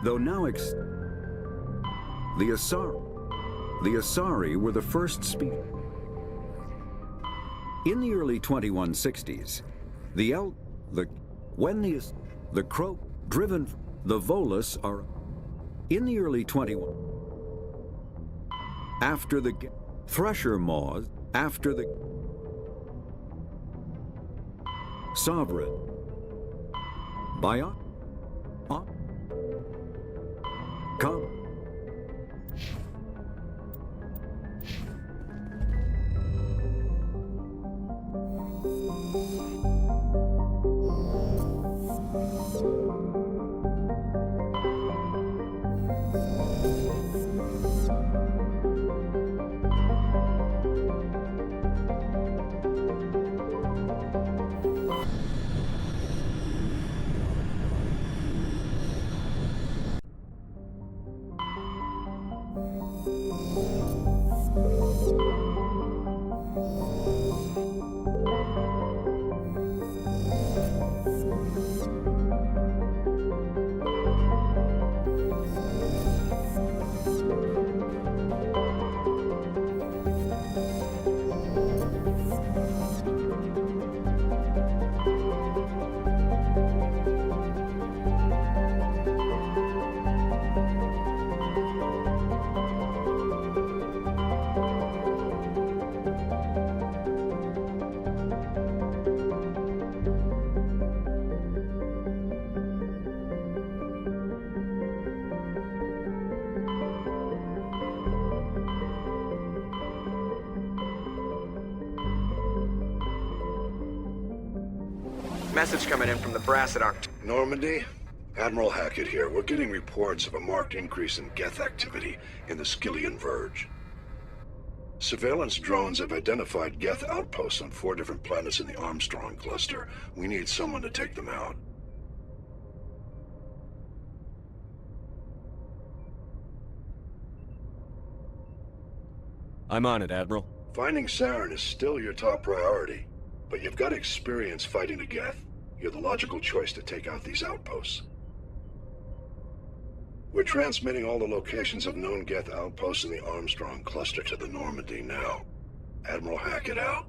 Though now the Asari were the first species. In the early 2160s, the Crow driven the Volus are in the early 21. After the Thresher Maws, after the Sovereign, Bion, come. Message coming in from the Brassadar. Normandy? Admiral Hackett here. We're getting reports of a marked increase in Geth activity in the Skyllian Verge. Surveillance drones have identified Geth outposts on 4 different planets in the Armstrong cluster. We need someone to take them out. I'm on it, Admiral. Finding Saren is still your top priority, but you've got experience fighting the Geth. You're the logical choice to take out these outposts. We're transmitting all the locations of known Geth outposts in the Armstrong cluster to the Normandy now. Admiral Hackett out.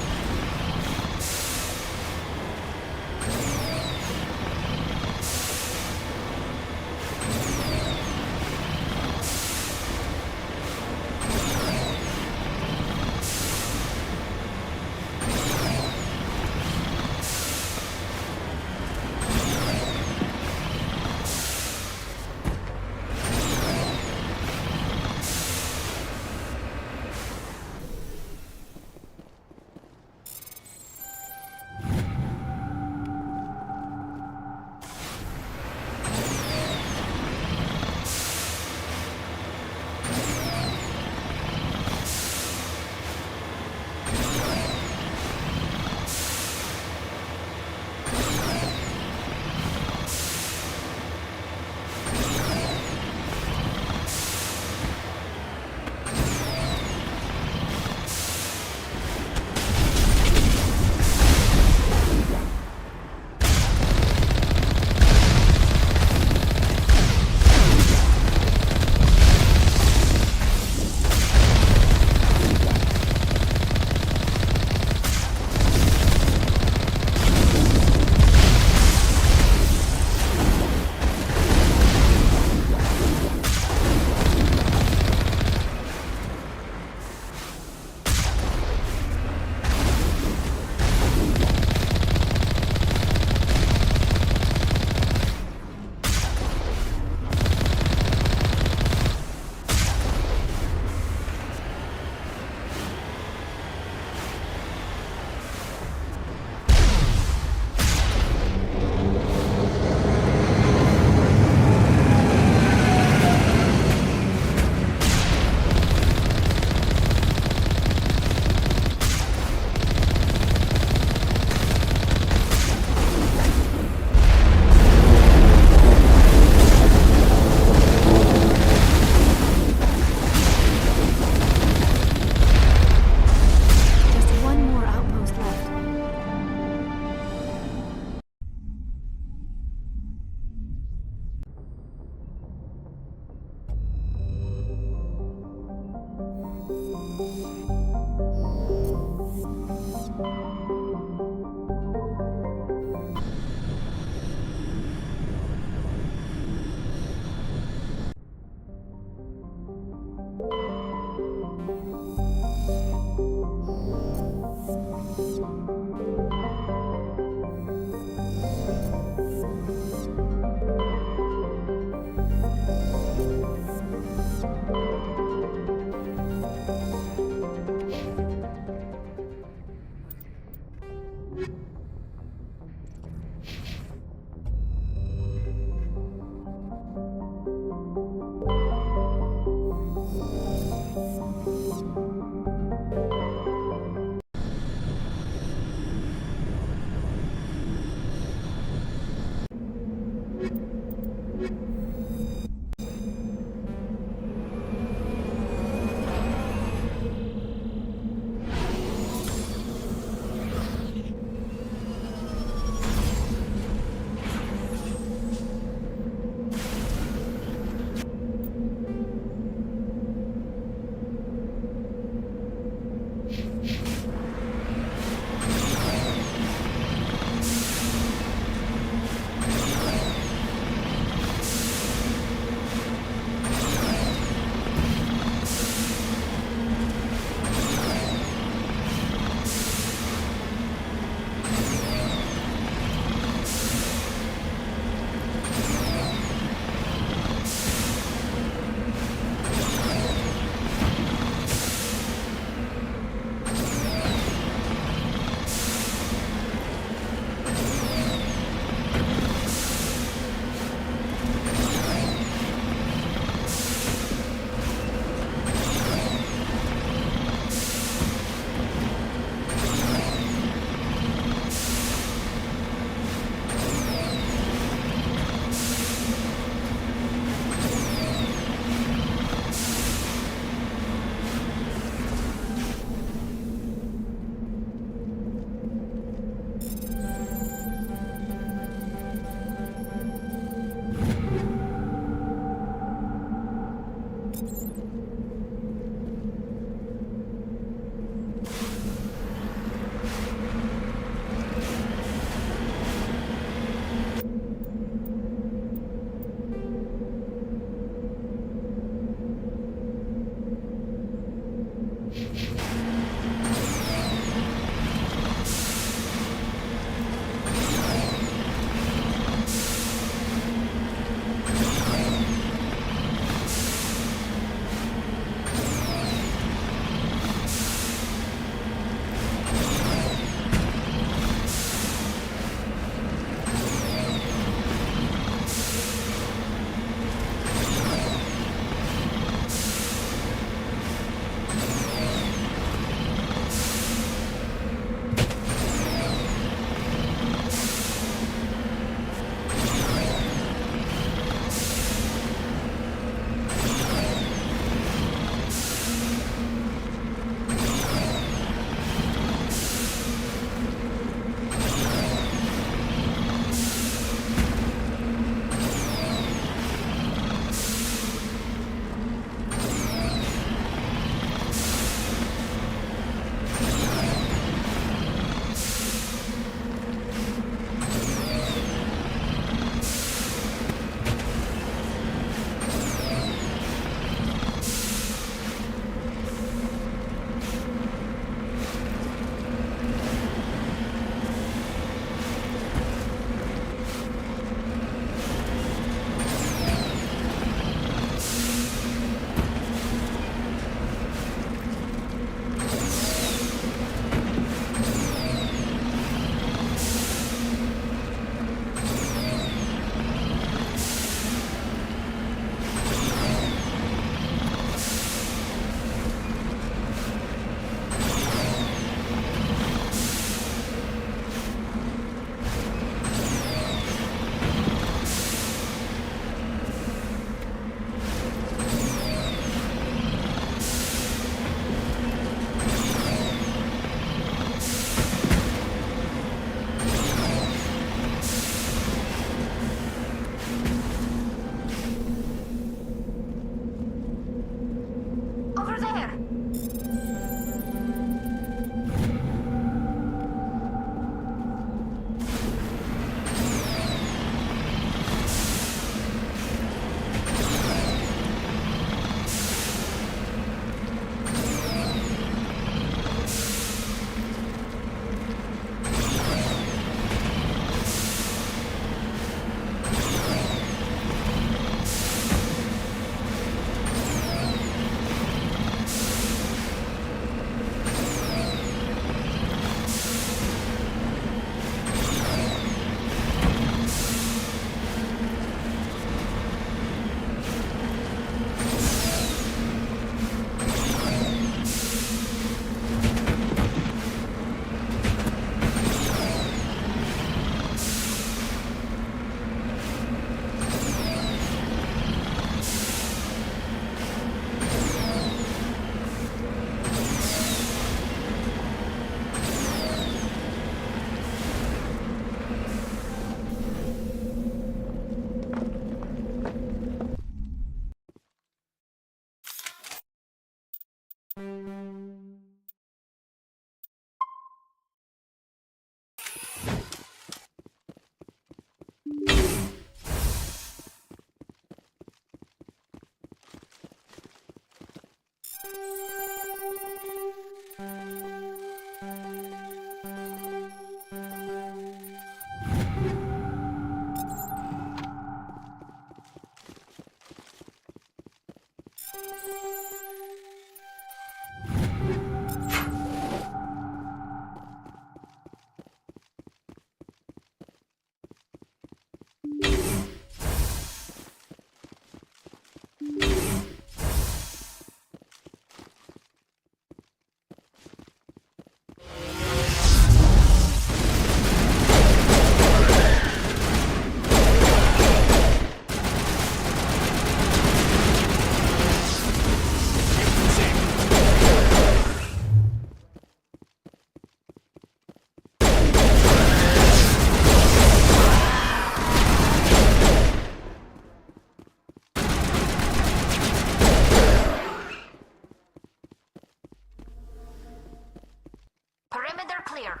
Perimeter clear.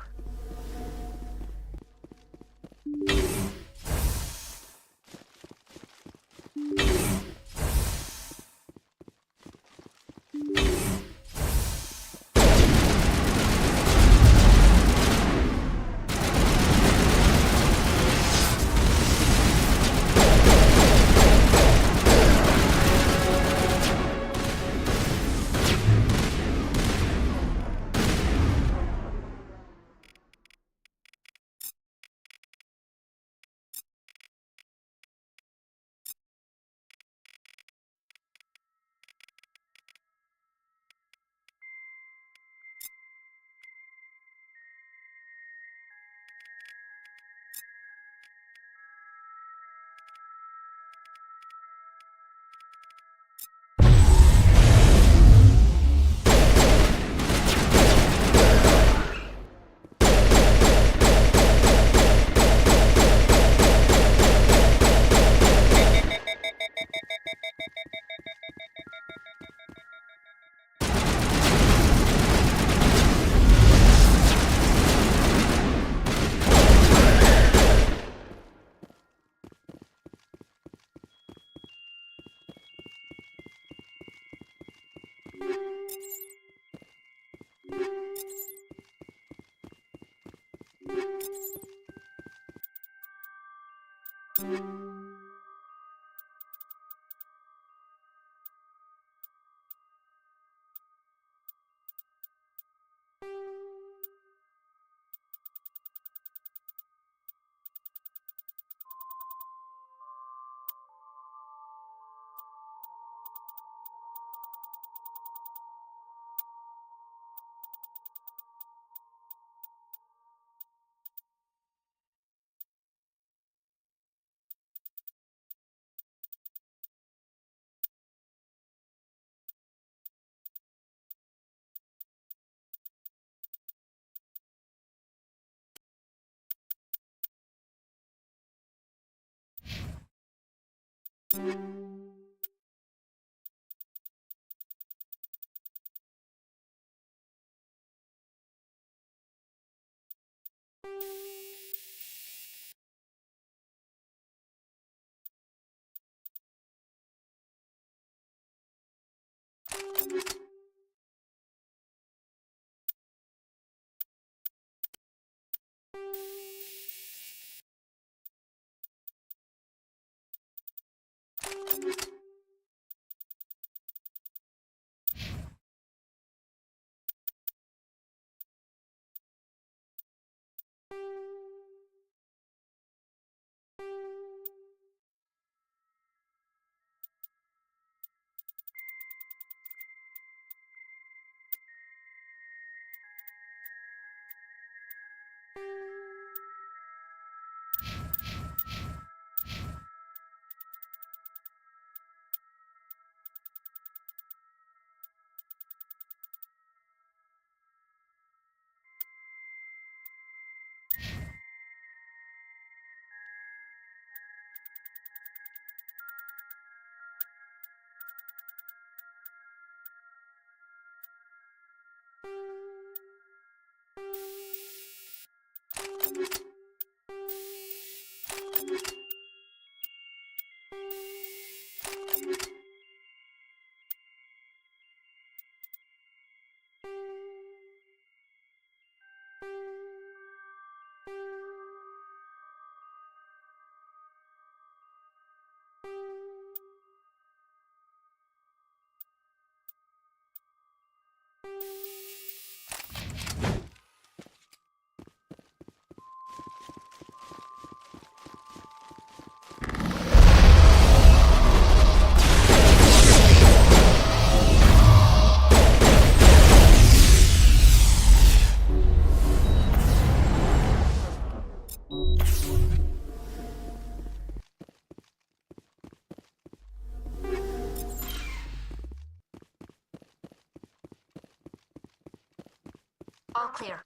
All clear.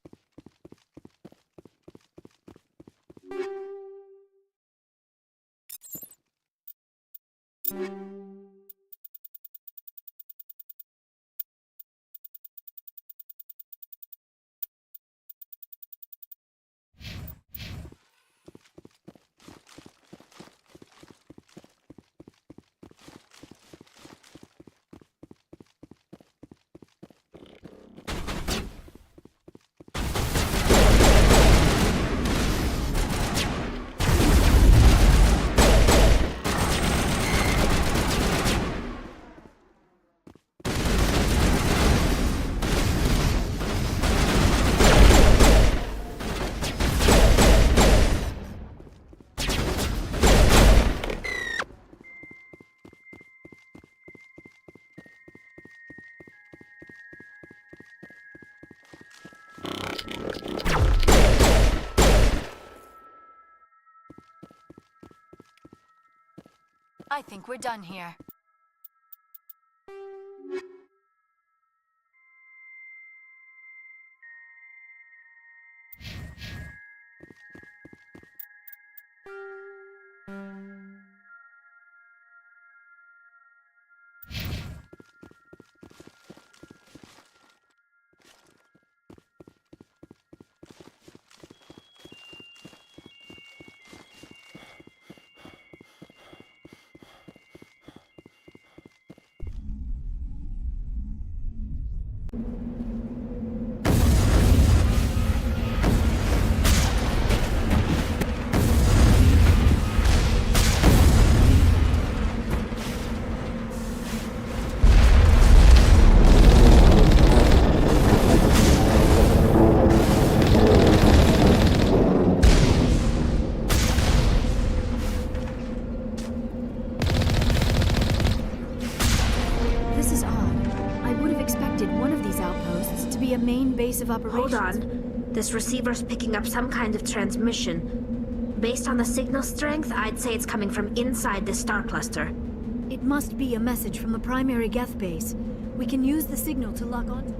I think we're done here. This is odd. I would have expected one of these outposts to be a main base of operations. Hold on. This receiver's picking up some kind of transmission. Based on the signal strength, I'd say it's coming from inside this star cluster. It must be a message from the primary Geth base. We can use the signal to lock on.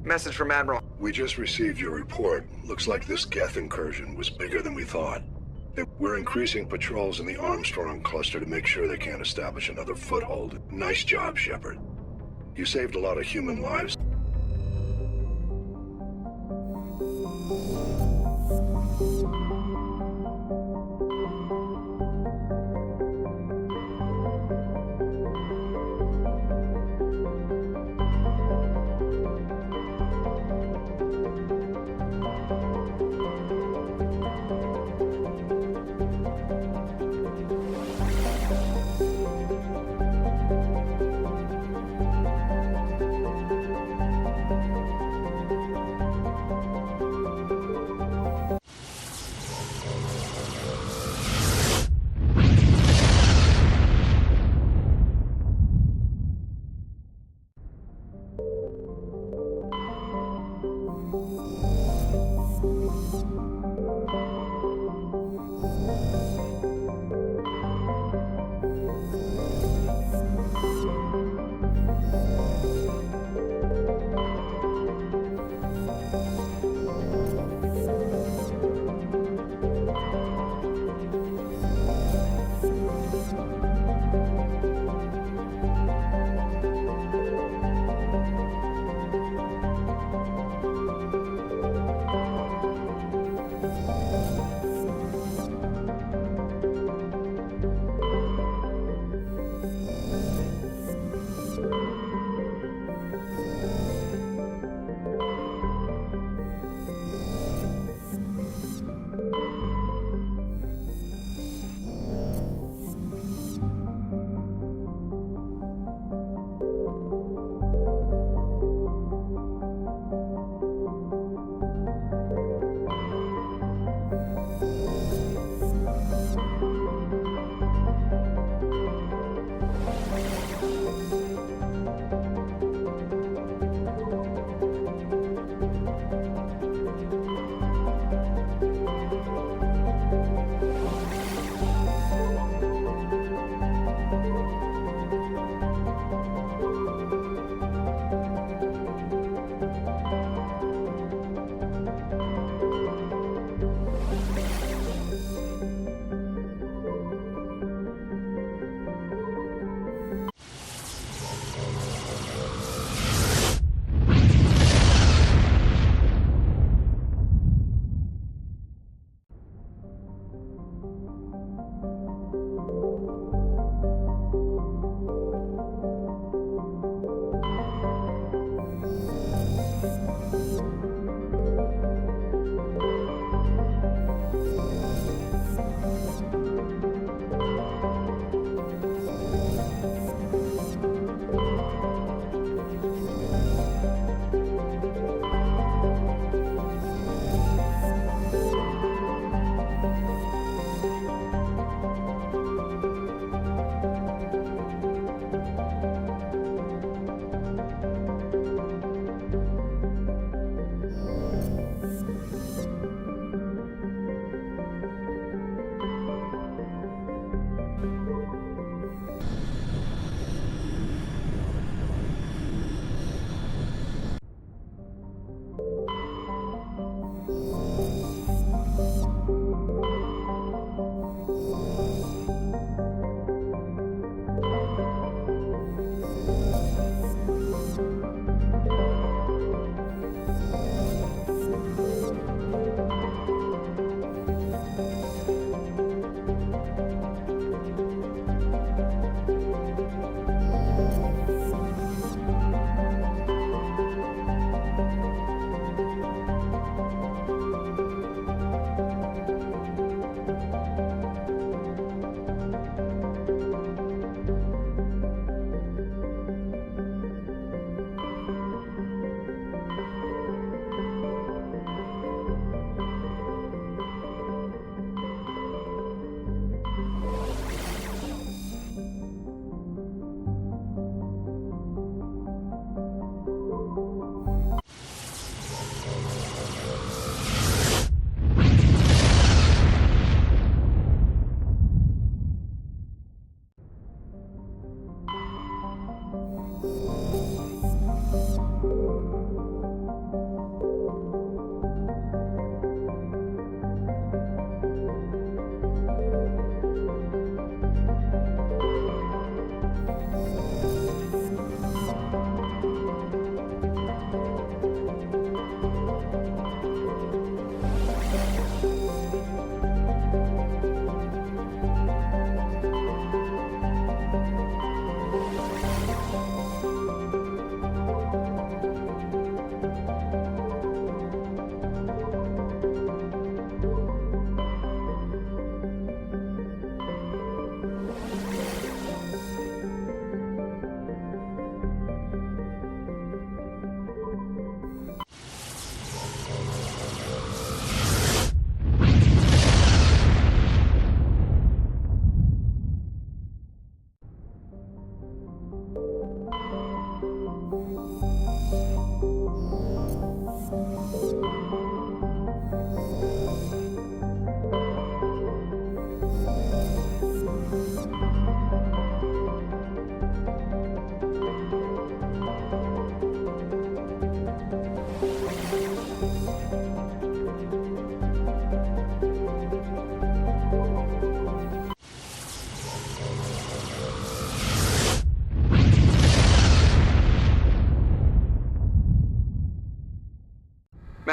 Message from Admiral. We just received your report. Looks like this Geth incursion was bigger than we thought. We're increasing patrols in the Armstrong cluster to make sure they can't establish another foothold. Nice job, Shepard. You saved a lot of human lives.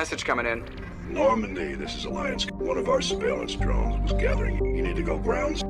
message coming in. Normandy, this is Alliance. One of our surveillance drones was gathering. You need to go grounds.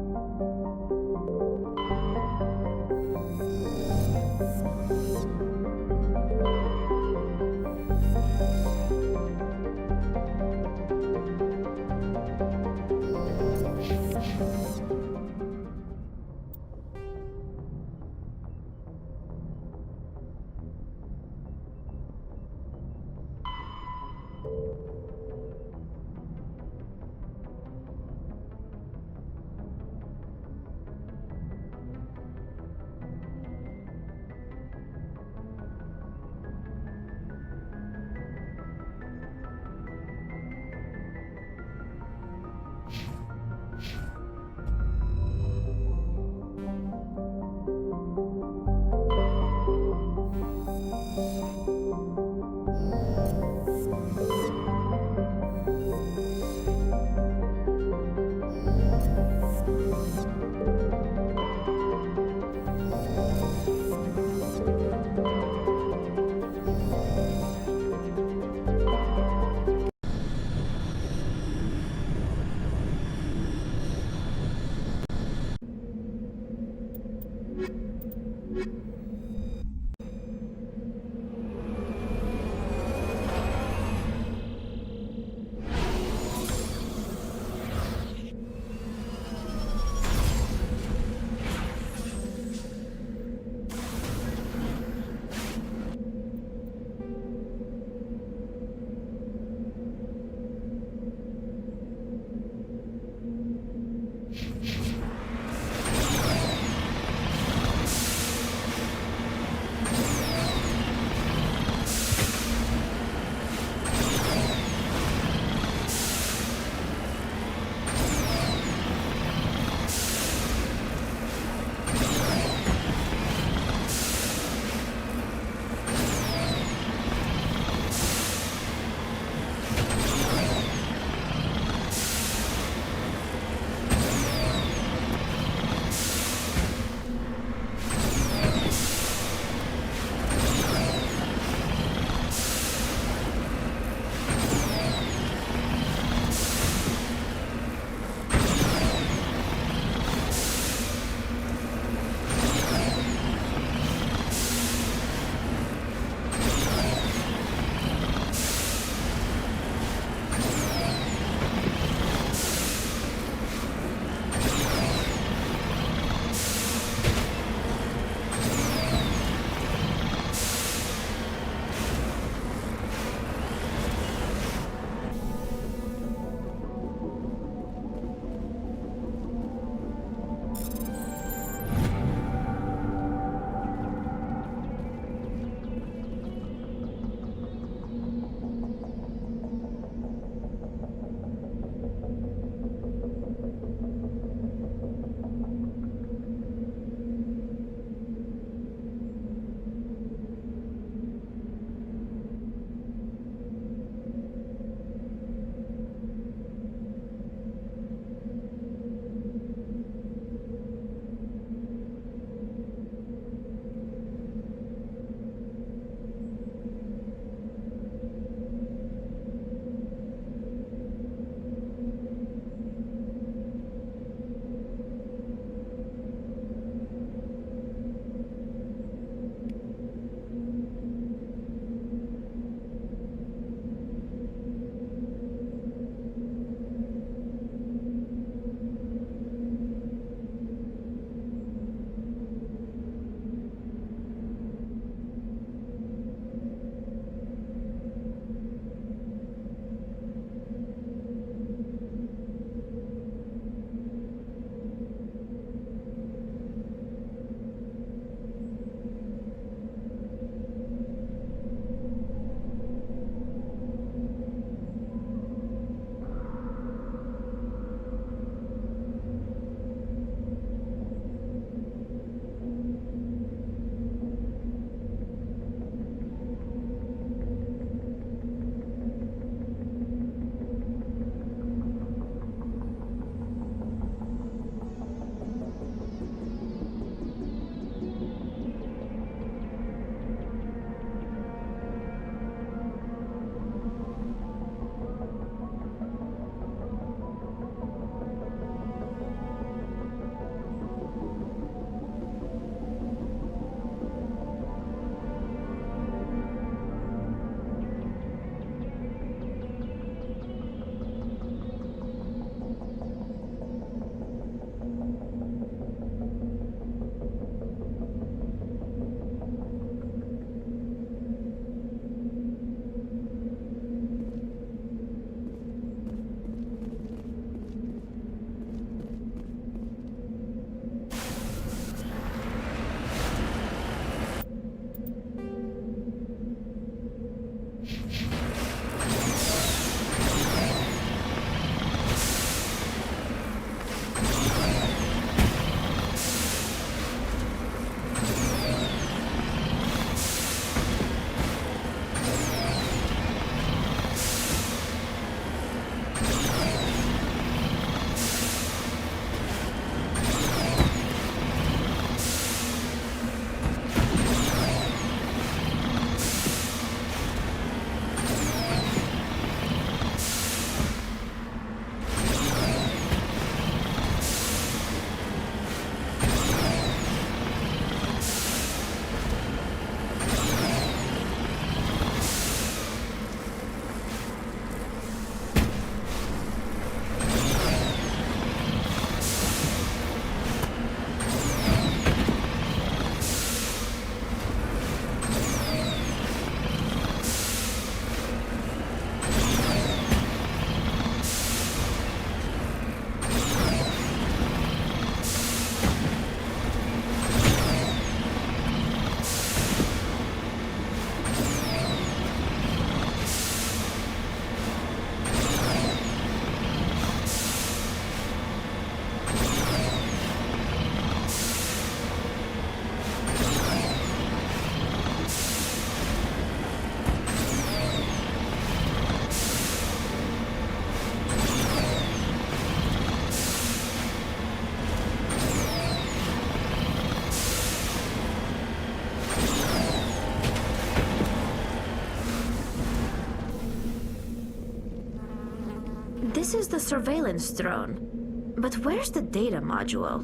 This is the surveillance drone. But where's the data module?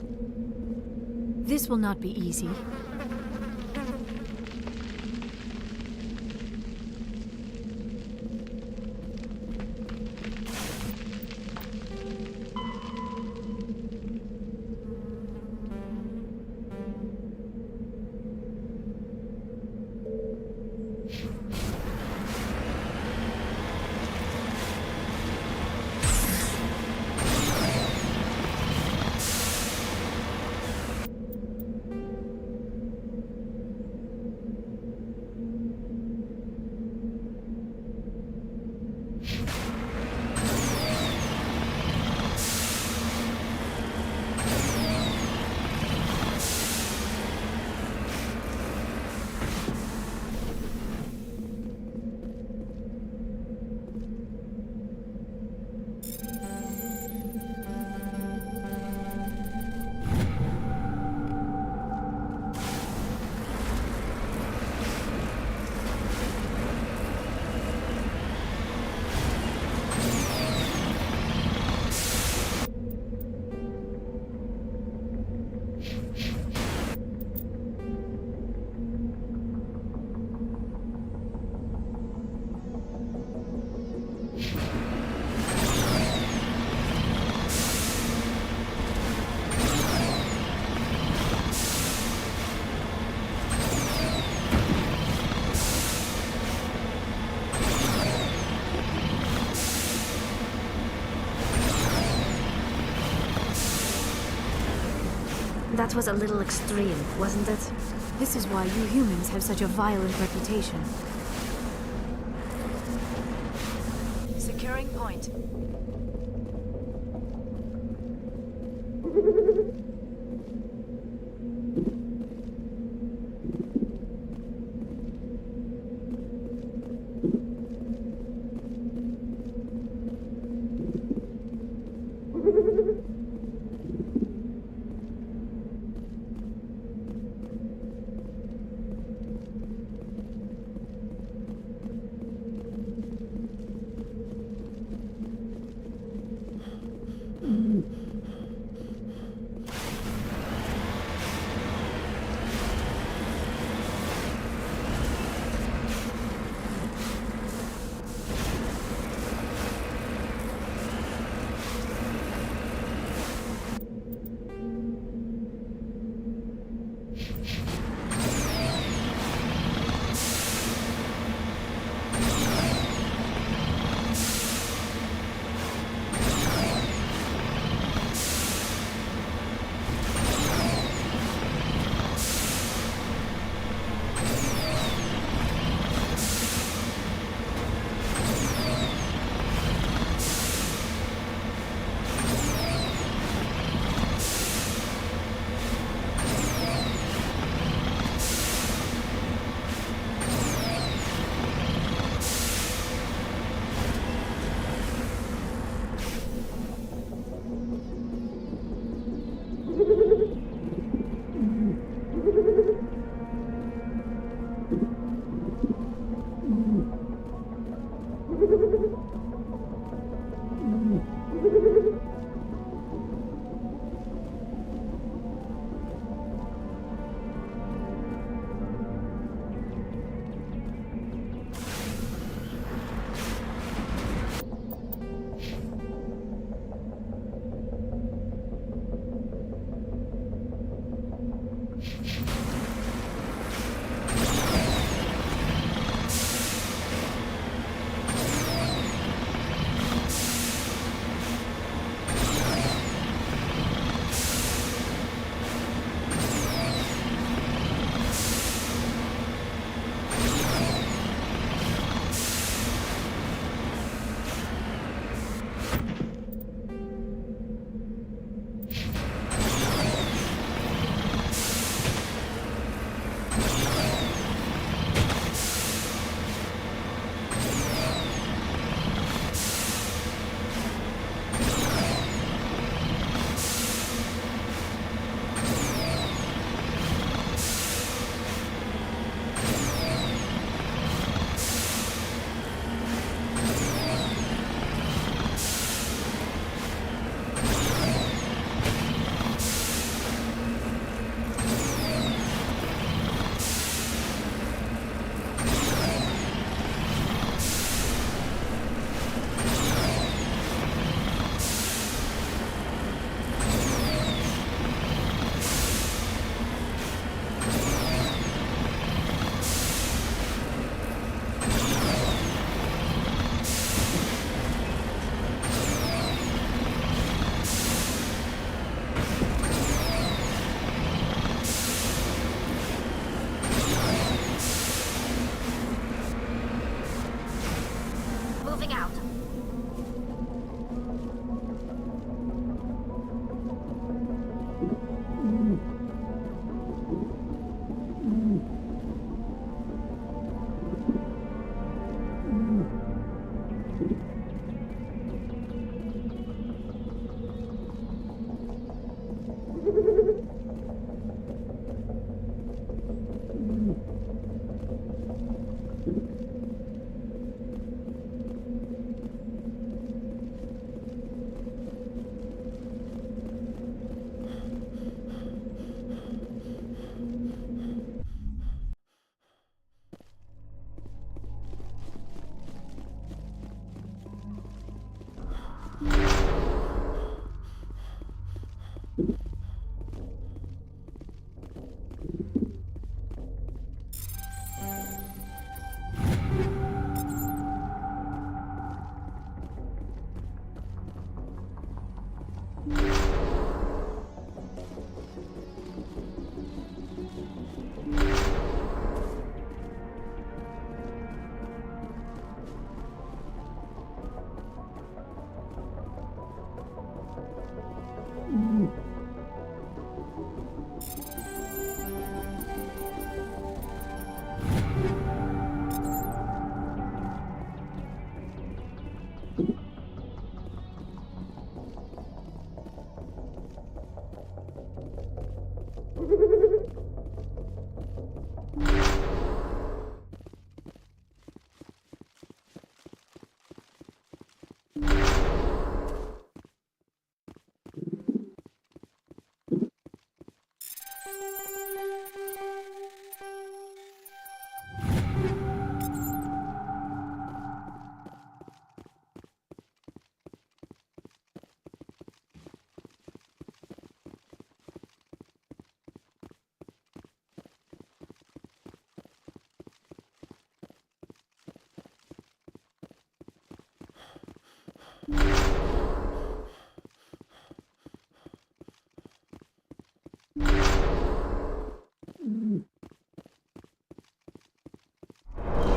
This will not be easy. That was a little extreme, wasn't it? This is why you humans have such a violent reputation. Securing point.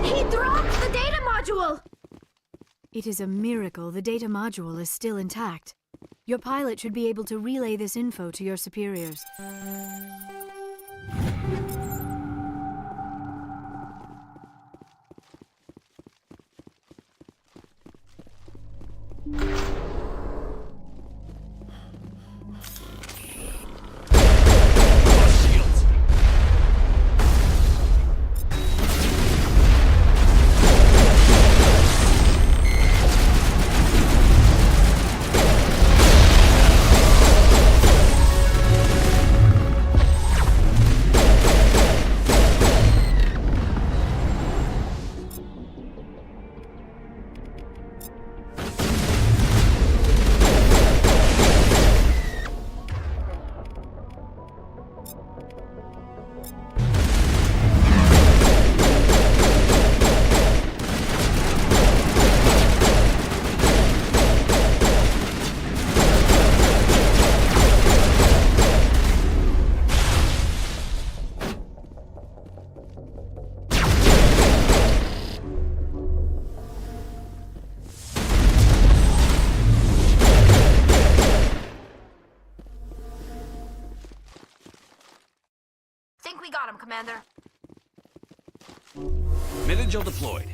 He dropped the data module! It is a miracle the data module is still intact. Your pilot should be able to relay this info to your superiors. Think we got him, Commander. Mid-Angel deployed.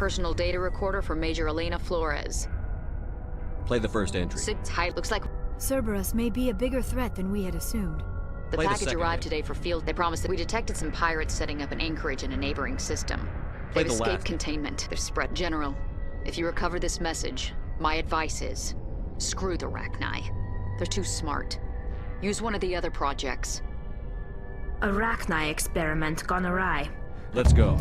Personal data recorder for Major Elena Flores. Play the first entry. Six height looks like Cerberus may be a bigger threat than we had assumed. the Play the package second arrived entry. today for field. They promised that we detected some pirates setting up an anchorage in a neighboring system. Play They've the escaped last. containment. They've spread. General, if you recover this message, my advice is screw the Rachni. They're too smart. Use one of the other projects. Arachni experiment gone awry. Let's go.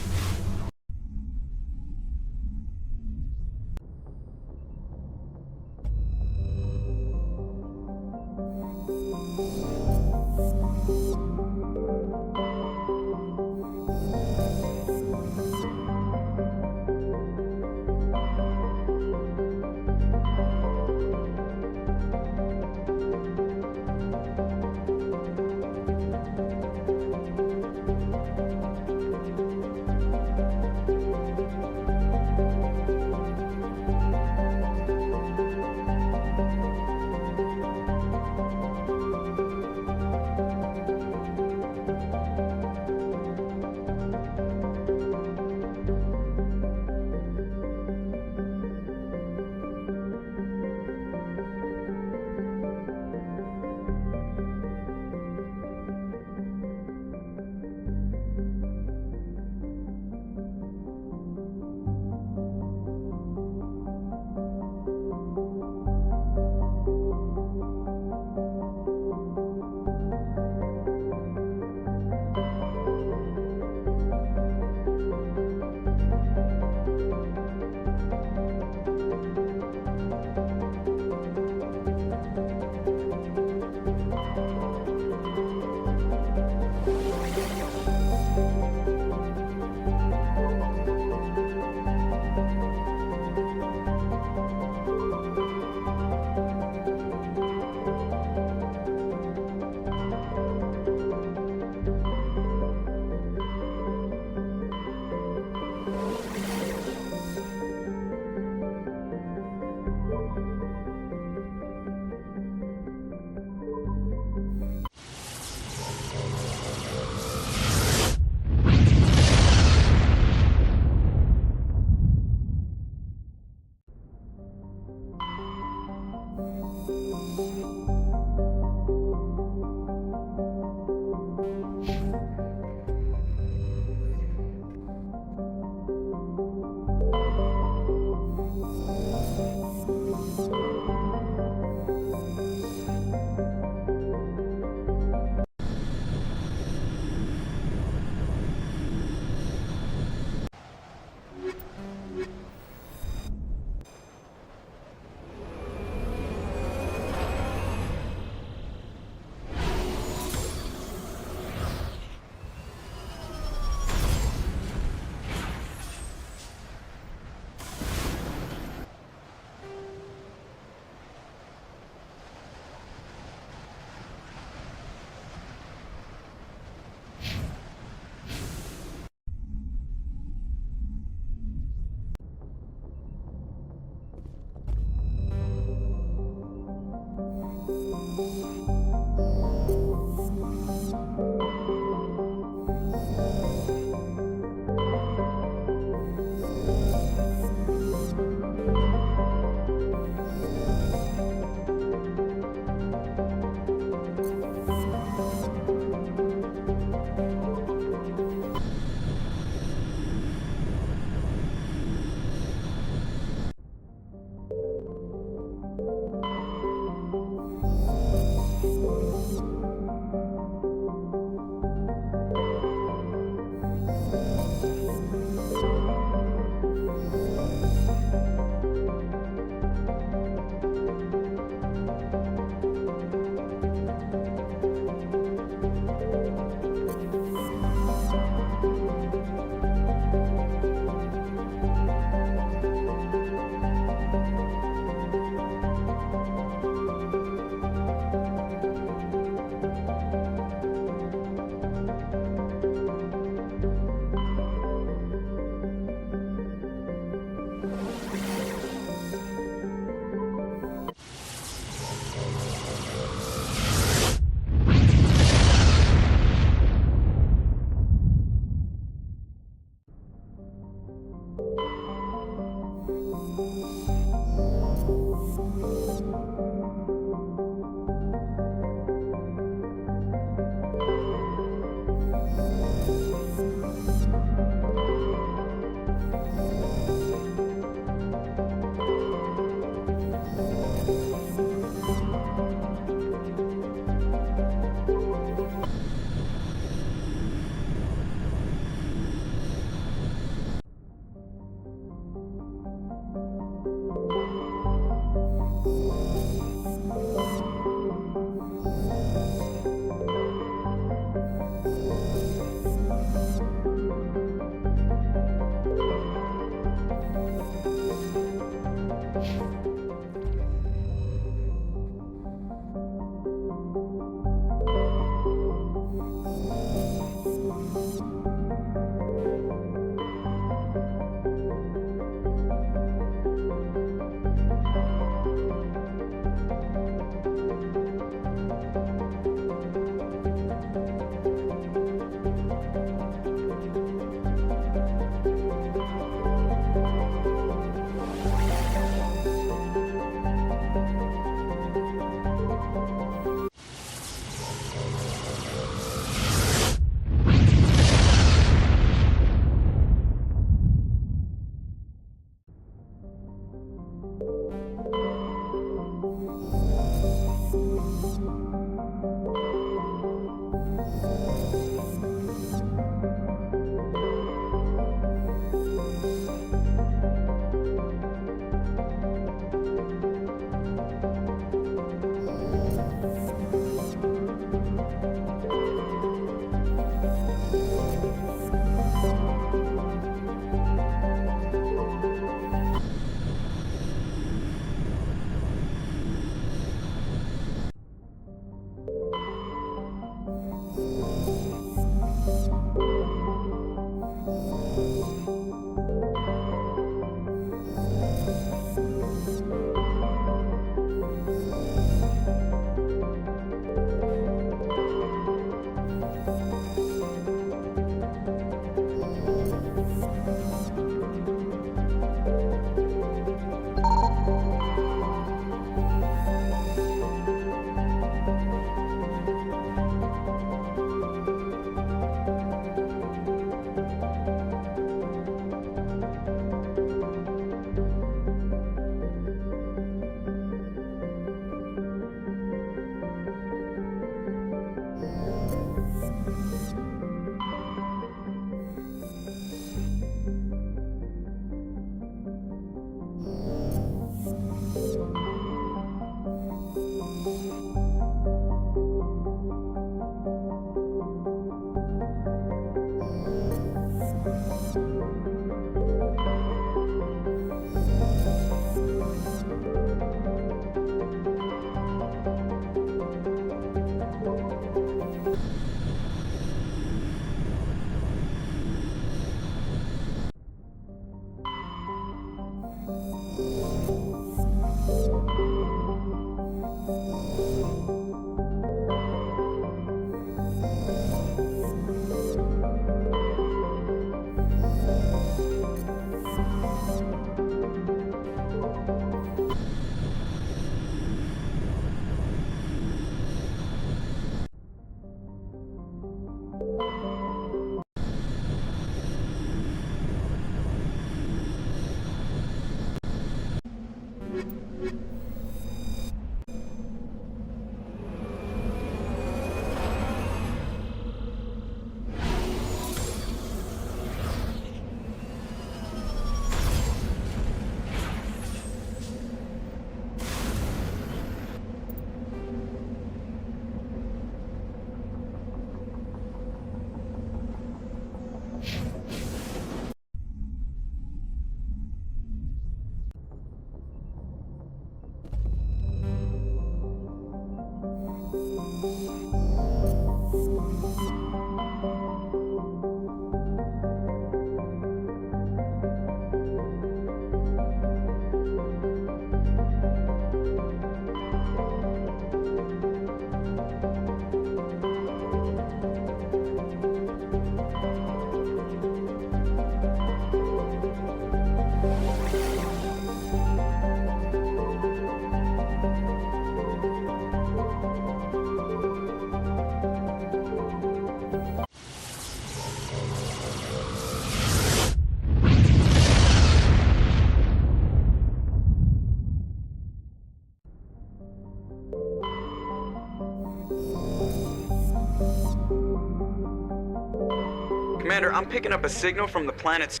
Commander, I'm picking up a signal from the planet's...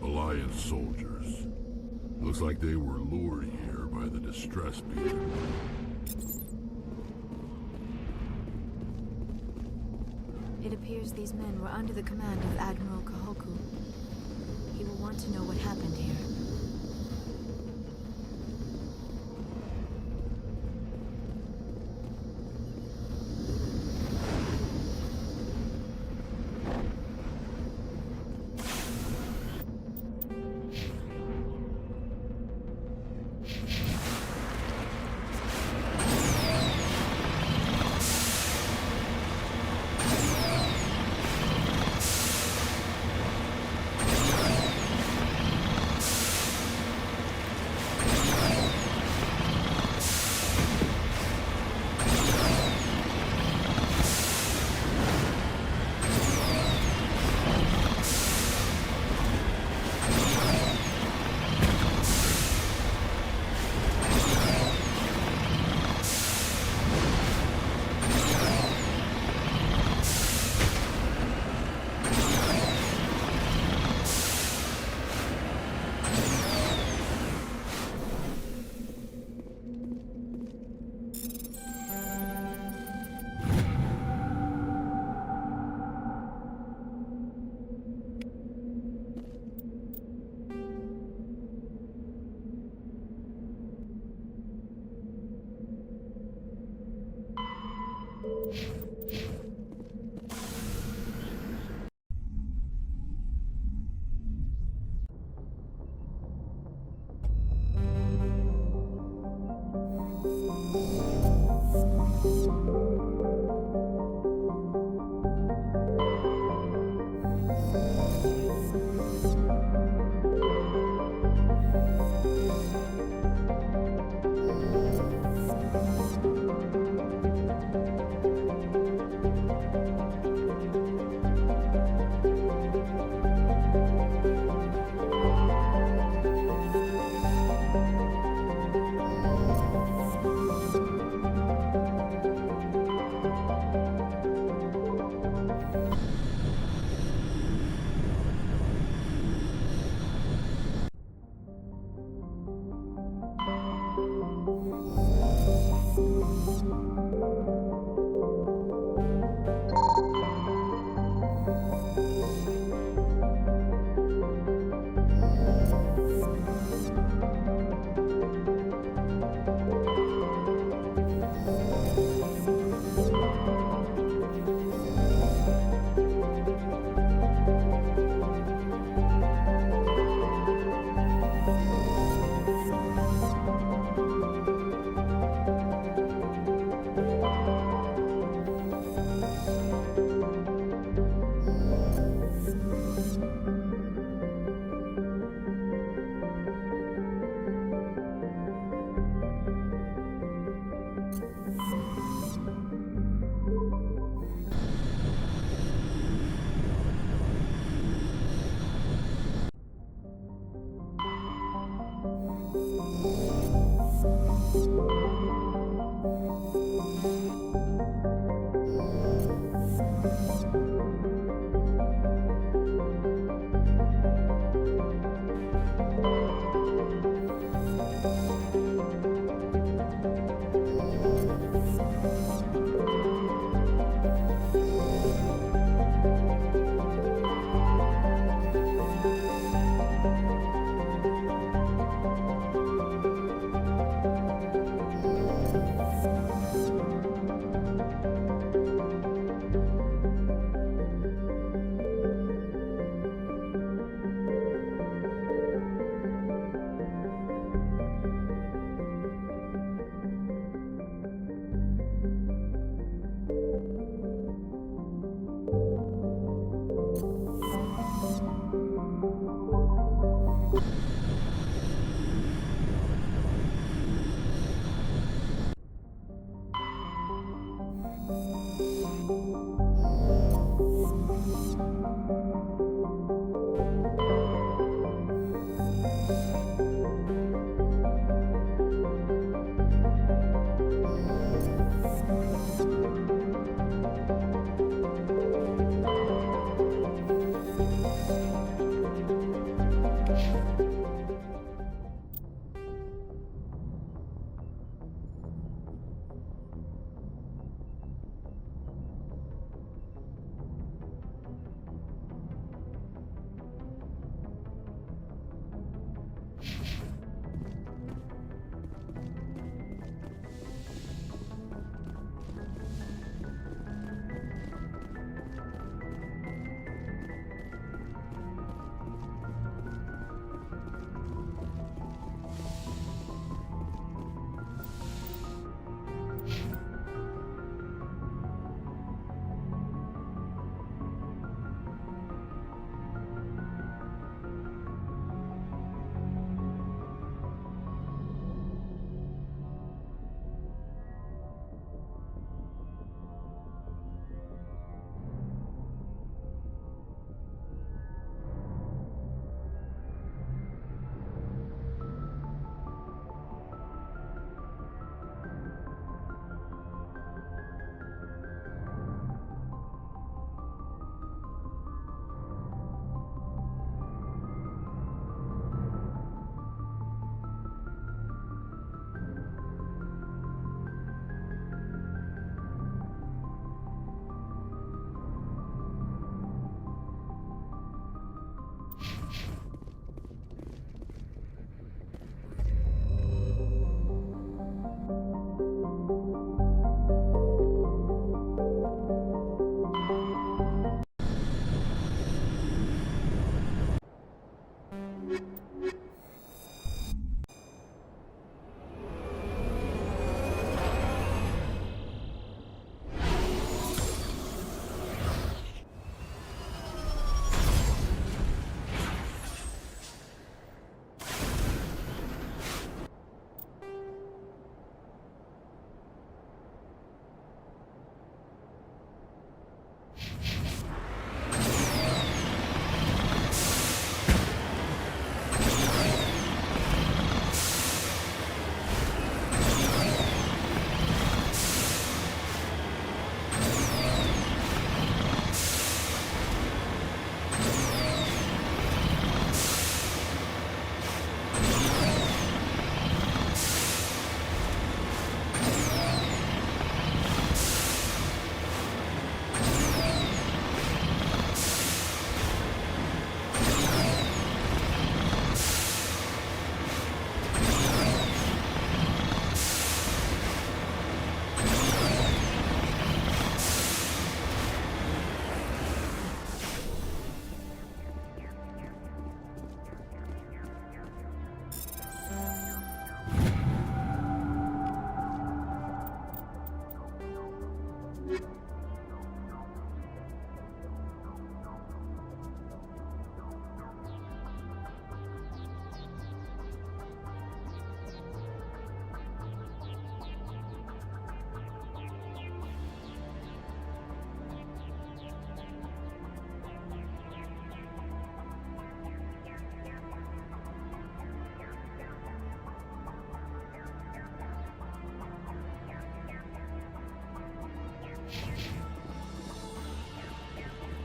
Alliance soldiers. Looks like they were lured here by the distress beacon. It appears these men were under the command of Admiral Kahoku. He will want to know what happened here.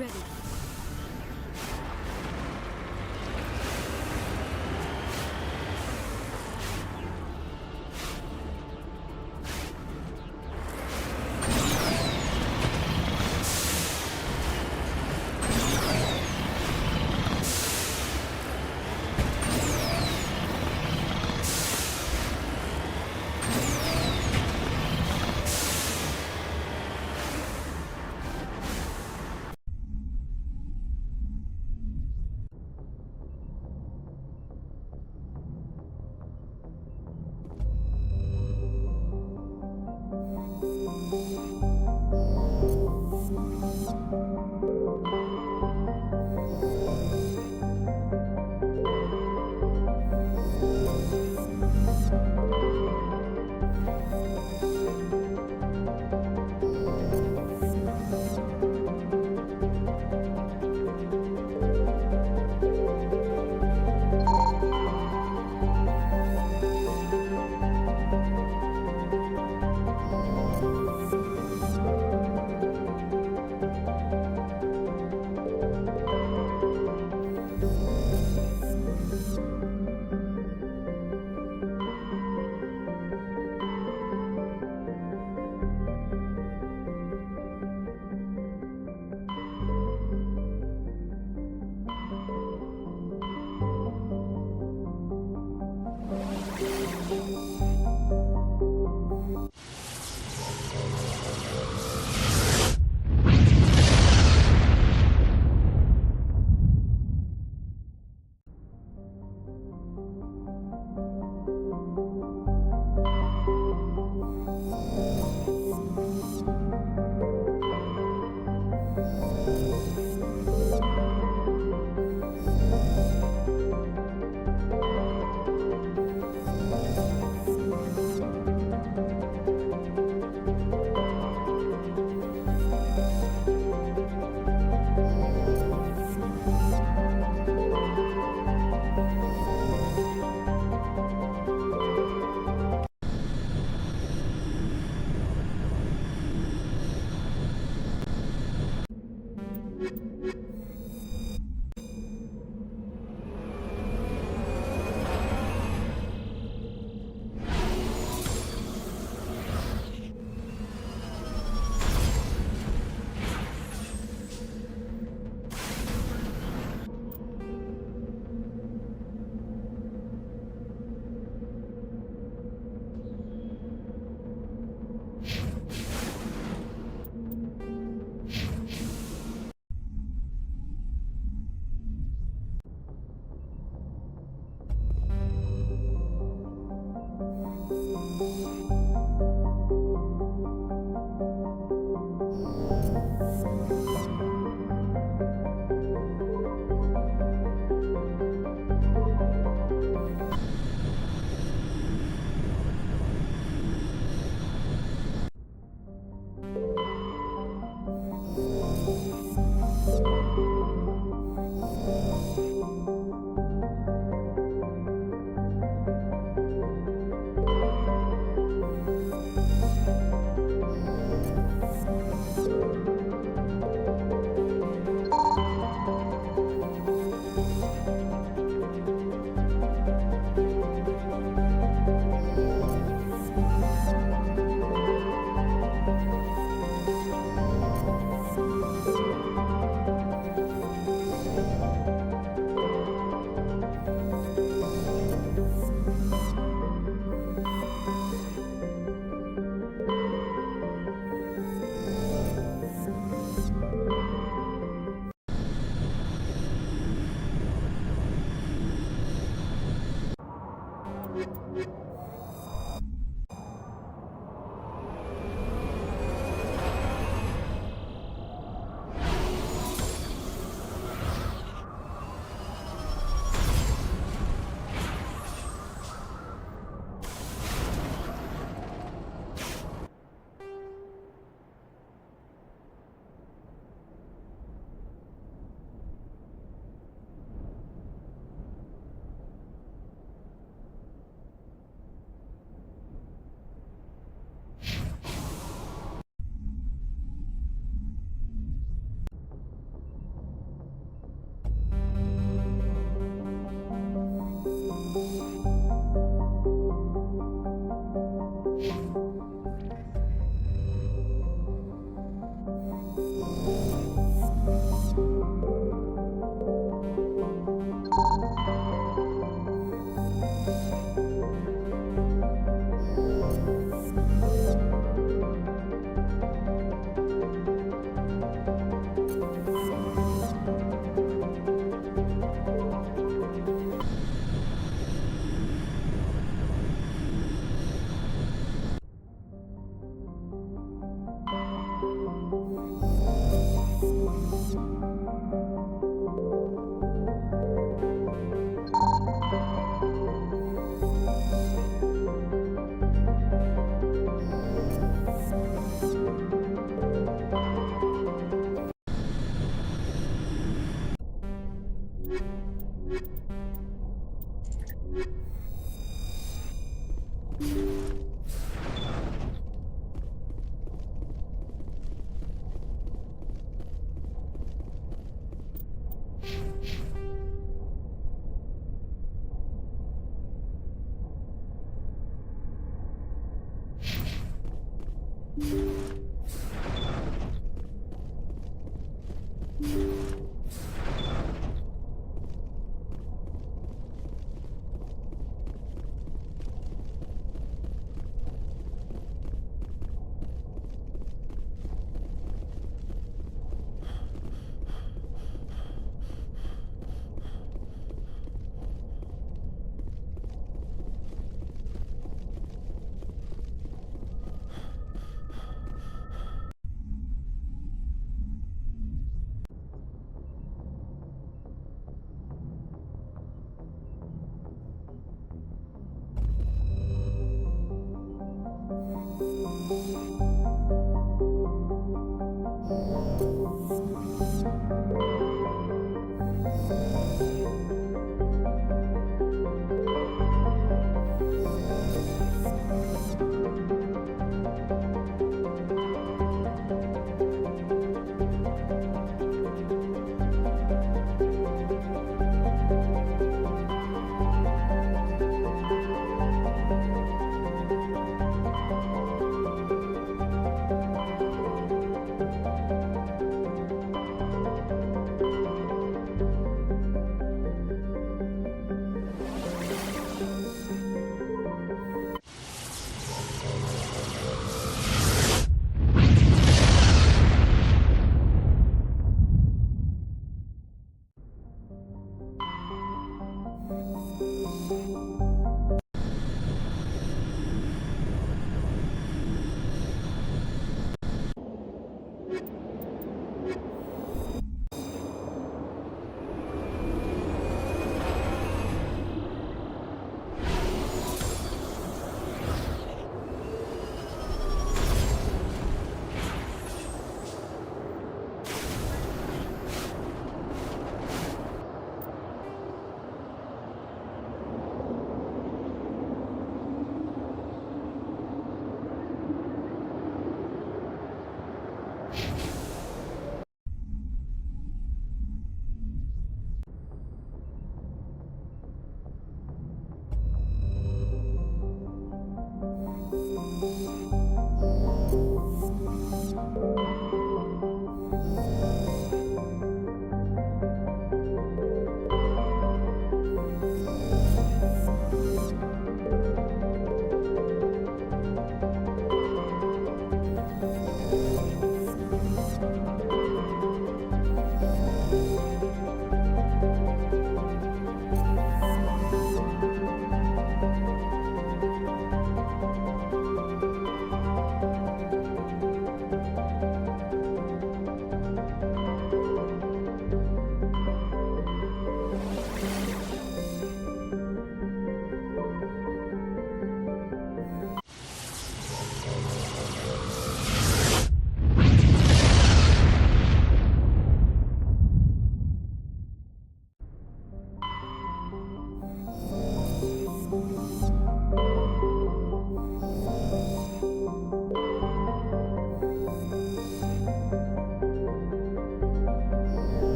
Ready.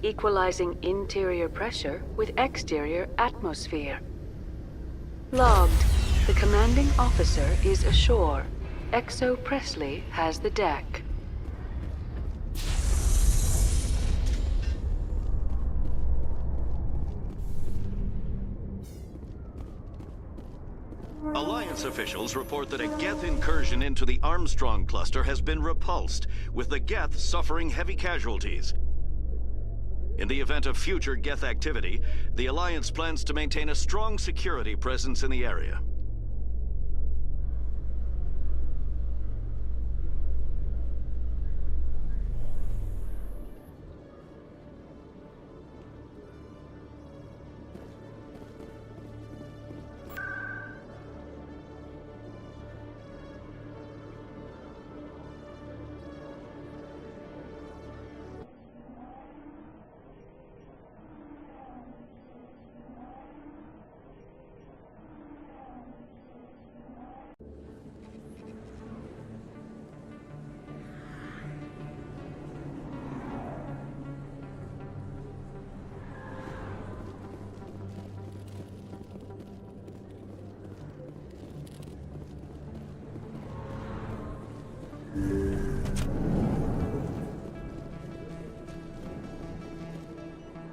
Equalizing interior pressure with exterior atmosphere. Logged. The commanding officer is ashore. Exo Presley has the deck. Alliance officials report that a Geth incursion into the Armstrong cluster has been repulsed, with the Geth suffering heavy casualties. In the event of future Geth activity, the Alliance plans to maintain a strong security presence in the area.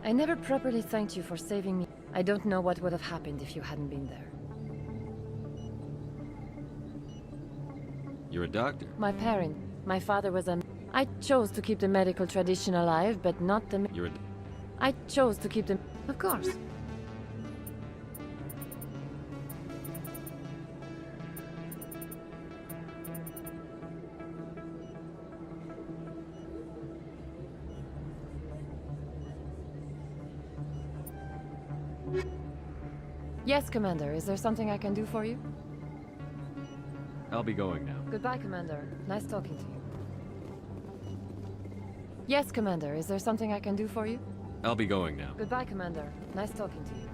I never properly thanked you for saving me. I don't know what would have happened if you hadn't been there. You're a doctor. My father was a... I chose to keep the medical tradition alive, but not the... You're a... I chose to keep the... Of course. Yes, Commander. Is there something I can do for you? I'll be going now. Goodbye, Commander. Nice talking to you. Yes, Commander. Is there something I can do for you? I'll be going now. Goodbye, Commander. Nice talking to you.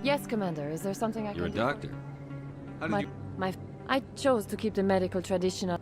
Yes, Commander. Is there something I can do? You're a doctor. How did you... I chose to keep the medical tradition up.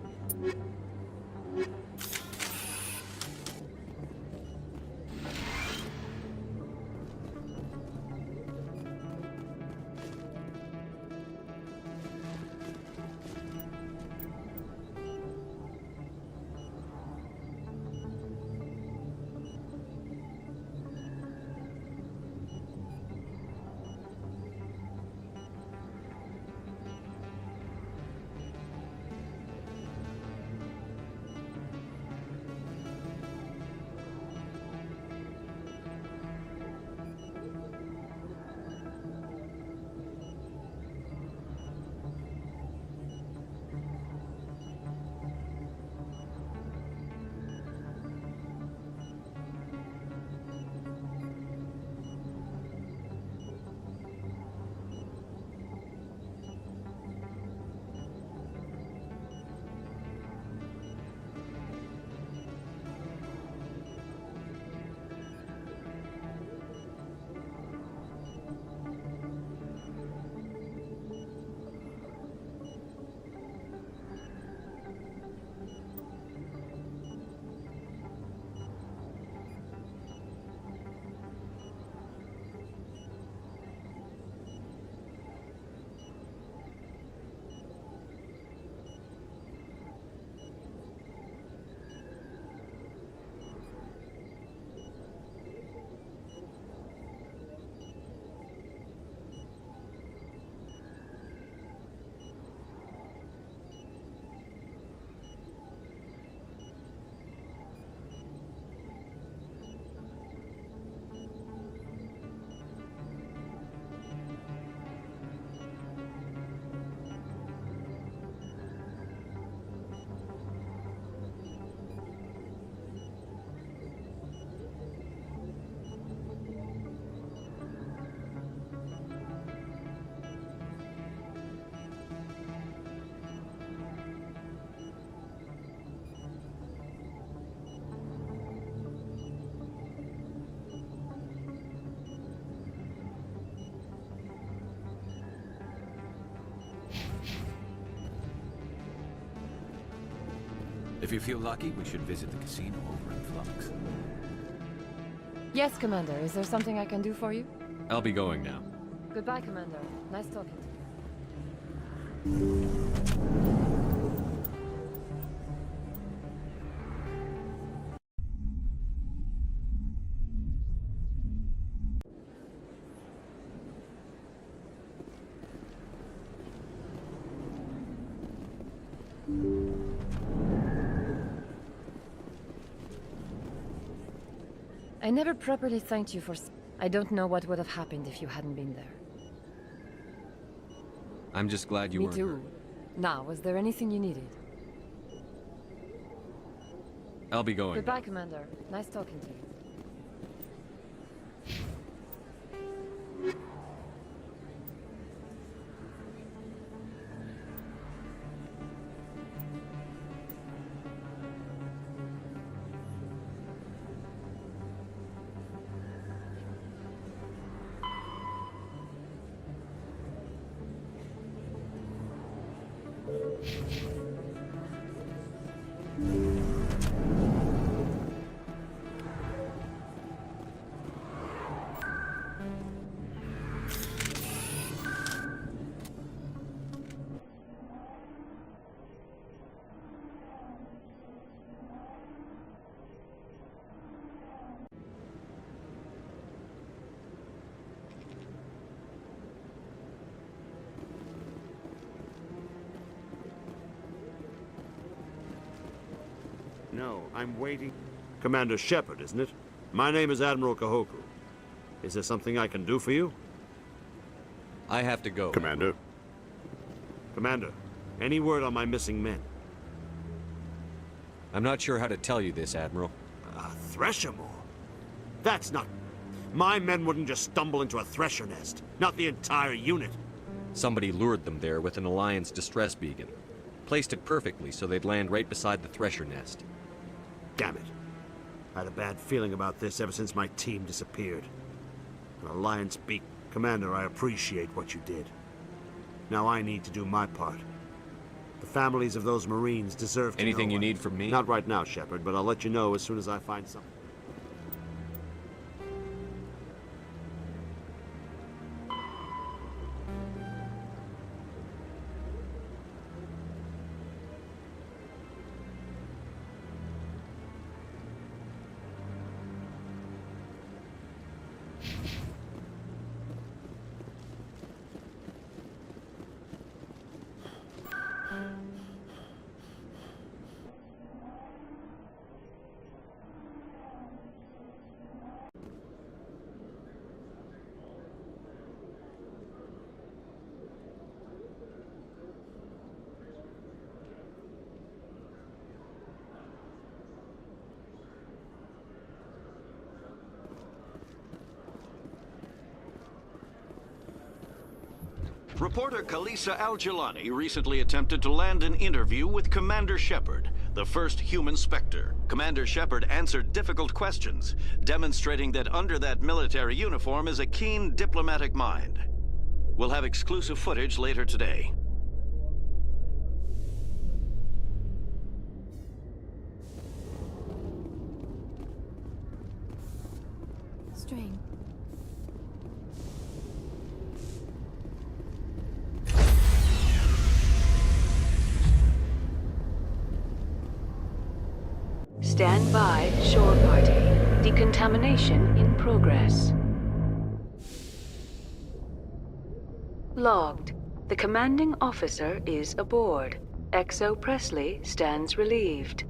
If you feel lucky, we should visit the casino over in Flux. Yes, Commander. Is there something I can do for you? I'll be going now. Goodbye, Commander. Nice talking to you. I never properly thanked you for... I don't know what would have happened if you hadn't been there. I'm just glad you Me weren't too. hurt. Now, was there anything you needed? I'll be going. Goodbye, Commander. Nice talking to you. No, I'm waiting. Commander Shepard, isn't it? My name is Admiral Kahoku. Is there something I can do for you? I have to go. Commander. Commander, any word on my missing men? I'm not sure how to tell you this, Admiral. Thresher Maw? That's not... My men wouldn't just stumble into a Thresher nest. Not the entire unit. Somebody lured them there with an Alliance distress beacon. Placed it perfectly so they'd land right beside the Thresher nest. Damn it. I had a bad feeling about this ever since my team disappeared. An Alliance beacon. Commander, I appreciate what you did. Now I need to do my part. The families of those Marines deserve to know... Anything you need from me? Not right now, Shepard, but I'll let you know as soon as I find something. Reporter Kalisa Al-Jilani recently attempted to land an interview with Commander Shepard, the first human Spectre. Commander Shepard answered difficult questions, demonstrating that under that military uniform is a keen diplomatic mind. We'll have exclusive footage later today. Strain. Stand by, shore party. Decontamination in progress. Logged. The commanding officer is aboard. XO Presley stands relieved.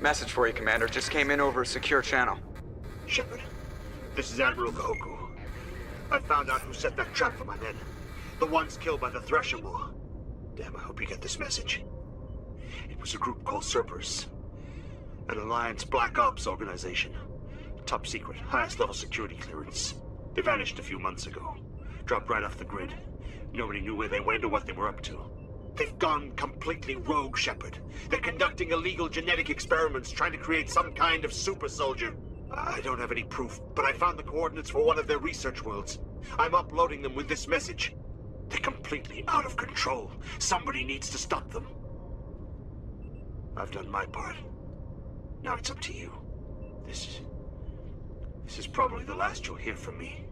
Message for you, Commander. Just came in over a secure channel. Shepard, this is Admiral Kahoku. I found out who set that trap for my men. The ones killed by the Thresher War. Damn, I hope you get this message. It was a group called Cerberus. An Alliance Black Ops organization. Top secret, highest level security clearance. They vanished a few months ago. Dropped right off the grid. Nobody knew where they went or what they were up to. They've gone completely rogue, Shepard. They're conducting illegal genetic experiments, trying to create some kind of super soldier. I don't have any proof, but I found the coordinates for one of their research worlds. I'm uploading them with this message. They're completely out of control. Somebody needs to stop them. I've done my part. Now it's up to you. This is probably the last you'll hear from me.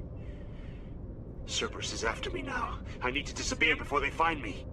Cerberus is after me now. I need to disappear before they find me.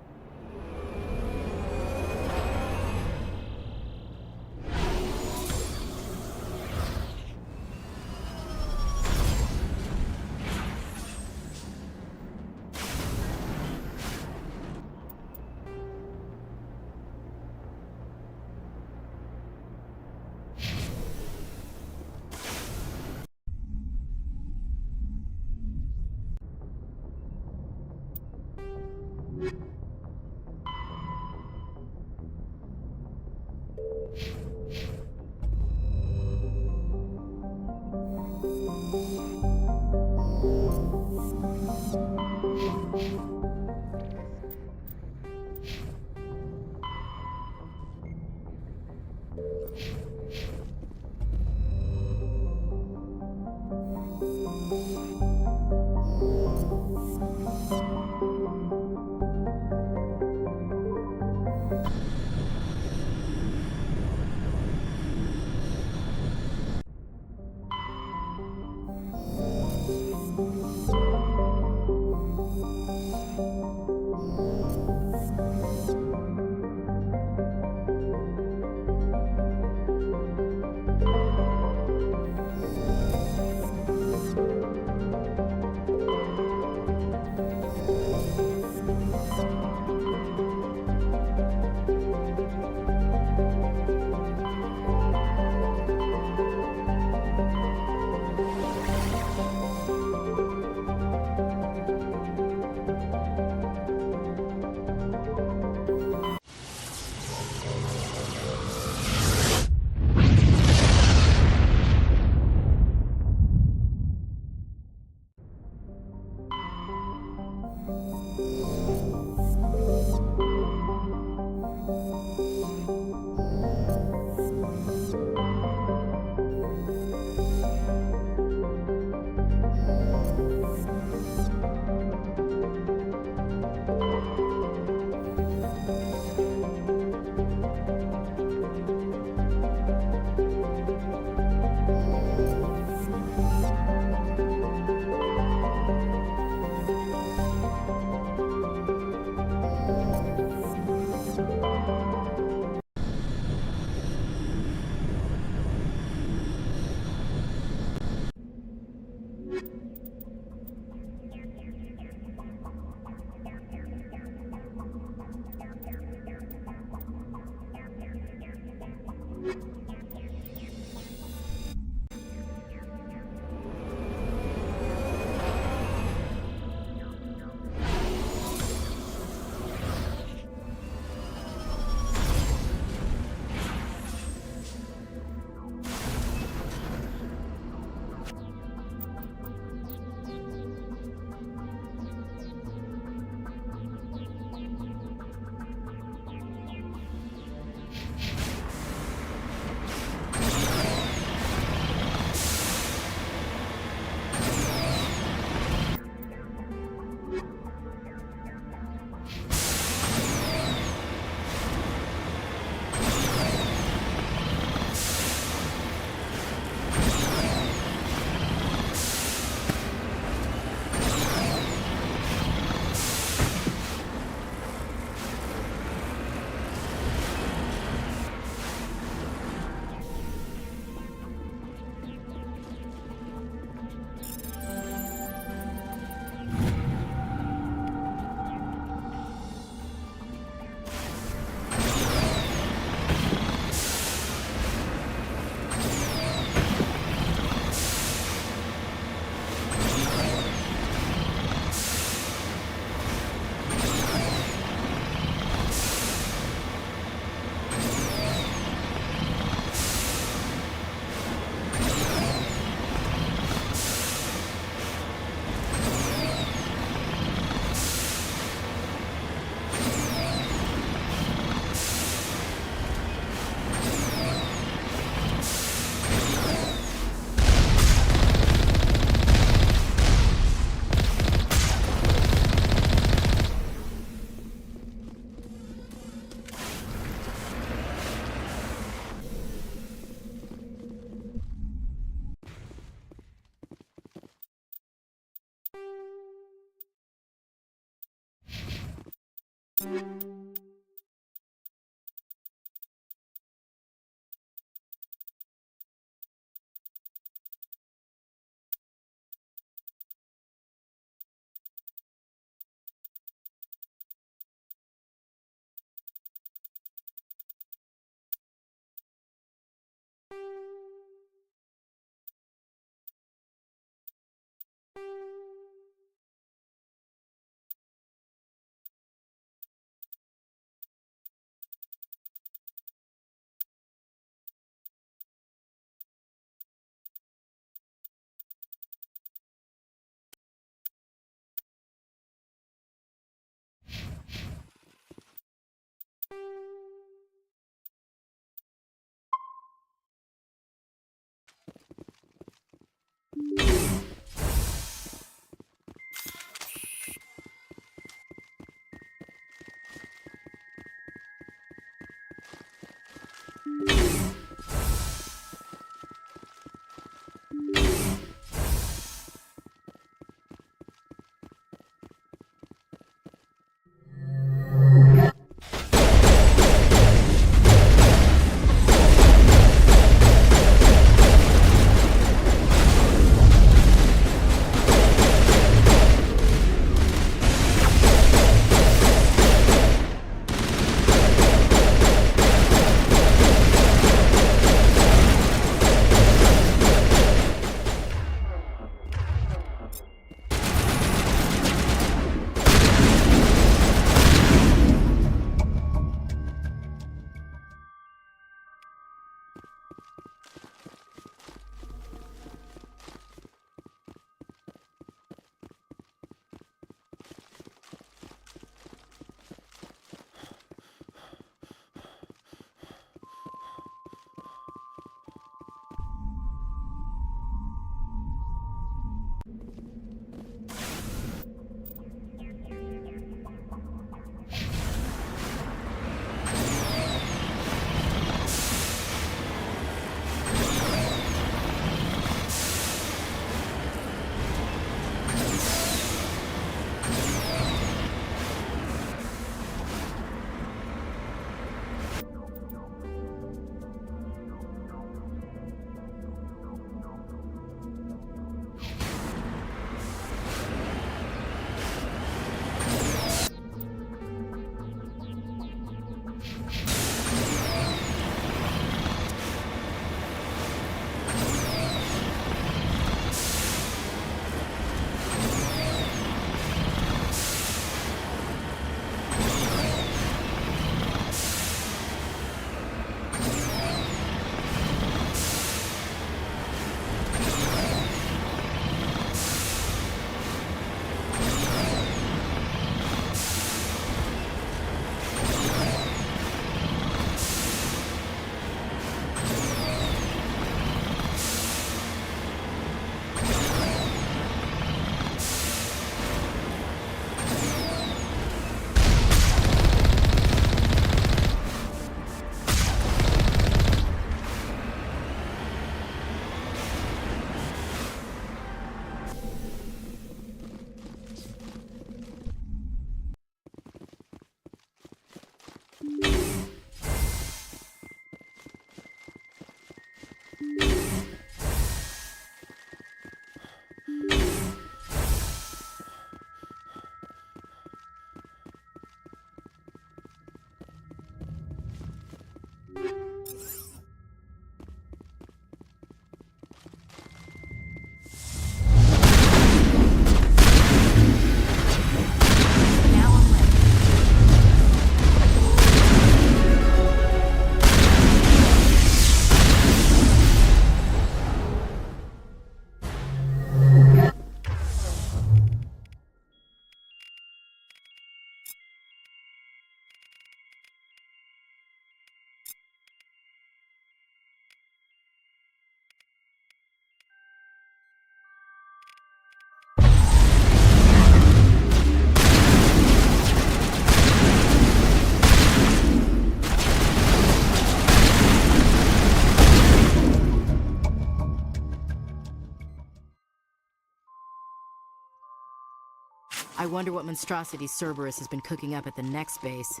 I wonder what monstrosities Cerberus has been cooking up at the next base.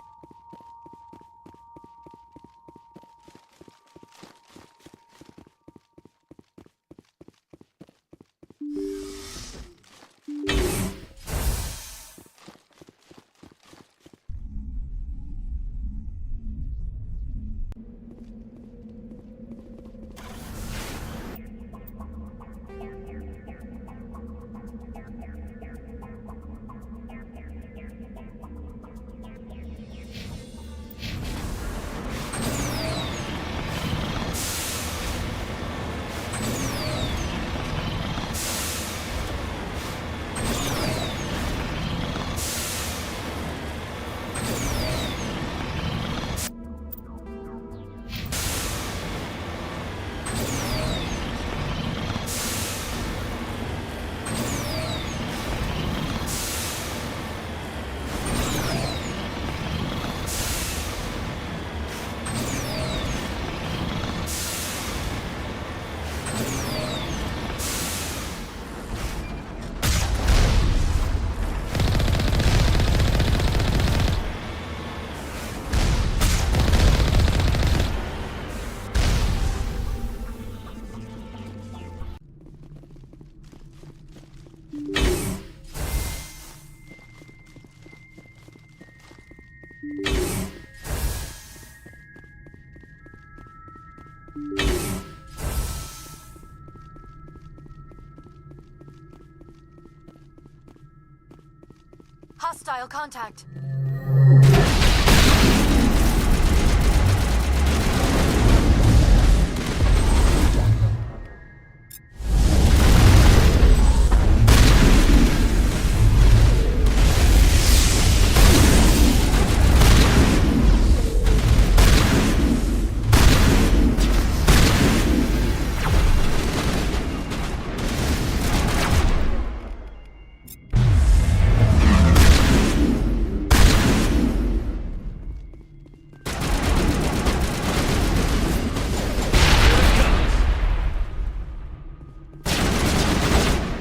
Hostile contact.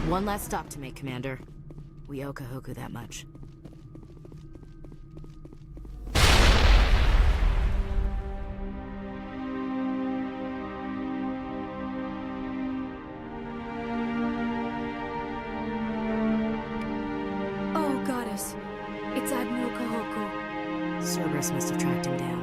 One last stop to make, Commander. We owe Kahoku that much. Oh, Goddess. It's Admiral Kahoku. Cerberus must have tracked him down.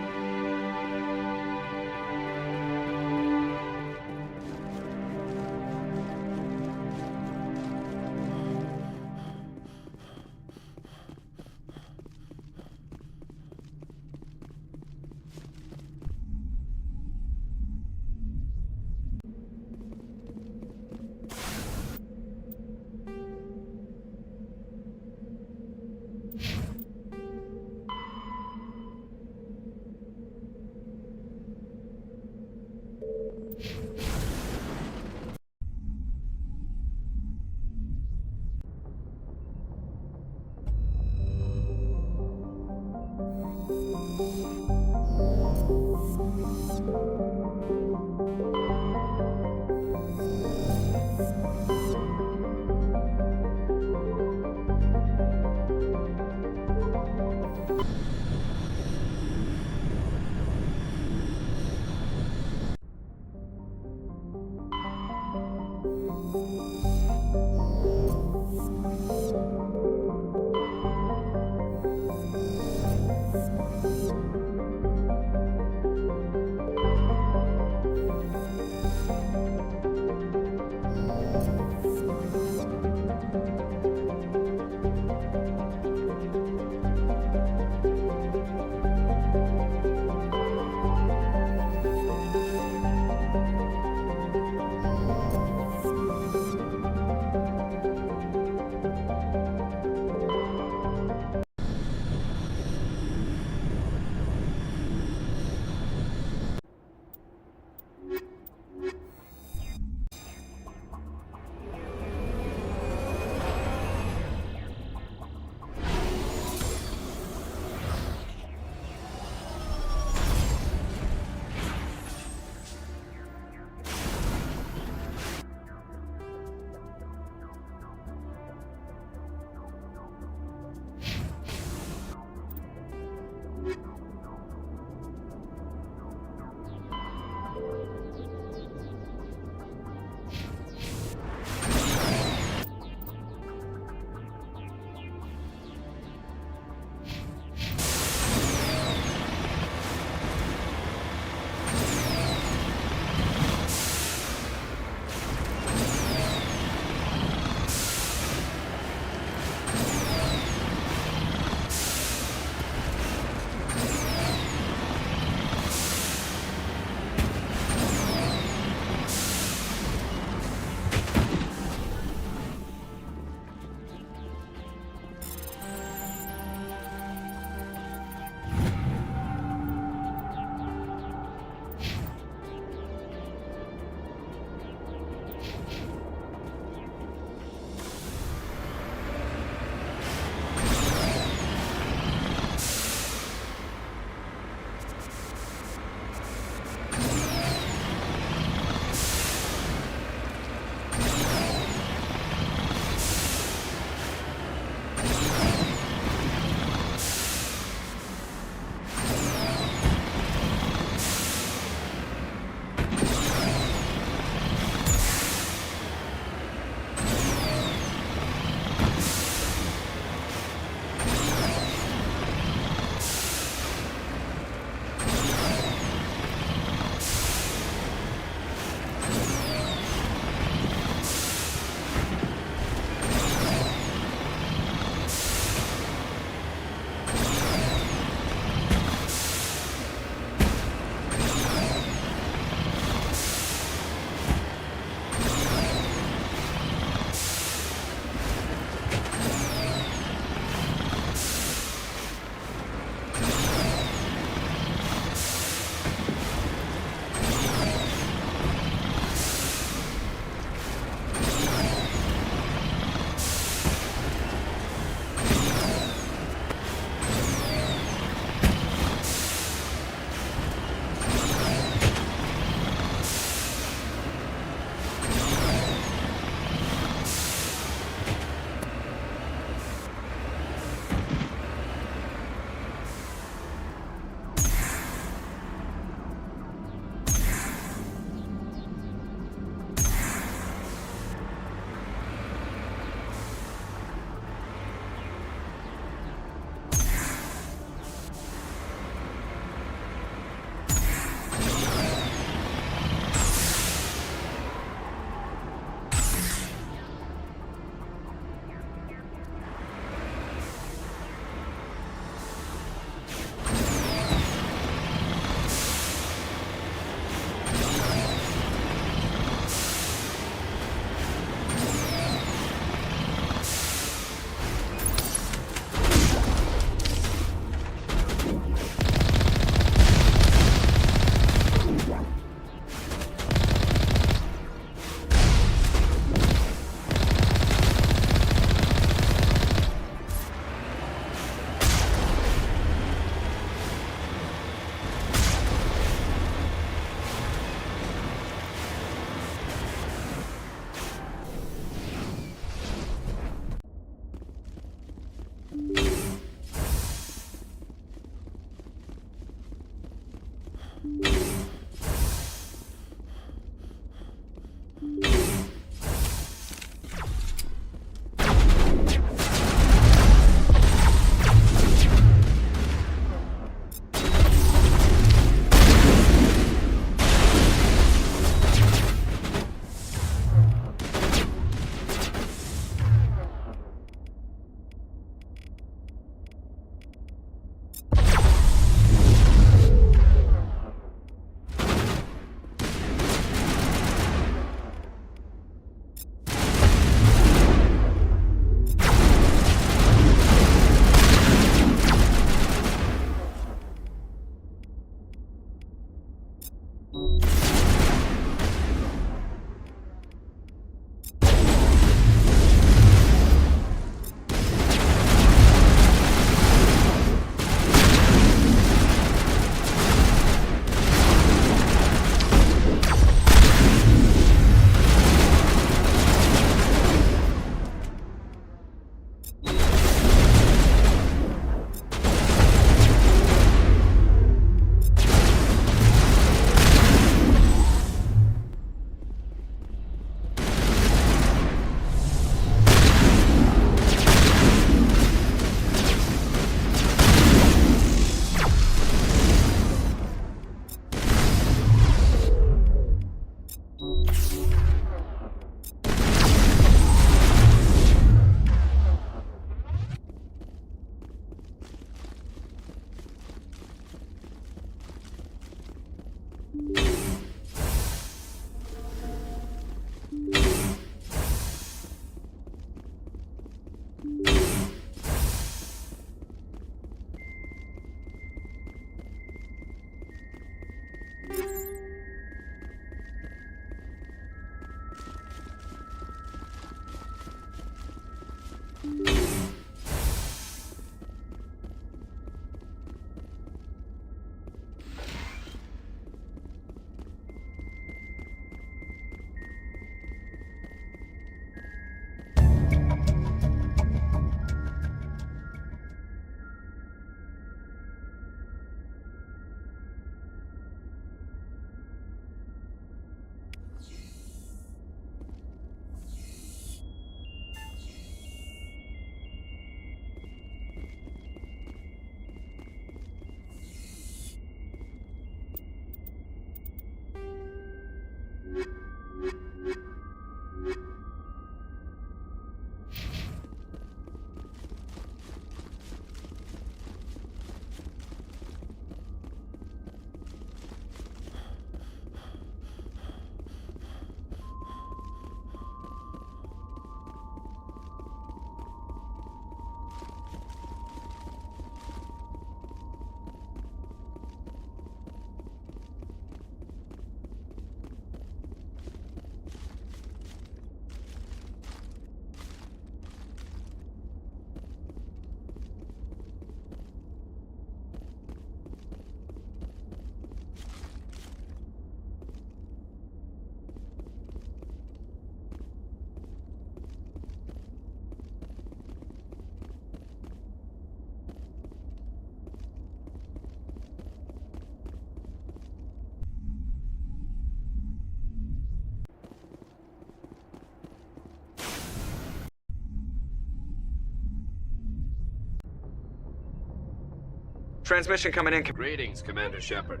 Transmission coming in. Greetings, Commander Shepard.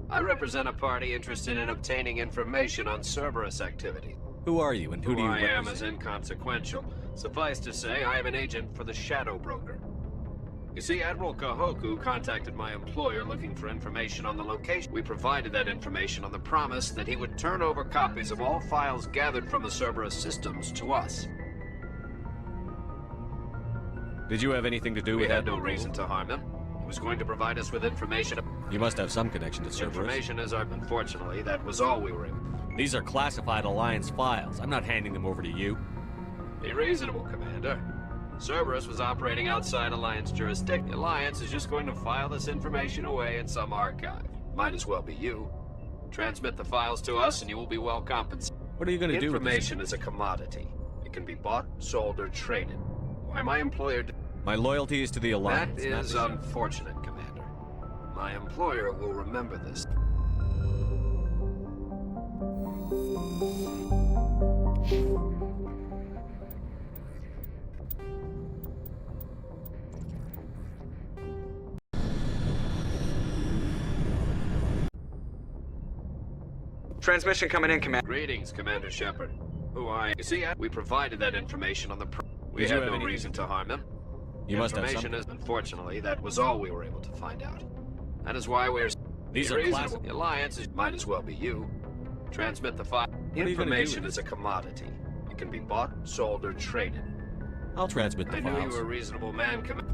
I represent a party interested in obtaining information on Cerberus activity. Who are you, and who do you represent? I am is inconsequential. Suffice to say, I am an agent for the Shadow Broker. You see, Admiral Kahoku contacted my employer looking for information on the location. We provided that information on the promise that he would turn over copies of all files gathered from the Cerberus systems to us. Did you have anything to do with that? We had no reason to harm him. He was going to provide us with information. You must have some connection to Cerberus. Information is unfortunately, that was all we were able. These are classified Alliance files. I'm not handing them over to you. Be reasonable, Commander. Cerberus was operating outside Alliance jurisdiction. The Alliance is just going to file this information away in some archive. Might as well be you. Transmit the files to us and you will be well compensated. What are you going to do with this? Information is a commodity. It can be bought, sold, or traded. Why my employer... My loyalty is to the Alliance. That is unfortunate, Commander. My employer will remember this. Transmission coming in, Commander. Greetings, Commander Shepard. You see, we provided that information on the... We had no reason to harm him. You must have something. Unfortunately, that was all we were able to find out. That is why we're... These are classic. The Alliance might as well be you. Transmit the file. Information is a commodity. It can be bought, sold, or traded. I'll transmit the files. I knew you were a reasonable man, Commander.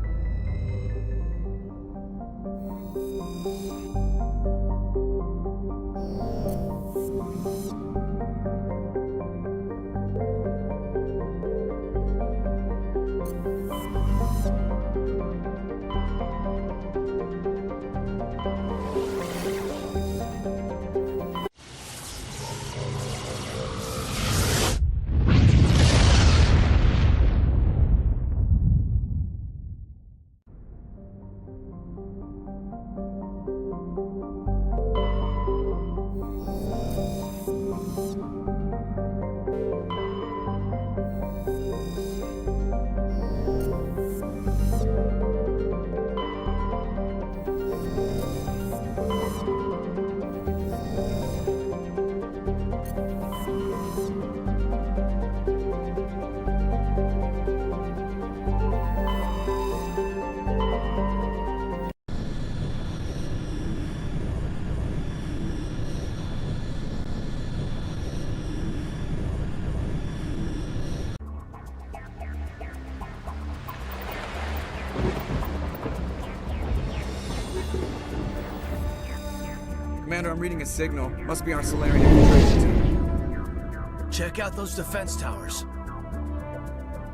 Commander, I'm reading a signal. Must be our Solarian infiltration team. Check out those defense towers.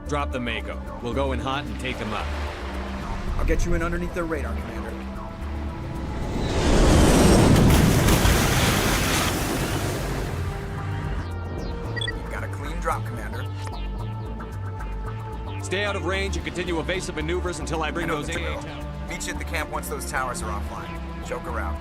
Drop the Mako. We'll go in hot and take them out. I'll get you in underneath their radar, Commander. You've got a clean drop, Commander. Stay out of range and continue evasive maneuvers until I bring those AA towers. Meet you at the camp once those towers are offline. Joke around.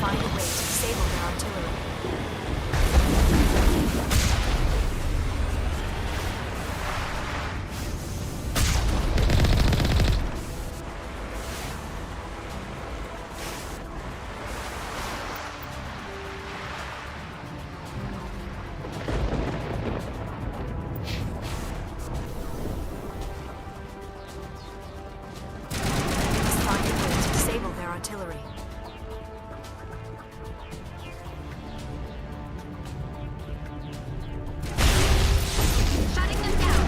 find a way to disable their artillery. Artillery. Shutting them down.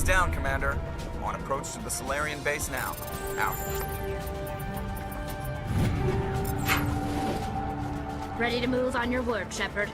Down, Commander. On approach to the Solarian base now. Out. Ready to move on your word, Shepard.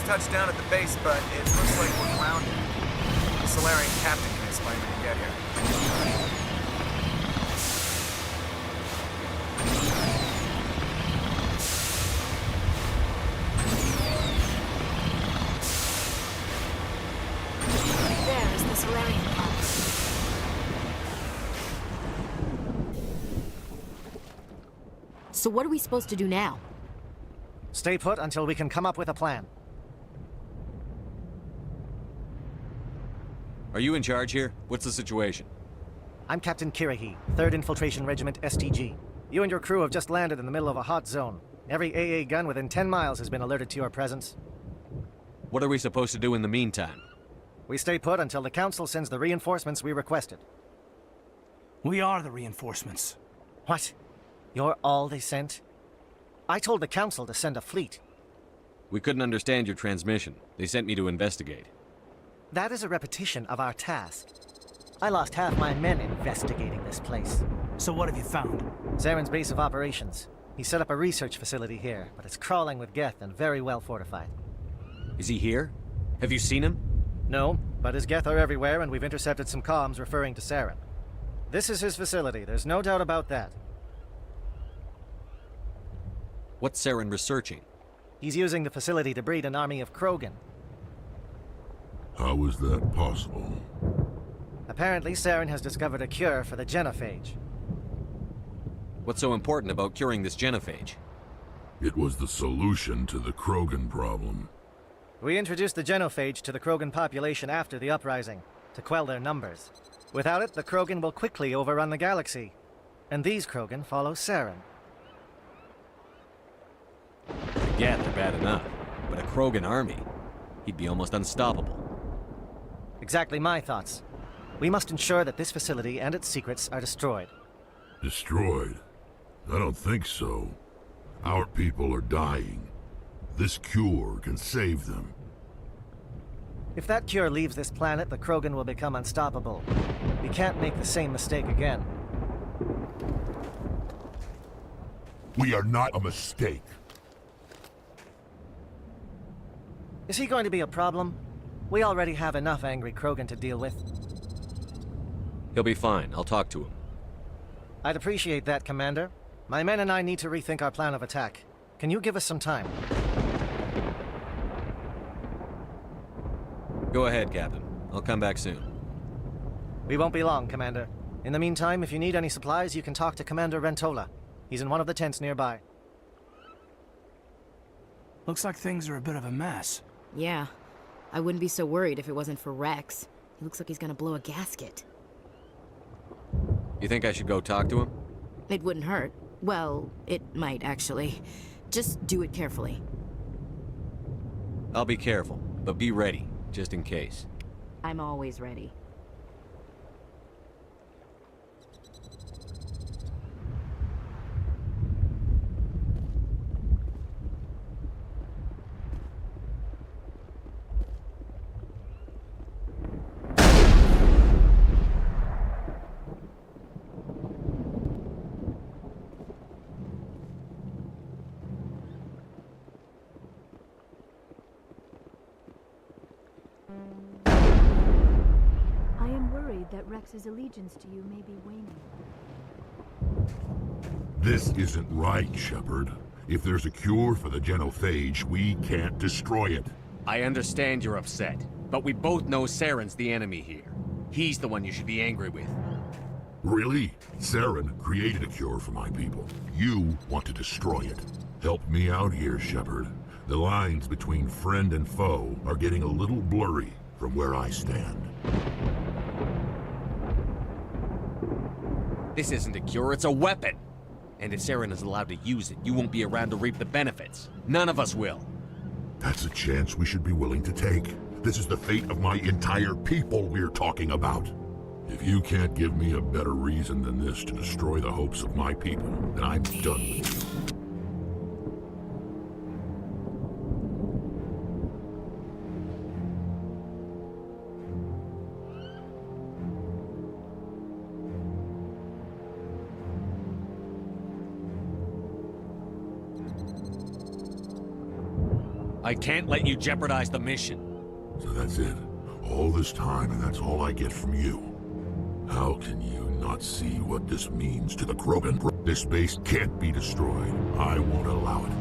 Touched down at the base, but it looks like we're grounded. The Solarian captain can explain when you get here. There. Salarian parts. So what are we supposed to do now? Stay put until we can come up with a plan. Are you in charge here? What's the situation? I'm Captain Kirahi, 3rd Infiltration Regiment STG. You and your crew have just landed in the middle of a hot zone. Every AA gun within 10 miles has been alerted to your presence. What are we supposed to do in the meantime? We stay put until the Council sends the reinforcements we requested. We are the reinforcements. What? You're all they sent? I told the Council to send a fleet. We couldn't understand your transmission. They sent me to investigate. That is a repetition of our task. I lost half my men investigating this place. So what have you found? Zaren's base of operations. He set up a research facility here, but it's crawling with Geth and very well fortified. Is he here? Have you seen him? No, but his Geth are everywhere and we've intercepted some comms referring to Zaren. This is his facility, there's no doubt about that. What's Zaren researching? He's using the facility to breed an army of Krogan. How is that possible? Apparently, Zaren has discovered a cure for the genophage. What's so important about curing this genophage? It was the solution to the Krogan problem. We introduced the genophage to the Krogan population after the uprising, to quell their numbers. Without it, the Krogan will quickly overrun the galaxy. And these Krogan follow Zaren. The Geth are bad enough, but a Krogan army? He'd be almost unstoppable. Exactly my thoughts. We must ensure that this facility and its secrets are destroyed. Destroyed? I don't think so. Our people are dying. This cure can save them. If that cure leaves this planet, the Krogan will become unstoppable. We can't make the same mistake again. We are not a mistake. Is he going to be a problem? We already have enough angry Krogan to deal with. He'll be fine. I'll talk to him. I'd appreciate that, Commander. My men and I need to rethink our plan of attack. Can you give us some time? Go ahead, Captain. I'll come back soon. We won't be long, Commander. In the meantime, if you need any supplies, you can talk to Commander Rentola. He's in one of the tents nearby. Looks like things are a bit of a mess. Yeah. I wouldn't be so worried if it wasn't for Rex. He looks like he's gonna blow a gasket. You think I should go talk to him? It wouldn't hurt. Well, it might, actually. Just do it carefully. I'll be careful, but be ready, just in case. I'm always ready. That Rex's allegiance to you may be waning. This isn't right, Shepard. If there's a cure for the genophage, we can't destroy it. I understand you're upset, but we both know Zaren's the enemy here. He's the one you should be angry with. Really? Zaren created a cure for my people. You want to destroy it. Help me out here, Shepard. The lines between friend and foe are getting a little blurry from where I stand. This isn't a cure, it's a weapon! And if Zaren is allowed to use it, you won't be around to reap the benefits. None of us will. That's a chance we should be willing to take. This is the fate of my entire people we're talking about. If you can't give me a better reason than this to destroy the hopes of my people, then I'm done with you. I can't let you jeopardize the mission. So that's it. All this time, and that's all I get from you. How can you not see what this means to the Krogan? This base can't be destroyed. I won't allow it.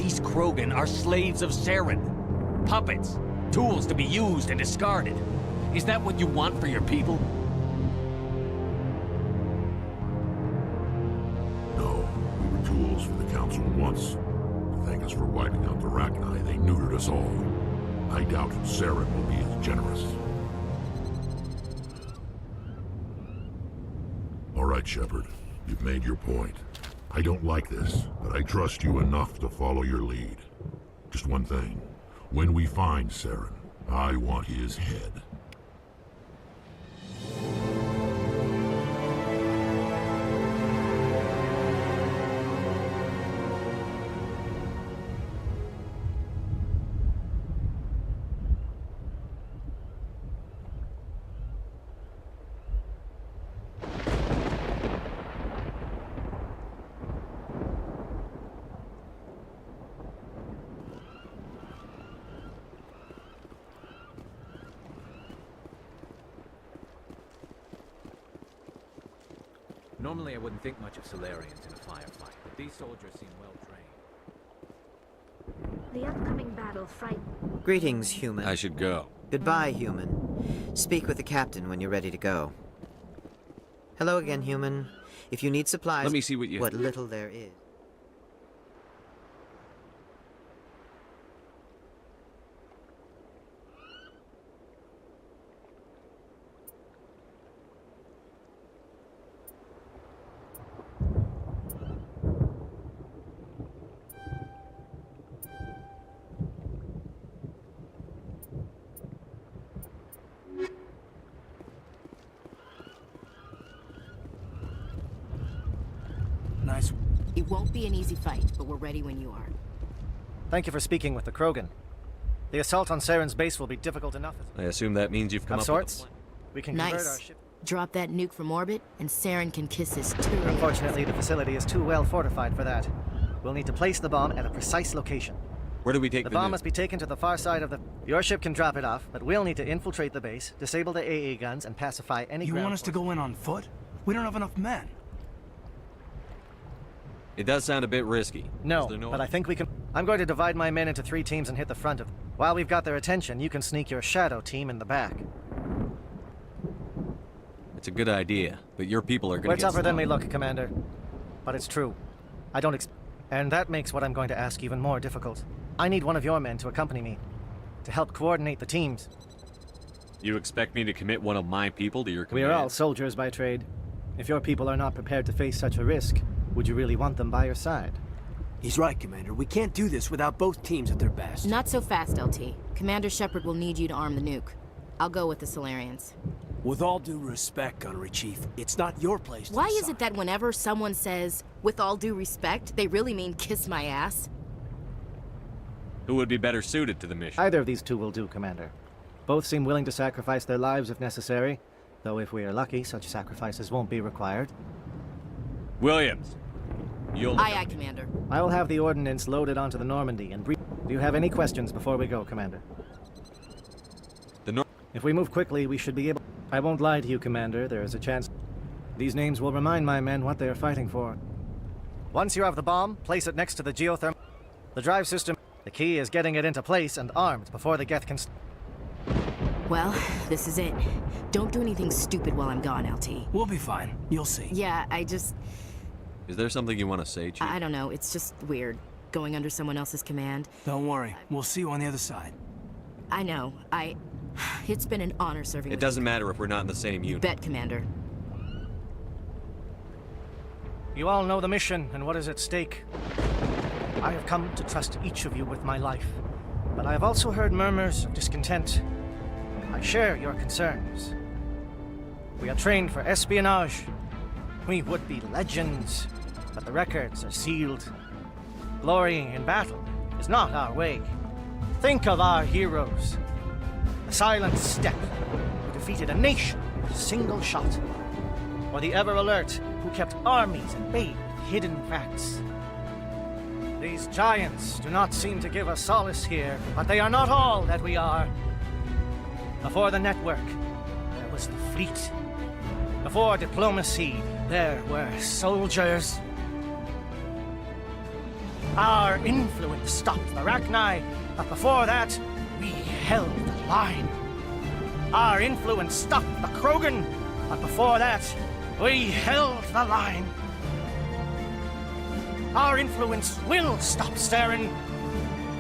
These Krogan are slaves of Saren. Puppets. Tools to be used and discarded. Is that what you want for your people? No, we were tools for the Council once. To thank us for wiping out the Rachni, they neutered us all. I doubt Saren will be as generous. All right, Shepard. You've made your point. I don't like this, but I trust you enough to follow your lead. Just one thing. When we find Saren, I want his head. Normally I wouldn't think much of Solarians in a firefight, but these soldiers seem well trained. The upcoming battle frightened. Greetings, human. I should go. Goodbye, human. Speak with the captain when you're ready to go. Hello again, human. If you need supplies... Let me see what you... What little there is. Nice. It won't be an easy fight, but we're ready when you are. Thank you for speaking with the Krogan. The assault on Saren's base will be difficult enough. I assume that means you've come Of up with a sorts. plan. We can convert our Nice. ship. Drop that nuke from orbit, and Saren can kiss his turret. Unfortunately, the facility is too well fortified for that. We'll need to place the bomb at a precise location. Where do we take The the bomb nuke? must be taken to the far side of the... Your ship can drop it off, but we'll need to infiltrate the base, disable the AA guns, and pacify any You ground want us to go in on foot? We don't have enough men. It does sound a bit risky. No, Is there but I think we can... I'm going to divide my men into 3 teams and hit the front of... While we've got their attention, you can sneak your shadow team in the back. It's a good idea, but your people are going We're to get tougher than we slaughtered. look, Commander. But it's true. I don't And that makes what I'm going to ask even more difficult. I need one of your men to accompany me, to help coordinate the teams. You expect me to commit one of my people to your We command? are all soldiers by trade. If your people are not prepared to face such a risk, would you really want them by your side? He's right, Commander. We can't do this without both teams at their best. Not so fast, LT. Commander Shepard will need you to arm the nuke. I'll go with the Solarians. With all due respect, Gunnery Chief, it's not your place to Why decide. is it that whenever someone says, with all due respect, they really mean kiss my ass? Who would be better suited to the mission? Either of these two will do, Commander. Both seem willing to sacrifice their lives if necessary, though if we are lucky, such sacrifices won't be required. Williams, you'll... Aye, aye, Commander. I will have the ordnance loaded onto the Normandy and brief... Do you have any questions before we go, Commander? If we move quickly, we should be able... I won't lie to you, Commander. There is a chance... These names will remind my men what they are fighting for. Once you have the bomb, place it next to the geothermal... The drive system... The key is getting it into place and armed before the Geth can... Well, this is it. Don't do anything stupid while I'm gone, LT. We'll be fine. You'll see. Yeah, I just... Is there something you want to say, Chief? I don't know. It's just weird. Going under someone else's command. Don't worry. We'll see you on the other side. I know. It's been an honor serving It with doesn't matter if we're not in the same you. unit. Bet, Commander. You all know the mission and what is at stake. I have come to trust each of you with my life, but I have also heard murmurs of discontent. I share your concerns. We are trained for espionage. We would be legends, but the records are sealed. Glorying in battle is not our way. Think of our heroes. The Silent Step, who defeated a nation with a single shot. Or the Ever Alert, who kept armies at bay with hidden facts. These giants do not seem to give us solace here, but they are not all that we are. Before the network, there was the fleet. Before diplomacy, there were soldiers. Our influence stopped the Rachni, but before that, we held the line. Our influence stopped the Krogan, but before that, we held the line. Our influence will stop Saren.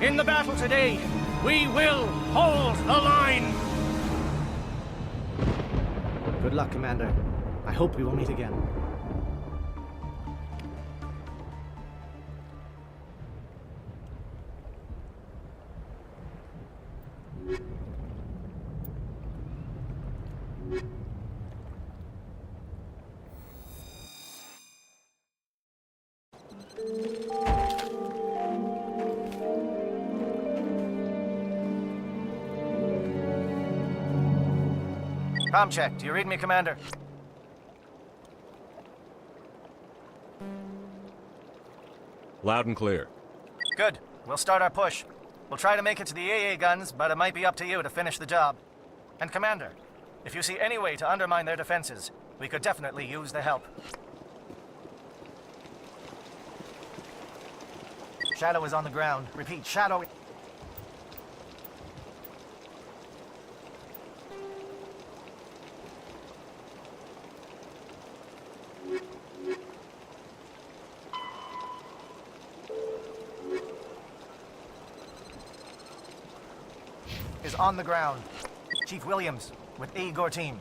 In the battle today, we will hold the line. Good luck, Commander. I hope we will meet again. Comm check. Do you read me, Commander? Loud and clear. Good. We'll start our push. We'll try to make it to the AA guns, but it might be up to you to finish the job. And Commander, if you see any way to undermine their defenses, we could definitely use the help. Shadow is on the ground. Repeat, Shadow... is on the ground. Chief Williams with Igor team.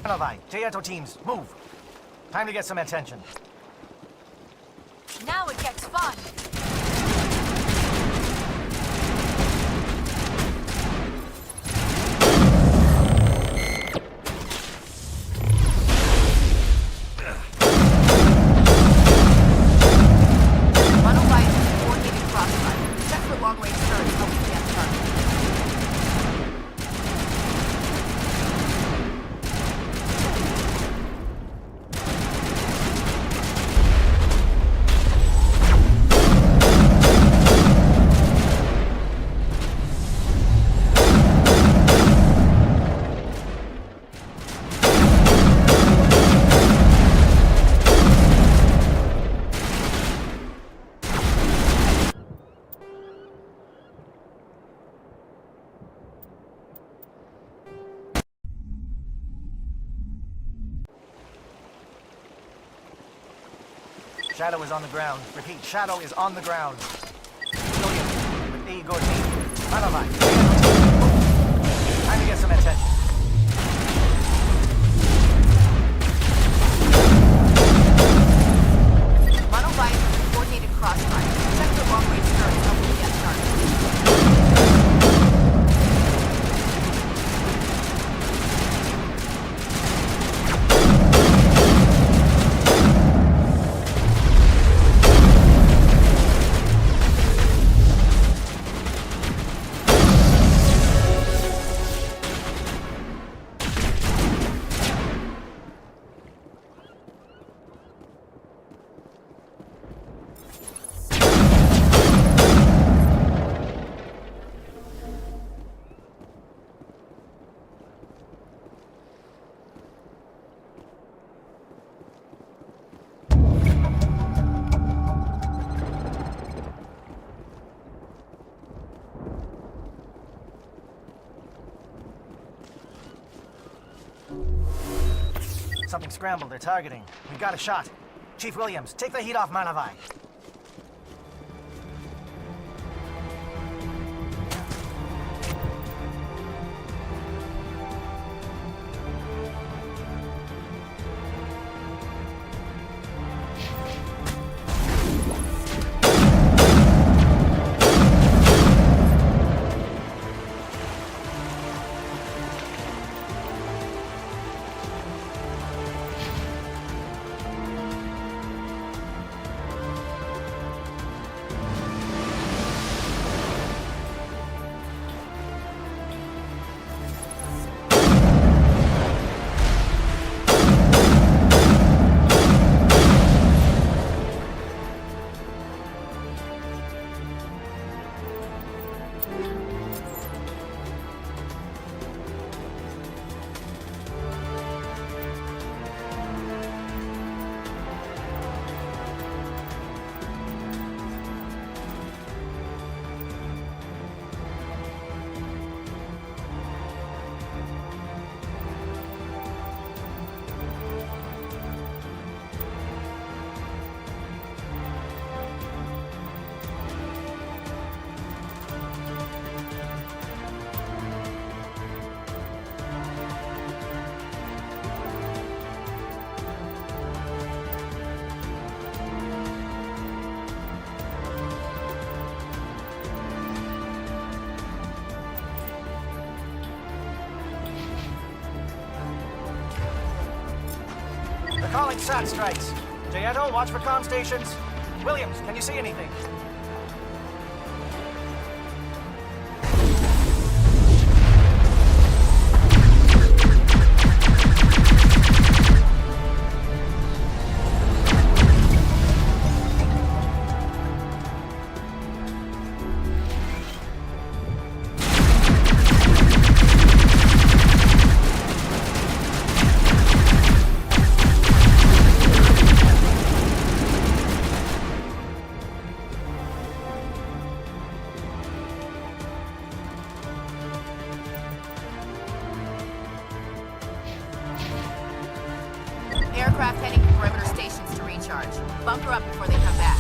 Manovai, Teato teams, move. Time to get some attention. Now it gets fun. Shadow is on the ground. Repeat, Shadow is on the ground. Williams with Igor team. Manovai, time to get some attention. Manovai is a coordinated crossfire. Check the long-range turrets. Help me get started. Something scrambled. They're targeting. We got a shot. Chief Williams, take the heat off Manovai. SAT strikes. Jaeto, watch for comm stations. Williams, can you see anything? Aircraft heading to perimeter stations to recharge. Bunker up before they come back.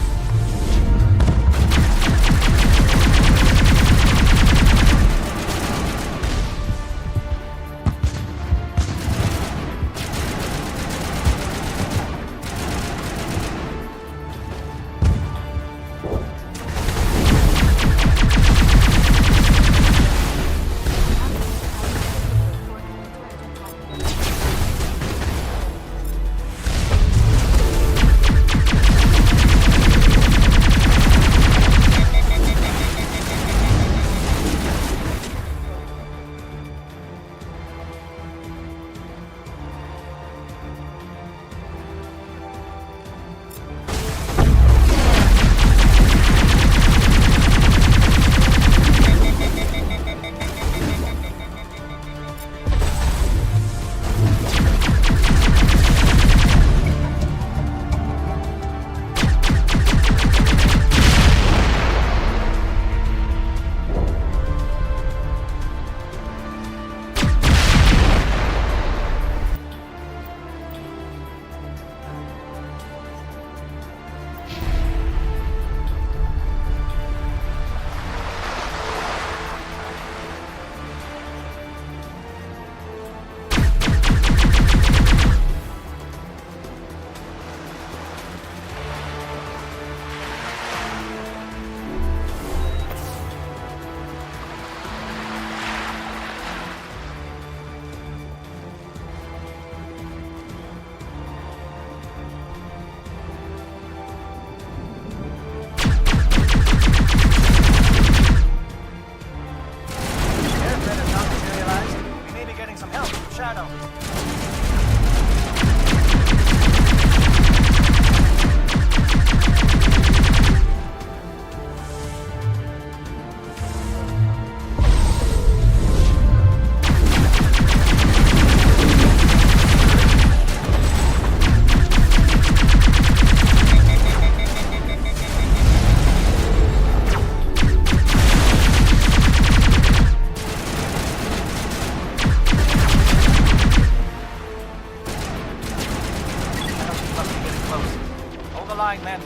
line, men.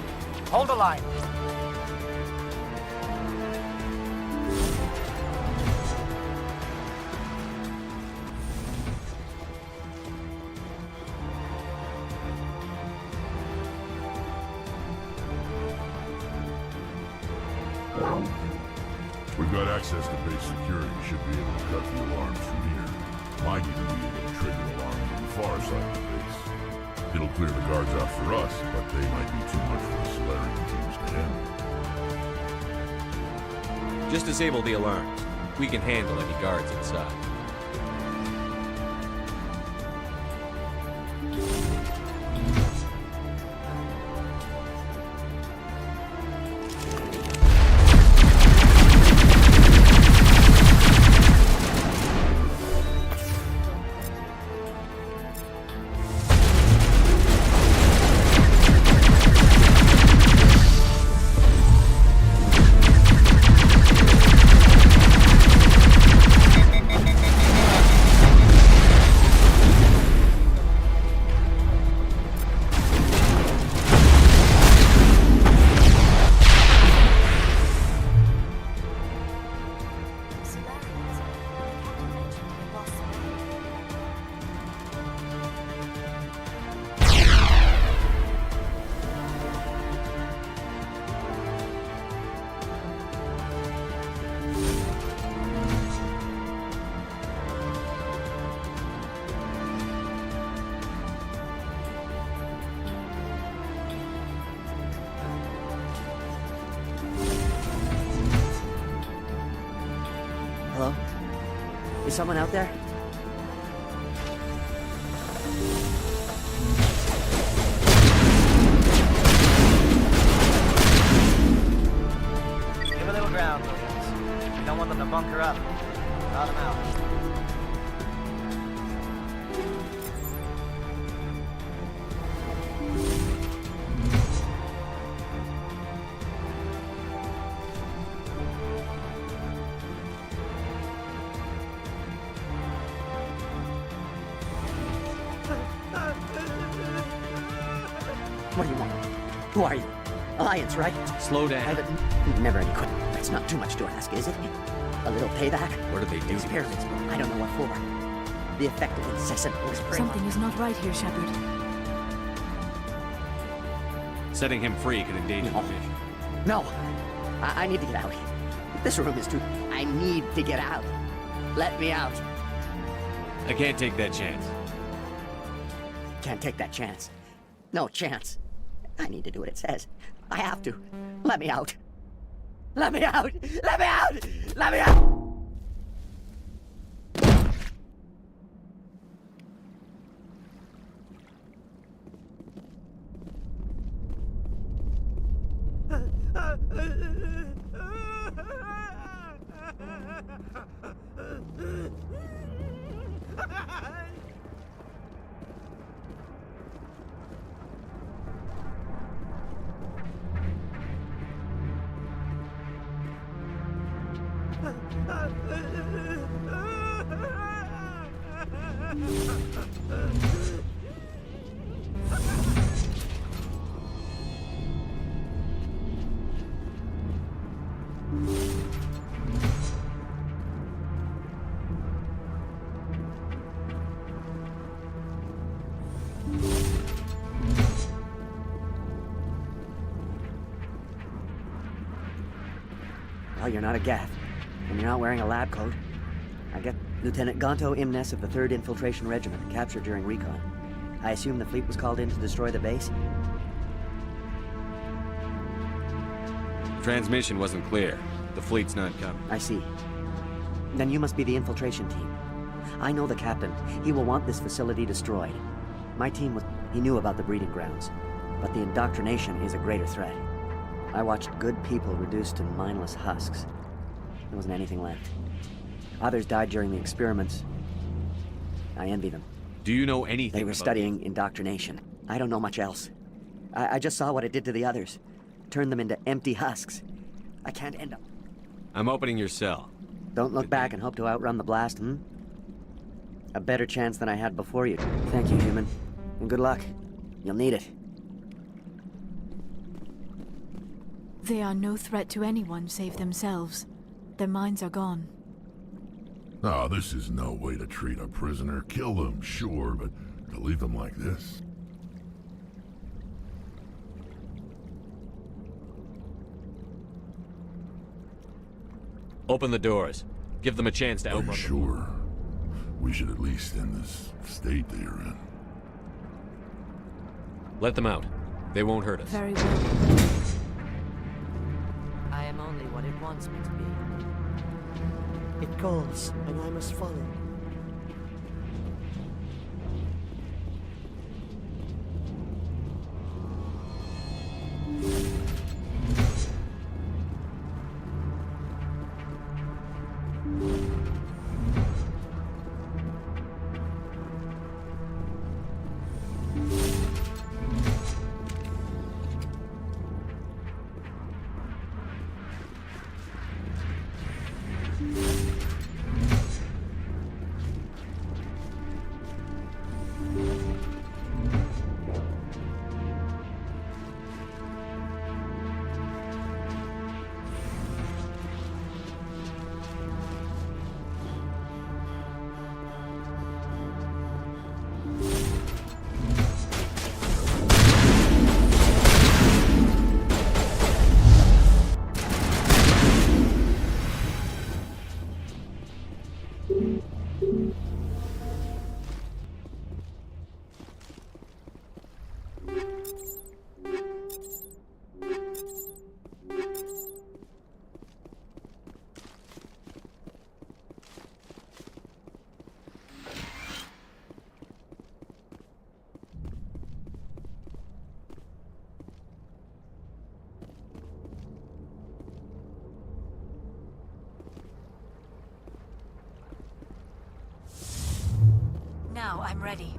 Hold the line. We've got access to base security. Should be able to cut the alarms from here. Might even be able to trigger alarms on the far side of the base. It'll clear the guards out for us, but they might be too much for the Solarian teams to handle. Just disable the alarms. We can handle any guards inside. someone out there? Give a little ground, Williams. We don't want them to bunker up. Draw them out. What do you want? Who are you? Alliance, right? Slow down. Never any quit. That's not too much to ask, is it? A little payback? What did they do? Experiments, but I don't know what for. The effect of incessant whispering. Something is not right here, Shepard. Setting him free could endanger the mission. No! I need to get out. This room is too... I need to get out. Let me out. I can't take that chance. Can't take that chance. No chance. I need to do what it says. I have to. Let me out. Let me out! Let me out! Let me out! Well, you're not a Geth, and you're not wearing a lab coat. I get Lieutenant Gonto Imnes of the 3rd Infiltration Regiment, captured during recon. I assume the fleet was called in to destroy the base? Transmission wasn't clear. The fleet's not coming. I see. Then you must be the infiltration team. I know the captain. He will want this facility destroyed. My team was... He knew about the breeding grounds. But the indoctrination is a greater threat. I watched good people reduced to mindless husks. There wasn't anything left. Others died during the experiments. I envy them. Do you know anything They were about studying indoctrination. I don't know much else. I just saw what it did to the others. Turned them into empty husks. I can't end up... I'm opening your cell. Don't look back and hope to outrun the blast, hmm? A better chance than I had before you. Thank you, human. And good luck. You'll need it. They are no threat to anyone save themselves. Their minds are gone. Oh, this is no way to treat a prisoner. Kill them, sure, but to leave them like this? Open the doors. Give them a chance to outrun. Sure. We should at least end this state they are in. Let them out. They won't hurt us. Very well. I am only what it wants me to be. It calls, and I must follow. I'm ready.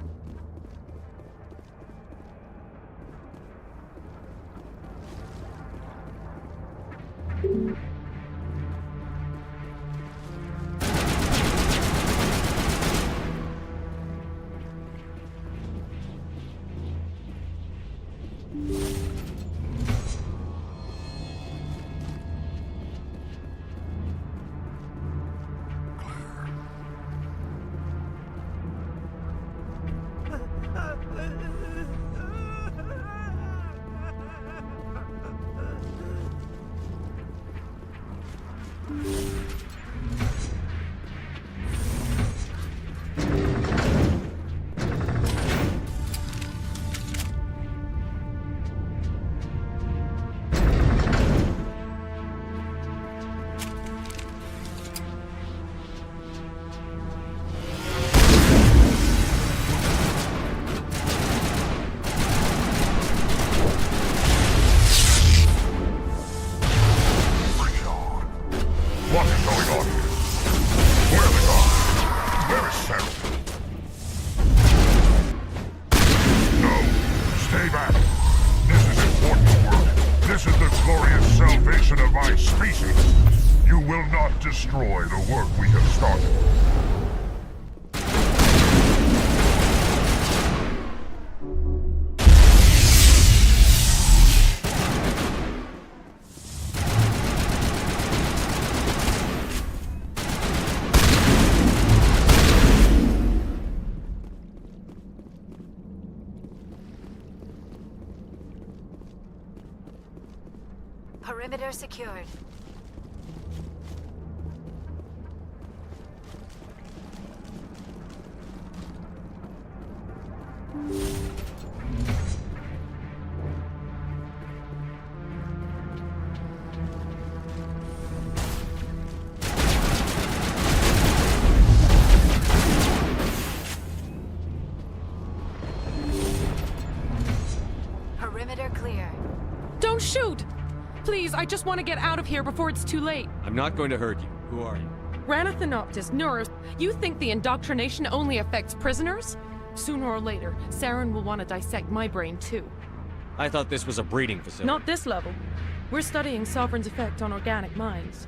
Destroy the work we have started. Perimeter secured. Perimeter clear. Don't shoot! Please, I just want to get out of here before it's too late. I'm not going to hurt you. Who are you? Ranathanoptis, Neuros, you think the indoctrination only affects prisoners? Sooner or later, Saren will want to dissect my brain too. I thought this was a breeding facility. Not this level. We're studying Sovereign's effect on organic minds.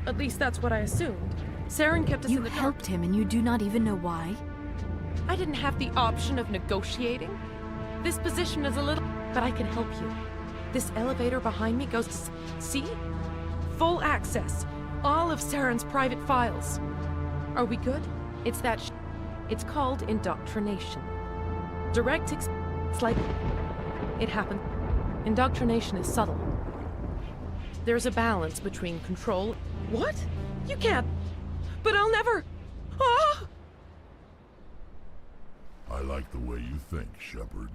At least that's what I assumed. Saren kept us in the dark. You helped him and you do not even know why? I didn't have the option of negotiating. This position is a little... but I can help you. This elevator behind me goes to... see? Full access. All of Saren's private files. Are we good? It's that It's called indoctrination. It's like... it happened. Indoctrination is subtle. There's a balance between control... What? You can't... But I'll never... Ah! I like the way you think, Shepard.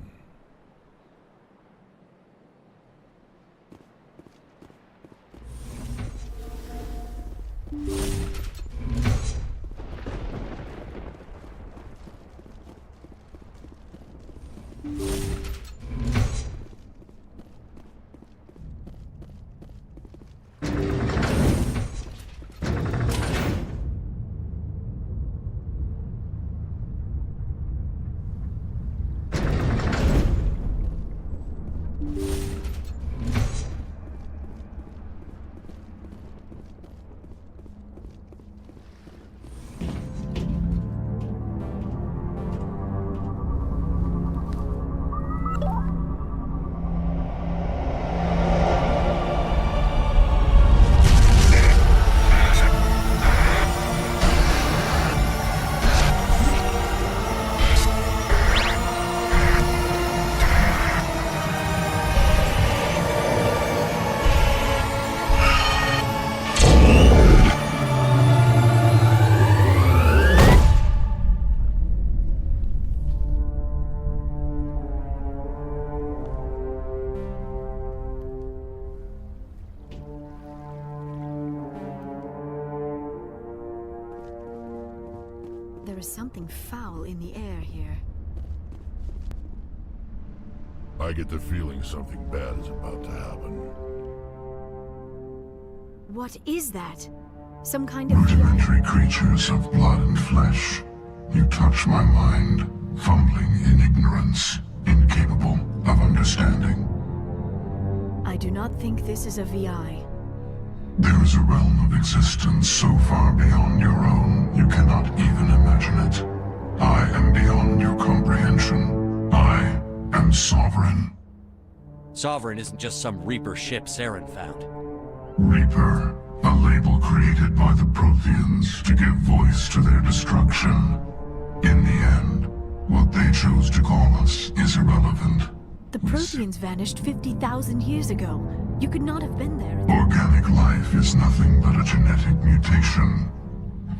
There is something foul in the air here. I get the feeling something bad is about to happen. What is that? Some kind of... Rudimentary creatures of blood and flesh. You touch my mind, fumbling in ignorance, incapable of understanding. I do not think this is a VI. There is a realm of existence so far beyond your own, you cannot even imagine it. I am beyond your comprehension. I am Sovereign. Sovereign isn't just some Reaper ship Saren found. Reaper, a label created by the Protheans to give voice to their destruction. In the end, what they chose to call us is irrelevant. The Protheans vanished 50,000 years ago. You could not have been there. Organic life is nothing but a genetic mutation.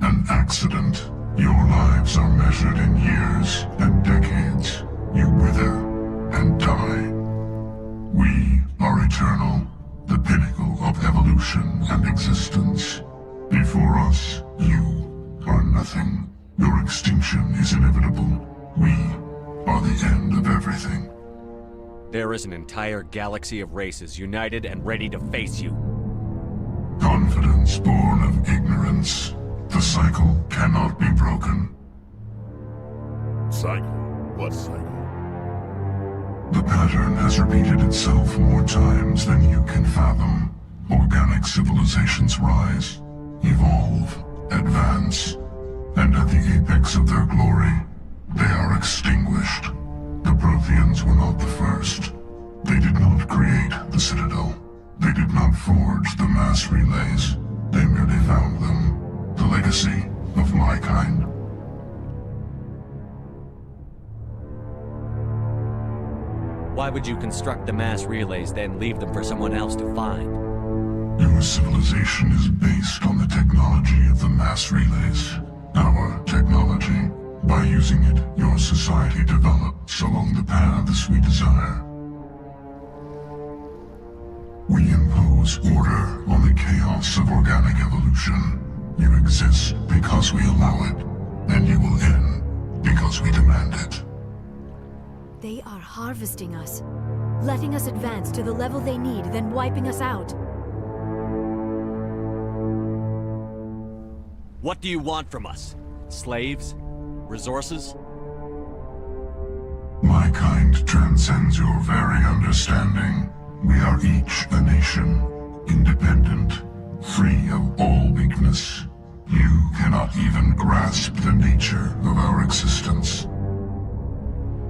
An accident. Your lives are measured in years and decades. You wither and die. We are eternal, the pinnacle of evolution and existence. Before us, you are nothing. Your extinction is inevitable. We are the end of everything. There is an entire galaxy of races united and ready to face you. Confidence born of ignorance. The cycle cannot be broken. Cycle? What cycle? The pattern has repeated itself more times than you can fathom. Organic civilizations rise, evolve, advance, and at the apex of their glory, they are extinguished. The Protheans were not the first. They did not create the Citadel. They did not forge the mass relays. They merely found them. The legacy of my kind. Why would you construct the mass relays, then leave them for someone else to find? Your civilization is based on the technology of the mass relays. Our technology. By using it, your society develops along the paths we desire. We impose order on the chaos of organic evolution. You exist because we allow it, and you will end because we demand it. They are harvesting us, letting us advance to the level they need, then wiping us out. What do you want from us? Slaves? Resources? My kind transcends your very understanding. We are each a nation, independent, free of all weakness. You cannot even grasp the nature of our existence.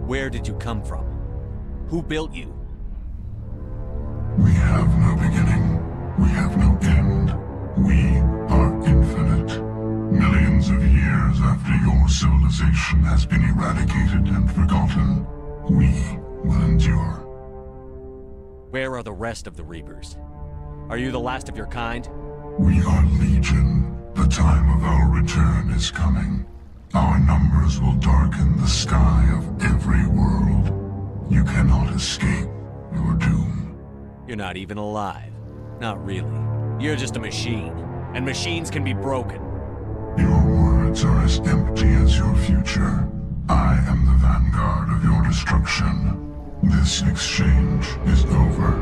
Where did you come from? Who built you? We have no beginning. We have no end. We are infinite. Millions of years after your civilization has been eradicated and forgotten, we will endure. Where are the rest of the Reapers? Are you the last of your kind? We are Legion. The time of our return is coming. Our numbers will darken the sky of every world. You cannot escape your doom. You're not even alive. Not really. You're just a machine. And machines can be broken. Your words are as empty as your future. I am the vanguard of your destruction. This exchange is over.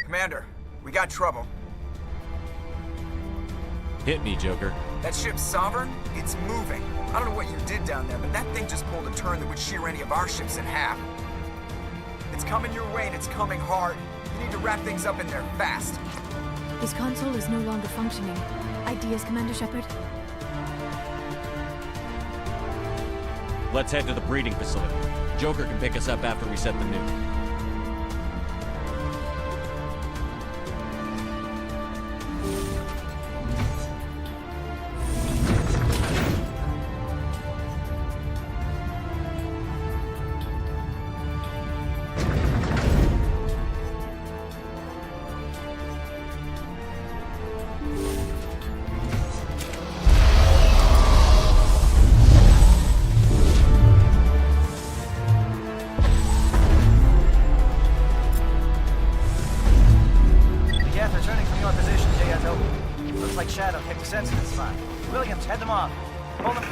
Commander, we got trouble. Hit me, Joker. That ship's Sovereign? It's moving. I don't know what you did down there, but that thing just pulled a turn that would shear any of our ships in half. It's coming your way and it's coming hard. You need to wrap things up in there fast. This console is no longer functioning. Ideas, Commander Shepard? Let's head to the breeding facility. Joker can pick us up after we set the nuke. Shadow hitting sensitive spot. Williams, head them off. Hold them.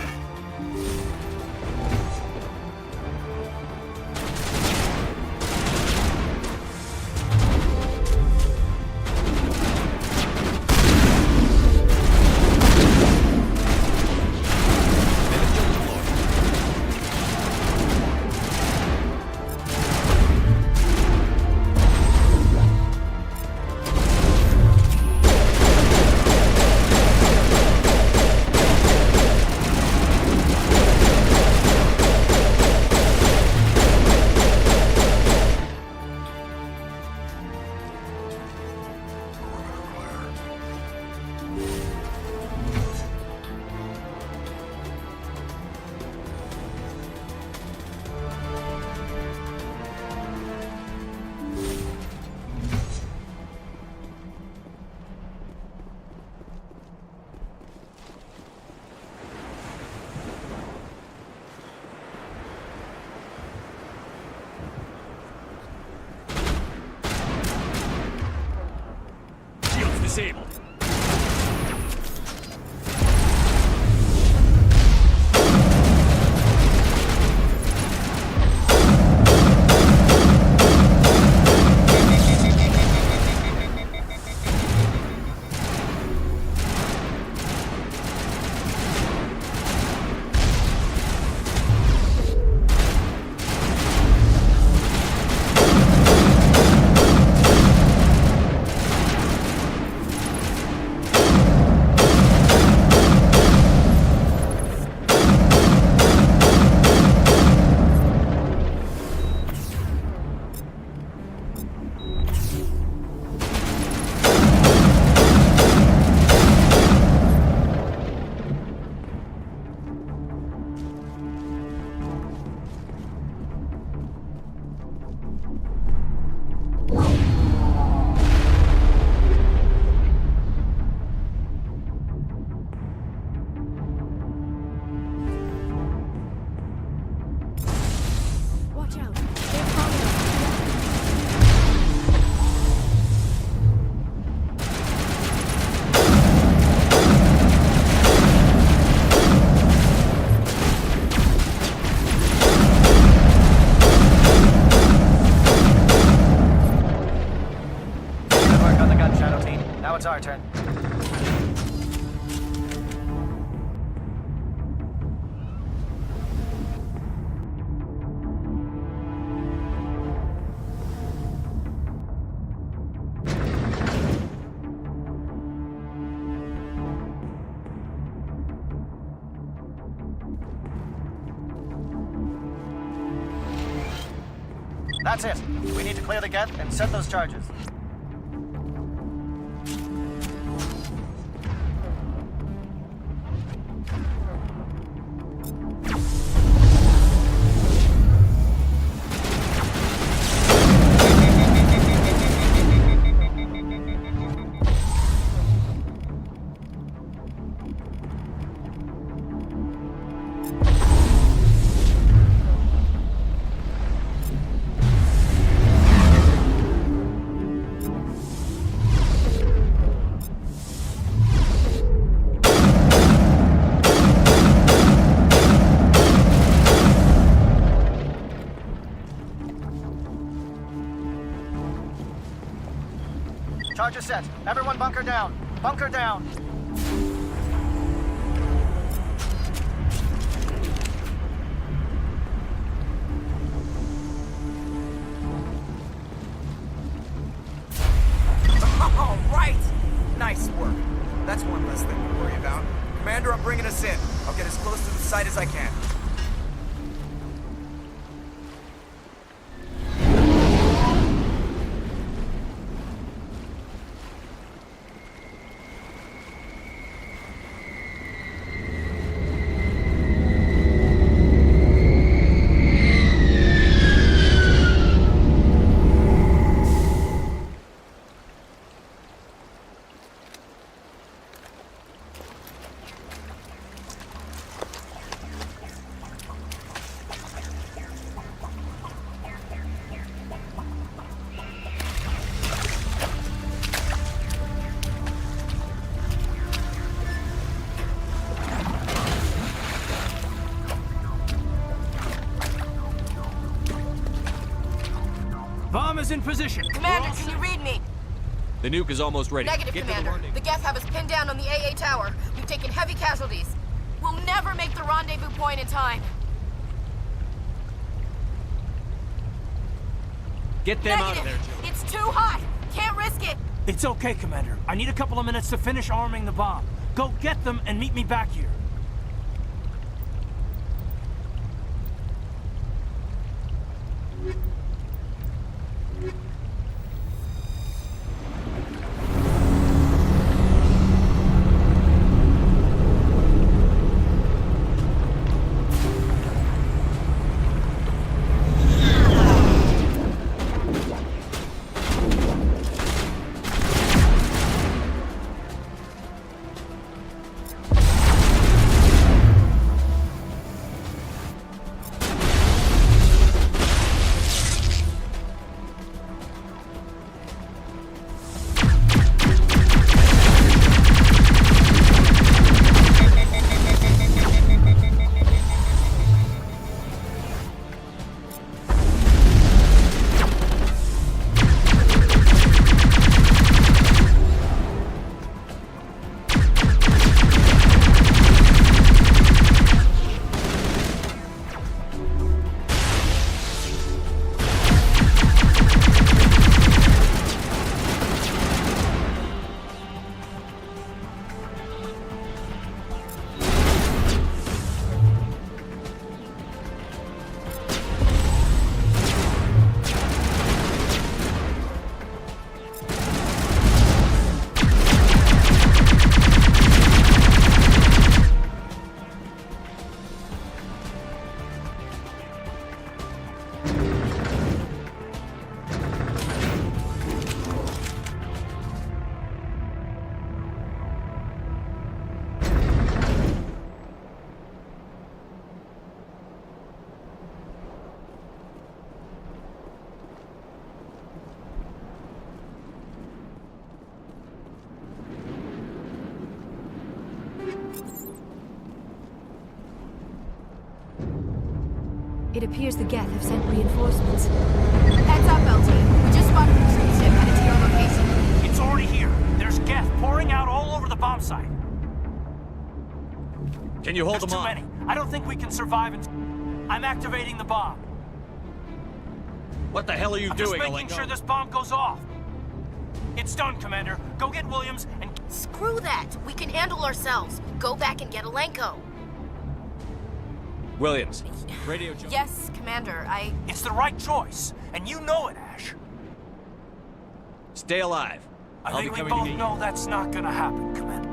disabled. Watch out. They're following us. Good work on the gun, Shadow Team. Now it's our turn. That's it. We need to clear the gate and set those charges. Charges set. Everyone bunker down. Bunker down. All right! Nice work. That's one less thing to worry about. Commander, I'm bringing us in. I'll get as close to the site as I can. Bomb is in position. Commander, can you read me? The nuke is almost ready. Negative, Get to the Commander. rendezvous. The Geth have us pinned down on the AA tower. We've taken heavy casualties. We'll never make the rendezvous point in time. Get them out of Negative. there, Jill. It's too hot. Can't risk it. It's okay, Commander. I need a couple of minutes to finish arming the bomb. Go get them and meet me back here. It appears the Geth have sent reinforcements. Heads up, LT. We just spotted a troop ship headed to your location. It's already here. There's Geth pouring out all over the bomb site. Can you hold There's them too off? many. I don't think we can survive I'm activating the bomb. What the hell are you I'm doing, just making sure this bomb goes off. It's done, Commander. Go get Williams and... Screw that. We can handle ourselves. Go back and get Alenko. Williams, radio jump. Yes, Commander. It's the right choice, and you know it, Ash. Stay alive. I I'll think be we coming both to get know that's not gonna happen, Commander.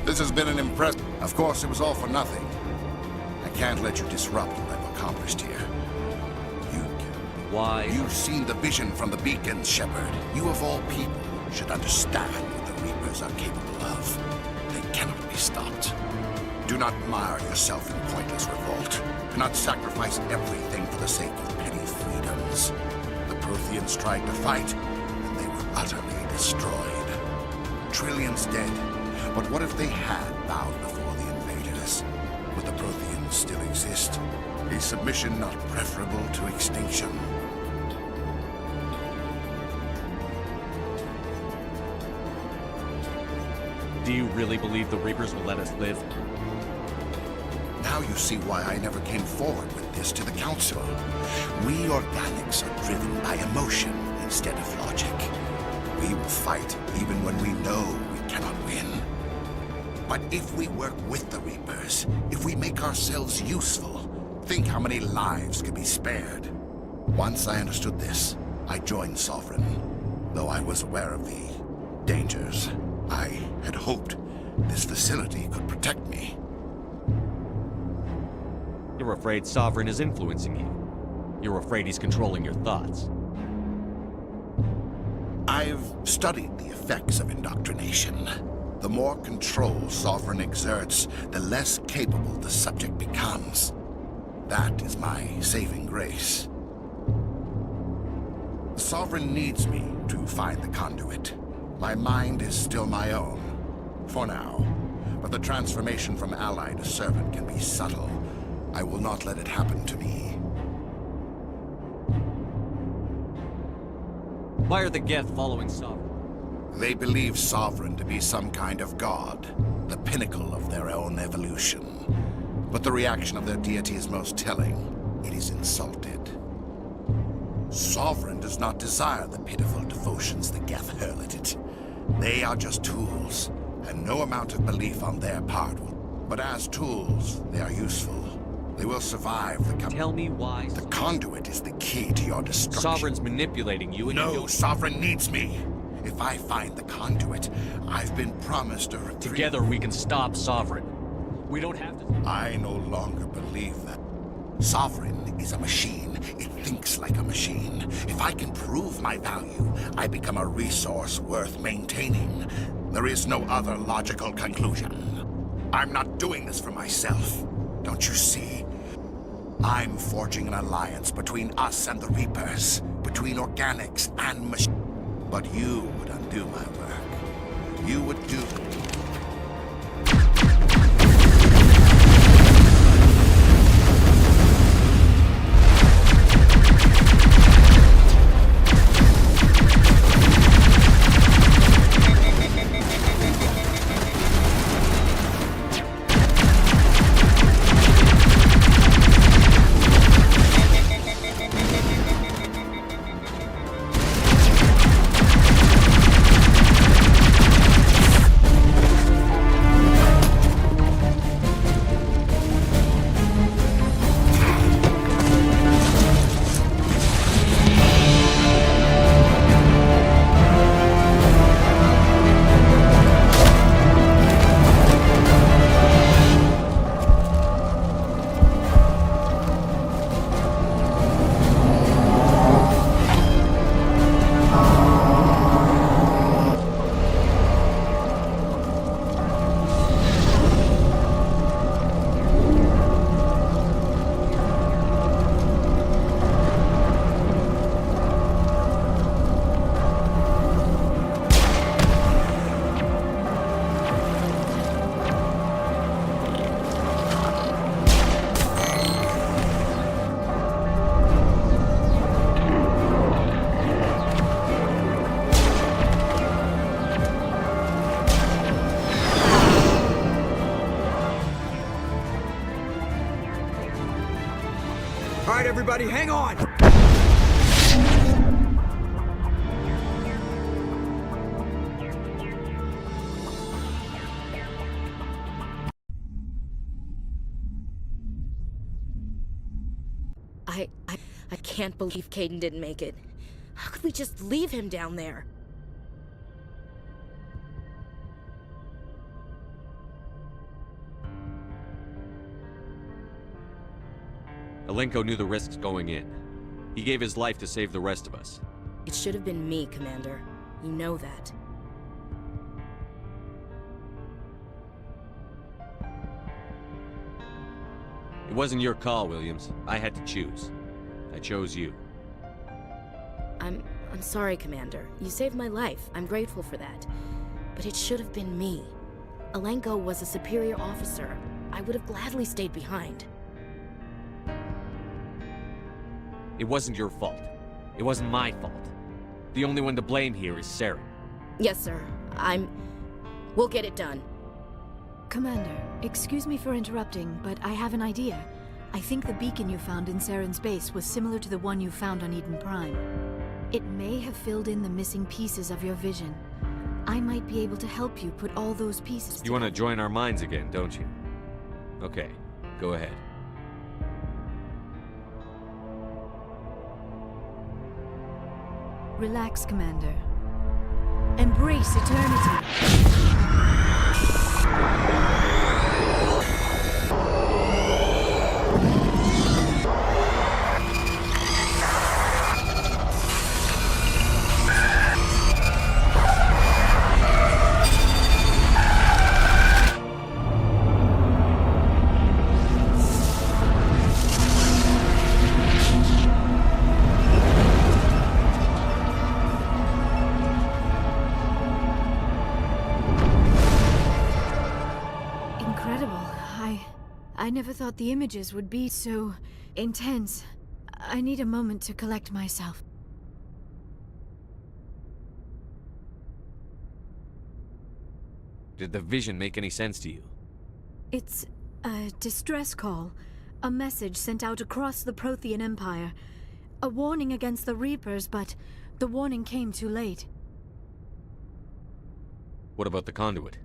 This has been an impressive... Of course, it was all for nothing. I can't let you disrupt what I've accomplished here. Why? You've seen the vision from the beacons, Shepard. You of all people should understand what the Reapers are capable of. They cannot be stopped. Do not mire yourself in pointless revolt. Do not sacrifice everything for the sake of petty freedoms. The Protheans tried to fight, and they were utterly destroyed. Trillions dead. But what if they had bowed before the invaders? Would the Protheans still exist? Is submission not preferable to extinction? Do you really believe the Reapers will let us live? Now you see why I never came forward with this to the Council. We organics are driven by emotion instead of logic. We will fight even when we know we cannot win. But if we work with the Reapers, if we make ourselves useful, think how many lives could be spared. Once I understood this, I joined Sovereign. Though I was aware of the dangers, I had hoped this facility could protect me. You're afraid Sovereign is influencing you. You're afraid he's controlling your thoughts. I've studied the effects of indoctrination. The more control Sovereign exerts, the less capable the subject becomes. That is my saving grace. Sovereign needs me to find the conduit. My mind is still my own, for now. But the transformation from ally to servant can be subtle. I will not let it happen to me. Why are the Geth following Sovereign? They believe Sovereign to be some kind of god, the pinnacle of their own evolution. But the reaction of their deity is most telling. It is insulted. Sovereign does not desire the pitiful devotions the Geth hurl at it. They are just tools, and no amount of belief on their part will... But as tools, they are useful. They will survive the... Tell me why... The conduit is the key to your destruction. Sovereign's manipulating you and No, Sovereign needs me. If I find the conduit, I've been promised a retreat. Together we can stop Sovereign. We don't have to... I no longer believe that. Sovereign is a machine. It thinks like a machine. If I can prove my value, I become a resource worth maintaining. There is no other logical conclusion. I'm not doing this for myself. Don't you see? I'm forging an alliance between us and the Reapers. between organics and machine. But you would undo my work. You would do... All right, everybody, hang on! I can't believe Kaidan didn't make it. How could we just leave him down there? Alenko knew the risks going in. He gave his life to save the rest of us. It should have been me, Commander. You know that. It wasn't your call, Williams. I had to choose. I chose you. I'm sorry, Commander. You saved my life. I'm grateful for that. But it should have been me. Alenko was a superior officer. I would have gladly stayed behind. It wasn't your fault. It wasn't my fault. The only one to blame here is Saren. Yes, sir. We'll get it done. Commander, excuse me for interrupting, but I have an idea. I think the beacon you found in Saren's base was similar to the one you found on Eden Prime. It may have filled in the missing pieces of your vision. I might be able to help you put all those pieces together. You want to join our minds again, don't you? Okay, go ahead. Relax, Commander. Embrace eternity. I never thought the images would be so intense. I need a moment to collect myself. Did the vision make any sense to you? It's a distress call. A message sent out across the Prothean Empire. A warning against the Reapers, but the warning came too late. What about the conduit?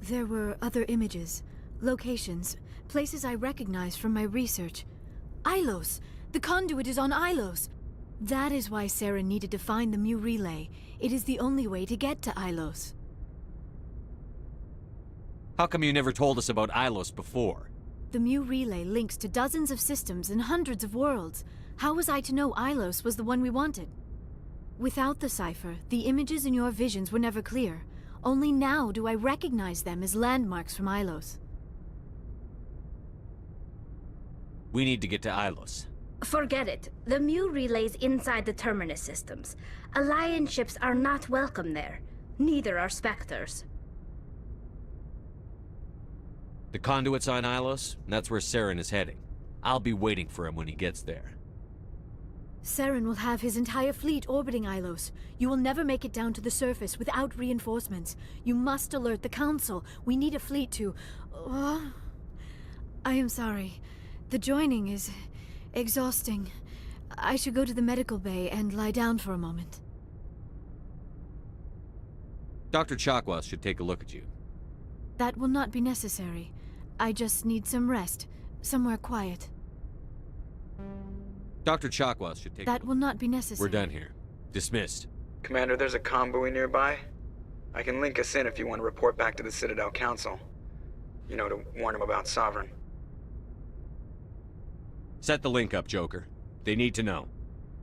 There were other images, locations, places I recognize from my research. Ilos! The conduit is on Ilos! That is why Saren needed to find the Mu Relay. It is the only way to get to Ilos. How come you never told us about Ilos before? The Mu Relay links to dozens of systems and hundreds of worlds. How was I to know Ilos was the one we wanted? Without the cipher, the images in your visions were never clear. Only now do I recognize them as landmarks from Ilos. We need to get to Ilos. Forget it. The Mu relay's inside the Terminus systems. Alliance ships are not welcome there. Neither are Spectres. The conduit's on Ilos, and that's where Saren is heading. I'll be waiting for him when he gets there. Saren will have his entire fleet orbiting Ilos. You will never make it down to the surface without reinforcements. You must alert the Council. We need a fleet to... I am sorry. The joining is exhausting. I should go to the medical bay and lie down for a moment. Dr. Chakwas should take a look at you. That will not be necessary. I just need some rest. Somewhere quiet. Dr. Chakwas should take That will not be necessary. We're done here. Dismissed. Commander, there's a comm buoy nearby. I can link us in if you want to report back to the Citadel Council. You know, to warn them about Sovereign. Set the link up, Joker. They need to know.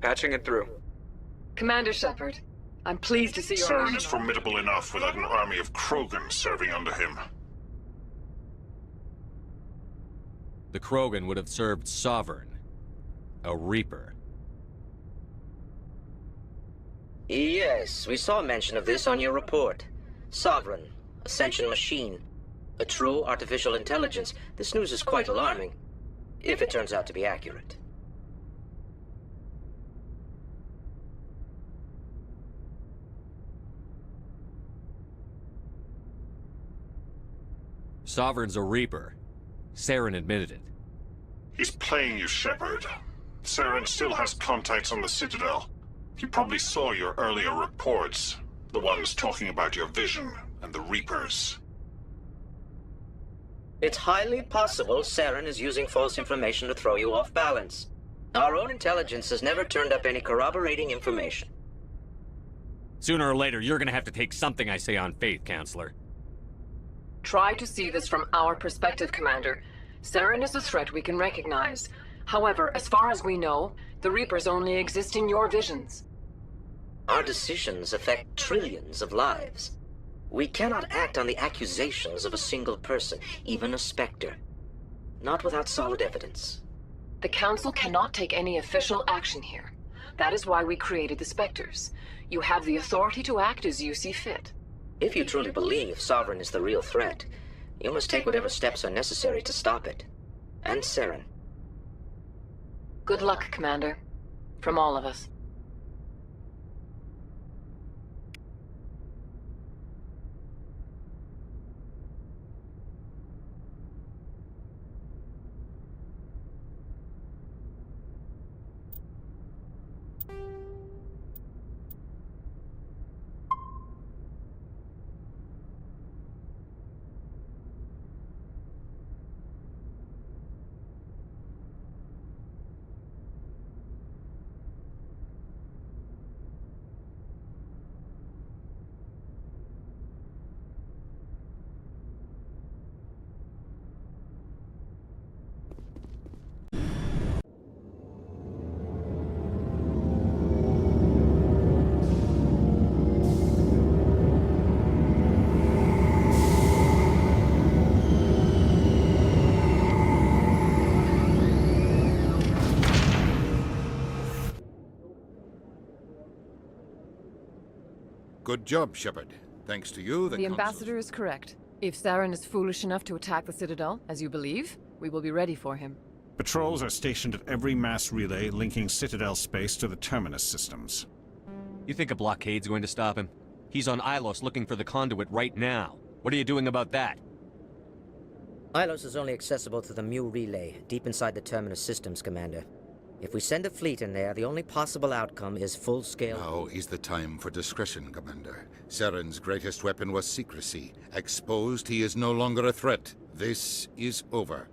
Patching it through. Commander Shepard, I'm pleased to see your... Saren is formidable enough without an army of Krogan serving under him. The Krogan would have served Sovereign. A Reaper. Yes, we saw mention of this on your report. Sovereign, Ascension machine, a true artificial intelligence. This news is quite alarming, if it turns out to be accurate. Sovereign's a Reaper. Saren admitted it. He's playing you, Shepard. Saren still has contacts on the Citadel. He probably saw your earlier reports. The ones talking about your vision and the Reapers. It's highly possible Saren is using false information to throw you off balance. Our own intelligence has never turned up any corroborating information. Sooner or later, you're gonna have to take something I say on faith, Counselor. Try to see this from our perspective, Commander. Saren is a threat we can recognize. However, as far as we know, the Reapers only exist in your visions. Our decisions affect trillions of lives. We cannot act on the accusations of a single person, even a Spectre. Not without solid evidence. The Council cannot take any official action here. That is why we created the Spectres. You have the authority to act as you see fit. If you truly believe Sovereign is the real threat, you must take whatever steps are necessary to stop it. And Saren. Good luck, Commander. From all of us. Good job, Shepard. Thanks to you, The Ambassador is correct. If Saren is foolish enough to attack the Citadel, as you believe, we will be ready for him. Patrols are stationed at every mass relay linking Citadel space to the Terminus systems. You think a blockade's going to stop him? He's on Ilos looking for the conduit right now. What are you doing about that? Ilos is only accessible to the Mu relay, deep inside the Terminus systems, Commander. If we send a fleet in there, the only possible outcome is full-scale... Now is the time for discretion, Commander. Saren's greatest weapon was secrecy. Exposed, he is no longer a threat. This is over.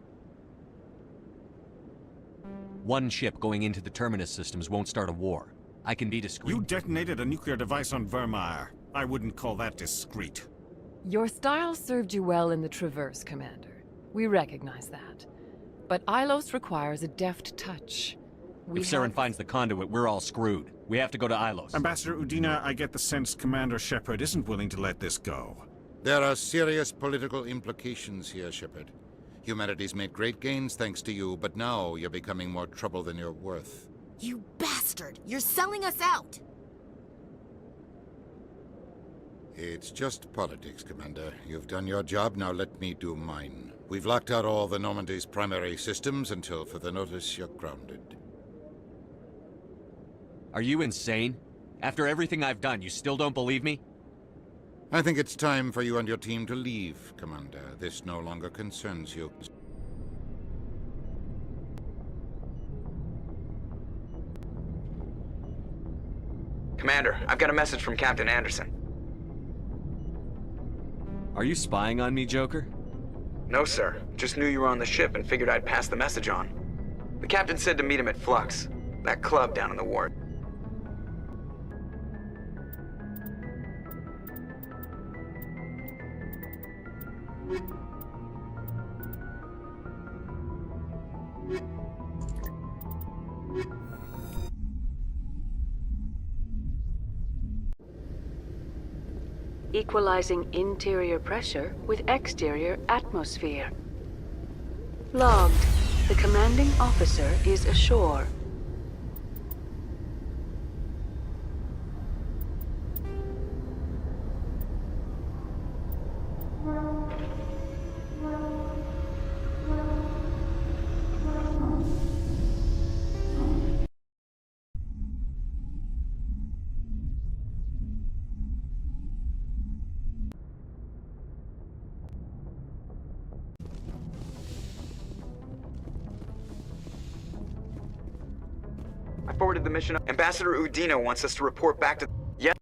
One ship going into the Terminus systems won't start a war. I can be discreet. You detonated a nuclear device on Vermeer. I wouldn't call that discreet. Your style served you well in the Traverse, Commander. We recognize that. But Ilos requires a deft touch. If Saren finds the conduit, we're all screwed. We have to go to Ilos. Ambassador Udina, I get the sense Commander Shepard isn't willing to let this go. There are serious political implications here, Shepard. Humanity's made great gains thanks to you, but now you're becoming more trouble than you're worth. You bastard! You're selling us out! It's just politics, Commander. You've done your job, now let me do mine. We've locked out all the Normandy's primary systems until further notice you're grounded. Are you insane? After everything I've done, you still don't believe me? I think it's time for you and your team to leave, Commander. This no longer concerns you. Commander, I've got a message from Captain Anderson. Are you spying on me, Joker? No, sir. Just knew you were on the ship and figured I'd pass the message on. The captain said to meet him at Flux, that club down in the ward. Equalizing interior pressure with exterior atmosphere. Logged. The commanding officer is ashore. I forwarded the mission. Ambassador Udina wants us to report back to... Yeah.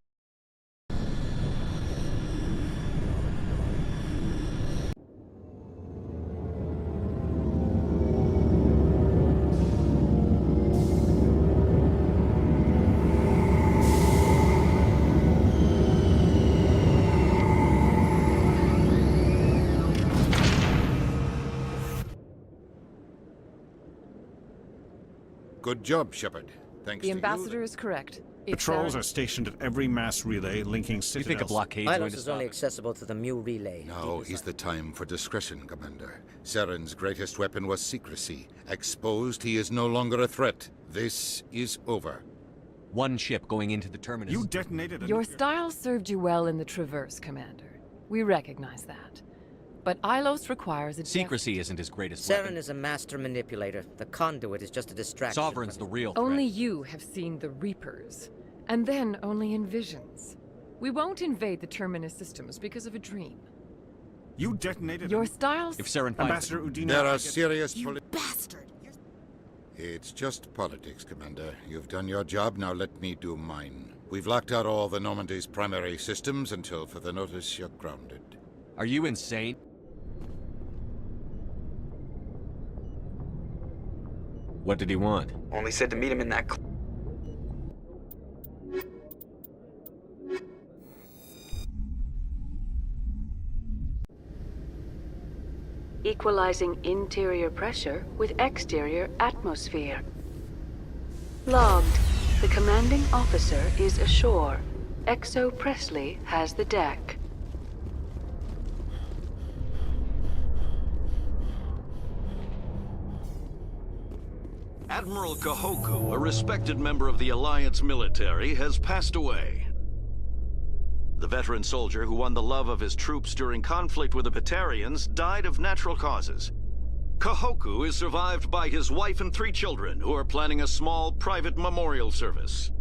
Good job, Shepard. Thanks The to ambassador is correct. Patrols are stationed at every mass relay linking Citadel. You think a blockade's Milos going to is stop only it? accessible to the Mu relay. Now is the time for discretion, Commander. Saren's greatest weapon was secrecy. Exposed, he is no longer a threat. This is over. One ship going into the terminus. You detonated a Your style served you well in the Traverse, Commander. We recognize that. But Ilos requires a... Secrecy isn't his greatest Saren weapon. is a master manipulator. The conduit is just a distraction. Sovereign's the real threat. Only you have seen the Reapers. And then only in visions. We won't invade the Terminus systems because of a dream. You detonated Your styles... If Saren finds Ambassador Udina... There are serious... You bastard! It's just politics, Commander. You've done your job, now let me do mine. We've locked out all the Normandy's primary systems until further notice you're grounded. Are you insane? What did he want? Only said to meet him in that... Equalizing interior pressure with exterior atmosphere. Logged. The commanding officer is ashore. Exo Presley has the deck. Admiral Kahoku, a respected member of the Alliance military, has passed away. The veteran soldier who won the love of his troops during conflict with the Batarians died of natural causes. Kahoku is survived by his wife and 3 children, who are planning a small private memorial service.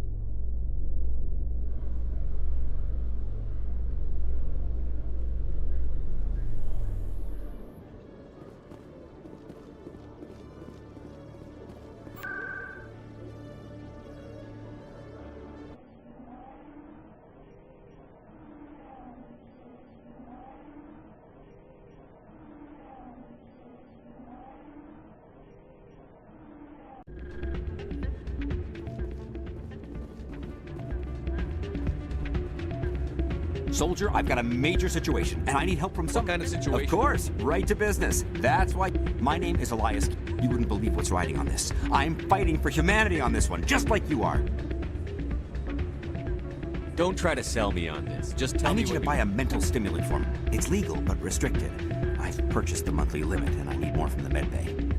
Soldier, I've got a major situation, and I need help from some... What kind of situation? Of course, right to business. That's why... My name is Elias. You wouldn't believe what's riding on this. I'm fighting for humanity on this one, just like you are. Don't try to sell me on this. Just tell me I need you to buy a mental stimulant for me. It's legal, but restricted. I've purchased the monthly limit, and I need more from the medbay.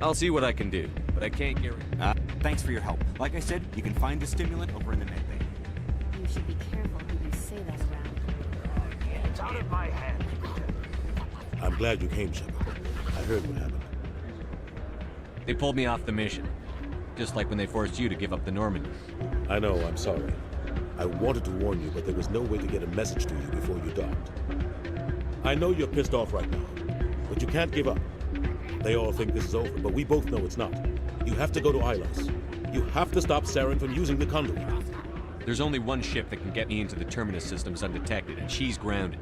I'll see what I can do, but I can't guarantee... Thanks for your help. Like I said, you can find the stimulant over in the medbay. You should be careful who you say that around. It's out of my head. I'm glad you came, Shepard. I heard what happened. They pulled me off the mission. Just like when they forced you to give up the Normandy. I know, I'm sorry. I wanted to warn you, but there was no way to get a message to you before you docked. I know you're pissed off right now, but you can't give up. They all think this is over, but we both know it's not. You have to go to Ilos. You have to stop Saren from using the conduit. There's only one ship that can get me into the Terminus systems undetected, and she's grounded.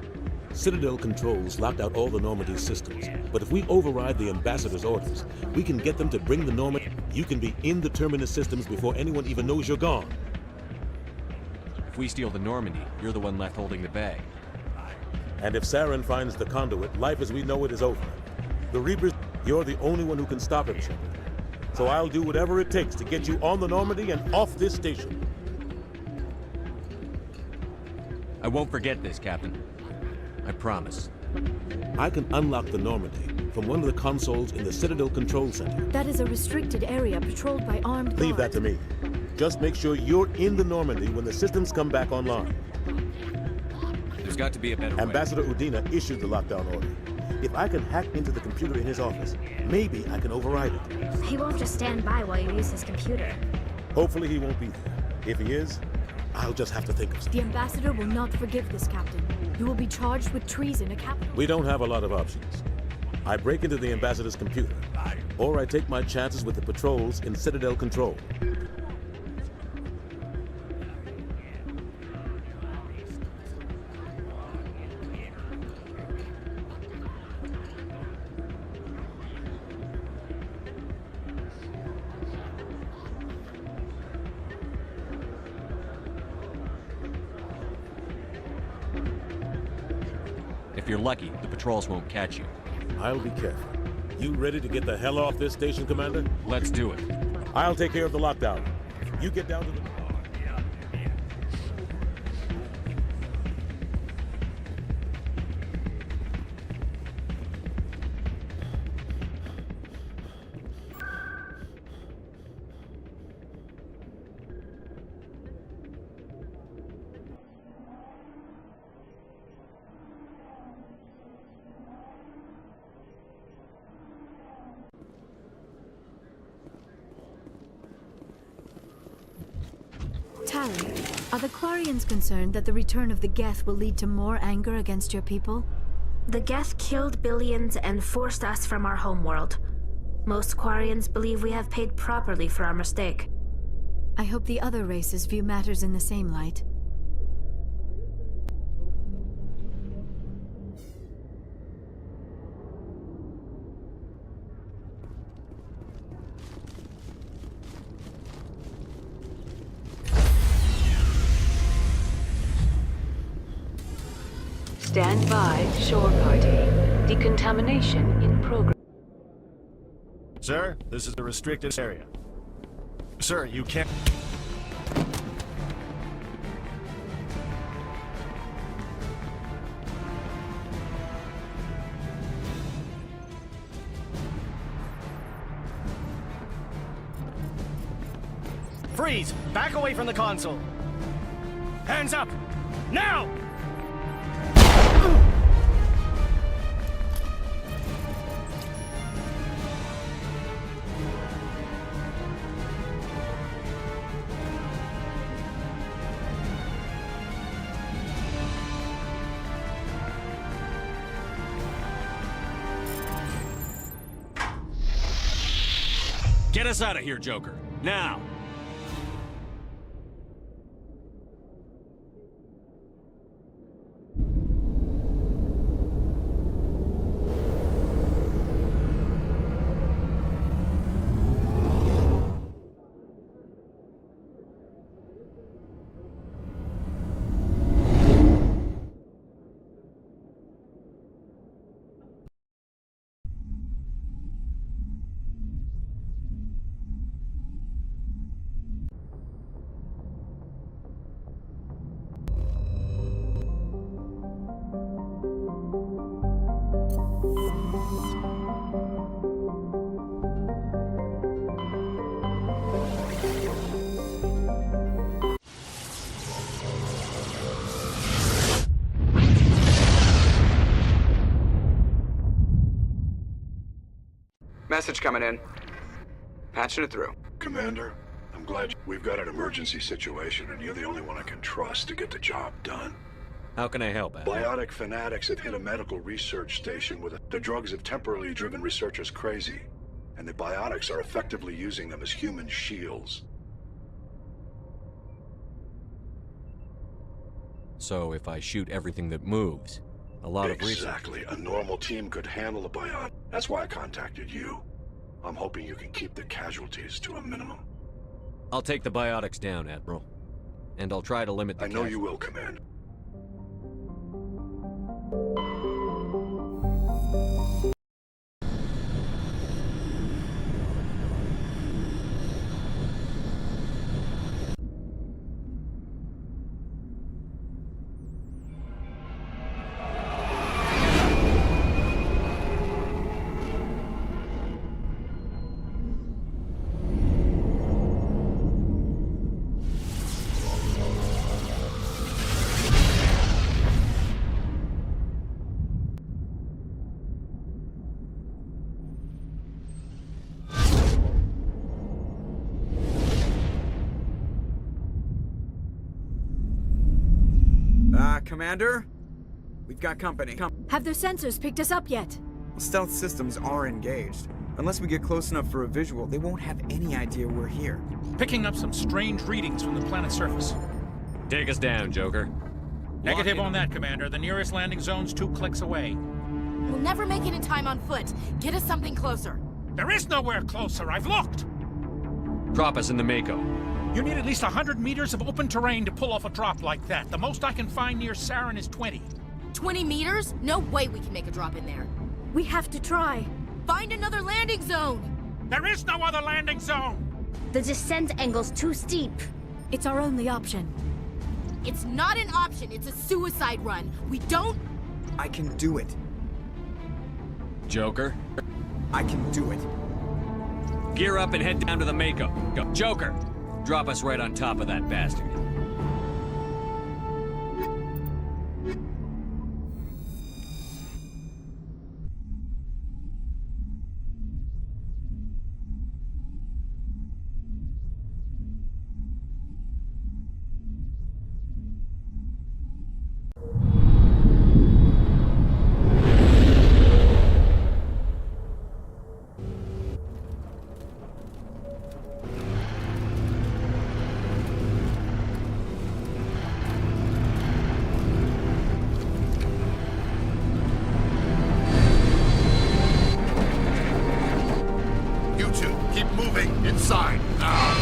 Citadel controls locked out all the Normandy's systems, but if we override the Ambassador's orders, we can get them to bring the Normandy. You can be in the Terminus systems before anyone even knows you're gone. If we steal the Normandy, you're the one left holding the bag. And if Saren finds the conduit, life as we know it is over. The Reapers, you're the only one who can stop him, Shepard. So I'll do whatever it takes to get you on the Normandy and off this station. I won't forget this, Captain. I promise. I can unlock the Normandy from one of the consoles in the Citadel Control Center. That is a restricted area patrolled by armed guards. Leave that to me. Just make sure you're in the Normandy when the systems come back online. There's got to be a better way. Ambassador Udina issued the lockdown order. If I can hack into the computer in his office, maybe I can override it. He won't just stand by while you use his computer. Hopefully he won't be there. If he is, I'll just have to think of something. The Ambassador will not forgive this, Captain. You will be charged with treason, a capital. We don't have a lot of options. I break into the Ambassador's computer, or I take my chances with the patrols in Citadel Control. If you're lucky, the patrols won't catch you. I'll be careful. You ready to get the hell off this station, Commander? Let's do it. I'll take care of the lockdown. You get down to the... Tali, are the Quarians concerned that the return of the Geth will lead to more anger against your people? The Geth killed billions and forced us from our homeworld. Most Quarians believe we have paid properly for our mistake. I hope the other races view matters in the same light. Stand by, shore party. Decontamination in progress. Sir, this is a restricted area. Sir, you can't... Freeze! Back away from the console! Hands up! Now! Get us out of here, Joker. Now! message coming in. Patching it through. Commander, I'm glad we've got an emergency situation and you're the only one I can trust to get the job done. How can I help, Admiral? Biotic fanatics have hit a medical research station with the drugs have temporarily driven researchers crazy, and the biotics are effectively using them as human shields. So if I shoot everything that moves, a lot of research... Exactly. A normal team could handle the biotic. That's why I contacted you. I'm hoping you can keep the casualties to a minimum. I'll take the biotics down, Admiral. And I'll try to limit the I know you will, Commander. Commander? We've got company. Have their sensors picked us up yet? Stealth systems are engaged. Unless we get close enough for a visual, they won't have any idea we're here. Picking up some strange readings from the planet's surface. Take us down, Joker. Negative on that, Commander. The nearest landing zone's 2 clicks away. We'll never make it in time on foot. Get us something closer. There is nowhere closer. I've looked. Drop us in the Mako. You need at least 100 meters of open terrain to pull off a drop like that. The most I can find near Saren is 20. 20 meters? No way we can make a drop in there. We have to try. Find another landing zone! There is no other landing zone! The descent angle's too steep. It's our only option. It's not an option, it's a suicide run. We don't... I can do it. Joker? I can do it. Gear up and head down to the Mako. Go. Joker! Drop us right on top of that bastard. Inside, now!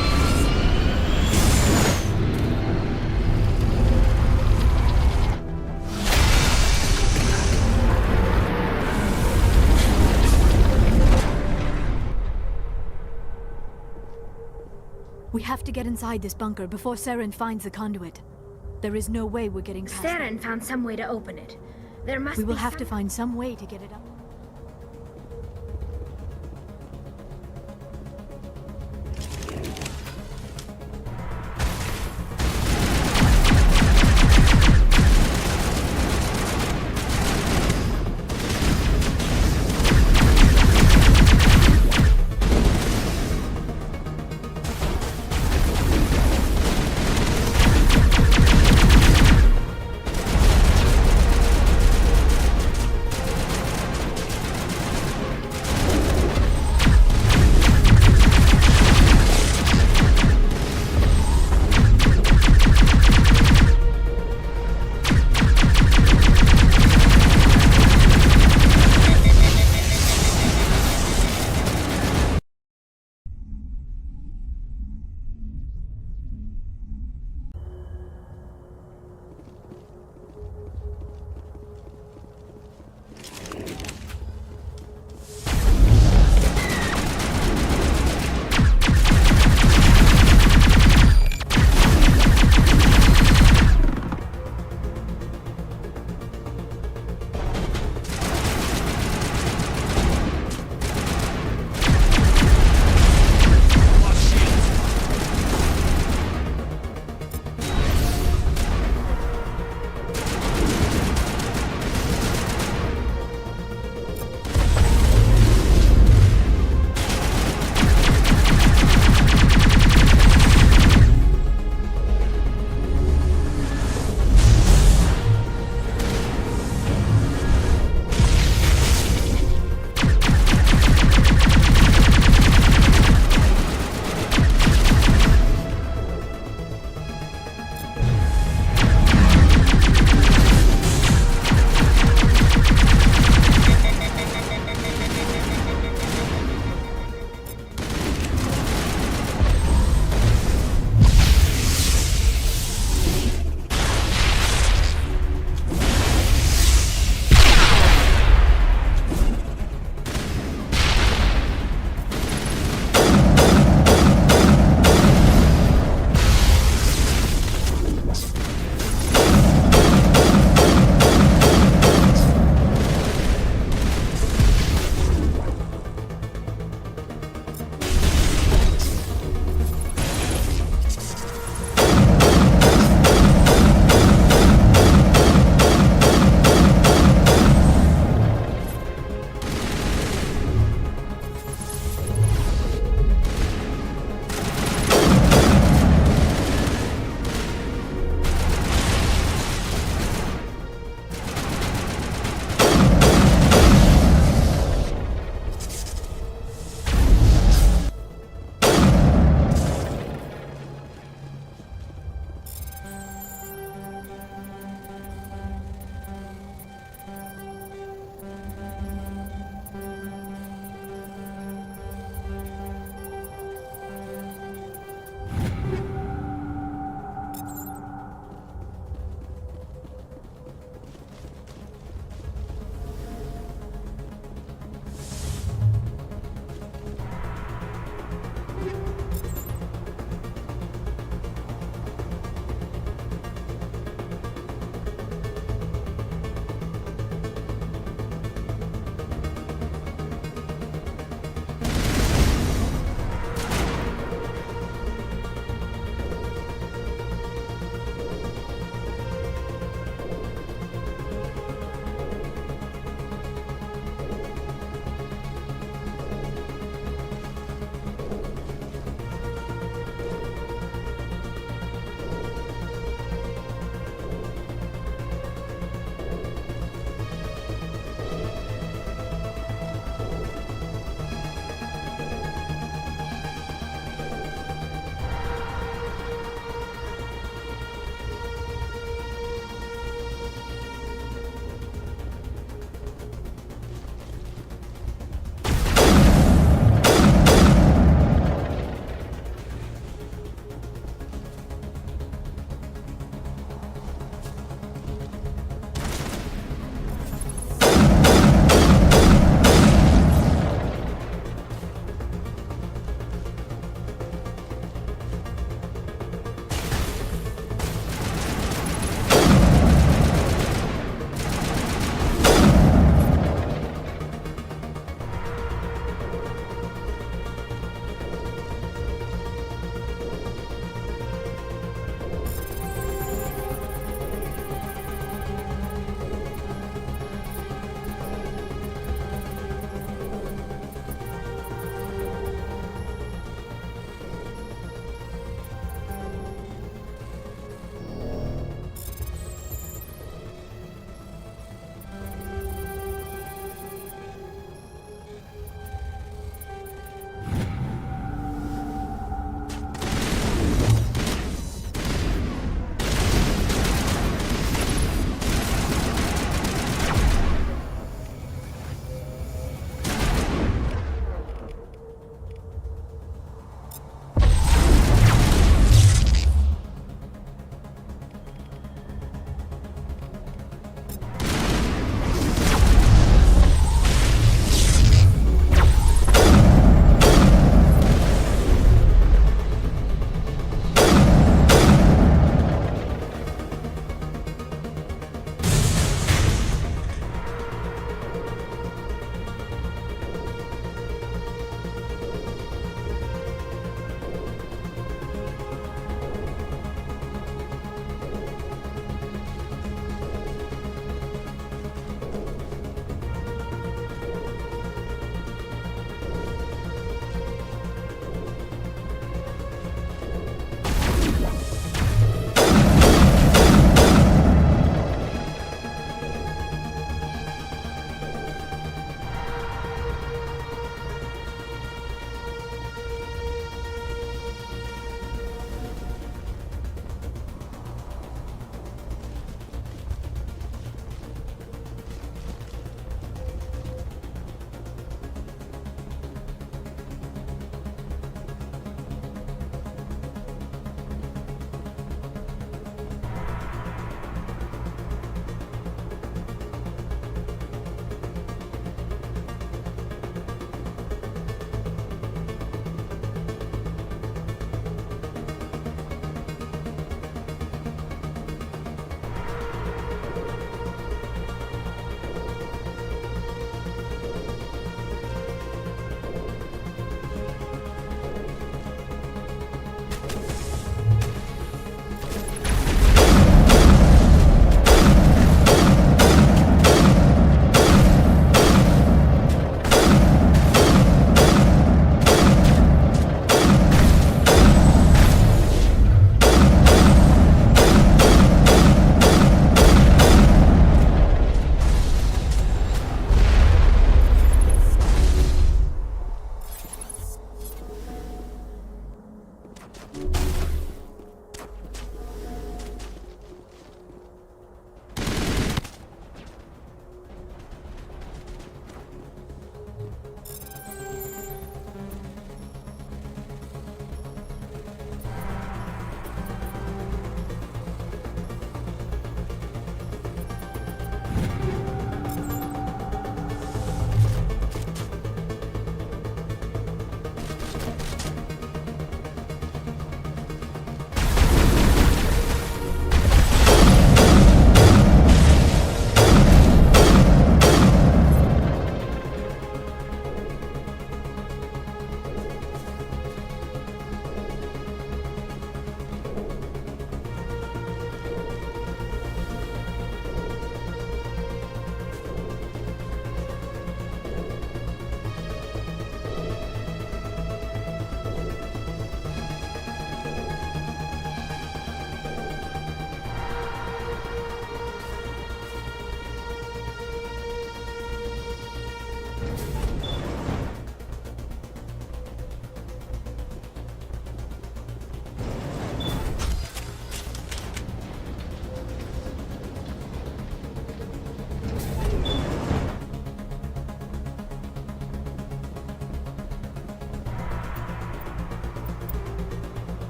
We have to get inside this bunker before Saren finds the conduit. There is no way we're getting past Saren found some way to open it. There must be We will have to find some way to get it up.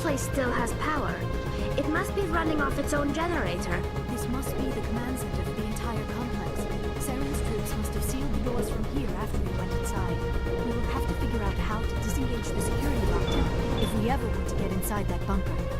place still has power. It must be running off its own generator. This must be the command center for the entire complex. Saren's troops must have sealed the doors from here after we went inside. We will have to figure out how to disengage the security lockdown if we ever want to get inside that bunker.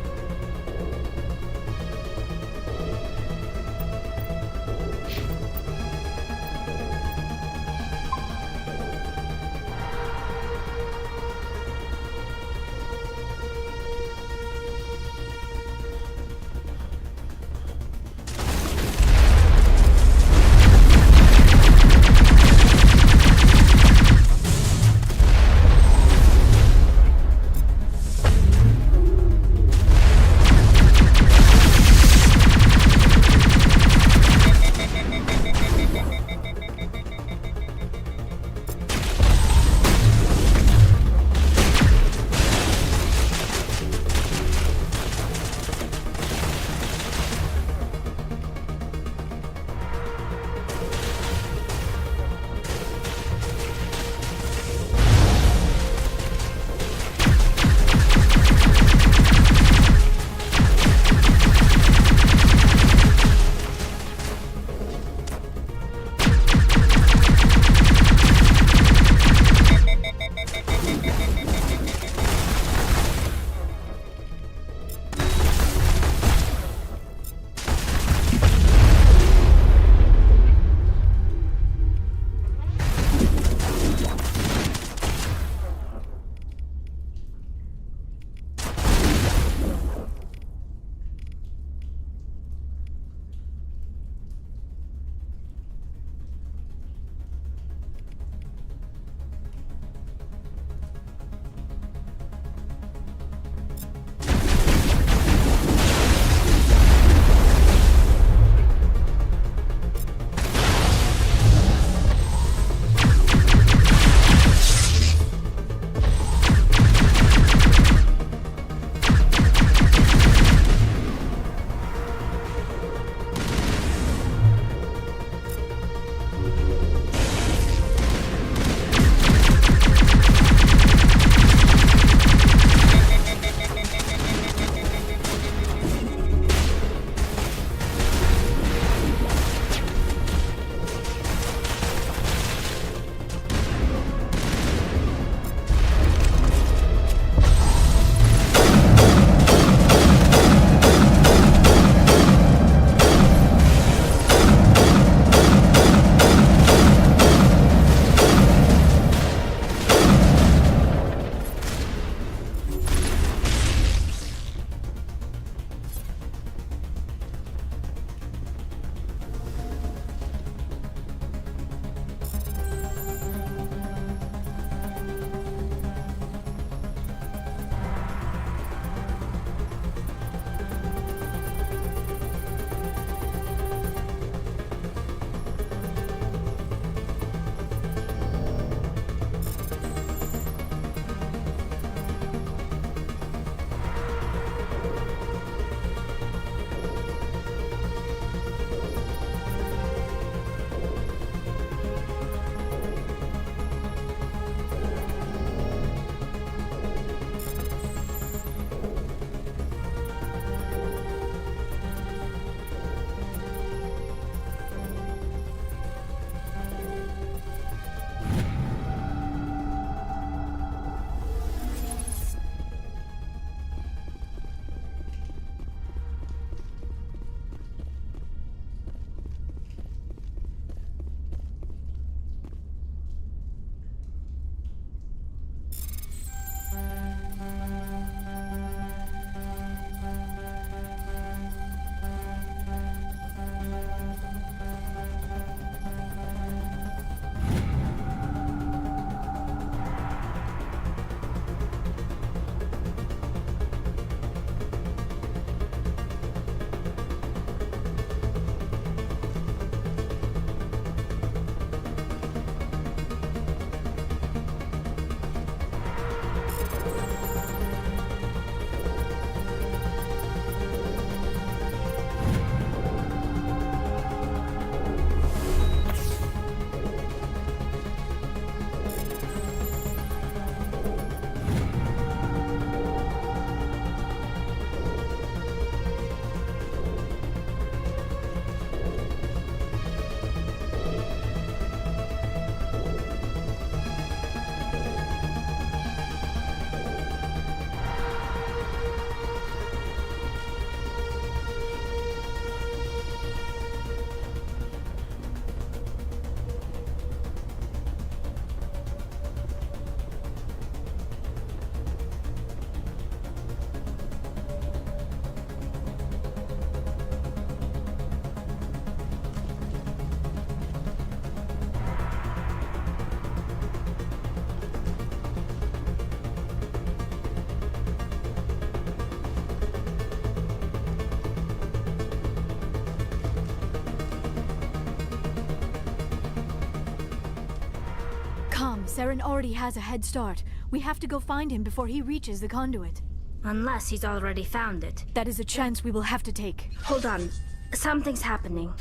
Come, Saren already has a head start. We have to go find him before he reaches the conduit. Unless he's already found it. That is a chance we will have to take. Hold on. Something's happening.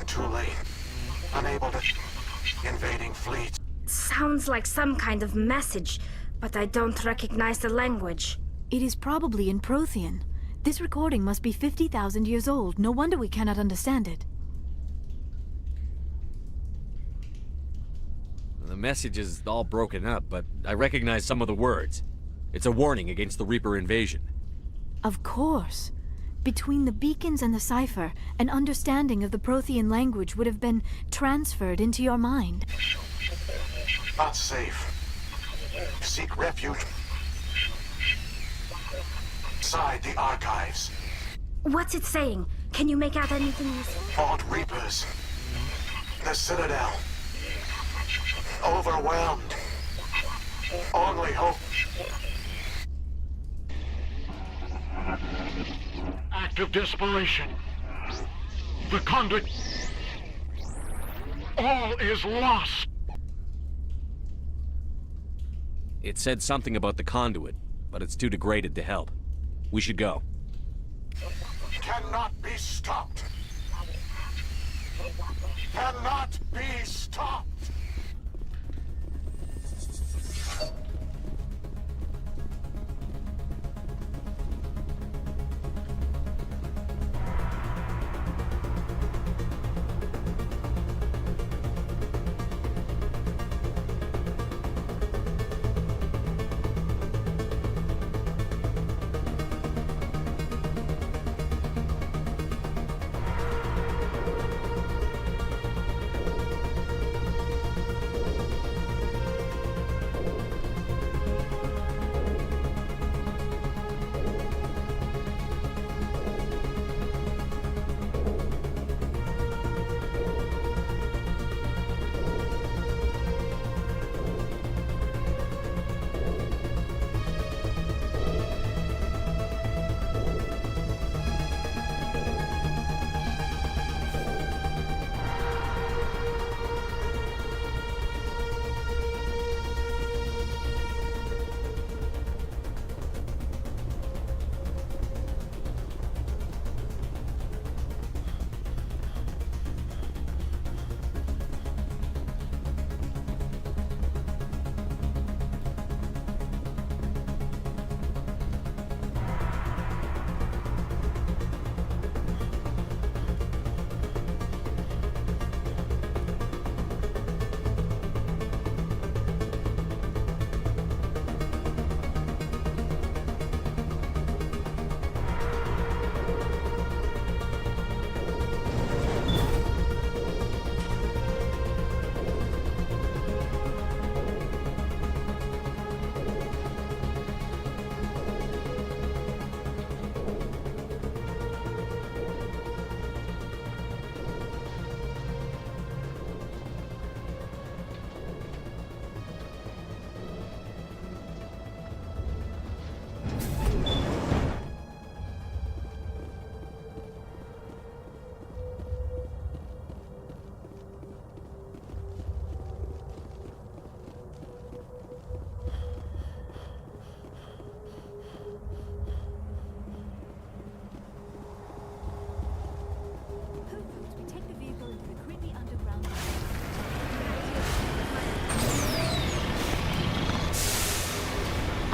Too late. Unable to... Invading fleets. Sounds like some kind of message, but I don't recognize the language. It is probably in Prothean. This recording must be 50,000 years old. No wonder we cannot understand it. The message is all broken up, but I recognize some of the words. It's a warning against the Reaper invasion. Of course. Between the beacons and the cipher, an understanding of the Prothean language would have been transferred into your mind. Not safe. Seek refuge inside the archives. What's it saying? Can you make out anything useful? Vault Reapers. The Citadel. Overwhelmed. Only hope. Act of desperation. The conduit. All is lost. It said something about the conduit, but it's too degraded to help. We should go. Cannot be stopped. Cannot be stopped.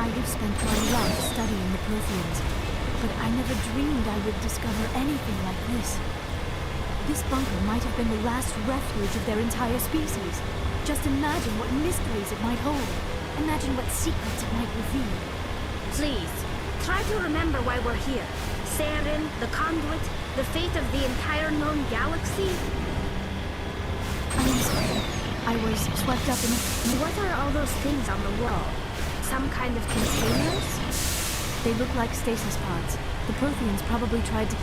I've spent my life studying the Protheans, but I never dreamed I would discover anything like this. This bunker might have been the last refuge of their entire species. Just imagine what mysteries it might hold. Imagine what secrets it might reveal. Please, try to remember why we're here. Saren, the conduit, the fate of the entire known galaxy. I'm sorry. I was swept up in... What are all those things on the wall? Some kind of containers? They look like stasis pods. The Protheans probably tried to...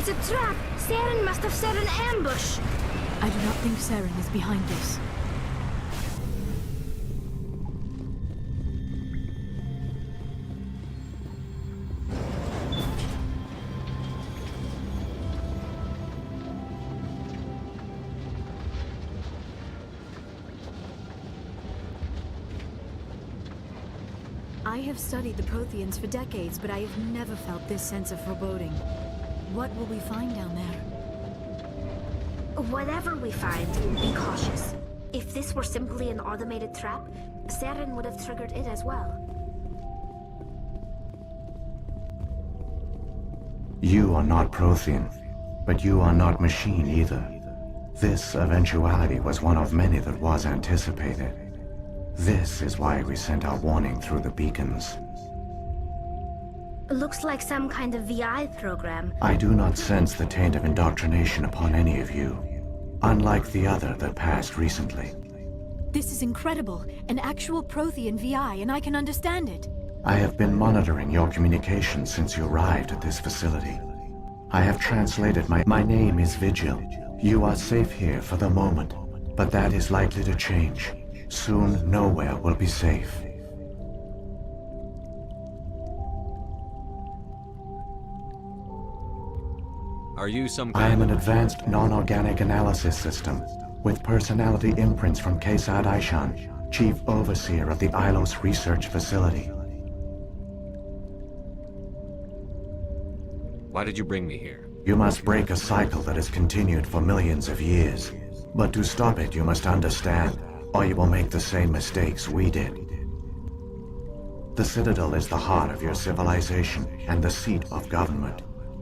It's a trap! Saren must have set an ambush! I do not think Saren is behind this. I have studied the Protheans for decades, but I have never felt this sense of foreboding. What will we find down there? Whatever we find, be cautious. If this were simply an automated trap, Saren would have triggered it as well. You are not Prothean, but you are not machine either. This eventuality was one of many that was anticipated. This is why we sent our warning through the beacons. Looks like some kind of VI program. I do not sense the taint of indoctrination upon any of you, unlike the other that passed recently. This is incredible. An actual Prothean VI, and I can understand it. I have been monitoring your communications since you arrived at this facility. I have translated my name is Vigil. You are safe here for the moment, but that is likely to change. Soon, nowhere will be safe. Are you some I am an advanced non-organic analysis system with personality imprints from Kesad Aishan, Chief Overseer of the Ilos Research Facility. Why did you bring me here? You must break a cycle that has continued for millions of years. But to stop it, you must understand, or you will make the same mistakes we did. The Citadel is the heart of your civilization and the seat of government,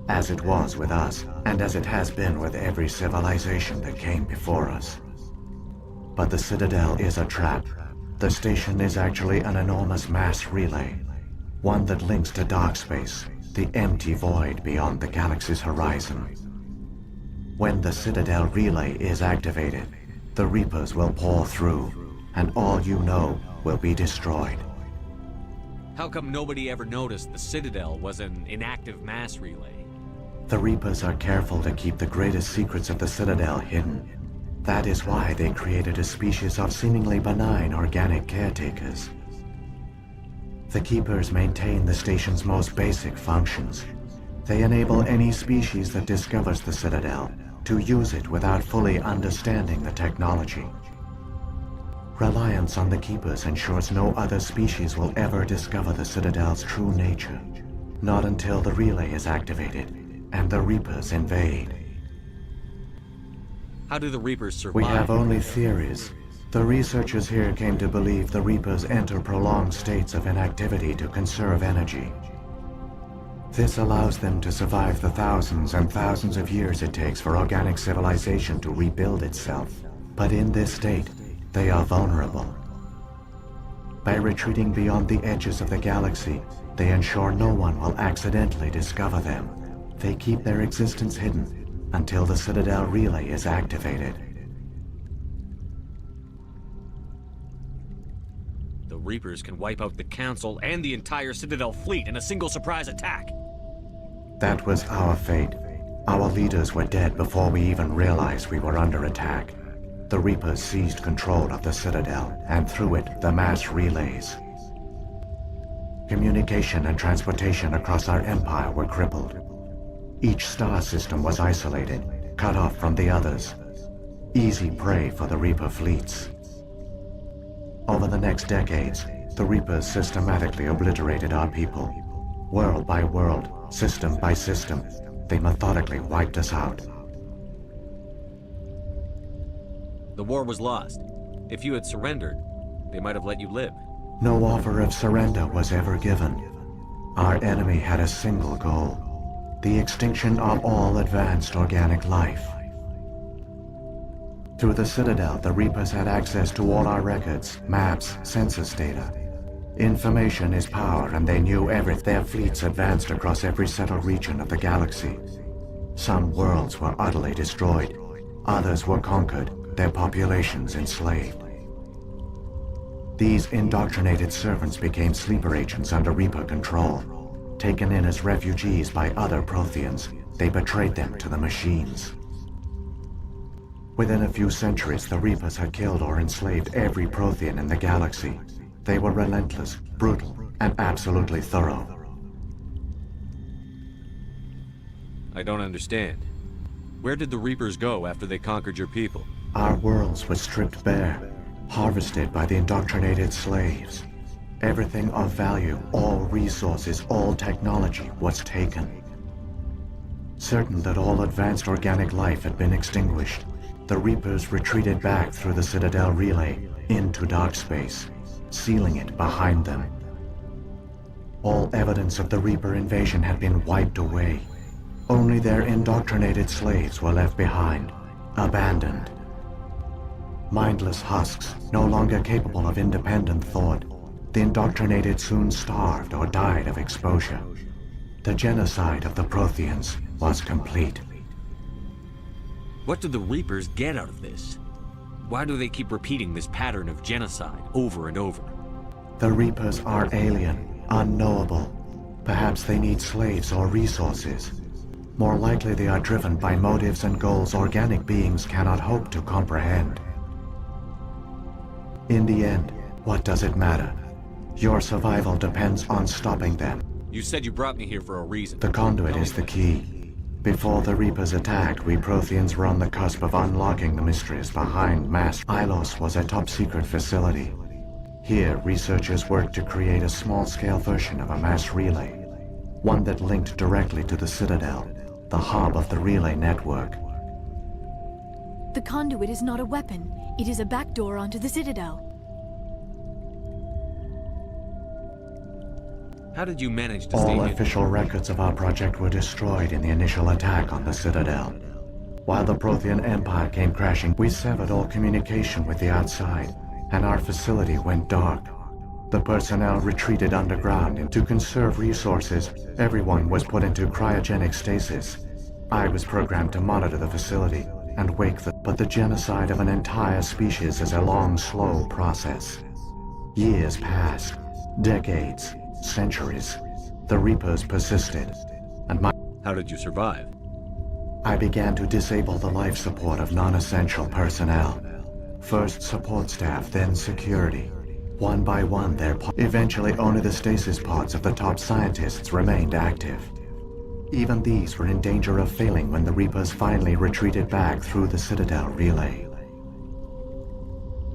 as it was with us, and as it has been with every civilization that came before us. But the Citadel is a trap. The station is actually an enormous mass relay, one that links to dark space, the empty void beyond the galaxy's horizon. When the Citadel relay is activated, the Reapers will pour through, and all you know will be destroyed. How come nobody ever noticed the Citadel was an inactive mass relay? The Reapers are careful to keep the greatest secrets of the Citadel hidden. That is why they created a species of seemingly benign organic caretakers. The Keepers maintain the station's most basic functions. They enable any species that discovers the Citadel to use it without fully understanding the technology. Reliance on the Keepers ensures no other species will ever discover the Citadel's true nature. Not until the relay is activated and the Reapers invade. How do the Reapers survive? We have only theories. The researchers here came to believe the Reapers enter prolonged states of inactivity to conserve energy. This allows them to survive the thousands and thousands of years it takes for organic civilization to rebuild itself. But in this state, they are vulnerable. By retreating beyond the edges of the galaxy, they ensure no one will accidentally discover them. They keep their existence hidden until the Citadel relay is activated. The Reapers can wipe out the Council and the entire Citadel fleet in a single surprise attack. That was our fate. Our leaders were dead before we even realized we were under attack. The Reapers seized control of the Citadel, and through it, the mass relays. Communication and transportation across our empire were crippled. Each star system was isolated, cut off from the others. Easy prey for the Reaper fleets. Over the next decades, the Reapers systematically obliterated our people. World by world, system by system, they methodically wiped us out. The war was lost. If you had surrendered, they might have let you live. No offer of surrender was ever given. Our enemy had a single goal: the extinction of all advanced organic life. Through the Citadel, the Reapers had access to all our records, maps, census data. Information is power, and they knew their fleets advanced across every settled region of the galaxy. Some worlds were utterly destroyed. Others were conquered, their populations enslaved. These indoctrinated servants became sleeper agents under Reaper control, taken in as refugees by other Protheans, they betrayed them to the machines. Within a few centuries, the Reapers had killed or enslaved every Prothean in the galaxy. They were relentless, brutal, and absolutely thorough. I don't understand. Where did the Reapers go after they conquered your people? Our worlds were stripped bare, harvested by the indoctrinated slaves. Everything of value, all resources, all technology was taken. Certain that all advanced organic life had been extinguished, the Reapers retreated back through the Citadel relay into dark space, sealing it behind them. All evidence of the Reaper invasion had been wiped away. Only their indoctrinated slaves were left behind, abandoned. Mindless husks, no longer capable of independent thought, the indoctrinated soon starved or died of exposure. The genocide of the Protheans was complete. What do the Reapers get out of this? Why do they keep repeating this pattern of genocide over and over? The Reapers are alien, unknowable. Perhaps they need slaves or resources. More likely they are driven by motives and goals organic beings cannot hope to comprehend. In the end, what does it matter? Your survival depends on stopping them. You said you brought me here for a reason. The conduit is the key. Before the Reapers attacked, we Protheans were on the cusp of unlocking the mysteries behind Mass. Ilos was a top-secret facility. Here, researchers worked to create a small-scale version of a mass relay, one that linked directly to the Citadel, the hub of the relay network. The conduit is not a weapon. It is a backdoor onto the Citadel. How did you manage to All stay hidden? official records of our project were destroyed in the initial attack on the Citadel. While the Prothean Empire came crashing, we severed all communication with the outside, and our facility went dark. The personnel retreated underground, and to conserve resources, everyone was put into cryogenic stasis. I was programmed to monitor the facility and wake the... But the genocide of an entire species is a long, slow process. Years passed, decades, centuries. The Reapers persisted, and my... How did you survive? I began to disable the life support of non-essential personnel. First support staff, then security. One by one, eventually only the stasis pods of the top scientists remained active. Even these were in danger of failing when the Reapers finally retreated back through the Citadel relay.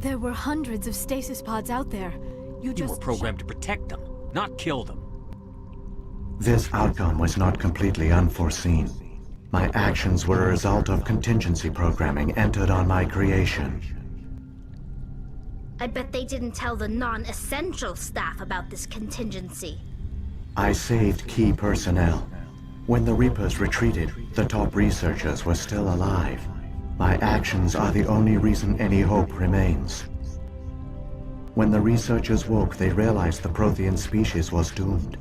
There were hundreds of stasis pods out there. You were programmed to protect them, not kill them. This outcome was not completely unforeseen. My actions were a result of contingency programming entered on my creation. I bet they didn't tell the non-essential staff about this contingency. I saved key personnel. When the Reapers retreated, the top researchers were still alive. My actions are the only reason any hope remains. When the researchers woke, they realized the Prothean species was doomed.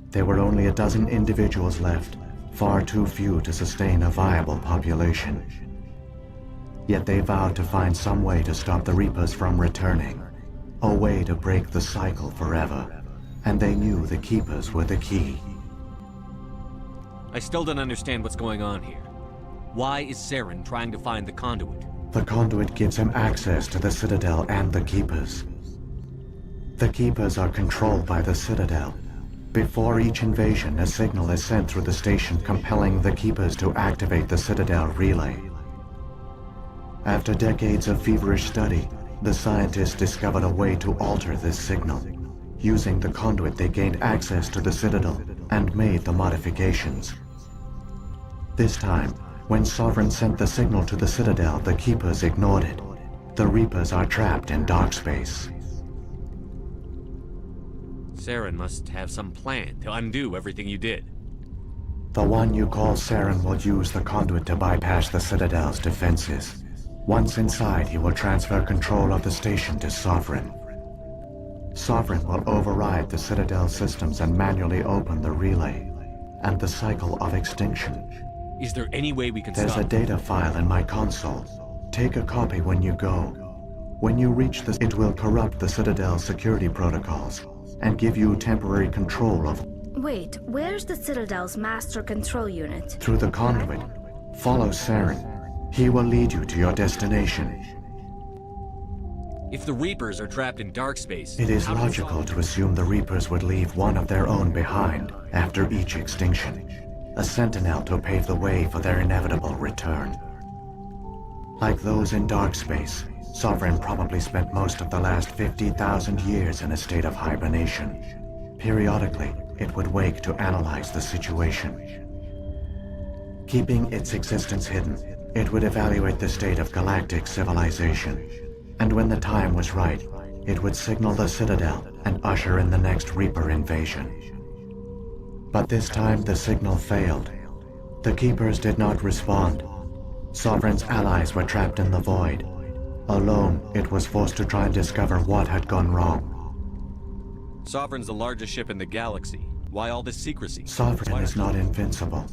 There were only a dozen individuals left, far too few to sustain a viable population. Yet they vowed to find some way to stop the Reapers from returning, a way to break the cycle forever, and they knew the Keepers were the key. I still don't understand what's going on here. Why is Saren trying to find the conduit? The conduit gives him access to the Citadel and the Keepers. The Keepers are controlled by the Citadel. Before each invasion, a signal is sent through the station compelling the Keepers to activate the Citadel relay. After decades of feverish study, the scientists discovered a way to alter this signal. Using the conduit, they gained access to the Citadel and made the modifications. This time, when Sovereign sent the signal to the Citadel, the Keepers ignored it. The Reapers are trapped in dark space. Saren must have some plan to undo everything you did. The one you call Saren will use the conduit to bypass the Citadel's defenses. Once inside, he will transfer control of the station to Sovereign. Sovereign will override the Citadel systems and manually open the relay, and the cycle of extinction. Is there any way we can There's stop? a data file in my console. Take a copy when you go. When you reach it will corrupt the Citadel's security protocols and give you temporary control of... Wait, where's the Citadel's master control unit? Through the conduit. Follow Saren. He will lead you to your destination. If the Reapers are trapped in dark space, It is how do logical to assume the Reapers would leave one of their own behind after each extinction. A sentinel to pave the way for their inevitable return. Like those in dark space, Sovereign probably spent most of the last 50,000 years in a state of hibernation. Periodically, it would wake to analyze the situation. Keeping its existence hidden, it would evaluate the state of galactic civilization. And when the time was right, it would signal the Citadel and usher in the next Reaper invasion. But this time the signal failed. The Keepers did not respond. Sovereign's allies were trapped in the void. Alone, it was forced to try and discover what had gone wrong. Sovereign's the largest ship in the galaxy. Why all this secrecy? Sovereign is not invincible.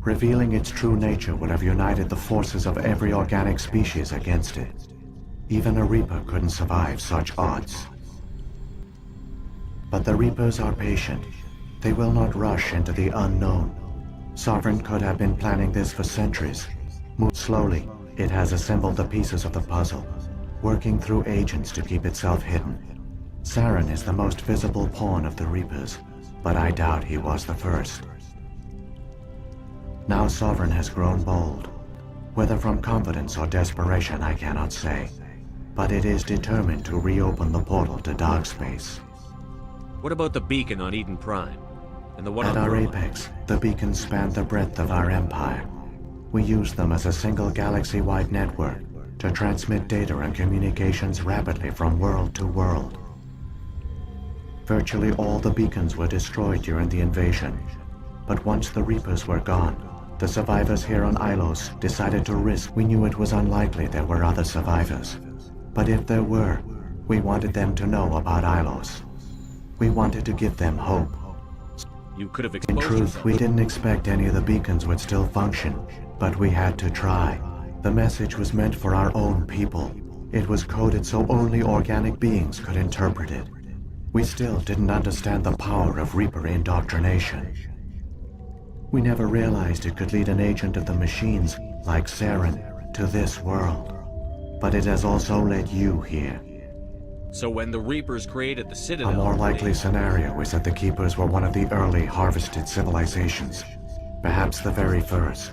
Revealing its true nature would have united the forces of every organic species against it. Even a Reaper couldn't survive such odds. But the Reapers are patient. They will not rush into the unknown. Sovereign could have been planning this for centuries. Move slowly, it has assembled the pieces of the puzzle, working through agents to keep itself hidden. Saren is the most visible pawn of the Reapers, but I doubt he was the first. Now Sovereign has grown bold. Whether from confidence or desperation, I cannot say. But it is determined to reopen the portal to dark space. What about the beacon on Eden Prime? And the one At on our Roma? apex, the beacons span the breadth of our empire. We use them as a single galaxy-wide network to transmit data and communications rapidly from world to world. Virtually all the beacons were destroyed during the invasion, but once the Reapers were gone, the survivors here on Ilos decided to risk. We knew it was unlikely there were other survivors, but if there were, we wanted them to know about Ilos. We wanted to give them hope. You could have In exposed truth, yourself. we didn't expect any of the beacons would still function, but we had to try. The message was meant for our own people. It was coded so only organic beings could interpret it. We still didn't understand the power of Reaper indoctrination. We never realized it could lead an agent of the machines, like Saren, to this world. But it has also led you here. So when the Reapers created the Citadel... A more likely scenario is that the Keepers were one of the early harvested civilizations. Perhaps the very first.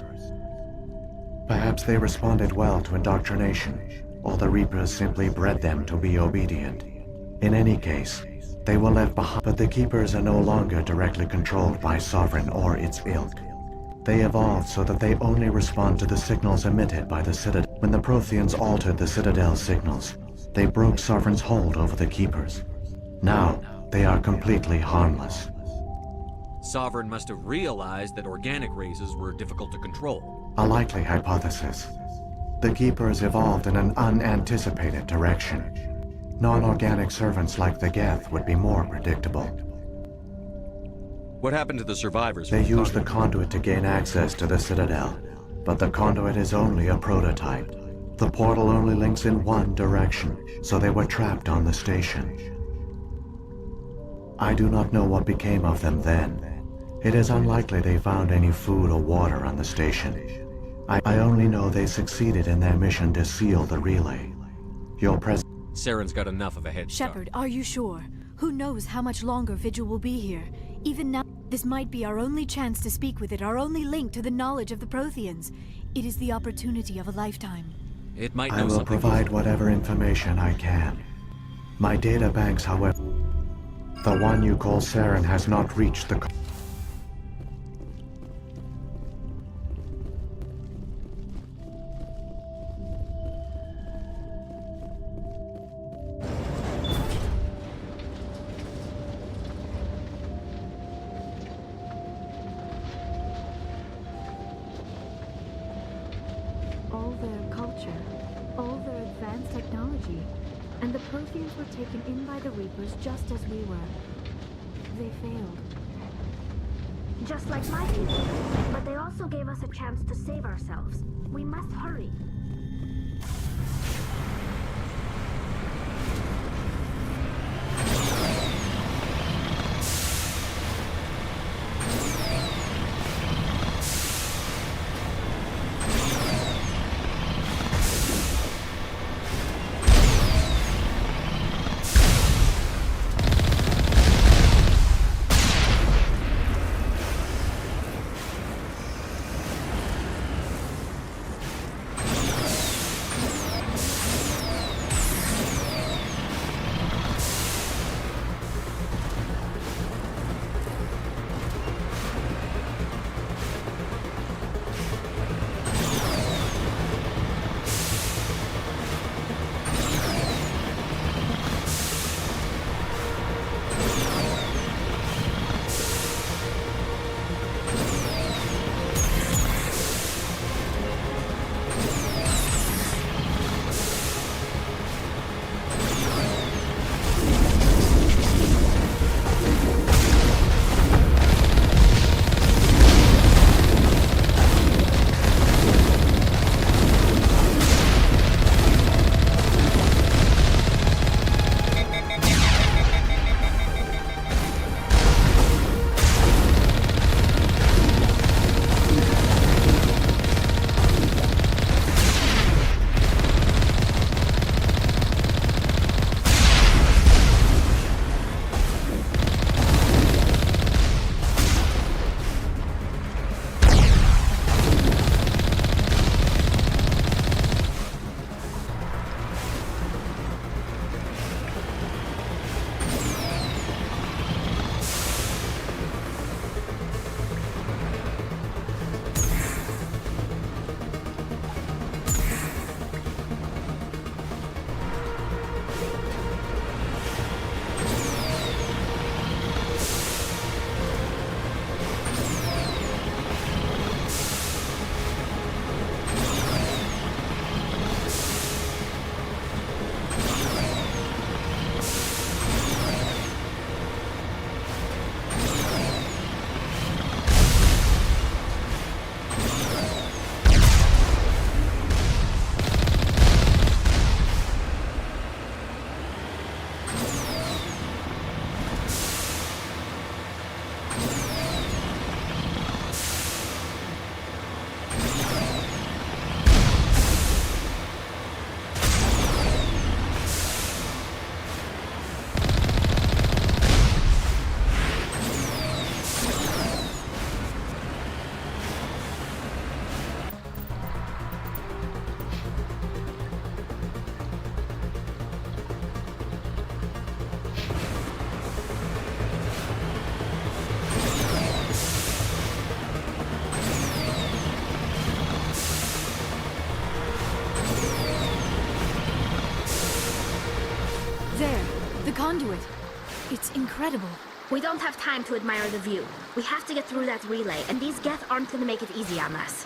Perhaps they responded well to indoctrination, or the Reapers simply bred them to be obedient. In any case, they were left behind, but the Keepers are no longer directly controlled by Sovereign or its ilk. They evolved so that they only respond to the signals emitted by the Citadel. When the Protheans altered the Citadel's signals, they broke Sovereign's hold over the Keepers. Now, they are completely harmless. Sovereign must have realized that organic races were difficult to control. A likely hypothesis. The Keepers evolved in an unanticipated direction. Non-organic servants like the Geth would be more predictable. What happened to the survivors? They used the conduit to gain access to the Citadel, but the conduit is only a prototype. The portal only links in one direction, so they were trapped on the station. I do not know what became of them then. It is unlikely they found any food or water on the station. I only know they succeeded in their mission to seal the relay. Your presence... Saren's got enough of a head start. Shepard, are you sure? Who knows how much longer Vigil will be here? Even now, this might be our only chance to speak with it, our only link to the knowledge of the Protheans. It is the opportunity of a lifetime. It might I know will something. provide whatever information I can. My data banks, however... The one you call Saren has not reached the... All their culture, all their advanced technology, and the Protheans were taken in by the Reapers just as we were. They failed. Just like my people. But they also gave us a chance to save ourselves. We must hurry. It's incredible. We don't have time to admire the view. We have to get through that relay, and these Geth aren't gonna make it easy on us.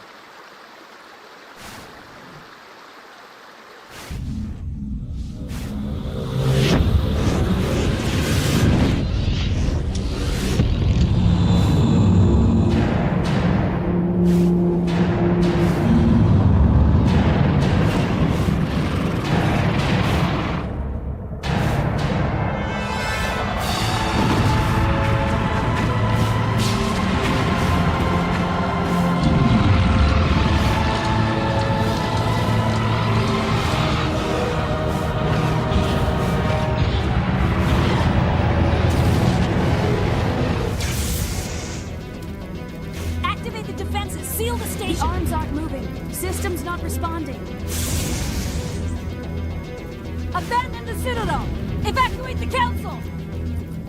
Abandon the Citadel! Evacuate the Council!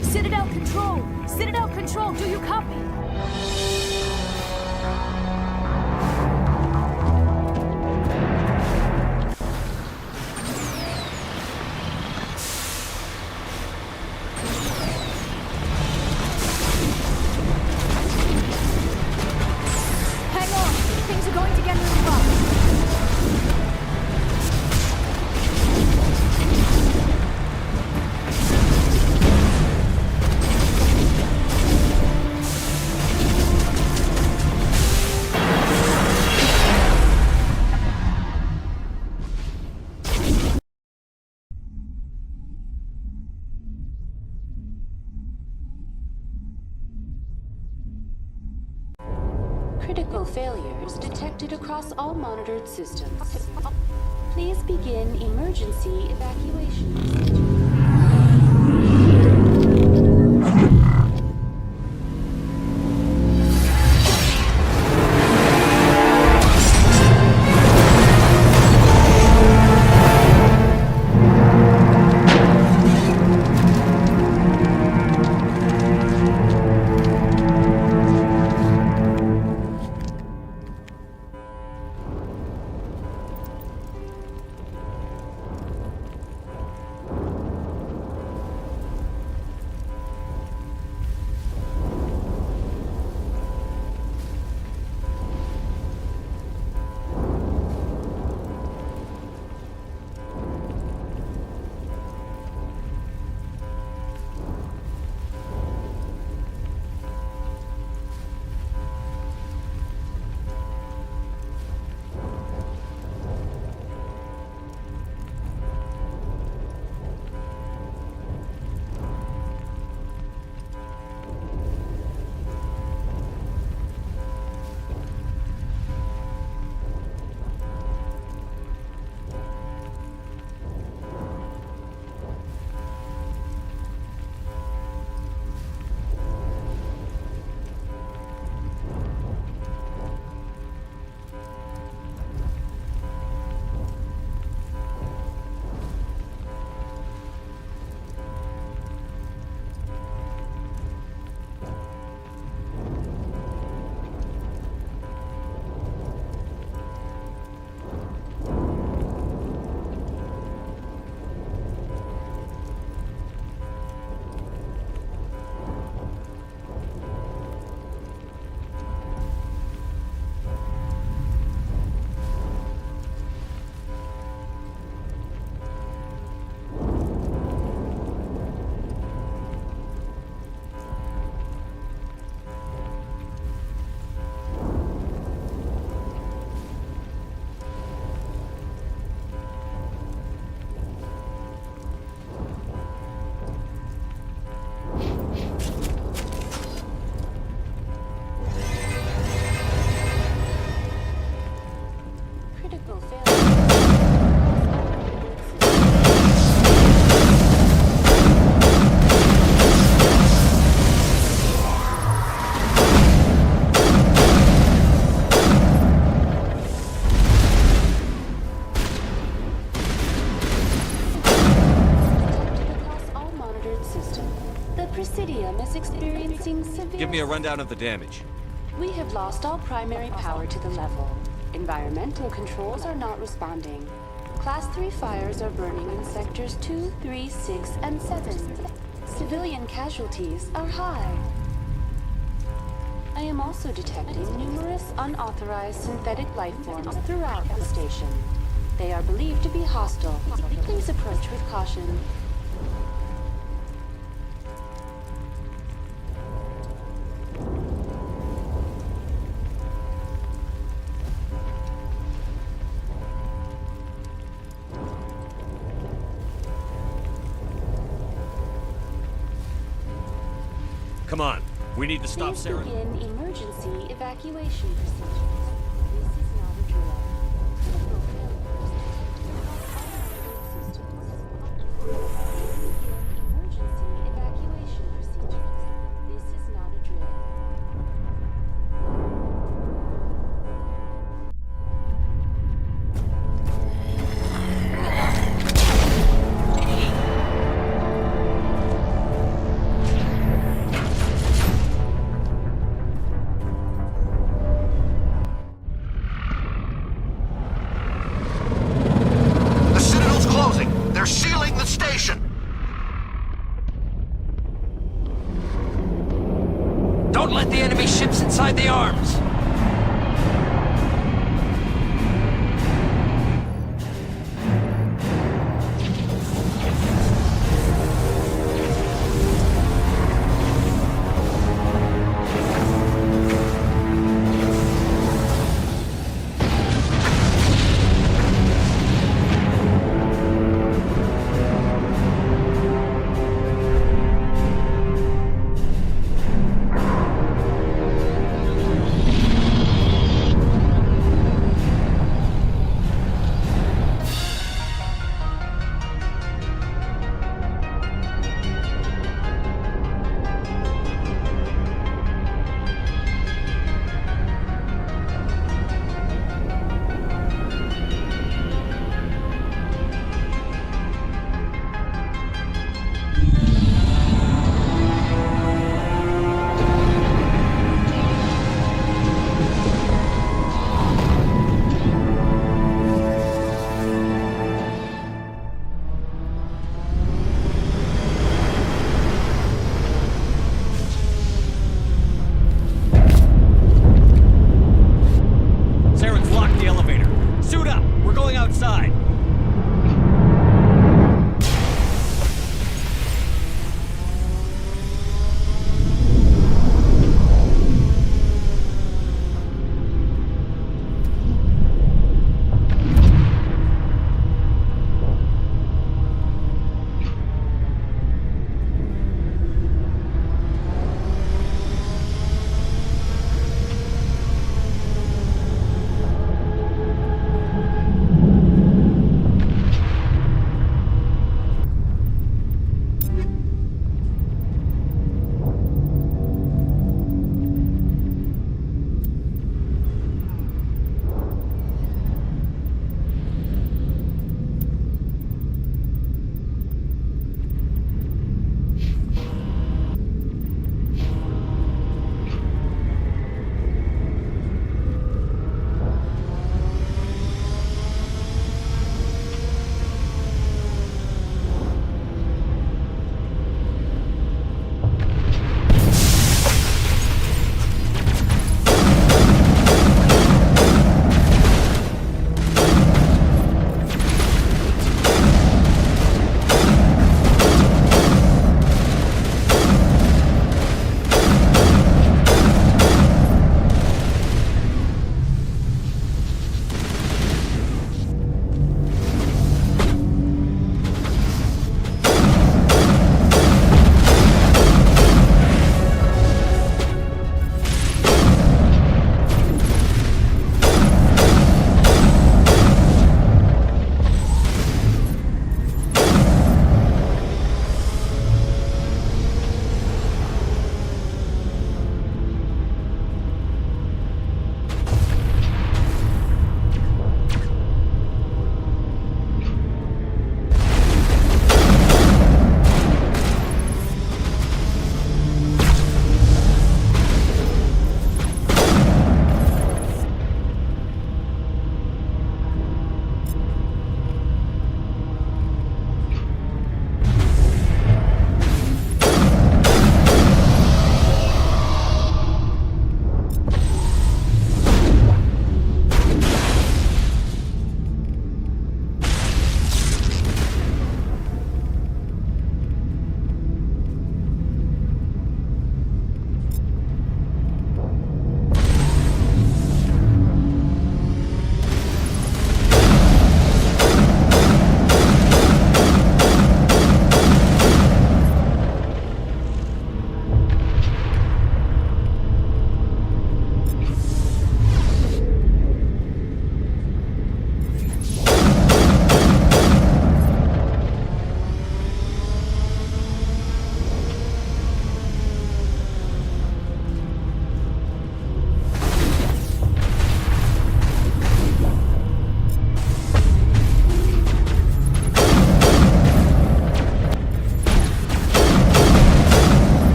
Citadel Control! Citadel Control, do you copy? Hang on! Things are going to get really rough. Critical failures detected across all monitored systems. Please begin emergency evacuation procedure. Give me a rundown of the damage. We have lost all primary power to the level. Environmental controls are not responding. Class 3 fires are burning in sectors 2, 3, 6, and 7. Civilian casualties are high. I am also detecting numerous unauthorized synthetic life forms throughout the station. They are believed to be hostile. Please approach with caution. Come on. We need to stop Please Saren. begin emergency evacuation procedures. This is not a drill. Critical failures. Emergency evacuation procedures. This is not a drill. The Citadel's closing. They're sealing the station. Don't let the enemy ships inside the arms!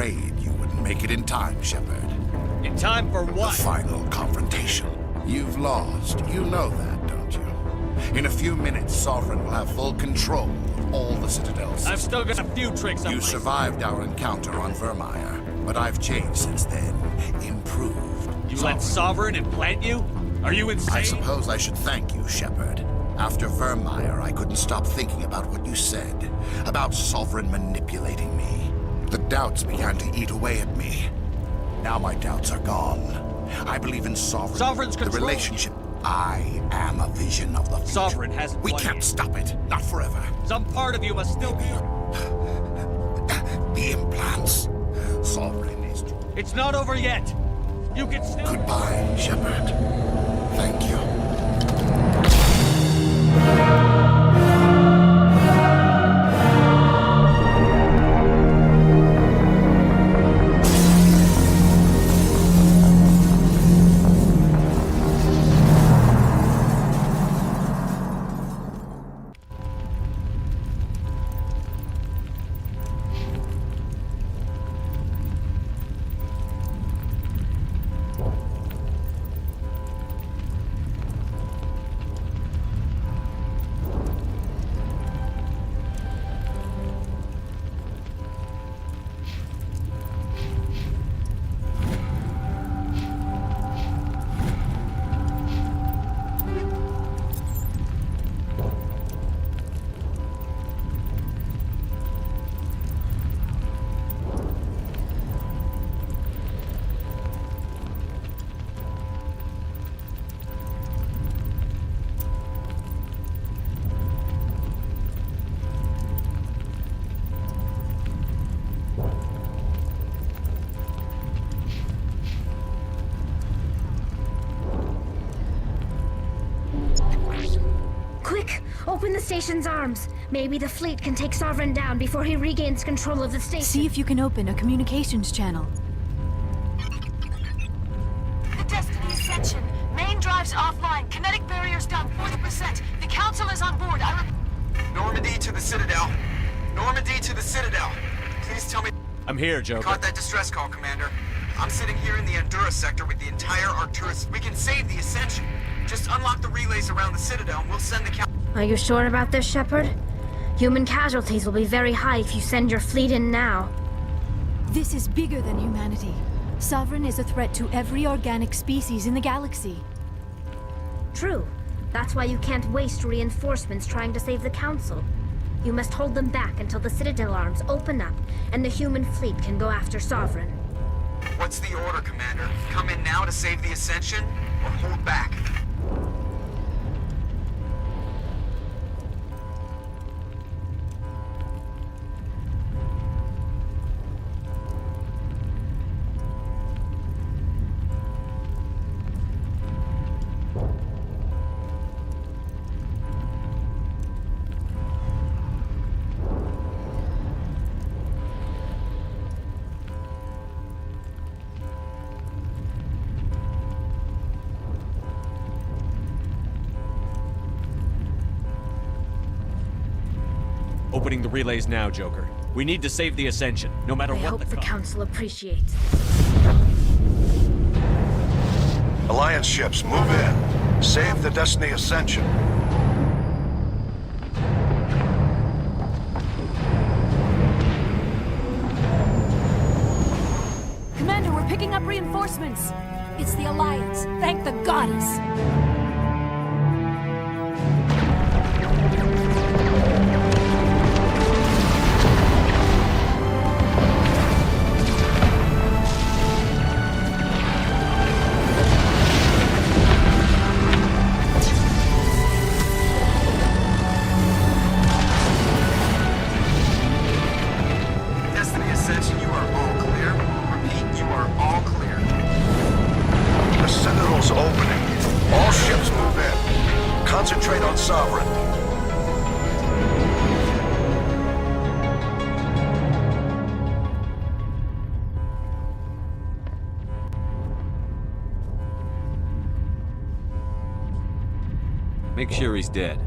afraid you wouldn't make it in time, Shepard. In time for what? The final confrontation. You've lost. You know that, don't you? In a few minutes, Sovereign will have full control of all the Citadel's. I've still got a few tricks up You my sleeve. survived our encounter on Vermeer, but I've changed since then. Improved. You let Sovereign implant you? Are you insane? I suppose I should thank you, Shepard. After Vermeer, I couldn't stop thinking about what you said, about Sovereign manipulating me. The doubts began to eat away at me. Now my doubts are gone. I believe in Sovereign. Sovereign's control. The relationship. I am a vision of the future. Sovereign hasn't. We can't stop it. Not forever. Some part of you must still be. The implants. Sovereign is. It's not over yet. You can still. Goodbye, Shepard. Thank you. Quick! Open the station's arms. Maybe the fleet can take Sovereign down before he regains control of the station. See if you can open a communications channel. The Destiny Ascension. Main drives offline. Kinetic barriers down 40%. The Council is on board. Normandy to the Citadel. Normandy to the Citadel. Please tell me. I'm here, Joker. Caught that distress call, Commander. I'm sitting here in the Endura sector with the entire Arcturus. We can save the Ascension. Just unlock the relays around the Citadel and we'll send the Are you sure about this, Shepard? Human casualties will be very high if you send your fleet in now. This is bigger than humanity. Sovereign is a threat to every organic species in the galaxy. True. That's why you can't waste reinforcements trying to save the Council. You must hold them back until the Citadel arms open up and the human fleet can go after Sovereign. What's the order, Commander? Come in now to save the Ascension, or hold back? Opening the relays now, Joker. We need to save the Ascension, no matter I what hope the cost. Council appreciates. Alliance ships, move in. Save the Destiny Ascension. Commander, we're picking up reinforcements. It's the Alliance. Thank the goddess. Destiny Ascension, you are all clear. Repeat, you are all clear. The Citadel's opening. All ships move in. Concentrate on Sovereign. Make sure he's dead.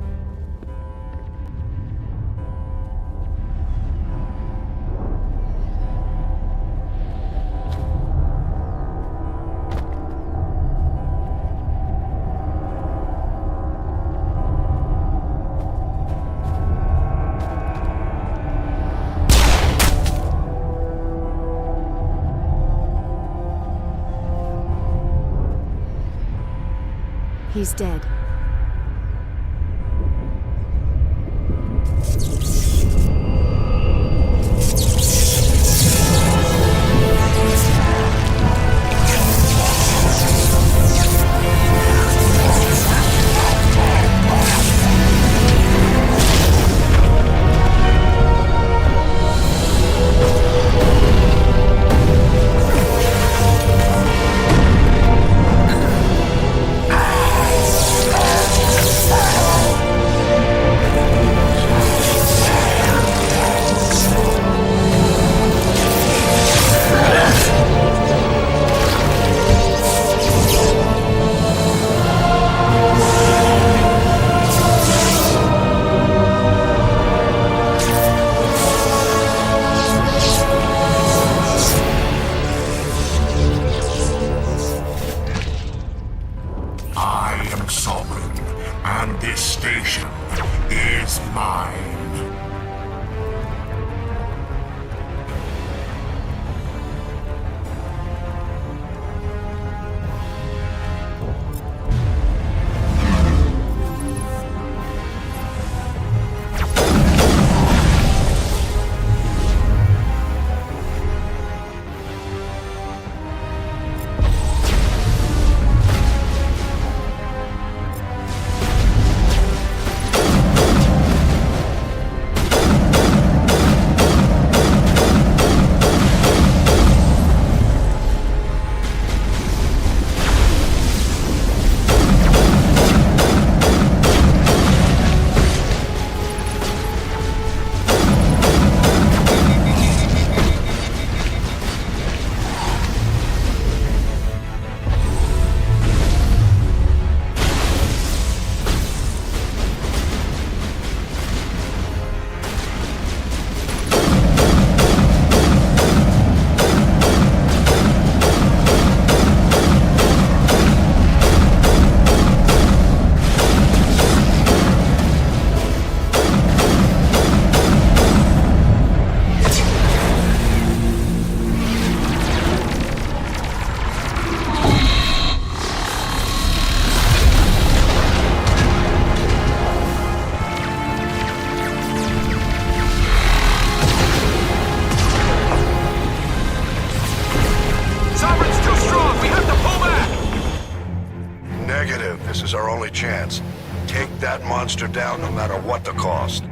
He's dead. I am Sovereign, and this station is mine. Negative. This is our only chance. Take that monster down no matter what the cost.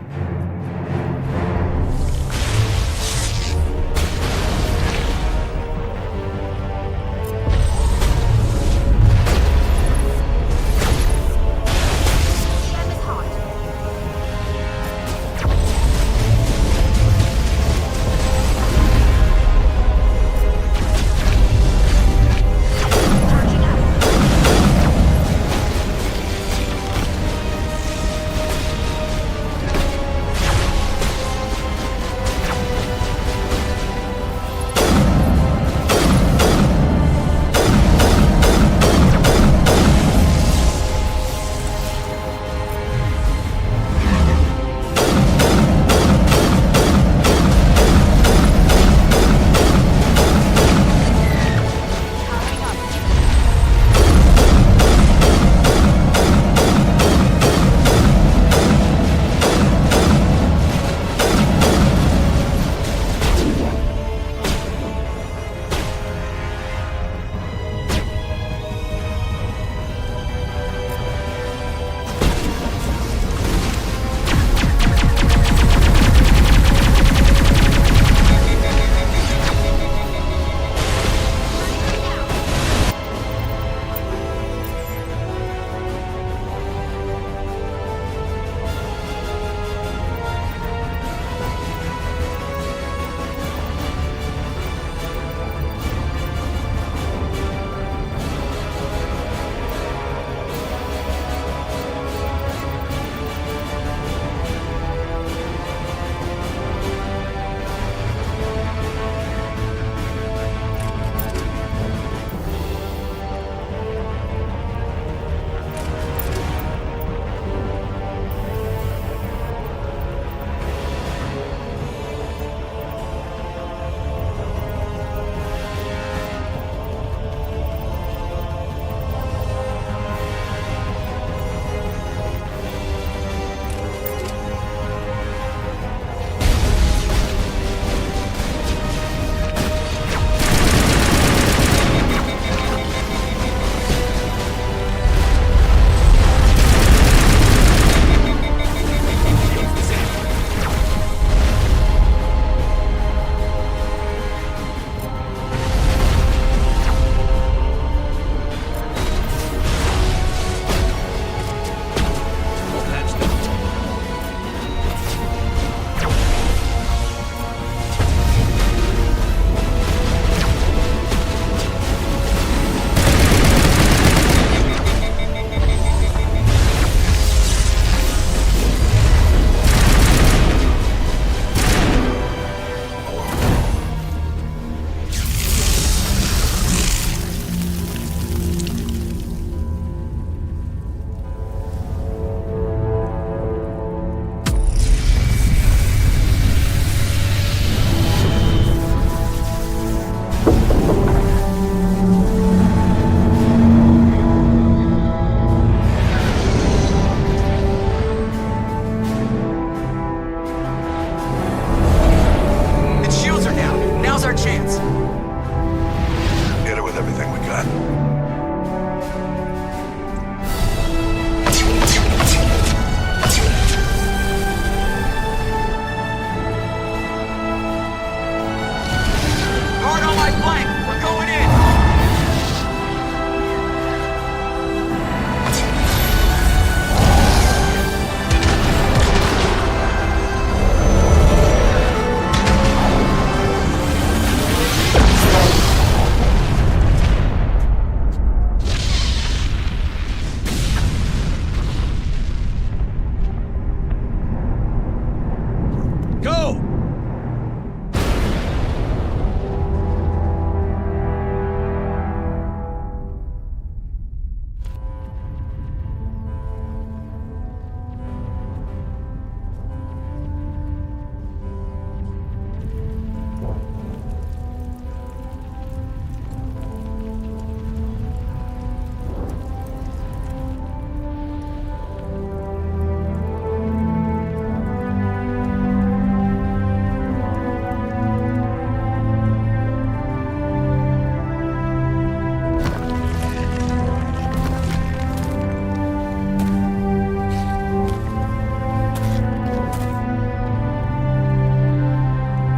Everyone on my flank! We're going in!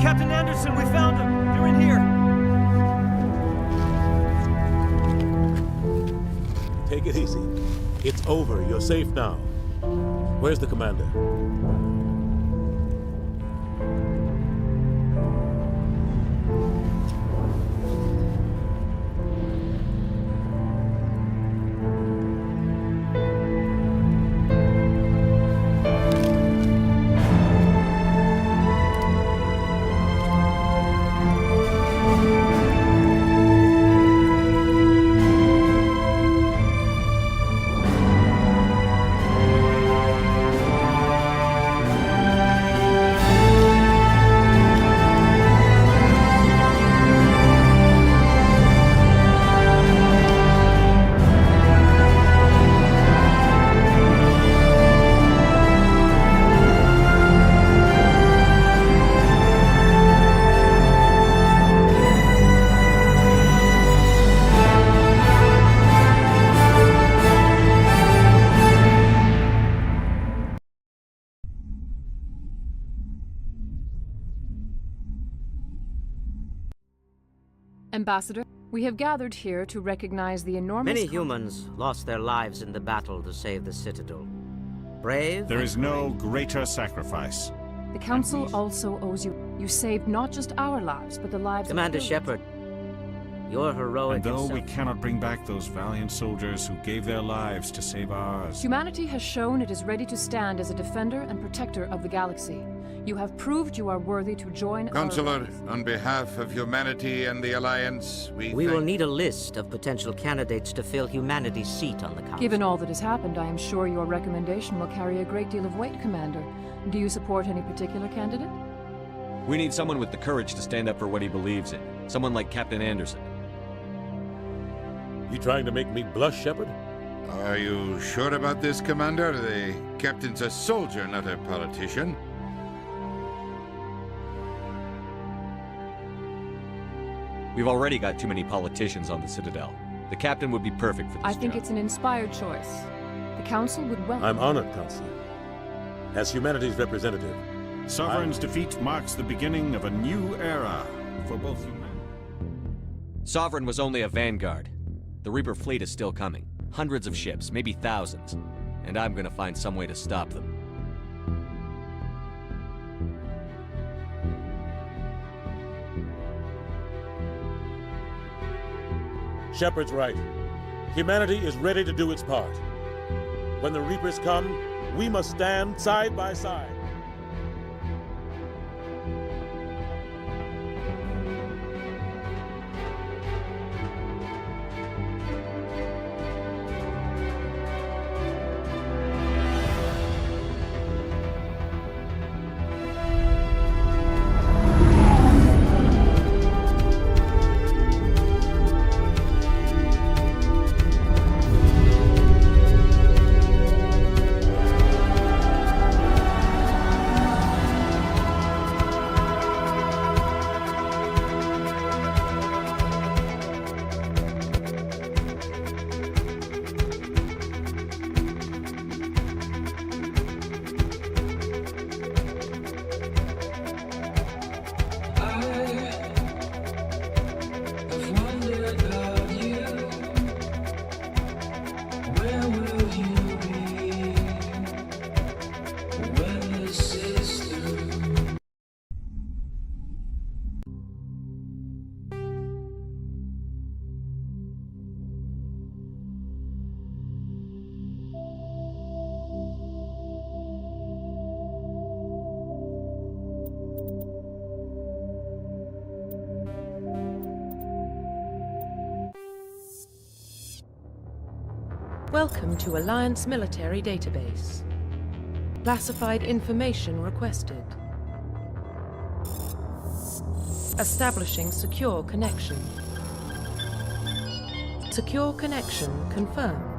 Captain Anderson, we found them. They're in here. Take it easy. It's over. You're safe now. Where's the commander? Ambassador, we have gathered here to recognize the enormous... Many humans lost their lives in the battle to save the Citadel. Brave. There is no greater sacrifice. The Council also owes you. You saved not just our lives, but the lives Commander of... Shepard, you're heroic. And though yourself. we cannot bring back those valiant soldiers who gave their lives to save ours, Humanity has shown it is ready to stand as a defender and protector of the galaxy. You have proved you are worthy to join Consular, on behalf of humanity and the Alliance, we will need a list of potential candidates to fill humanity's seat on the Council. Given all that has happened, I am sure your recommendation will carry a great deal of weight, Commander. Do you support any particular candidate? We need someone with the courage to stand up for what he believes in. Someone like Captain Anderson. You trying to make me blush, Shepard? Are you sure about this, Commander? The captain's a soldier, not a politician. We've already got too many politicians on the Citadel. The captain would be perfect for this I think job. it's an inspired choice. The Council would welcome... I'm honored, Council. As humanity's representative, Sovereign's defeat marks the beginning of a new era for both humanity. Sovereign was only a vanguard. The Reaper fleet is still coming. Hundreds of ships, maybe thousands. And I'm gonna find some way to stop them. Shepard's right. Humanity is ready to do its part. When the Reapers come, we must stand side by side. Welcome to Alliance Military Database. Classified information requested. Establishing secure connection. Secure connection confirmed.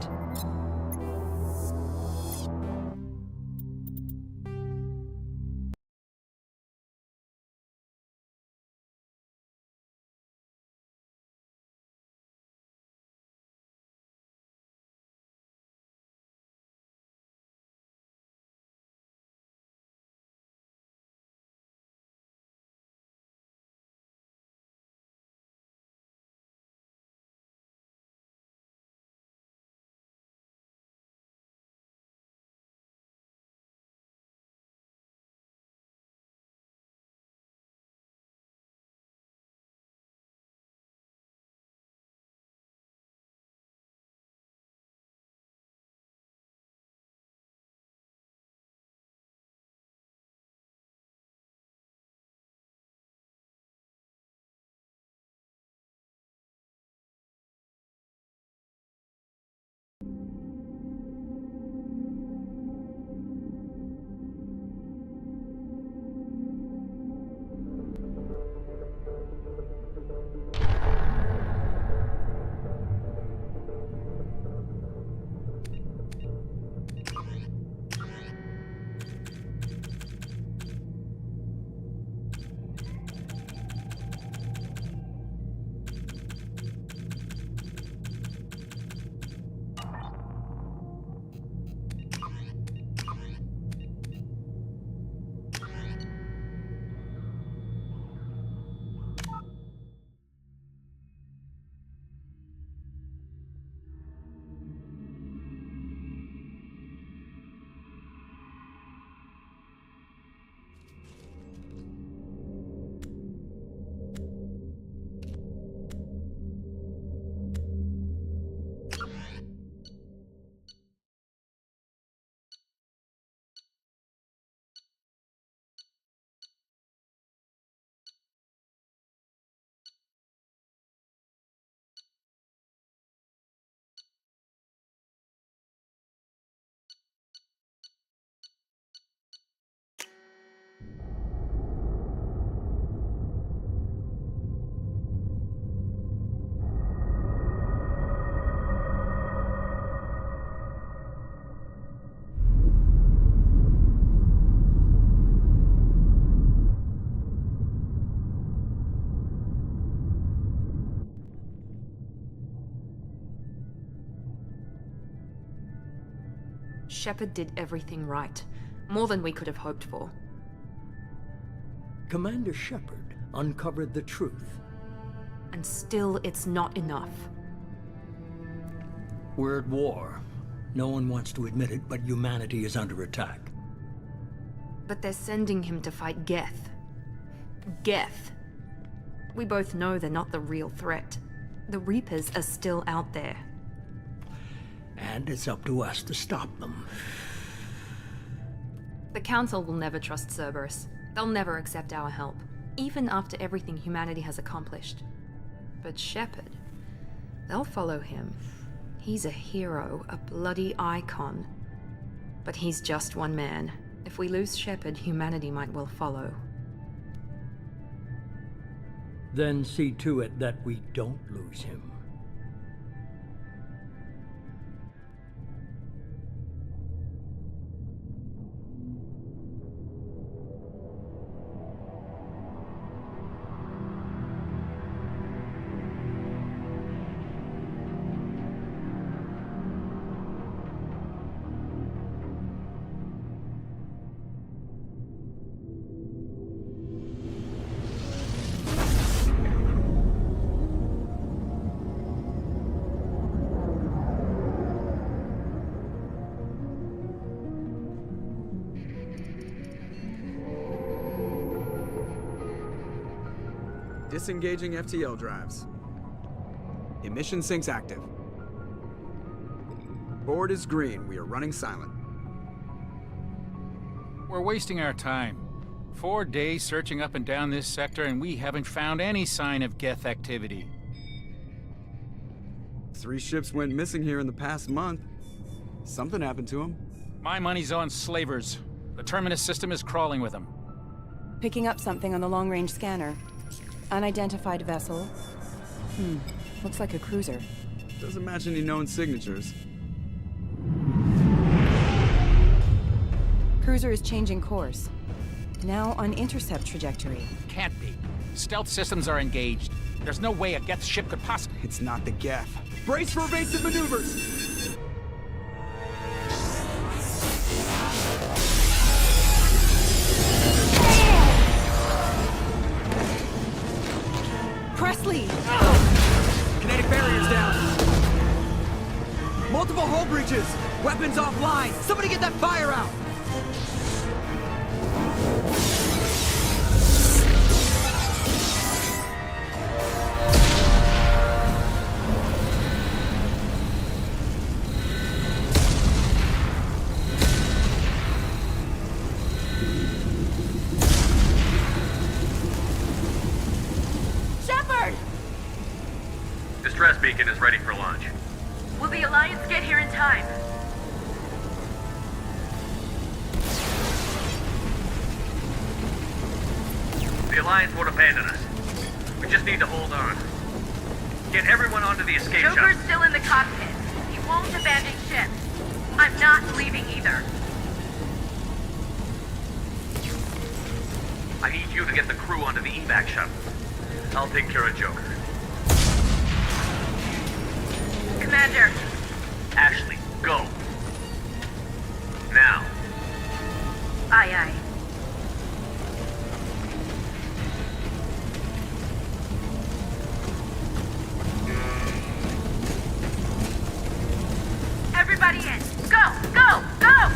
Shepard did everything right. More than we could have hoped for. Commander Shepard uncovered the truth. And still, it's not enough. We're at war. No one wants to admit it, but humanity is under attack. But they're sending him to fight Geth. Geth. We both know they're not the real threat. The Reapers are still out there. And it's up to us to stop them. The Council will never trust Cerberus. They'll never accept our help, even after everything humanity has accomplished. But Shepard, they'll follow him. He's a hero, a bloody icon. But he's just one man. If we lose Shepard, humanity might well follow. Then see to it that we don't lose him. Disengaging FTL drives. Emission sinks active. Board is green. We are running silent. We're wasting our time. 4 days searching up and down this sector, and we haven't found any sign of Geth activity. 3 ships went missing here in the past month. Something happened to him. My money's on slavers. The Terminus system is crawling with them. Picking up something on the long-range scanner. Unidentified vessel. Looks like a cruiser. Doesn't match any known signatures. Cruiser is changing course. Now on intercept trajectory. Can't be. Stealth systems are engaged. There's no way a Geth ship could possibly... It's not the Geth. Brace for evasive maneuvers! Presley! Kinetic barriers down. Multiple hull breaches. Weapons offline. Somebody get that fire out. Distress beacon is ready for launch. Will the Alliance get here in time? The Alliance won't abandon us. We just need to hold on. Get everyone onto the escape shuttle. Joker's still in the cockpit. He won't abandon ship. I'm not leaving either. I need you to get the crew onto the evac shuttle. I'll take care of Joker. Commander. Ashley, go. Now. Aye, aye. Everybody in. Go, go, go!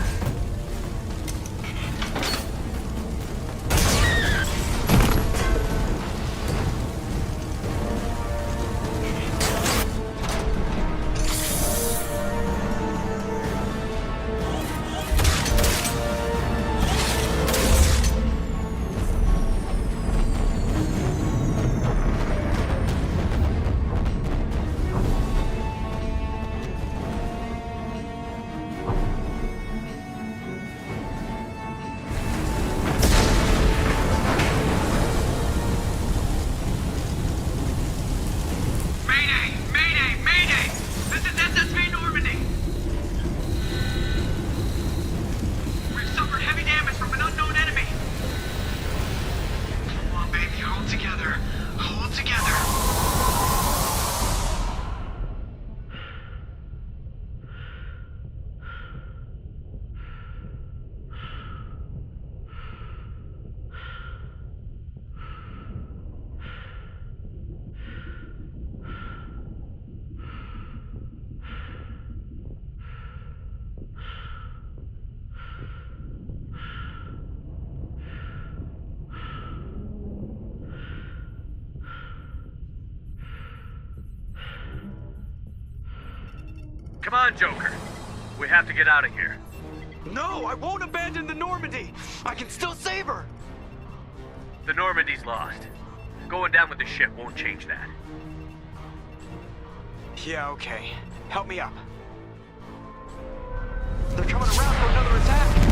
Come on, Joker. We have to get out of here. No, I won't abandon the Normandy. I can still save her. The Normandy's lost. Going down with the ship won't change that. Yeah, okay. Help me up. They're coming around for another attack.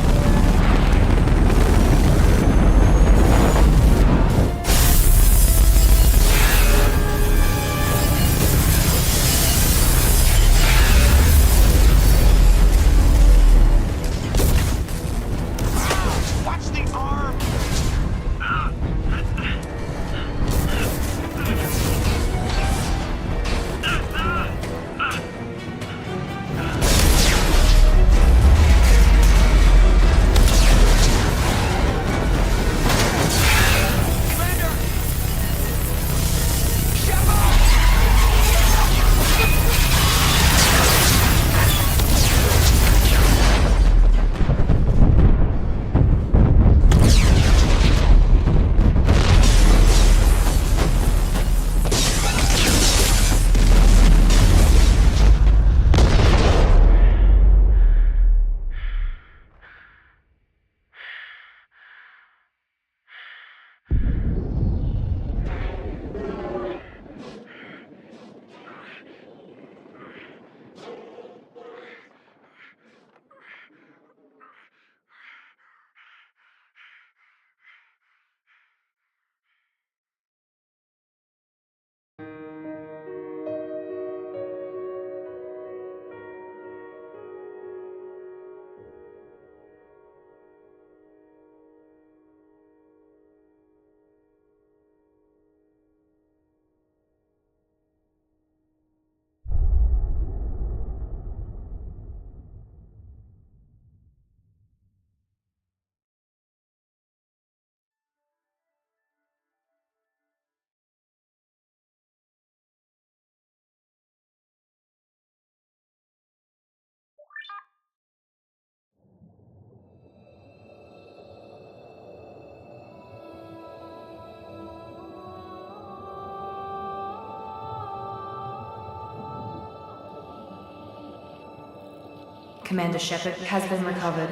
Commander Shepard has been recovered.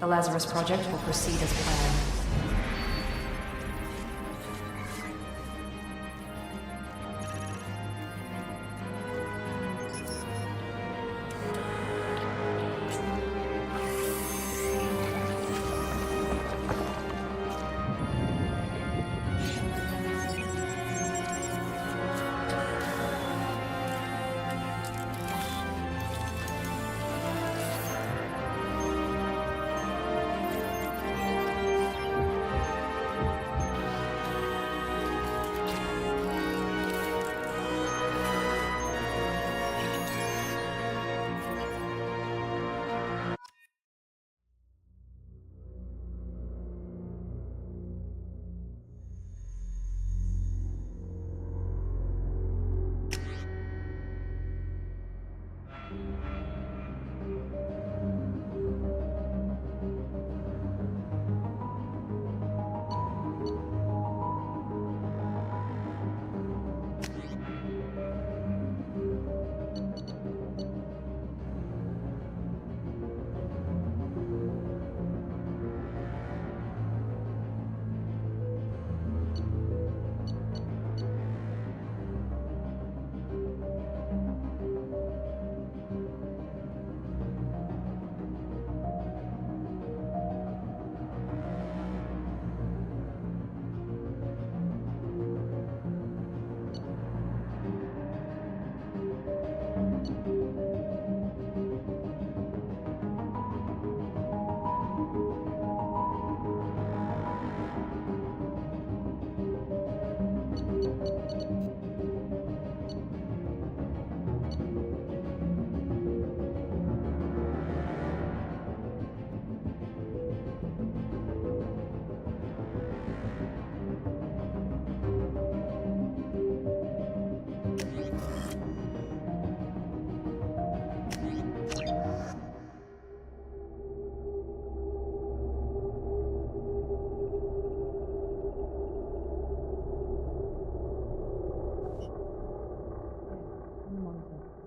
The Lazarus Project will proceed as planned.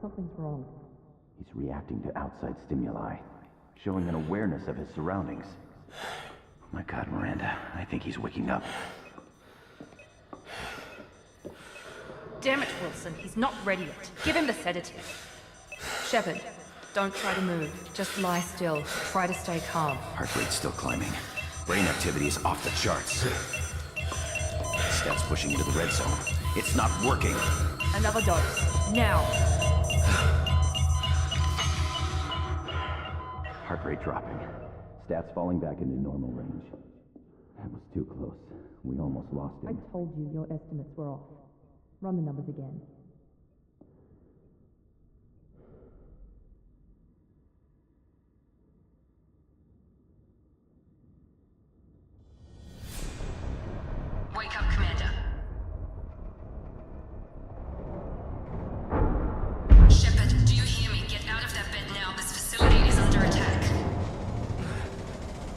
Something's wrong. He's reacting to outside stimuli, showing an awareness of his surroundings. My God, Miranda, I think he's waking up. Damn it, Wilson, he's not ready yet. Give him the sedative. Shepard, don't try to move. Just lie still. Try to stay calm. Heart rate's still climbing. Brain activity is off the charts. Stats pushing into the red zone. It's not working. Another dose. Now. Heart rate dropping. Stats falling back into normal range. That was too close. We almost lost him. I told you your estimates were off. Run the numbers again. Wake up, Commander. Shepard, do you hear me? Get out of that bed now. This facility is under attack.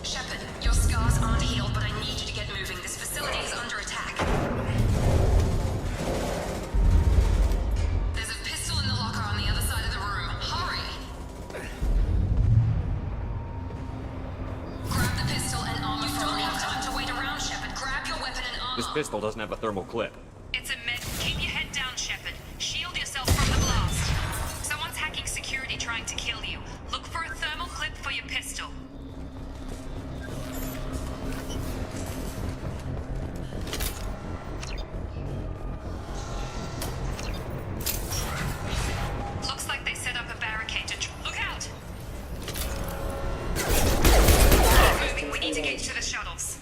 Shepard, your scars aren't healed, but I need you to get moving. This facility is under attack. There's a pistol in the locker on the other side of the room. Hurry! Grab the pistol and armor from the locker. Time to wait around, Shepard. Grab your weapon and armor. This pistol doesn't have a thermal clip. It's a med. Keep your head down, Shepard. Shield yourself from the blast. Someone's hacking security trying to kill you. Look for a thermal clip for your pistol. Looks like they set up a barricade to... Look out! Moving. We need to get to the shuttles.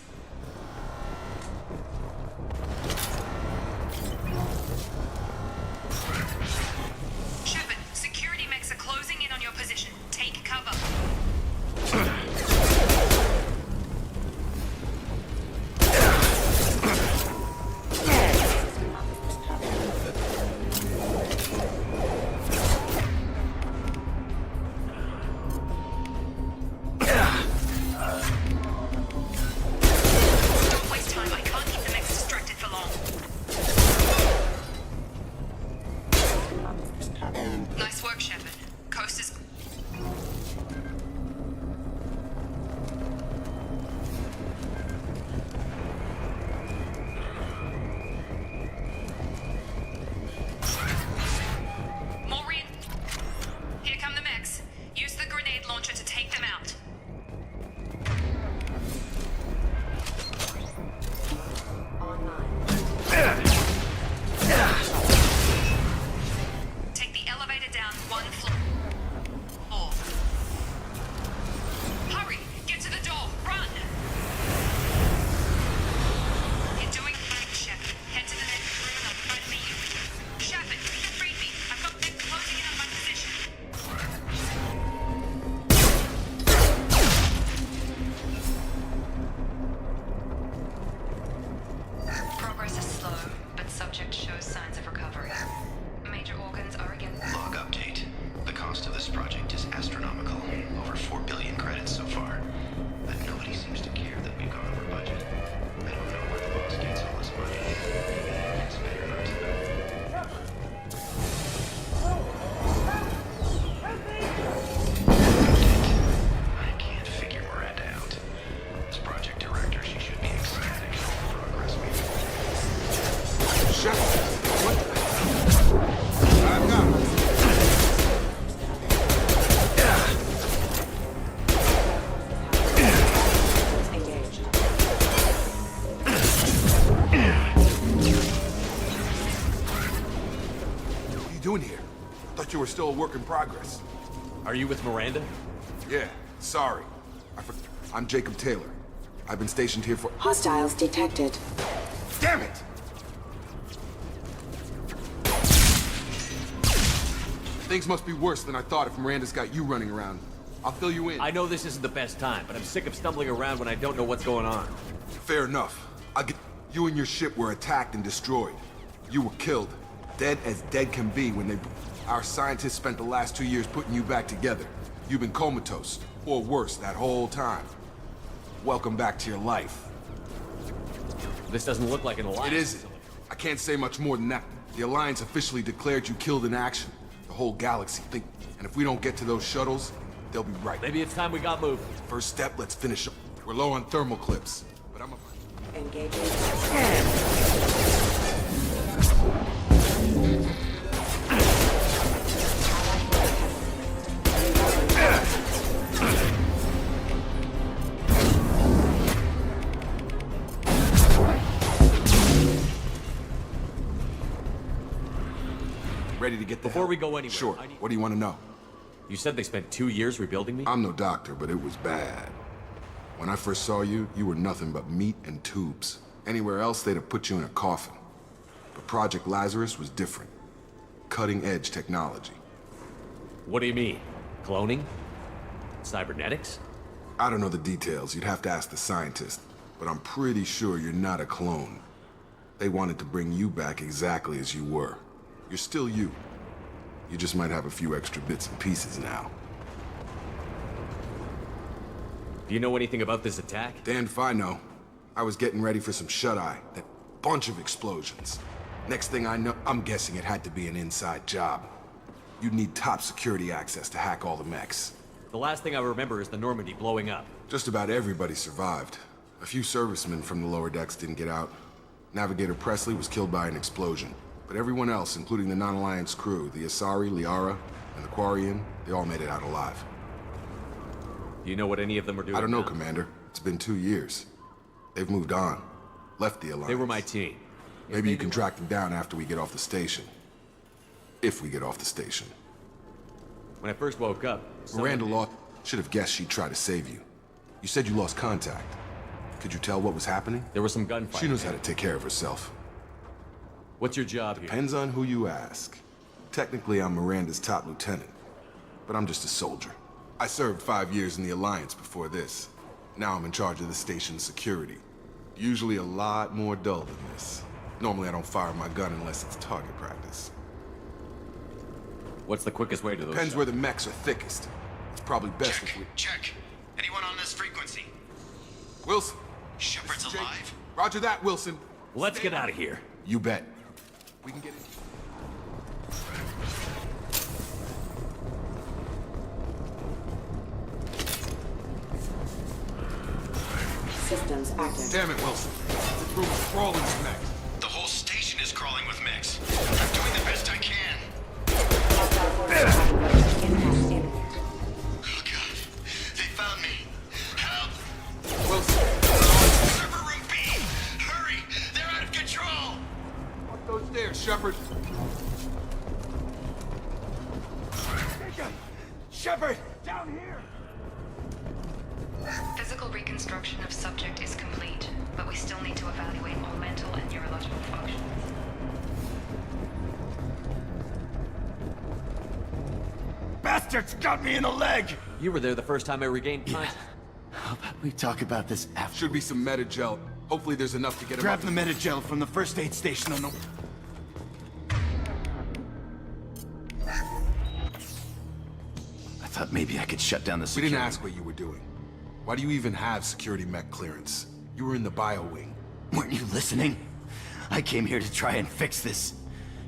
doing here? Thought you were still a work in progress. Are you with Miranda? Yeah, sorry. I'm Jacob Taylor. I've been stationed here for— Hostiles detected. Damn it! Things must be worse than I thought if Miranda's got you running around. I'll fill you in. I know this isn't the best time, but I'm sick of stumbling around when I don't know what's going on. Fair enough. You and your ship were attacked and destroyed. You were killed. Dead as dead can be when they... Our scientists spent the last 2 years putting you back together. You've been comatose, or worse, that whole time. Welcome back to your life. This doesn't look like an alliance. It isn't. I can't say much more than that. The Alliance officially declared you killed in action. The whole galaxy think... And if we don't get to those shuttles, they'll be right. Maybe it's time we got moving. First step, let's finish up. We're low on thermal clips, but I'm a... Engaging. Ready to get the Before we go anywhere, Sure. What do you want to know? You said they spent 2 years rebuilding me? I'm no doctor, but it was bad. When I first saw you, you were nothing but meat and tubes. Anywhere else, they'd have put you in a coffin. But Project Lazarus was different. Cutting-edge technology. What do you mean? Cloning? Cybernetics? I don't know the details. You'd have to ask the scientist. But I'm pretty sure you're not a clone. They wanted to bring you back exactly as you were. You're still you. You just might have a few extra bits and pieces now. Do you know anything about this attack? Damned if I know. I was getting ready for some shut-eye. That bunch of explosions. Next thing I know, I'm guessing it had to be an inside job. You'd need top security access to hack all the mechs. The last thing I remember is the Normandy blowing up. Just about everybody survived. A few servicemen from the lower decks didn't get out. Navigator Presley was killed by an explosion. But everyone else, including the non-Alliance crew, the Asari, Liara, and the Quarian, they all made it out alive. Do you know what any of them are doing? I don't know, now? Commander. It's been 2 years. They've moved on. Left the Alliance. They were my team. Maybe you can track them down after we get off the station. If we get off the station. When I first woke up... Miranda Law should have guessed she'd try to save you. You said you lost contact. Could you tell what was happening? There was some gunfighting. She knows how to take care of herself. What's your job here? Depends on who you ask. Technically, I'm Miranda's top lieutenant. But I'm just a soldier. I served 5 years in the Alliance before this. Now I'm in charge of the station's security. Usually a lot more dull than this. Normally I don't fire my gun unless it's target practice. What's the quickest way to those Depends shots? where the mechs are thickest. It's probably best if we... Check. Anyone on this frequency? Wilson. Shepard's alive? Roger that, Wilson. Let's get out of here. You bet. We can get in. Systems active. Damn it, Wilson. The room is crawling with mechs. The whole station is crawling with mechs. I'm doing the best I can. Oh god. They found me. Help! Wilson. Server room B! Hurry! They're out of control! Up those stairs, Shepard. Shepard! Down here! Physical reconstruction of subject is complete, but we still need to evaluate all mental and neurological functions. Bastards got me in the leg! You were there the first time I regained consciousness. How about we talk about this after? Should be some Medi-gel. Hopefully there's enough to get him Grab up. the Medi-gel from the first aid station on the... I thought maybe I could shut down the We security. didn't ask what you were doing. Why do you even have security mech clearance? You were in the bio wing. Weren't you listening? I came here to try and fix this.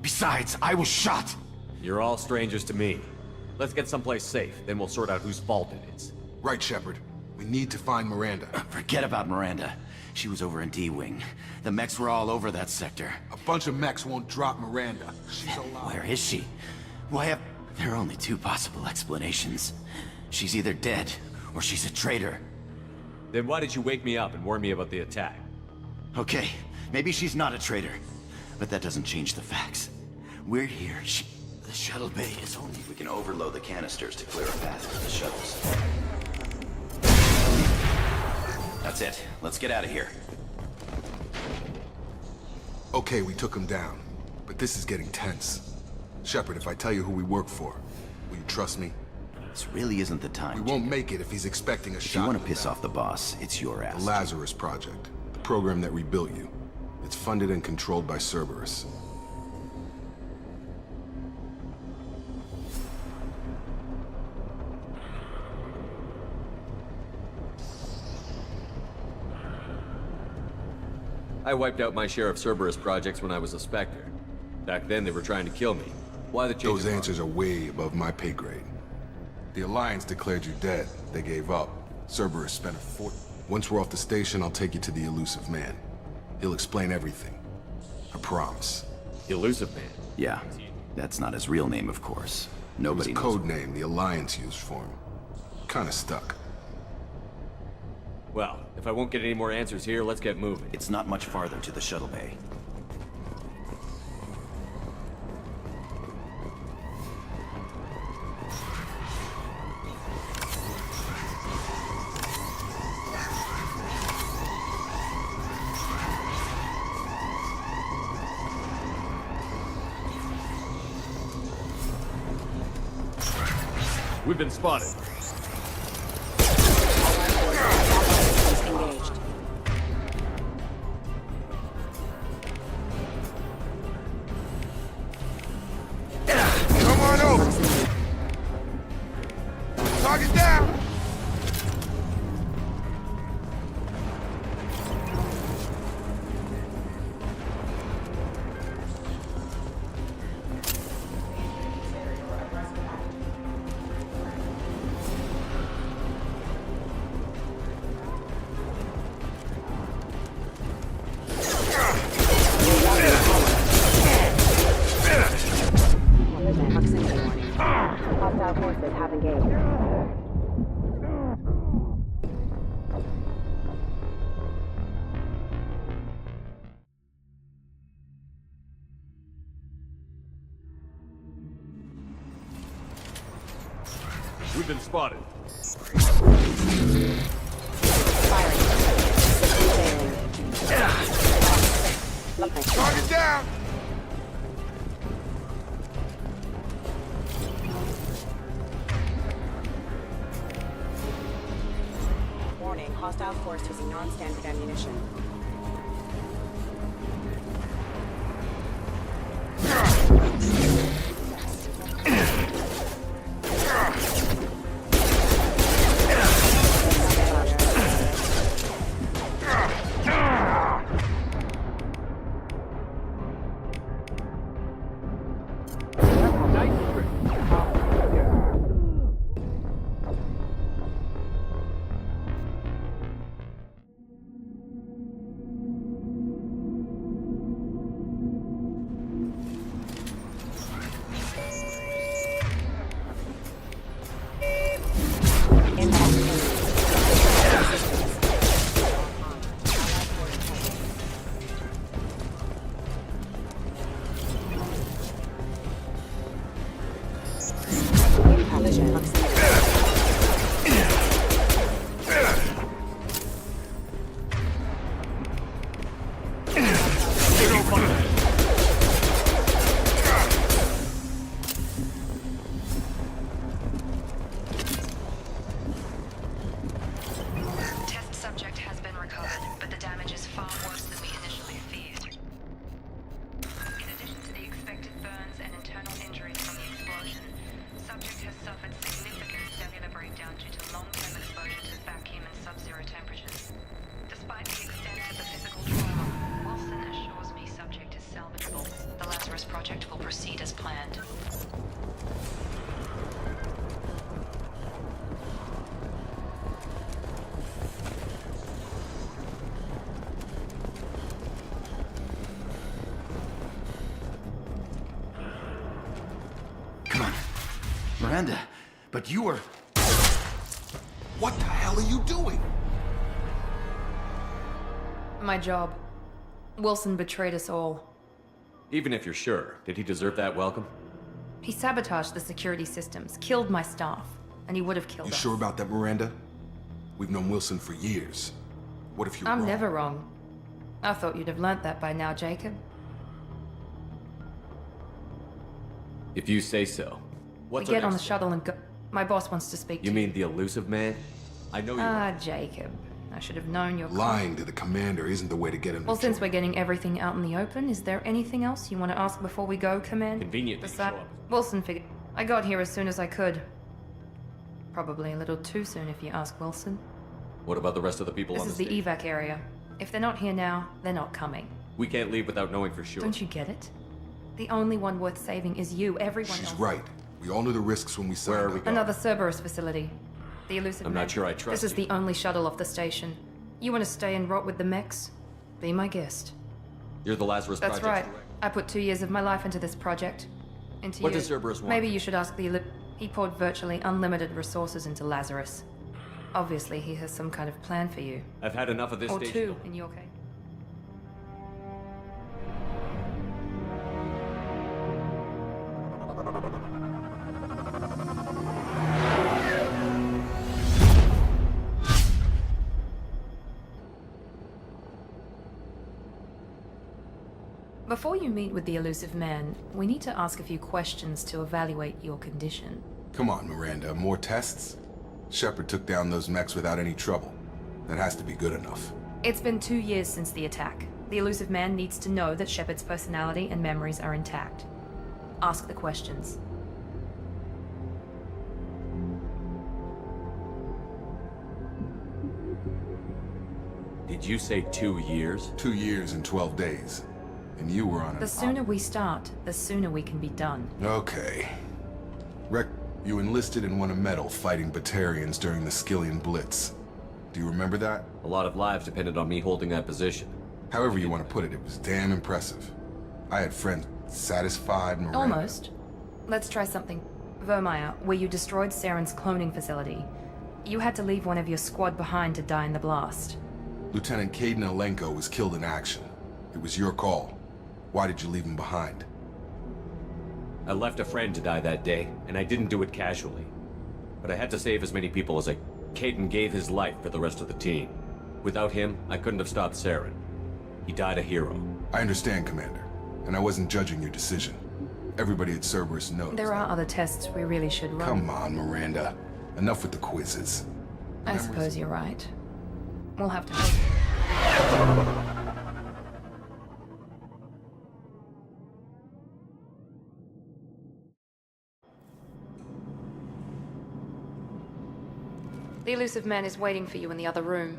Besides, I was shot. You're all strangers to me. Let's get someplace safe, then we'll sort out whose fault it is. Right, Shepard. We need to find Miranda. Forget about Miranda. She was over in D-Wing. The mechs were all over that sector. A bunch of mechs won't drop Miranda. She's alive. Where is she? Why, there are only two possible explanations. She's either dead, or she's a traitor. Then why did you wake me up and warn me about the attack? Okay, maybe she's not a traitor. But that doesn't change the facts. We're here. The shuttle bay is only... We can overload the canisters to clear a path to the shuttles. That's it. Let's get out of here. Okay, we took him down. But this is getting tense. Shepard, if I tell you who we work for, will you trust me? This really isn't the time. We won't make it if he's expecting a If shot. you want to piss off the boss, it's your ass. The Lazarus Project. The program that rebuilt you. It's funded and controlled by Cerberus. I wiped out my share of Cerberus projects when I was a Spectre. Back then, they were trying to kill me. Why the change? Those answers are way above my pay grade. The Alliance declared you dead. They gave up. Cerberus spent a fortune. Once we're off the station, I'll take you to the Elusive Man. He'll explain everything. I promise. Elusive Man? Yeah. That's not his real name, of course. Nobody It was a knows. code name the Alliance used for him. Kinda stuck. Well, if I won't get any more answers here, let's get moving. It's not much farther to the shuttle bay. We've been spotted. Engaged. Come on over! Target down! Proximity warning. Hostile forces have engaged. We've been spotted. Target down! Warning, hostile force using non-standard ammunition. Test subject has been recovered, but the damage is far worse than we initially feared. In addition to the expected burns and internal injuries from the explosion, subject has suffered significant cellular breakdown due to long-term exposure to vacuum and sub-zero temperatures. Despite the extent of the physical trauma, Wilson assures me subject is salvageable. The Lazarus Project will proceed as planned. Come on. Miranda, but you were... What the hell are you doing? My job. Wilson betrayed us all. Even if you're sure, did he deserve that welcome? He sabotaged the security systems, killed my staff, and he would have killed You us. sure about that, Miranda? We've known Wilson for years. What if you're I'm wrong? never wrong. I thought you'd have learnt that by now, Jacob. If you say so. What's we our get on the next shuttle and go. My boss wants to speak You to mean the elusive man? I know you. Jacob. I should have known your Lying to the commander isn't the way to get him to Well, since we're getting everything out in the open, is there anything else you want to ask before we go, Command? Convenient that you Besides, show up. Wilson figured. I got here as soon as I could. Probably a little too soon if you ask Wilson. What about the rest of the people This on is the the stage? evac area. If they're not here now, they're not coming. We can't leave without knowing for sure. Don't you get it? The only one worth saving is you. Everyone She's else. right. We all knew the risks when we signed Where are we up. going? Another Cerberus facility. The elusive I'm man. not sure I trust This is the only shuttle off the station. You want to stay and rot with the mechs? Be my guest. You're the Lazarus That's Project. right. I put 2 years of my life into this project. Into What you. does Cerberus want? Maybe you should ask the He poured virtually unlimited resources into Lazarus. Obviously, he has some kind of plan for you. I've had enough of this Or station. two, in your case. Before you meet with the elusive man, we need to ask a few questions to evaluate your condition. Come on, Miranda. More tests? Shepard took down those mechs without any trouble. That has to be good enough. It's been 2 years since the attack. The elusive man needs to know that Shepard's personality and memories are intact. Ask the questions. Did you say 2 years? 2 years and 12 days. And you were on The sooner we start, the sooner we can be done. Okay. You enlisted and won a medal fighting Batarians during the Skillian Blitz. Do you remember that? A lot of lives depended on me holding that position. However you want to put it, it was damn impressive. I had friends satisfied, Miranda. Almost. Let's try something. Vermeer, where you destroyed Saren's cloning facility. You had to leave one of your squad behind to die in the blast. Lieutenant Caden Alenko was killed in action. It was your call. Why did you leave him behind? I left a friend to die that day, and I didn't do it casually. But I had to save as many people as I... Caden gave his life for the rest of the team. Without him, I couldn't have stopped Saren. He died a hero. I understand, Commander. And I wasn't judging your decision. Everybody at Cerberus knows. There are other tests we really should run. Come on, Miranda. Enough with the quizzes. I suppose you're right. We'll have to... The elusive man is waiting for you in the other room.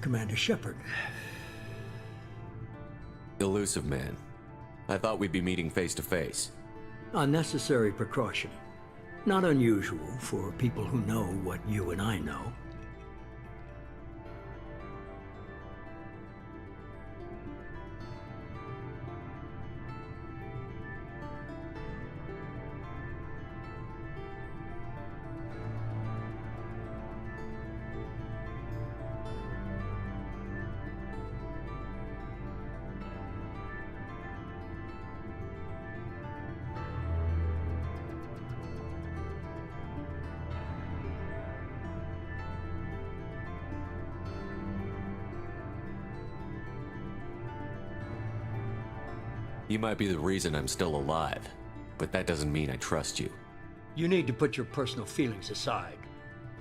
Commander Shepard. Elusive man. I thought we'd be meeting face to face. Unnecessary precaution. Not unusual for people who know what you and I know. You might be the reason I'm still alive, but that doesn't mean I trust you. You need to put your personal feelings aside.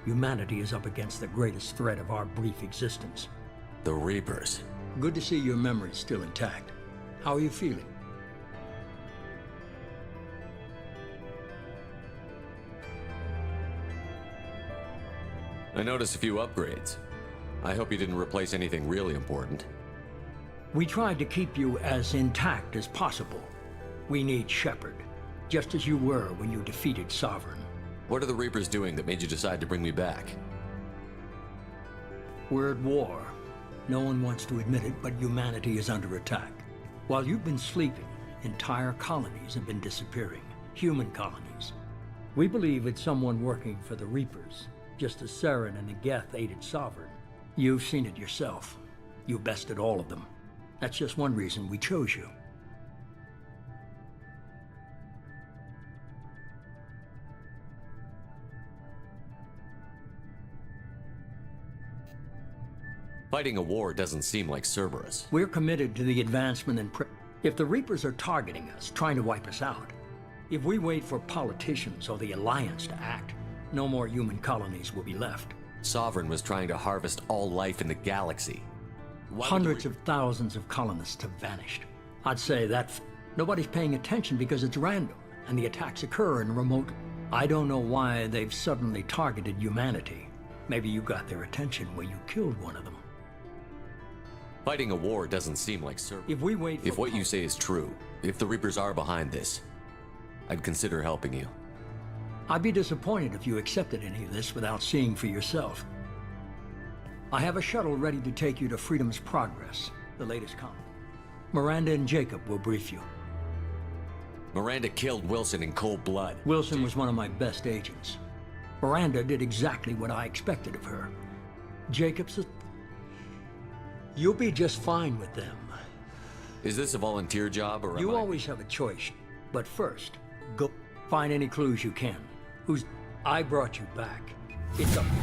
Humanity is up against the greatest threat of our brief existence. The Reapers. Good to see your memory's still intact. How are you feeling? I noticed a few upgrades. I hope you didn't replace anything really important. We tried to keep you as intact as possible. We need Shepard, just as you were when you defeated Sovereign. What are the Reapers doing that made you decide to bring me back? We're at war. No one wants to admit it, but humanity is under attack. While you've been sleeping, entire colonies have been disappearing. Human colonies. We believe it's someone working for the Reapers, just as Saren and Geth aided Sovereign. You've seen it yourself. You bested all of them. That's just one reason we chose you. Fighting a war doesn't seem like Cerberus. We're committed to the advancement and if the Reapers are targeting us, trying to wipe us out, if we wait for politicians or the Alliance to act, no more human colonies will be left. Sovereign was trying to harvest all life in the galaxy. Hundreds of thousands of colonists have vanished. I'd say that nobody's paying attention because it's random, and the attacks occur in remote... I don't know why they've suddenly targeted humanity. Maybe you got their attention when you killed one of them. Fighting a war doesn't seem like Cerberus. If we wait for... If what you say is true, if the Reapers are behind this, I'd consider helping you. I'd be disappointed if you accepted any of this without seeing for yourself. I have a shuttle ready to take you to Freedom's Progress, the latest comet. Miranda and Jacob will brief you. Miranda killed Wilson in cold blood. Wilson was one of my best agents. Miranda did exactly what I expected of her. Jacob's a... You'll be just fine with them. Is this a volunteer job, or You always have a choice. But first, go find any clues you can. I brought you back. It's up to you.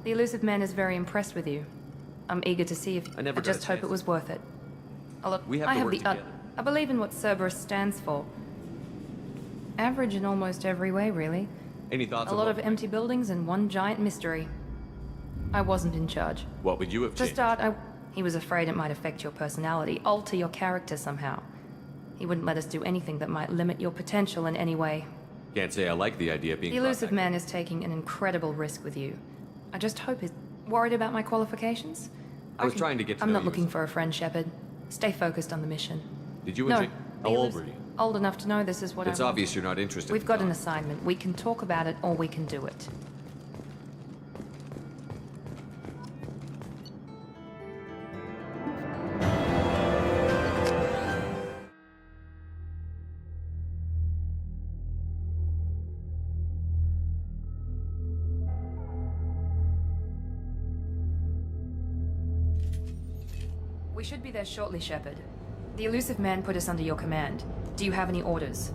The Illusive Man is very impressed with you. I'm eager to see if... I never got just a hope chance. it was worth it. Oh, look, We have I to have work the together. I believe in what Cerberus stands for. Average in almost every way, really. Any thoughts A on lot what- of empty buildings and one giant mystery. I wasn't in charge. What would you have To changed? start, he was afraid it might affect your personality, alter your character somehow. He wouldn't let us do anything that might limit your potential in any way. Can't say I like the idea of being The brought Illusive back. Man is taking an incredible risk with you. I just hope he's worried about my qualifications. I was trying to get to I'm know not you looking for a friend, Shepard. Stay focused on the mission. Did you No, and How the old Illus- were you? Old enough to know this is what It's I want. obvious you're not interested. We've in got an Dawn. assignment. We can talk about it or we can do it. We should be there shortly, Shepard. The Illusive Man put us under your command. Do you have any orders?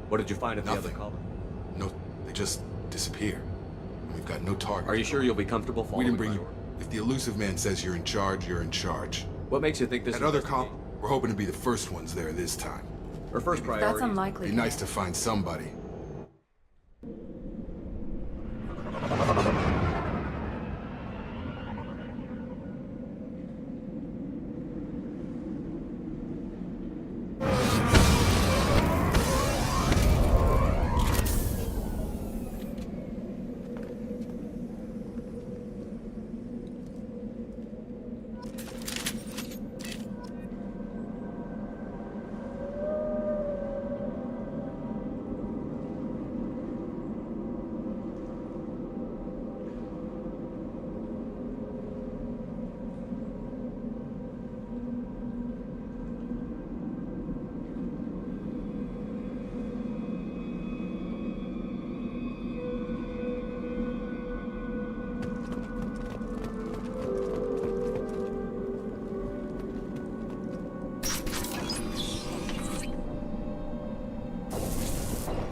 What did you find at the other Nothing. colony? No, they just disappear. We've got no target. Are you sure you'll be comfortable We following didn't bring my you. If the Illusive Man says you're in charge, you're in charge. What makes you think this At is other investigation? we're hoping to be the first ones there this time. Our first priority. That's unlikely. Be nice to find somebody.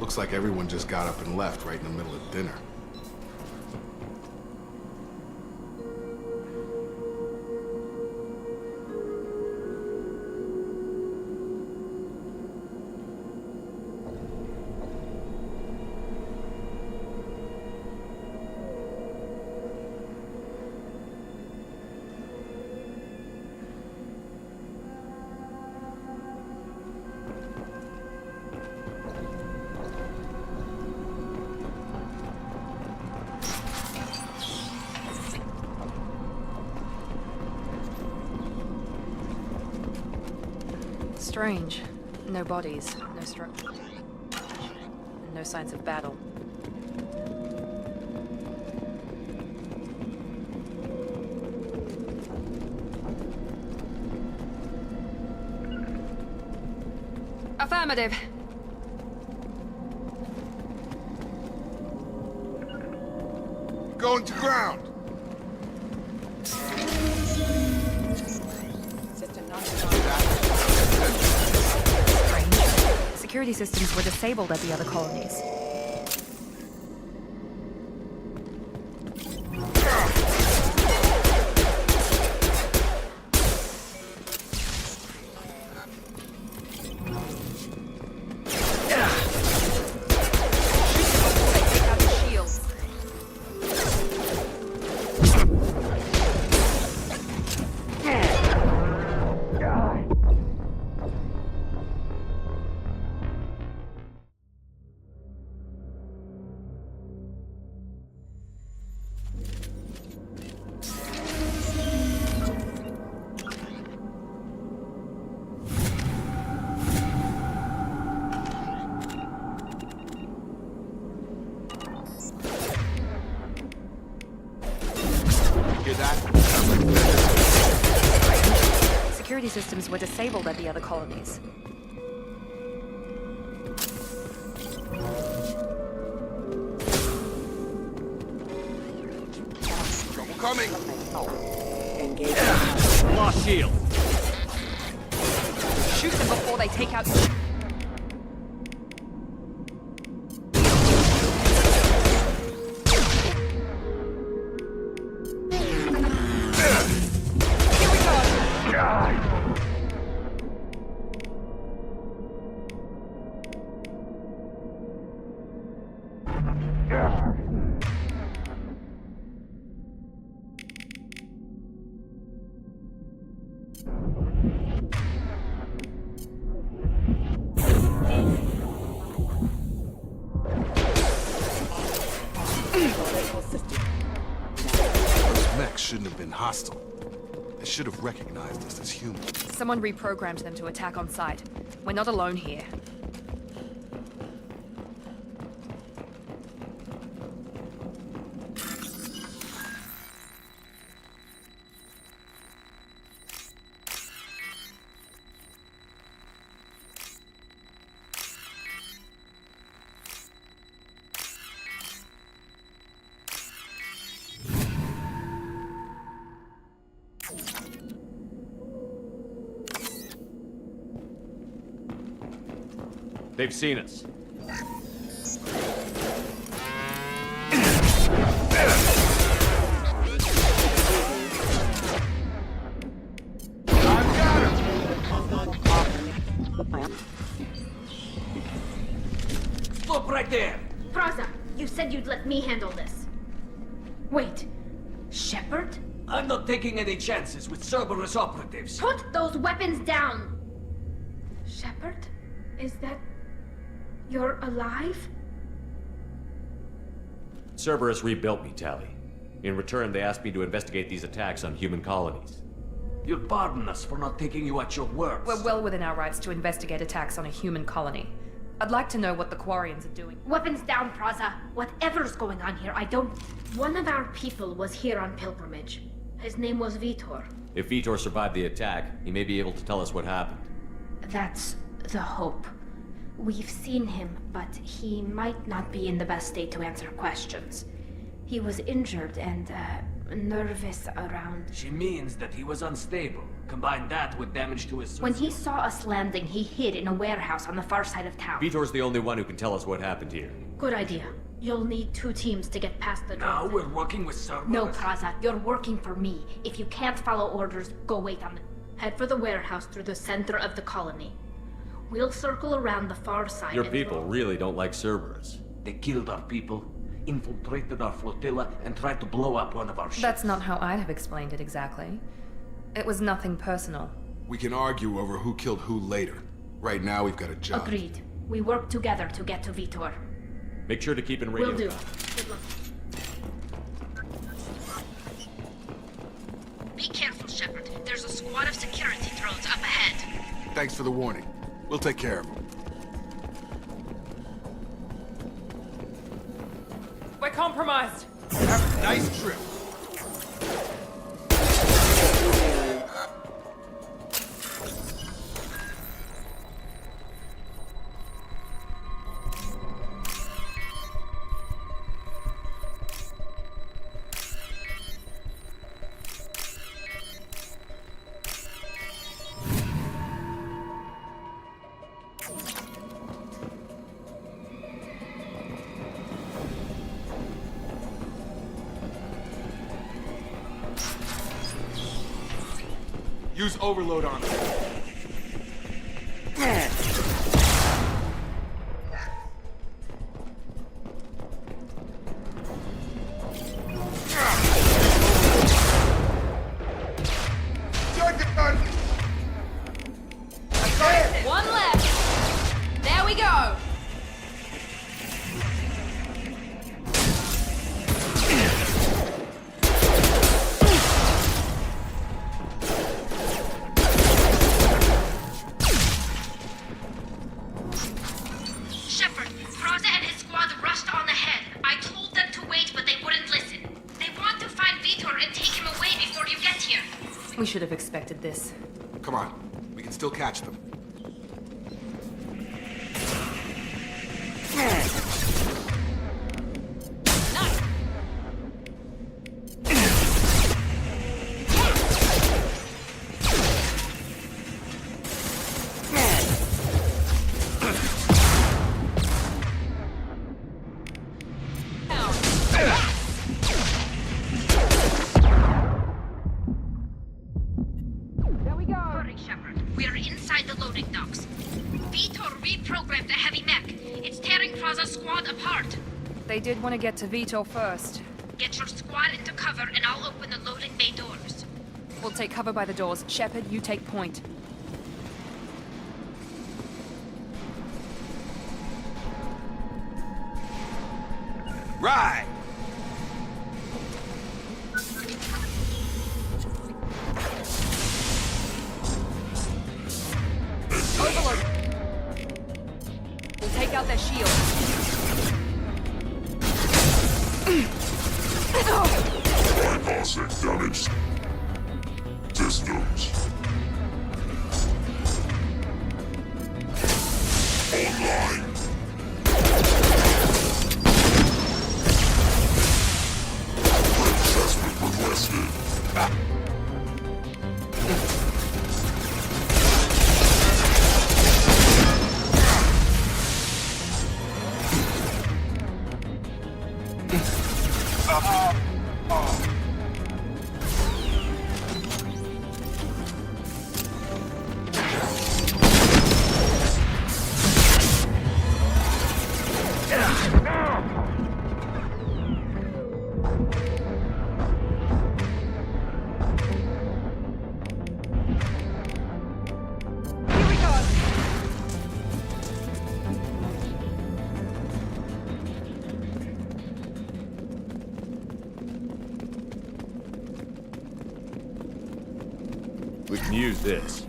Looks like everyone just got up and left right in the middle of dinner. Strange. No bodies, no structure, and no signs of battle. Affirmative. Going to ground. Security systems were disabled at the other colonies. Security systems were disabled at the other colonies. Coming! Lost shield! Shoot them before they take out... Those mechs shouldn't have been hostile. They should have recognized us as human. Someone reprogrammed them to attack on sight. We're not alone here. They've seen us. Stop right there! Praza, you said you'd let me handle this. Wait, Shepard? I'm not taking any chances with Cerberus operatives. Put those weapons down! Shepard? Is that... you're alive? Cerberus rebuilt me, Tali. In return, they asked me to investigate these attacks on human colonies. You'll pardon us for not taking you at your word. We're well within our rights to investigate attacks on a human colony. I'd like to know what the Quarians are doing. Weapons down, Praza. Whatever's going on here, I don't... One of our people was here on pilgrimage. His name was Vitor. If Vitor survived the attack, he may be able to tell us what happened. That's the hope. We've seen him, but he might not be in the best state to answer questions. He was injured and, nervous around. She means that he was unstable. Combine that with damage to his... When he saw us landing, he hid in a warehouse on the far side of town. Vitor's the only one who can tell us what happened here. Good idea. You'll need 2 teams to get past the Now drones. we're working with Cerberus? No, Praza. You're working for me. If you can't follow orders, go wait on the... Head for the warehouse through the center of the colony. We'll circle around the far side. Your people really don't like Cerberus. They killed our people, infiltrated our flotilla, and tried to blow up one of our ships. That's not how I'd have explained it exactly. It was nothing personal. We can argue over who killed who later. Right now, we've got a job. Agreed. We work together to get to Vitor. Make sure to keep in radio. Will do. contact. Good luck. Be careful, Shepard. There's a squad of security drones up ahead. Thanks for the warning. We'll take care of them. We're compromised. Have a nice trip. Use overload on them. One left. There we go. Shepard, Praza and his squad rushed on ahead. I told them to wait, but they wouldn't listen. They want to find Vitor and take him away before you get here. We should have expected this. Come on. We can still catch them. There we go. Hurry, Shepard. We're inside the loading docks. Vitor reprogrammed the heavy mech. It's tearing Praza's squad apart. They did want to get to Vitor first. Get your squad into cover and I'll open the loading bay doors. We'll take cover by the doors. Shepard, you take point. Right! Overload. We'll take out their shield. Bypassing damaged systems. Online. Assessment requested. We can use this.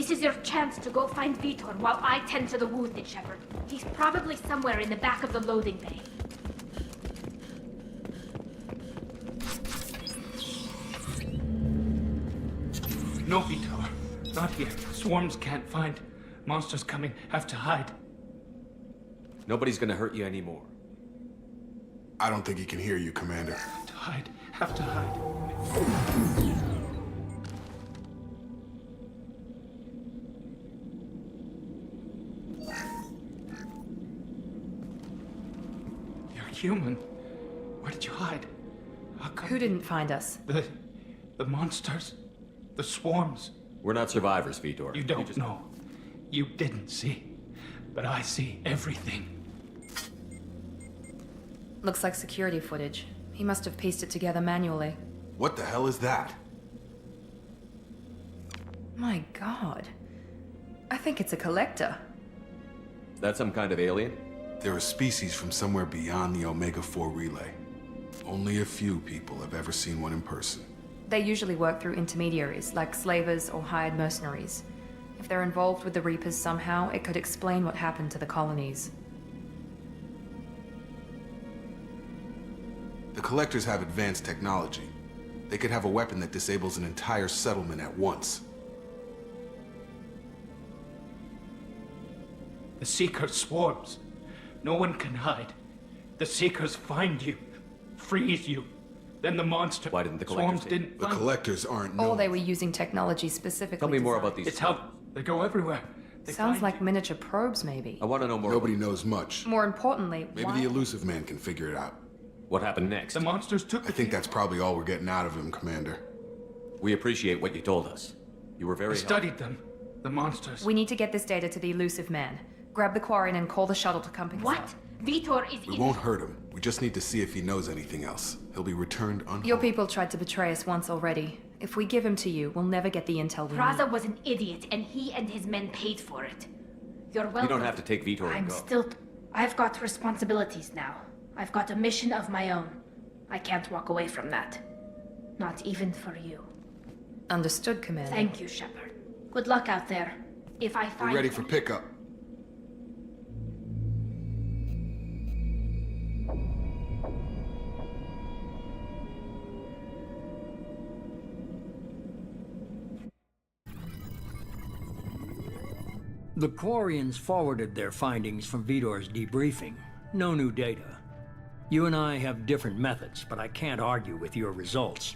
This is your chance to go find Vitor while I tend to the wounded, Shepard. He's probably somewhere in the back of the loading bay. No, Vitor. Not here. Swarms can't find. Monsters coming. Have to hide. Nobody's gonna hurt you anymore. I don't think he can hear you, Commander. Have to hide. Have to hide. You're human. Where did you hide? How come? Who didn't find us? The monsters. The swarms. We're not survivors, Vitor. You don't know. You didn't see. But I see everything. Looks like security footage. He must have pieced it together manually. What the hell is that? My god. I think it's a collector. Is that some kind of alien? They're a species from somewhere beyond the Omega-4 relay. Only a few people have ever seen one in person. They usually work through intermediaries, like slavers or hired mercenaries. If they're involved with the Reapers somehow, it could explain what happened to the colonies. The Collectors have advanced technology. They could have a weapon that disables an entire settlement at once. The Seeker swarms. No one can hide. The Seekers find you, freeze you. Then the monster. Why didn't the Collectors swarms didn't The find Collectors aren't known. Or they were using technology specifically. Tell me more designed- about these. It's how they go everywhere. They Sounds find like miniature probes, maybe. I want to know more. Nobody knows much. More importantly, Maybe why? the Elusive Man can figure it out. What happened next? The monsters took. I think that's probably all we're getting out of him, Commander. We appreciate what you told us. You were I very studied them. The monsters. We need to get this data to the Elusive Man. Grab the Quarian and call the shuttle to come pick us up. What? Vitor is We in... won't hurt him. We just need to see if he knows anything else. He'll be returned unharmed. Your people tried to betray us once already. If we give him to you, we'll never get the intel we Praza need. was an idiot, and he and his men paid for it. You're welcome. You don't have to take Vitor and I'm go. still... I've got responsibilities now. I've got a mission of my own. I can't walk away from that. Not even for you. Understood, Commander. Thank you, Shepard. Good luck out there. If I find... We're ready for pickup. The Quarians forwarded their findings from Vitor's debriefing. No new data. You and I have different methods, but I can't argue with your results.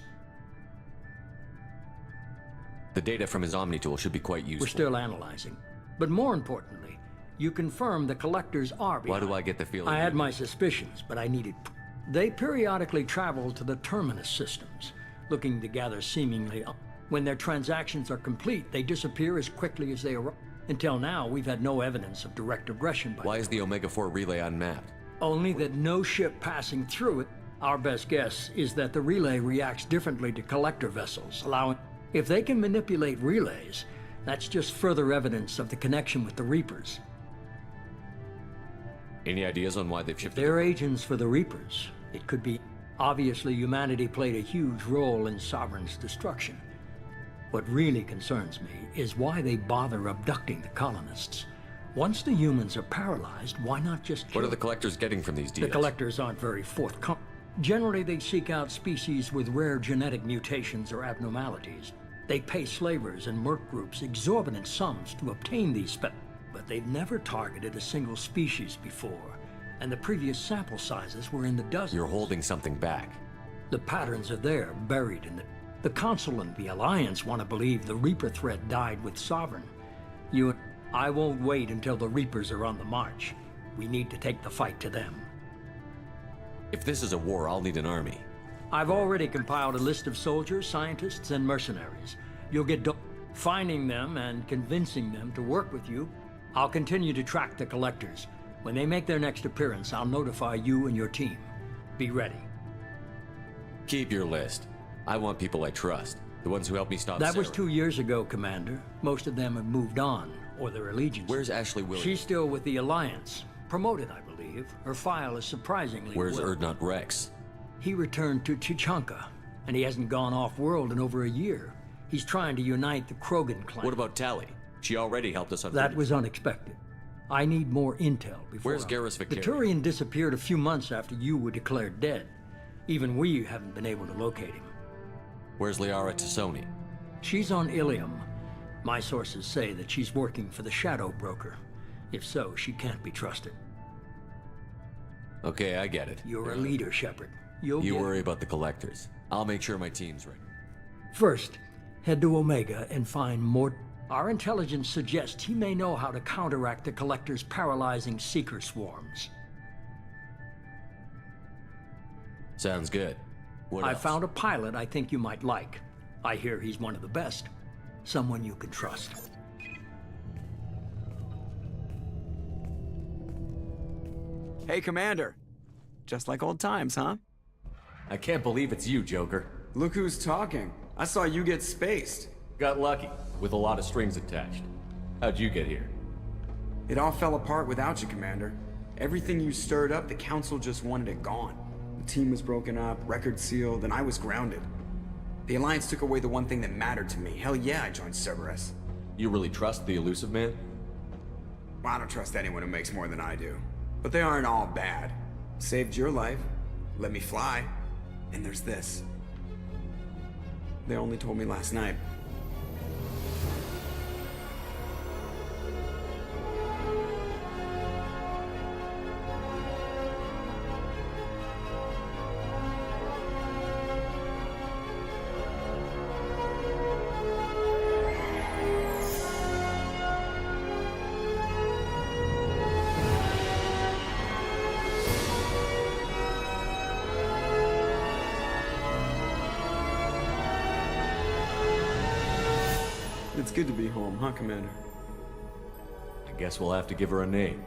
The data from his Omni tool should be quite useful. We're still analyzing. But more importantly, you confirm the Collectors are behind. Why do I get the feeling? I had my suspicions, but I needed... They periodically travel to the Terminus systems, looking to gather seemingly... When their transactions are complete, they disappear as quickly as they arrive. Until now, we've had no evidence of direct aggression by... Why is the Omega-4 relay unmapped? Only that no ship passing through it. Our best guess is that the relay reacts differently to Collector vessels, allowing... If they can manipulate relays, that's just further evidence of the connection with the Reapers. Any ideas on why they've shifted? They're agents for the Reapers. It could be... Obviously, humanity played a huge role in Sovereign's destruction. What really concerns me is why they bother abducting the colonists. Once the humans are paralyzed, why not just kill What are the Collectors getting from these deals? The Collectors aren't very forthcoming. Generally, they seek out species with rare genetic mutations or abnormalities. They pay slavers and merc groups exorbitant sums to obtain these but they've never targeted a single species before, and the previous sample sizes were in the dozens. You're holding something back. The patterns are there, buried in the Council and the Alliance want to believe the Reaper threat died with Sovereign. I won't wait until the Reapers are on the march. We need to take the fight to them. If this is a war, I'll need an army. I've already compiled a list of soldiers, scientists, and mercenaries. You'll get finding them and convincing them to work with you. I'll continue to track the Collectors. When they make their next appearance, I'll notify you and your team. Be ready. Keep your list. I want people I trust. The ones who helped me stop That was Sarah. 2 years ago, Commander. Most of them have moved on, or their allegiance. Where's Ashley Williams? She's still with the Alliance. Promoted, I believe. Her file is surprisingly Where's well. Urdnot Rex? He returned to Chichanka, and he hasn't gone off-world in over a year. He's trying to unite the Krogan clan. What about Tally? She already helped us That was unexpected. I need more intel before... Where's Garrus The Vakarian? Turian disappeared a few months after you were declared dead. Even we haven't been able to locate him. Where's Liara Tassoni? She's on Ilium. My sources say that she's working for the Shadow Broker. If so, she can't be trusted. Okay, I get it. You're a leader, Shepard. You worry about the Collectors. I'll make sure my team's ready. First, head to Omega and find Mort. Our intelligence suggests he may know how to counteract the Collector's paralyzing Seeker swarms. Sounds good. What I else? found a pilot I think you might like. I hear he's one of the best. Someone you can trust. Hey, Commander. Just like old times, huh? I can't believe it's you, Joker. Look who's talking. I saw you get spaced. Got lucky, with a lot of strings attached. How'd you get here? It all fell apart without you, Commander. Everything you stirred up, the Council just wanted it gone. The team was broken up, record sealed, and I was grounded. The Alliance took away the one thing that mattered to me. Hell yeah, I joined Cerberus. You really trust the Illusive Man? Well, I don't trust anyone who makes more than I do. But they aren't all bad. Saved your life, let me fly, and there's this. They only told me last night. It's good to be home, huh, Commander? I guess we'll have to give her a name.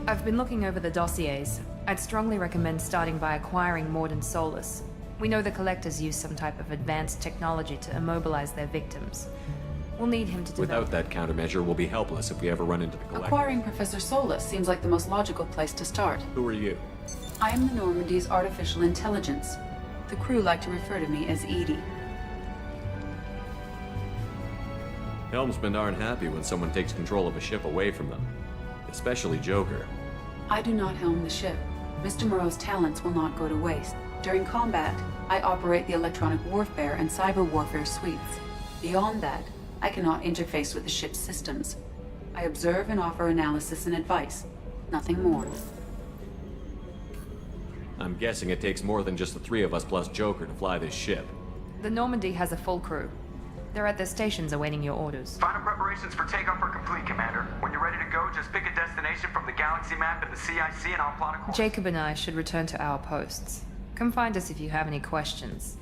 I've been looking over the dossiers. I'd strongly recommend starting by acquiring Mordin Solus. We know the Collectors use some type of advanced technology to immobilize their victims. We'll need him to develop... Without that countermeasure, we'll be helpless if we ever run into the Collector. Acquiring Professor Solus seems like the most logical place to start. Who are you? I am the Normandy's artificial intelligence. The crew like to refer to me as Edie. Helmsmen aren't happy when someone takes control of a ship away from them. Especially Joker. I do not helm the ship. Mr. Moreau's talents will not go to waste. During combat, I operate the electronic warfare and cyber warfare suites. Beyond that, I cannot interface with the ship's systems. I observe and offer analysis and advice. Nothing more. I'm guessing it takes more than just the three of us plus Joker to fly this ship. The Normandy has a full crew. They're at their stations awaiting your orders. Final preparations for takeoff are complete, Commander. When you're ready to go, just pick a destination from the galaxy map and the CIC and I'll plot a course. Jacob and I should return to our posts. Come find us if you have any questions.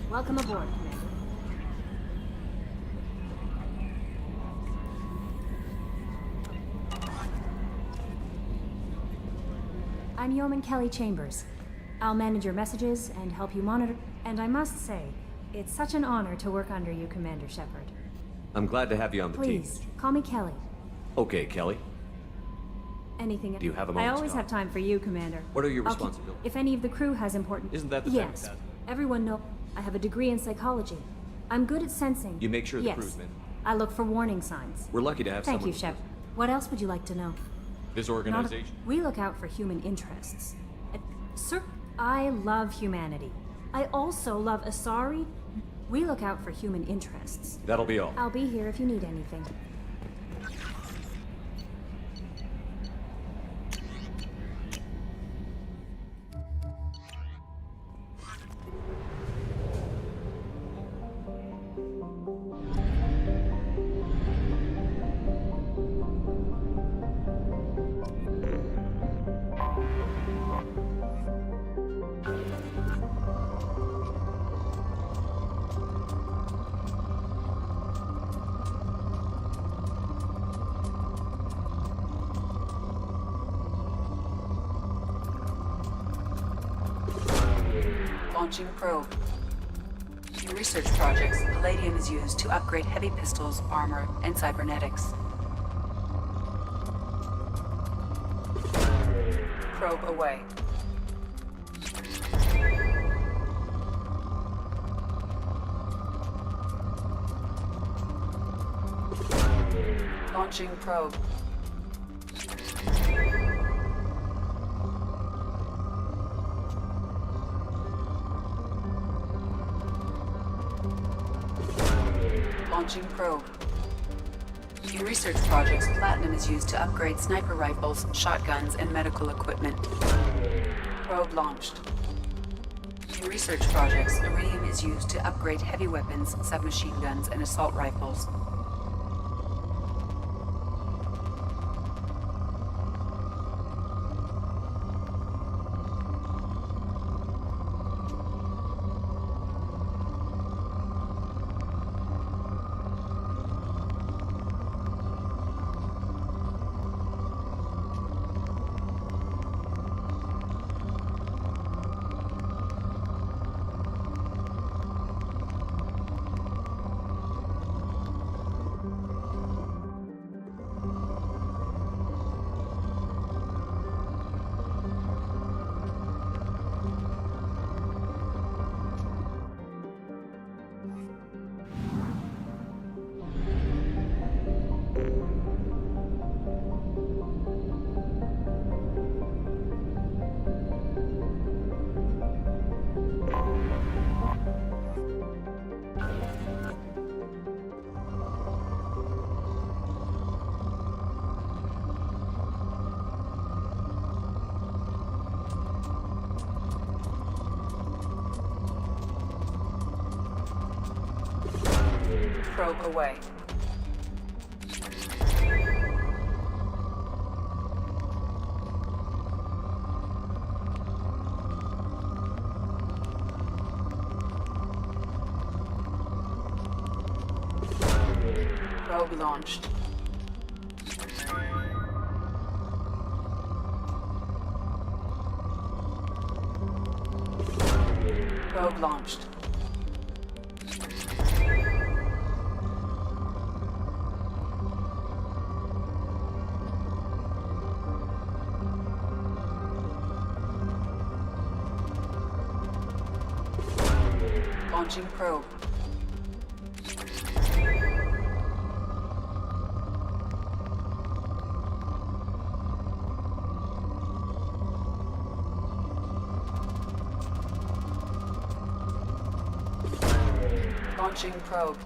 Welcome aboard, Commander. I'm Yeoman Kelly Chambers. I'll manage your messages and help you monitor. And I must say, it's such an honor to work under you, Commander Shepard. I'm glad to have you on the team. Please, call me Kelly. Okay, Kelly. Anything. Do you have a I moment to always talk? have time for you, Commander. What are your I'll keep- responsibilities? If any of the crew has important... Isn't that the Yes. same task? Everyone knows I have a degree in psychology. I'm good at sensing... You make sure the yes. crew's in. I look for warning signs. We're lucky to have Thank someone you, Shepard. What else would you like to know? This Not a- organization. we look out for human interests. Sir, I love humanity. I also love Asari. We look out for human interests. That'll be all. I'll be here if you need anything. Launching probe. In research projects, palladium is used to upgrade heavy pistols, armor, and cybernetics. Probe away. Launching probe. Launching probe. In research projects, platinum is used to upgrade sniper rifles, shotguns, and medical equipment. Probe launched. In research projects, iridium is used to upgrade heavy weapons, submachine guns, and assault rifles. Probe away. Probe launched. Probe launched. Launching probe. Launching probe.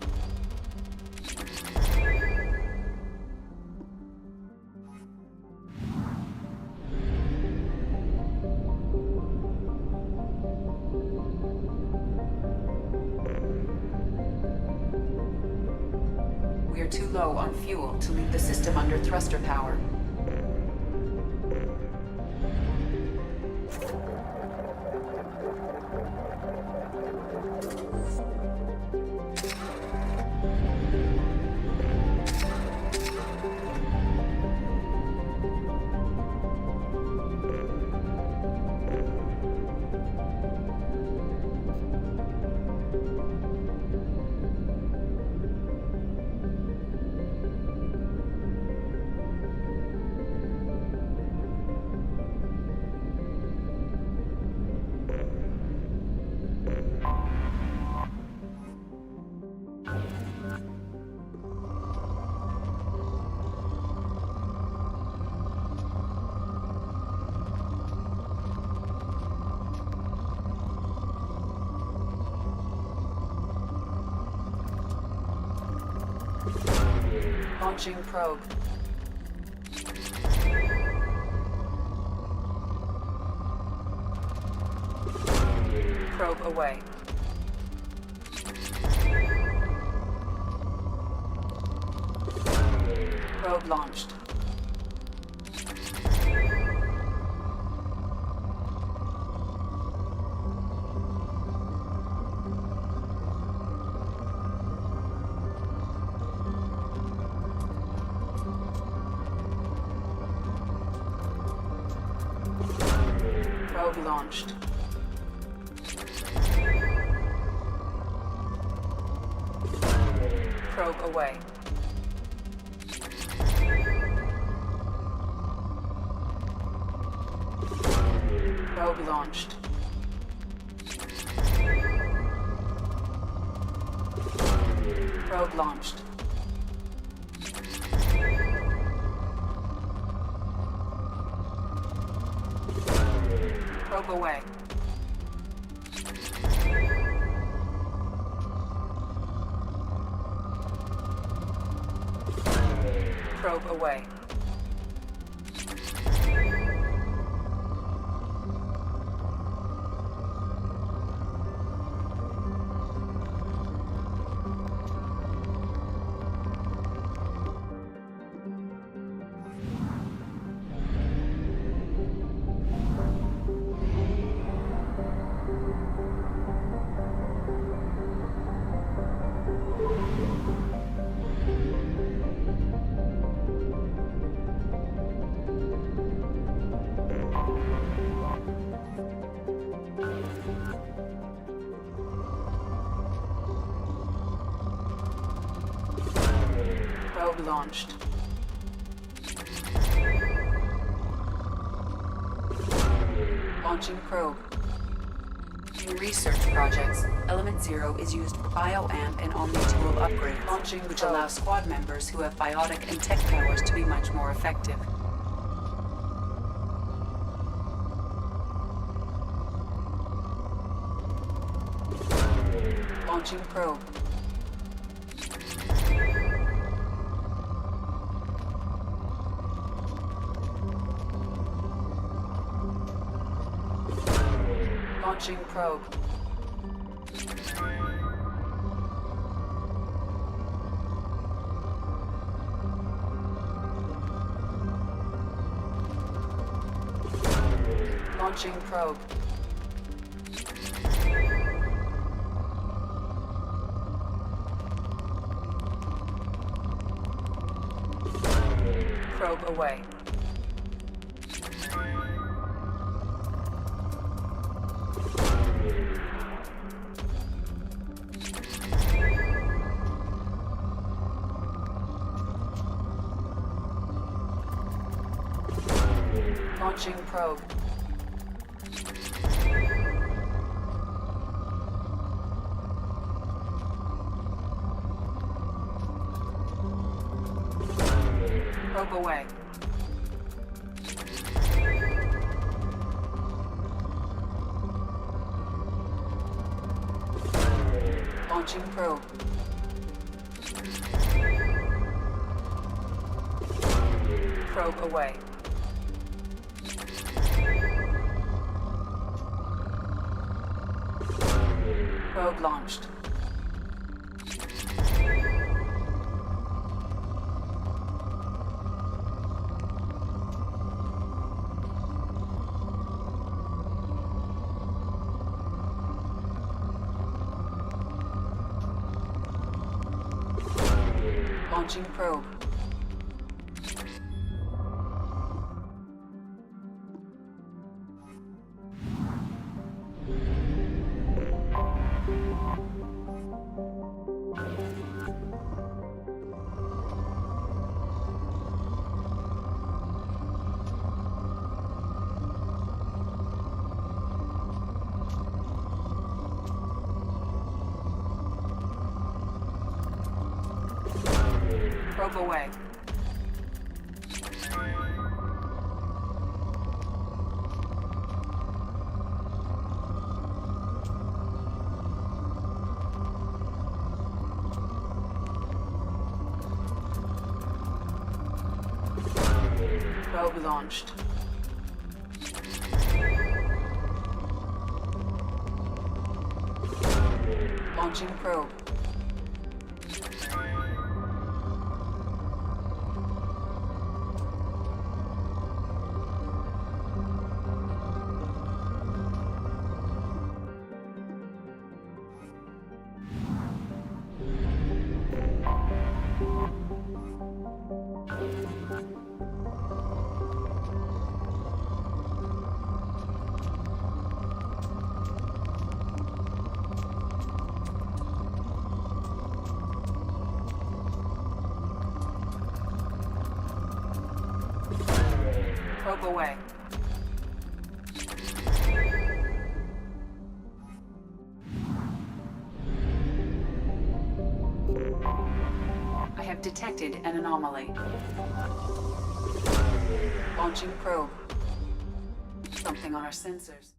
We are too low on fuel to leave the system under thruster power. Launching probe. Probe away. Probe launched. Probe launched. Probe away. Probe launched. Probe launched. Probe away. Probe away. Probe launched. Launching probe. In research projects, Element Zero is used for bioamp and Omni-tool upgrades, which allow squad members who have biotic and tech powers to be much more effective. Launching probe. Launching probe. Launching probe. Probe away. Launching probe. Probe away. Launching probe. Probe away. Probe launched. Launching probe. Probe away. Probe launched. Launching probe. Probe away. I have detected an anomaly. Launching probe. Something on our sensors.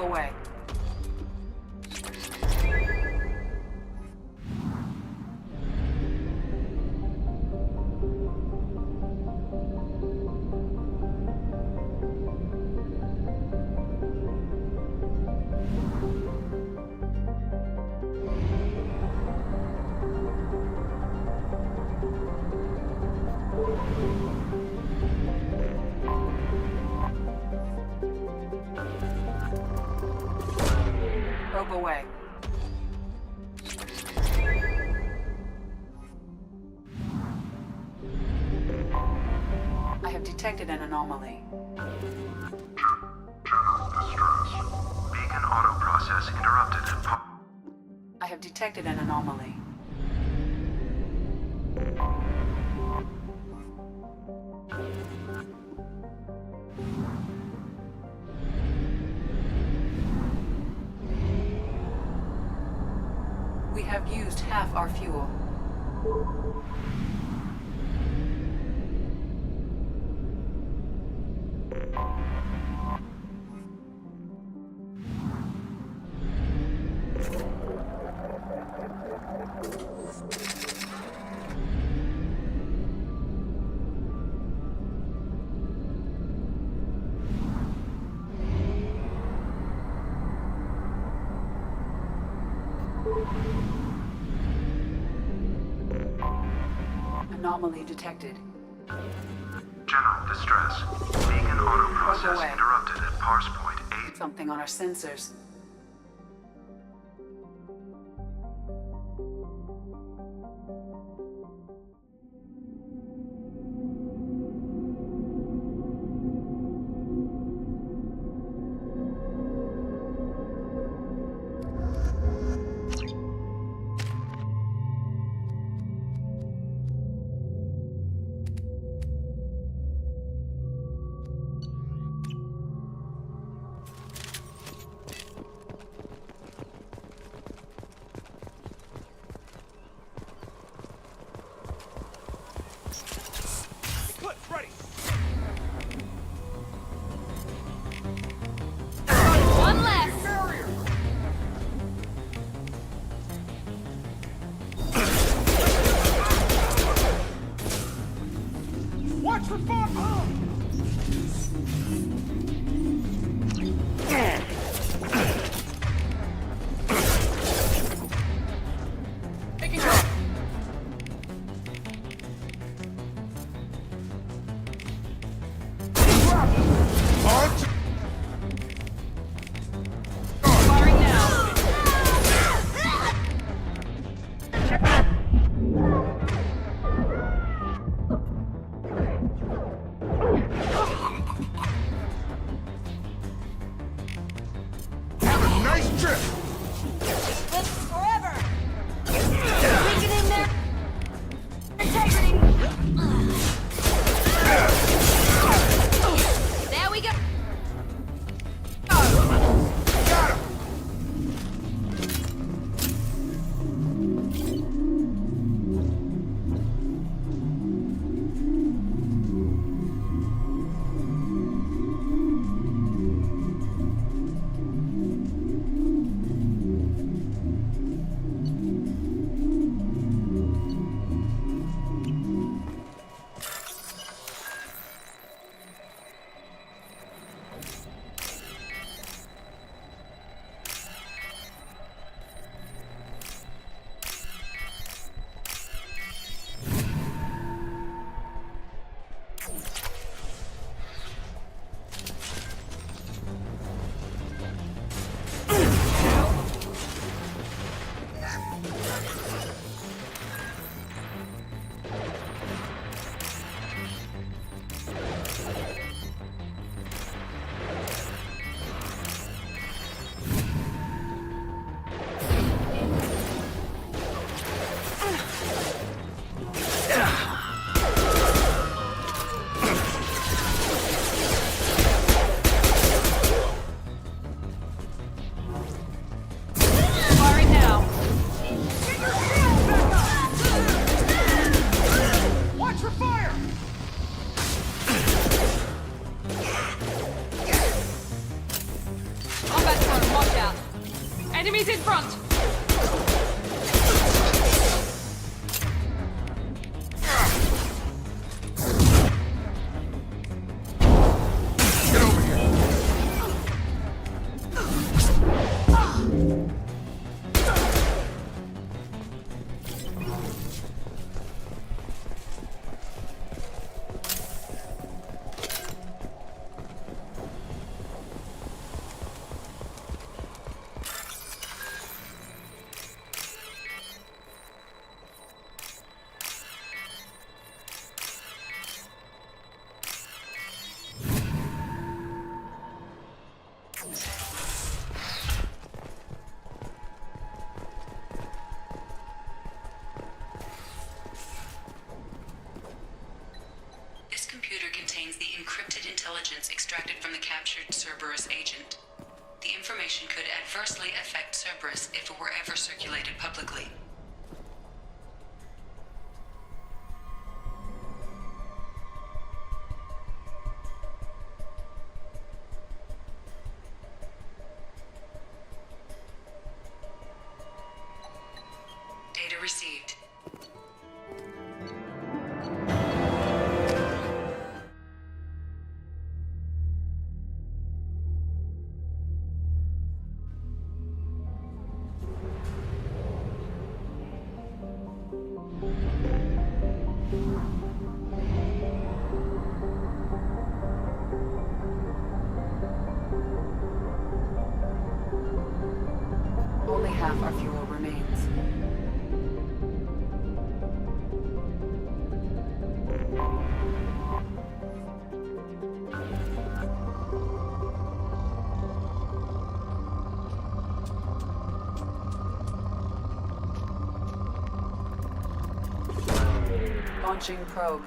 away. Probe away. I have detected an anomaly. General distress. Beacon auto process interrupted at I have detected an anomaly. We have used half our fuel. Anomaly detected. General distress. Beacon auto process away. interrupted at parse point 8. Something on our sensors. Eclipse, ready! One less! Watch for fire! Taking off. front! This computer contains the encrypted intelligence extracted from the captured Cerberus agent. The information could adversely affect Cerberus if it were ever circulated publicly. Data received. Only half our fuel remains. Launching probe.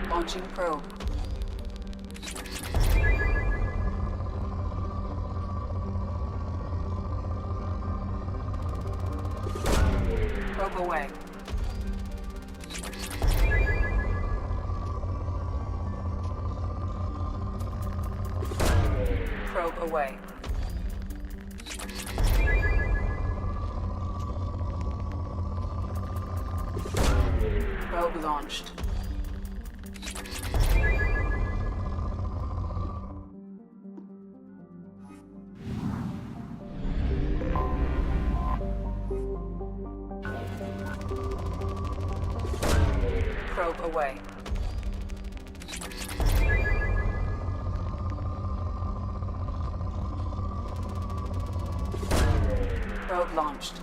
Launching probe. Probe away. Probe away. Probe launched. Probe away. Probe launched.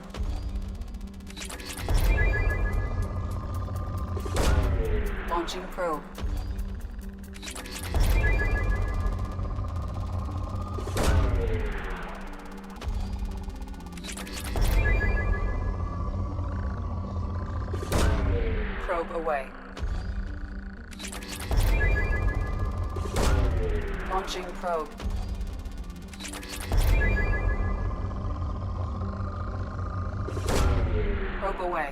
Launching probe. Probe away. Launching probe. Probe away.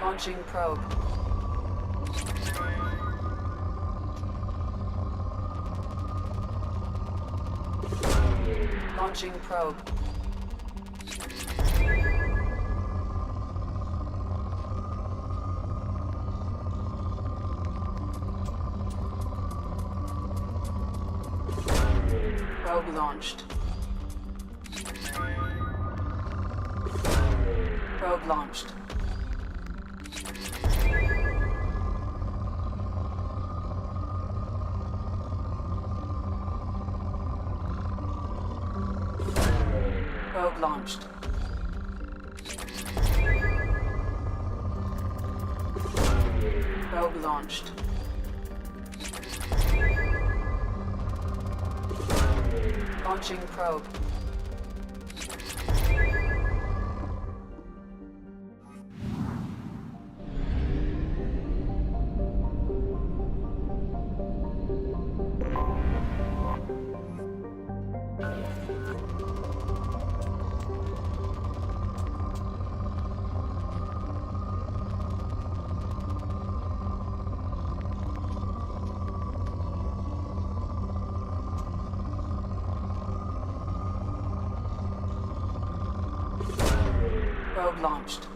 Launching probe. Launching probe. Probe launched. Probe launched. Probe launched. Probe launched. Launching probe. Probe launched.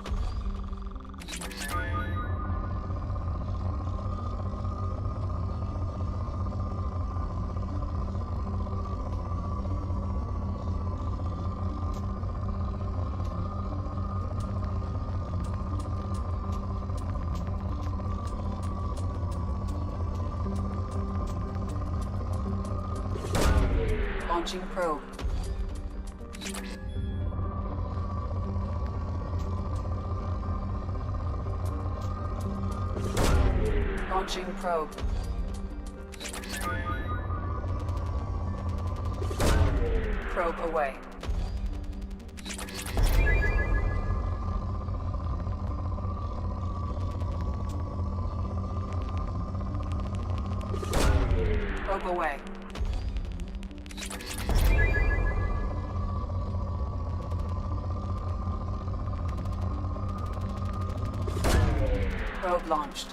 Launching probe. Launching probe. Probe away. Probe away. Probe launched.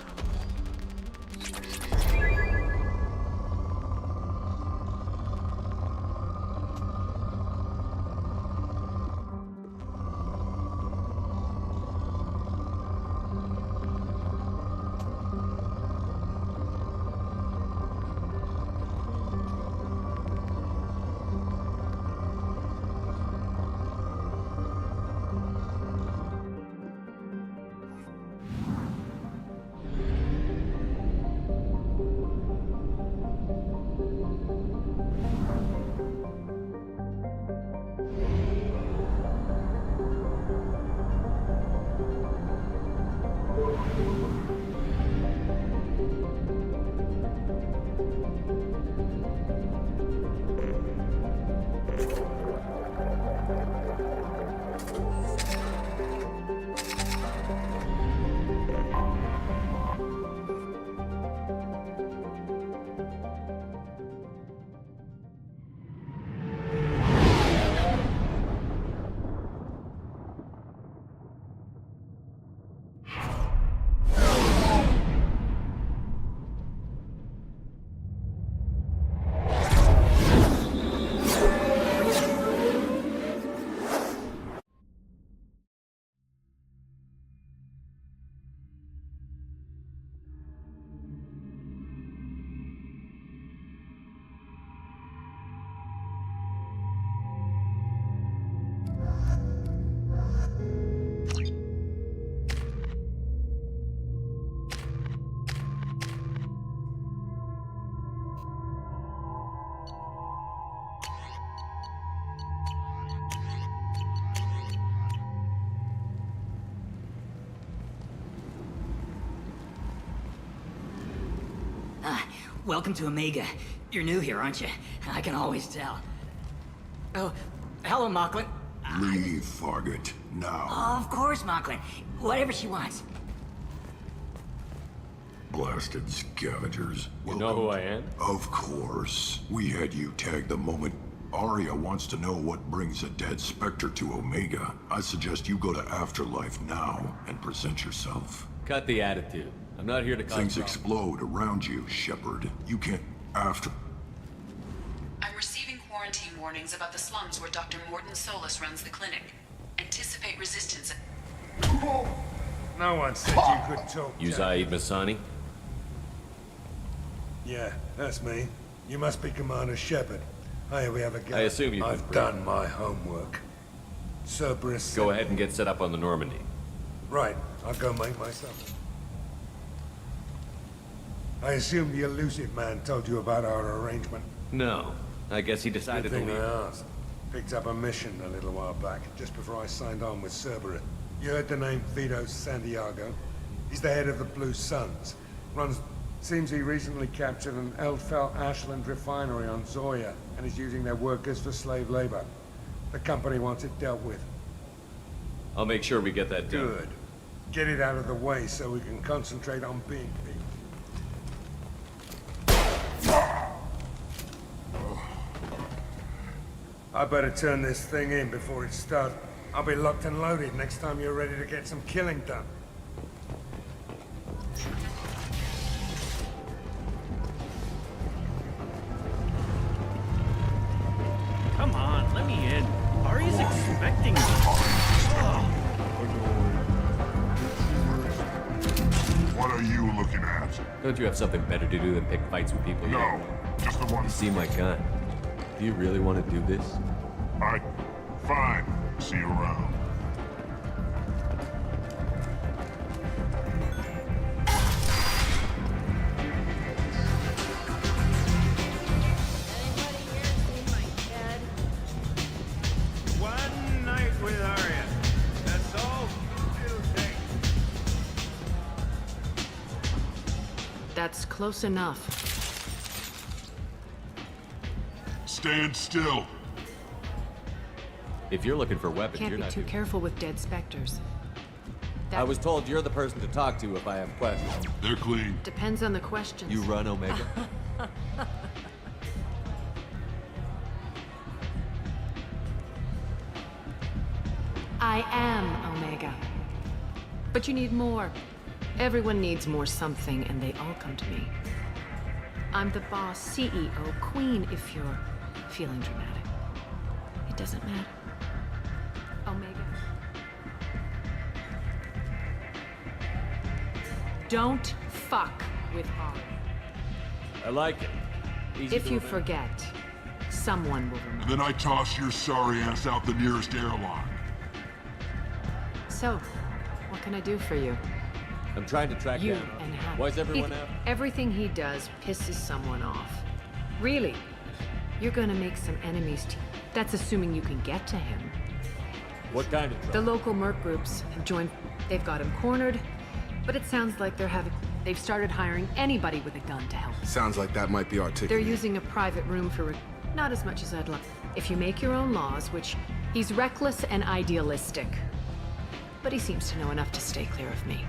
Welcome to Omega. You're new here, aren't you? I can always tell. Oh, hello, Mocklin. Leave, Fargate, now. Of course, Mocklin. Whatever she wants. Blasted scavengers. You know who I am? Of course. We had you tagged the moment. Arya wants to know what brings a dead Spectre to Omega. I suggest you go to Afterlife now and present yourself. Cut the attitude. I'm not here to cause Things problems. explode around you, Shepard. You can't... after... I'm receiving quarantine warnings about the slums where Dr. Morton Solus runs the clinic. Anticipate resistance. No one said you could talk. You Zaid Masani? Yeah, that's me. You must be Commander Shepard. Hey, we have a go. I assume you've I've done my homework. Cerberus. Go ahead and get set up on the Normandy. Right, I'll go make myself. I assume the elusive man told you about our arrangement. No. I guess he decided Good thing to leave. I asked. Picked up a mission a little while back, just before I signed on with Cerberus. You heard the name Vito Santiago? He's the head of the Blue Suns. Seems he recently captured an Eldfell Ashland refinery on Zoya and is using their workers for slave labor. The company wants it dealt with. I'll make sure we get that done. Good. Get it out of the way so we can concentrate on being people. I better turn this thing in before it starts. I'll be locked and loaded next time you're ready to get some killing done. Come on, let me in. Ari's expecting me. What are you looking at? Don't you have something better to do than pick fights with people? No, just the one. You seem like kind. Do you really want to do this? Fine. See you around. One night with Arya. That's all it'll take. That's close enough. Stand still. If you're looking for weapons, Can't you're be not too doing- careful with dead specters. I was told you're the person to talk to if I have questions. They're clean. Depends on the questions. You run, Omega? I am Omega. But you need more. Everyone needs more something, and they all come to me. I'm the boss, CEO, queen, if you're feeling dramatic. It doesn't matter. Omega. Don't fuck with Ari. I like it. Easy If to you remember. forget, someone will remember. And then I toss your sorry ass out the nearest airlock. So, what can I do for you? I'm trying to track You down. and Happy. Why's everyone out? Everything he does pisses someone off. Really? You're gonna make some enemies. That's assuming you can get to him. What kind of The trouble? local merc groups have joined. They've got him cornered, but it sounds like they've started hiring anybody with a gun to help. Sounds like that might be our ticket. They're using a private room for not as much as I'd like. If you make your own laws, which he's reckless and idealistic, but he seems to know enough to stay clear of me.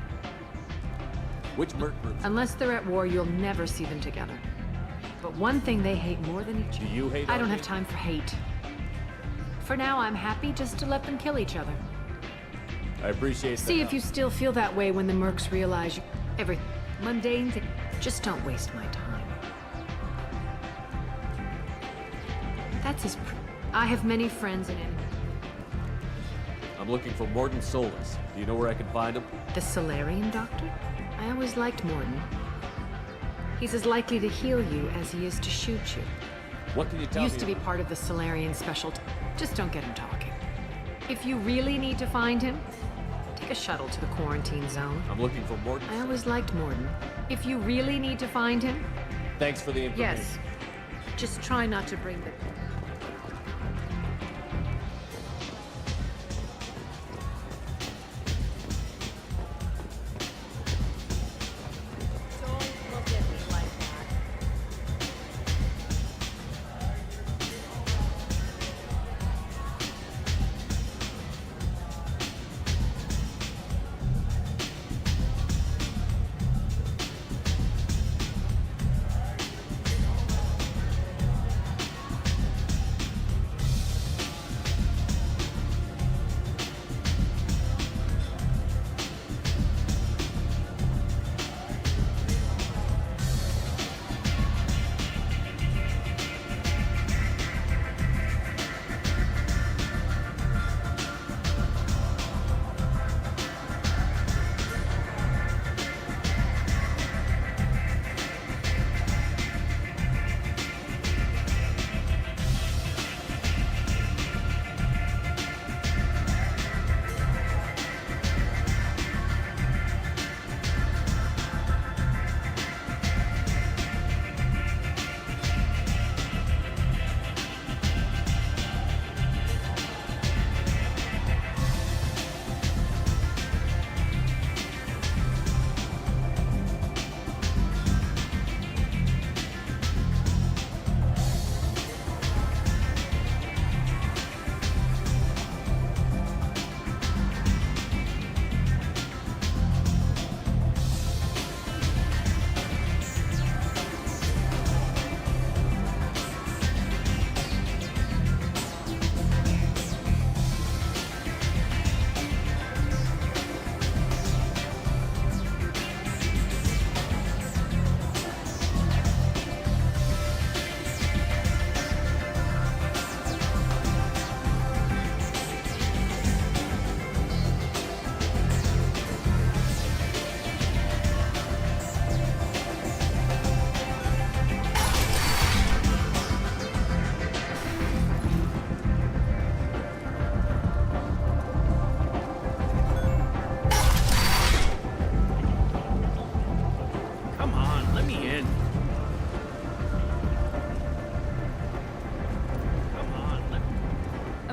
Which merc groups? Unless they're at war, you'll never see them together. But one thing they hate more than each other. Do you hate I don't Army? have time for hate. For now, I'm happy just to let them kill each other. I appreciate See that. if you still feel that way when the mercs realize every mundane thing. Just don't waste my time. That's his. I have many friends in him. I'm looking for Morton Solus. Do you know where I can find him? The Solarian doctor? I always liked Morton. He's as likely to heal you as he is to shoot you. What can you tell me? Used to be part of the Solarian special. Just don't get him talking. If you really need to find him, take a shuttle to the quarantine zone. I'm looking for Morton. I always liked Morton. If you really need to find him, Thanks for the information. yes. Just try not to bring the...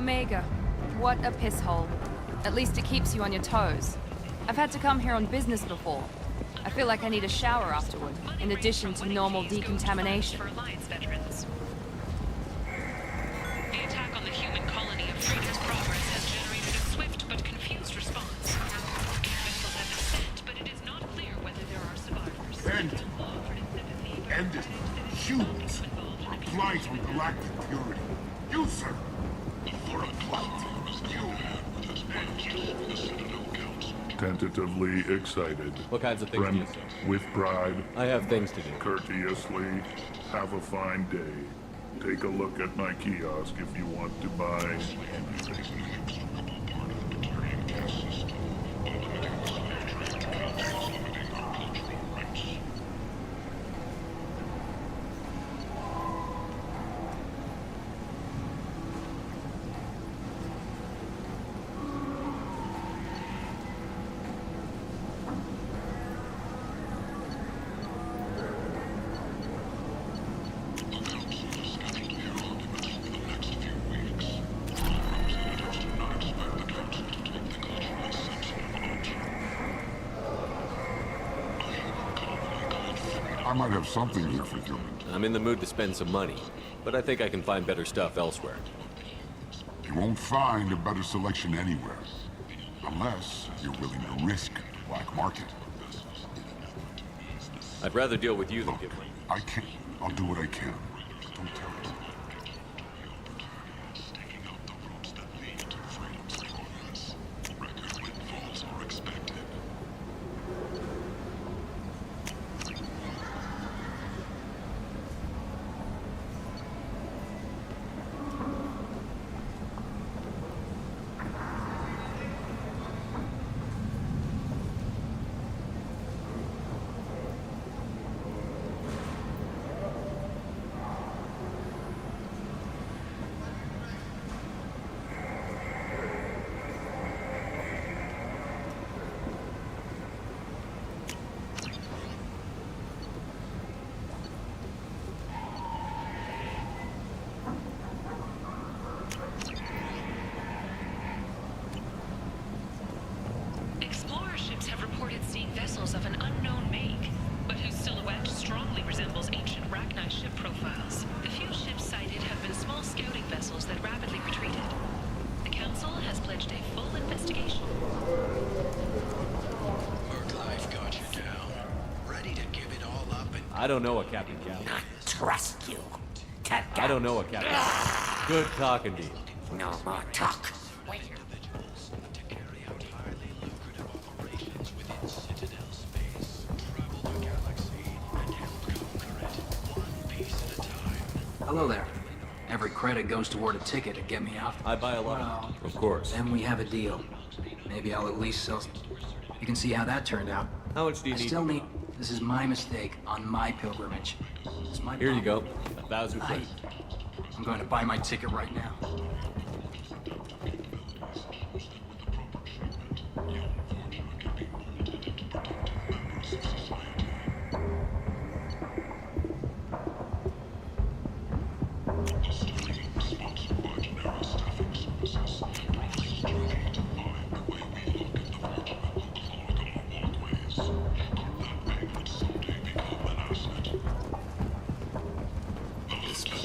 Omega. What a piss hole. At least it keeps you on your toes. I've had to come here on business before. I feel like I need a shower afterward, in addition to normal decontamination. For Alliance veterans. The attack on the human colony of Freedom's Progress has generated a swift but confused response. Vessels have been sent, but it is not clear whether there are survivors. End it. Humans. Reply from Galactic Purity. You, sir. For a clout. Tentatively excited. What kinds of things do you say? With pride. I have things to do. Courteously. Have a fine day. Take a look at my kiosk if you want to buy anything. I might have something here for you. I'm in the mood to spend some money, but I think I can find better stuff elsewhere. You won't find a better selection anywhere. Unless you're willing to risk the black market. I'd rather deal with you than give me. I can't. I'll do what I can. Don't tell me. Explorer ships have reported seeing vessels of an unknown make, but whose silhouette strongly resembles ancient Rachni ship profiles. The few ships sighted have been small scouting vessels that rapidly retreated. The Council has pledged a full investigation. Archive got you down. Ready to give it all up and... I don't know a Captain Gallagher. Trust you. I don't know a Captain. Good talking to you. No more talk. Hello there. Every credit goes toward a ticket to get me out. I buy a lot. Of course. Then we have a deal. Maybe I'll at least sell. You can see how that turned out. How much do you I need? still need. This is my mistake on my pilgrimage. It's my Here you go. problem. 1,000 credits. I'm going to buy my ticket right now.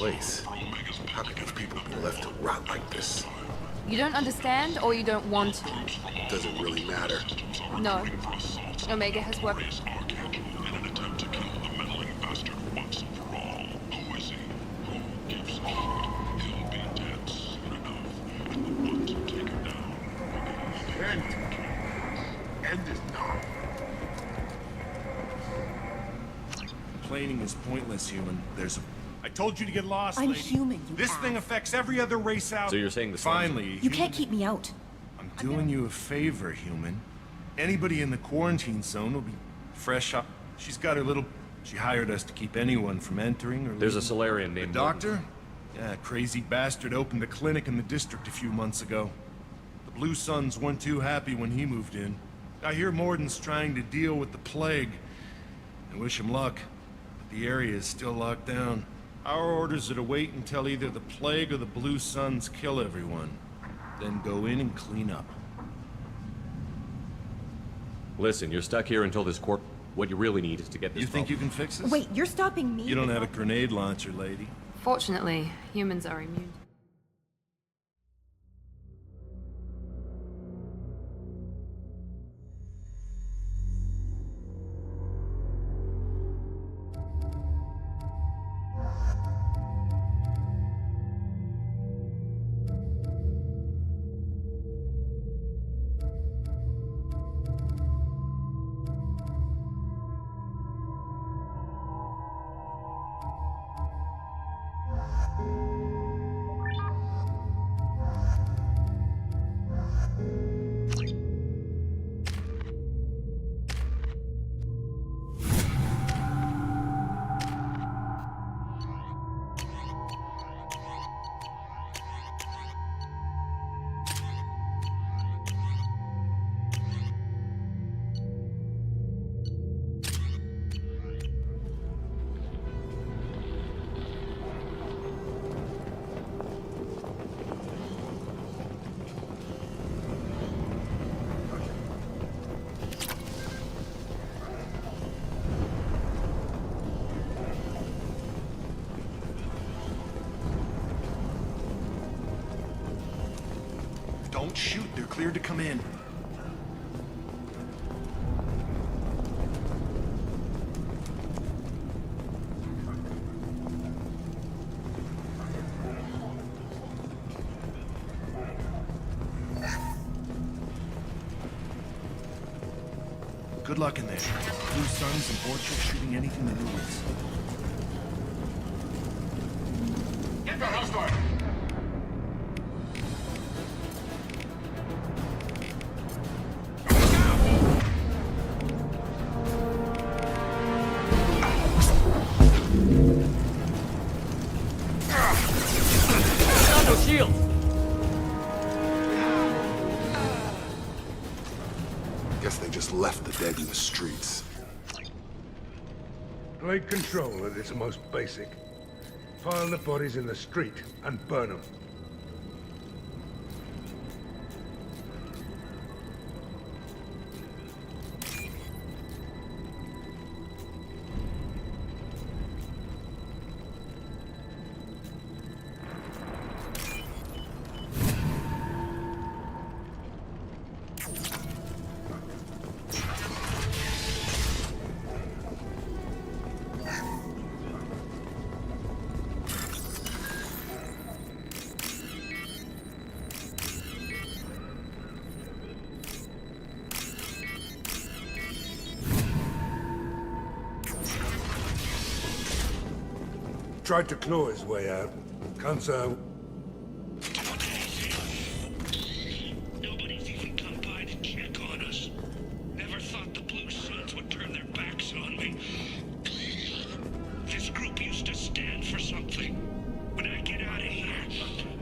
Place. How could these people be left to rot like this? You don't understand, or you don't want to? Doesn't really matter. No. Omega has worked. End it now. Complaining is pointless, human. I told you to get lost, I'm lady. human, you This thing affects every other race out. So you're saying the sun's- Finally, You can't keep me out. I'm doing you a favor, human. Anybody in the quarantine zone will be fresh up. She's got her little... She hired us to keep anyone from entering or There's a leaving. Solarian The named doctor? Yeah, crazy bastard opened a clinic in the district a few months ago. The Blue Suns weren't too happy when he moved in. I hear Morden's trying to deal with the plague. I wish him luck, but the area is still locked down. Our orders are to wait until either the plague or the Blue Suns kill everyone. then go in and clean up. Listen, you're stuck here until this corp... What you really need is to get this You think you can fix this? Wait, you're stopping me? You don't have a grenade launcher, lady. Fortunately, humans are immune. Don't shoot, they're cleared to come in. Good luck in there. Blue Suns and Orchard shooting anything that moves. Get the hell started! Shield! Guess they just left the dead in the streets. Plague control at its most basic. Pile the bodies in the street and burn them. Tried to claw his way out. Can't say Nobody's even come by to check on us. Never thought the Blue Suns would turn their backs on me. This group used to stand for something. When I get out of here,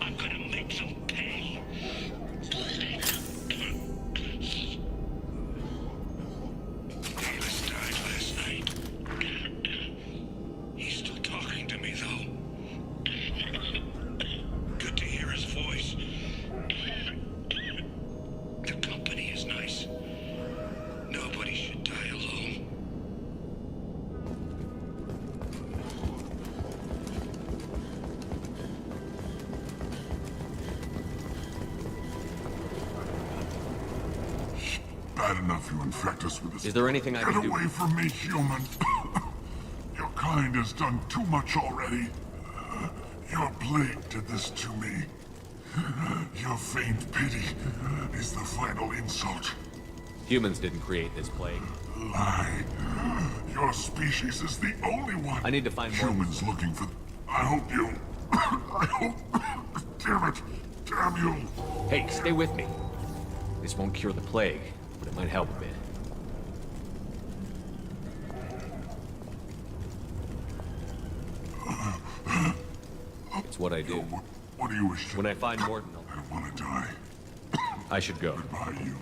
I'm gonna make them pay. Davis died last night. He's still talking to me, though. Good to hear his voice. The company is nice. Nobody should die alone. Bad enough you infect us with this. Is there anything I can do? Get away from me, human. Your kind has done too much already. Your plague did this to me. Your faint pity is the final insult. Humans didn't create this plague. Lie. Your species is the only one. I need to find more. Humans looking for... I hope you... I hope... Damn it. Damn you. Hey, stay with me. This won't cure the plague, but it might help a bit. It's what I do. What do you wish to... When I find Morton, I want to die. I should go. Goodbye, human.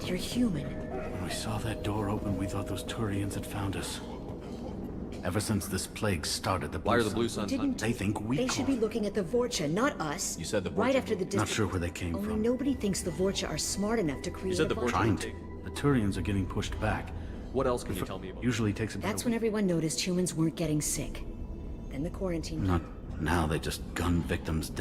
you're human. When we saw that door open, we thought those Turians had found us. Ever since this plague started, the Why are the Blue Suns Didn't They think we They should be looking at the Vorcha, not us. You said the Right Vorcha after the Not district. sure where they came Only from. nobody thinks the Vorcha are smart enough to create said a the bunch. Vorcha Trying to. The Turians are getting pushed back. What else can you tell me about? Usually takes about That's a when week. everyone noticed humans weren't getting sick. Then the quarantine. Not now, they just gun victims.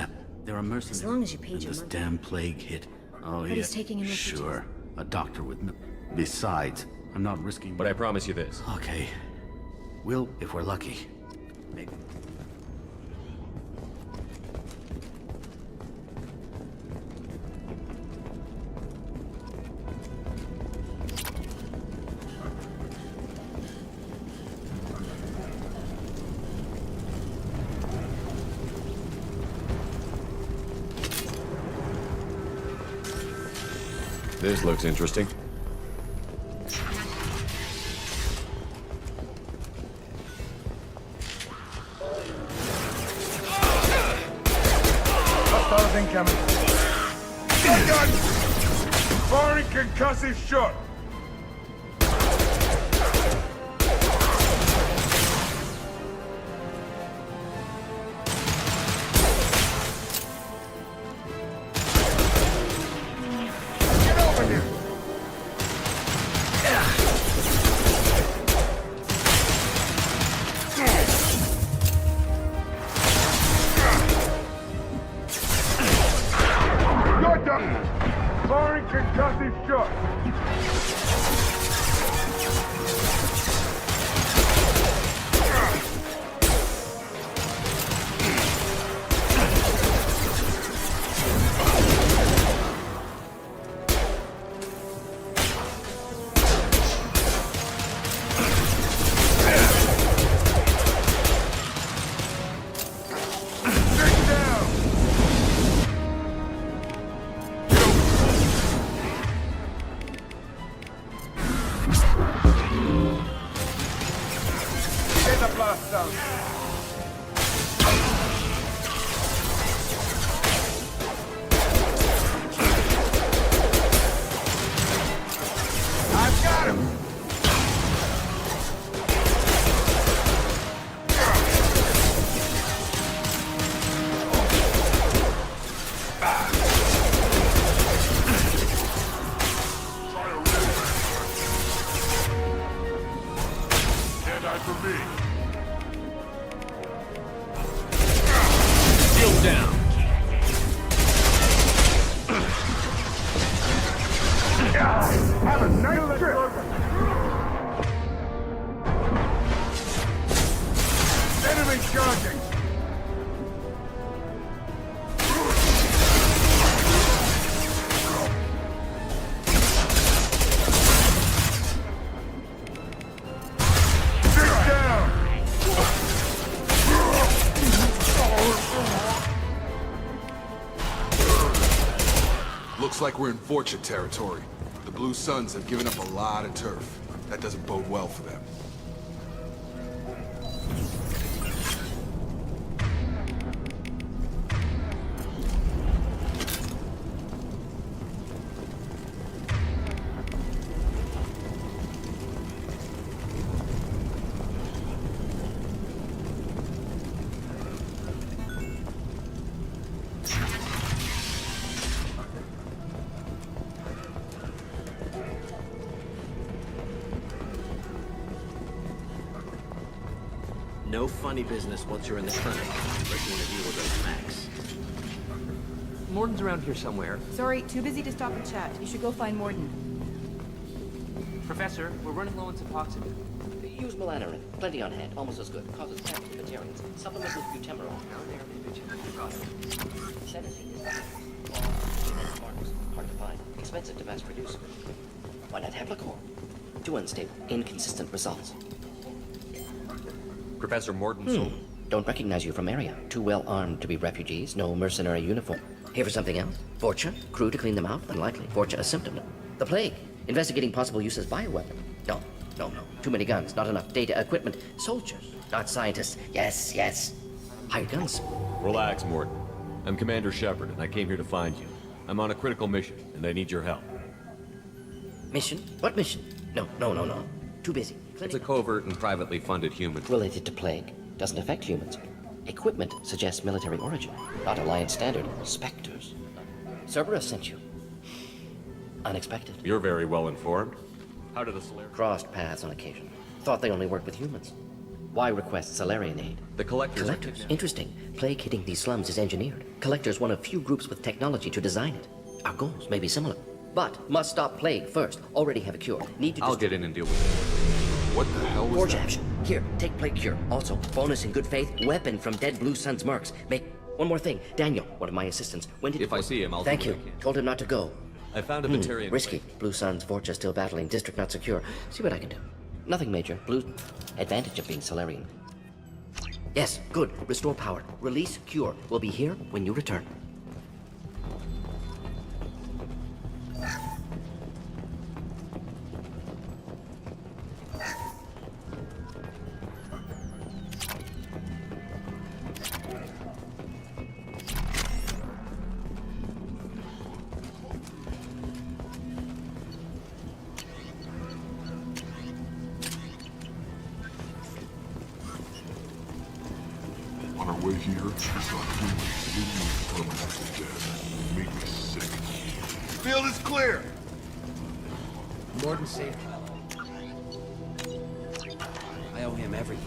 They're a mercenary. As long as you paid And your this money. damn plague hit. Oh, But yeah. he's taking in refugees. Sure. A doctor with no... Besides, I'm not risking... But I promise you this. Okay. We'll, if we're lucky. Maybe. This looks interesting. Hostiles incoming. Shotgun! Firing concussive shot. Get over here! You're done! Firing concussive shot. Take down! Get the blast down. I've got him. Can't die for me. Shield down. Have a nice trip. Enemy charging. Dig down. Looks like we're in Vorcha territory. The Blue Suns have given up a lot of turf. That doesn't bode well for them. No funny business once you're in the clinic. Breaking the deal with those Max. Morden's around here somewhere. Sorry, too busy to stop and chat. You should go find Morden. Professor, we're running low on Suboxone. Use Melanorin. Plenty on hand. Almost as good. Causes anti-vegetarians. Supplement with butemerol. Sedating is hard to find. Expensive to mass produce. Why not Heplicor? Too unstable. Inconsistent results. Professor Morton sold. Don't recognize you from area. Too well armed to be refugees. No mercenary uniform. Here for something else? Vorcha? Crew to clean them out? Unlikely. Vorcha a symptom. The plague. Investigating possible use as bioweapon. No. Too many guns. Not enough data, equipment. Soldiers. Not scientists. Yes. Hired guns. Relax, Morton. I'm Commander Shepard, and I came here to find you. I'm on a critical mission, and I need your help. Mission? What mission? No. Too busy. It's a covert and privately funded human. Related to plague. Doesn't affect humans. Equipment suggests military origin. Not Alliance standard. Spectres. Cerberus sent you. Unexpected. You're very well informed. How did the Solarian... Crossed paths on occasion. Thought they only worked with humans. Why request Solarian aid? The Collectors... Collectors? Interesting. Plague hitting these slums is engineered. Collectors one of few groups with technology to design it. Our goals may be similar. But must stop plague first. Already have a cure. Need to... I'll get in and deal with it. What the hell was Forge that? action. Here, take plague cure. Also, bonus in good faith, weapon from dead Blue Sun's mercs. Make... One more thing. Daniel, one of my assistants. When did... If I see him, I'll Thank do you. what I can. Told him not to go. I found a Batarian... Risky. Blue Sun's Vorcha still battling. District not secure. See what I can do. Nothing major. Blue... Advantage of being Solarian. Yes, good. Restore power. Release cure. We'll be here when you return. On our way here, we saw humans legally permanently dead. Made me sick. Field is clear! Morden saved him. I owe him everything.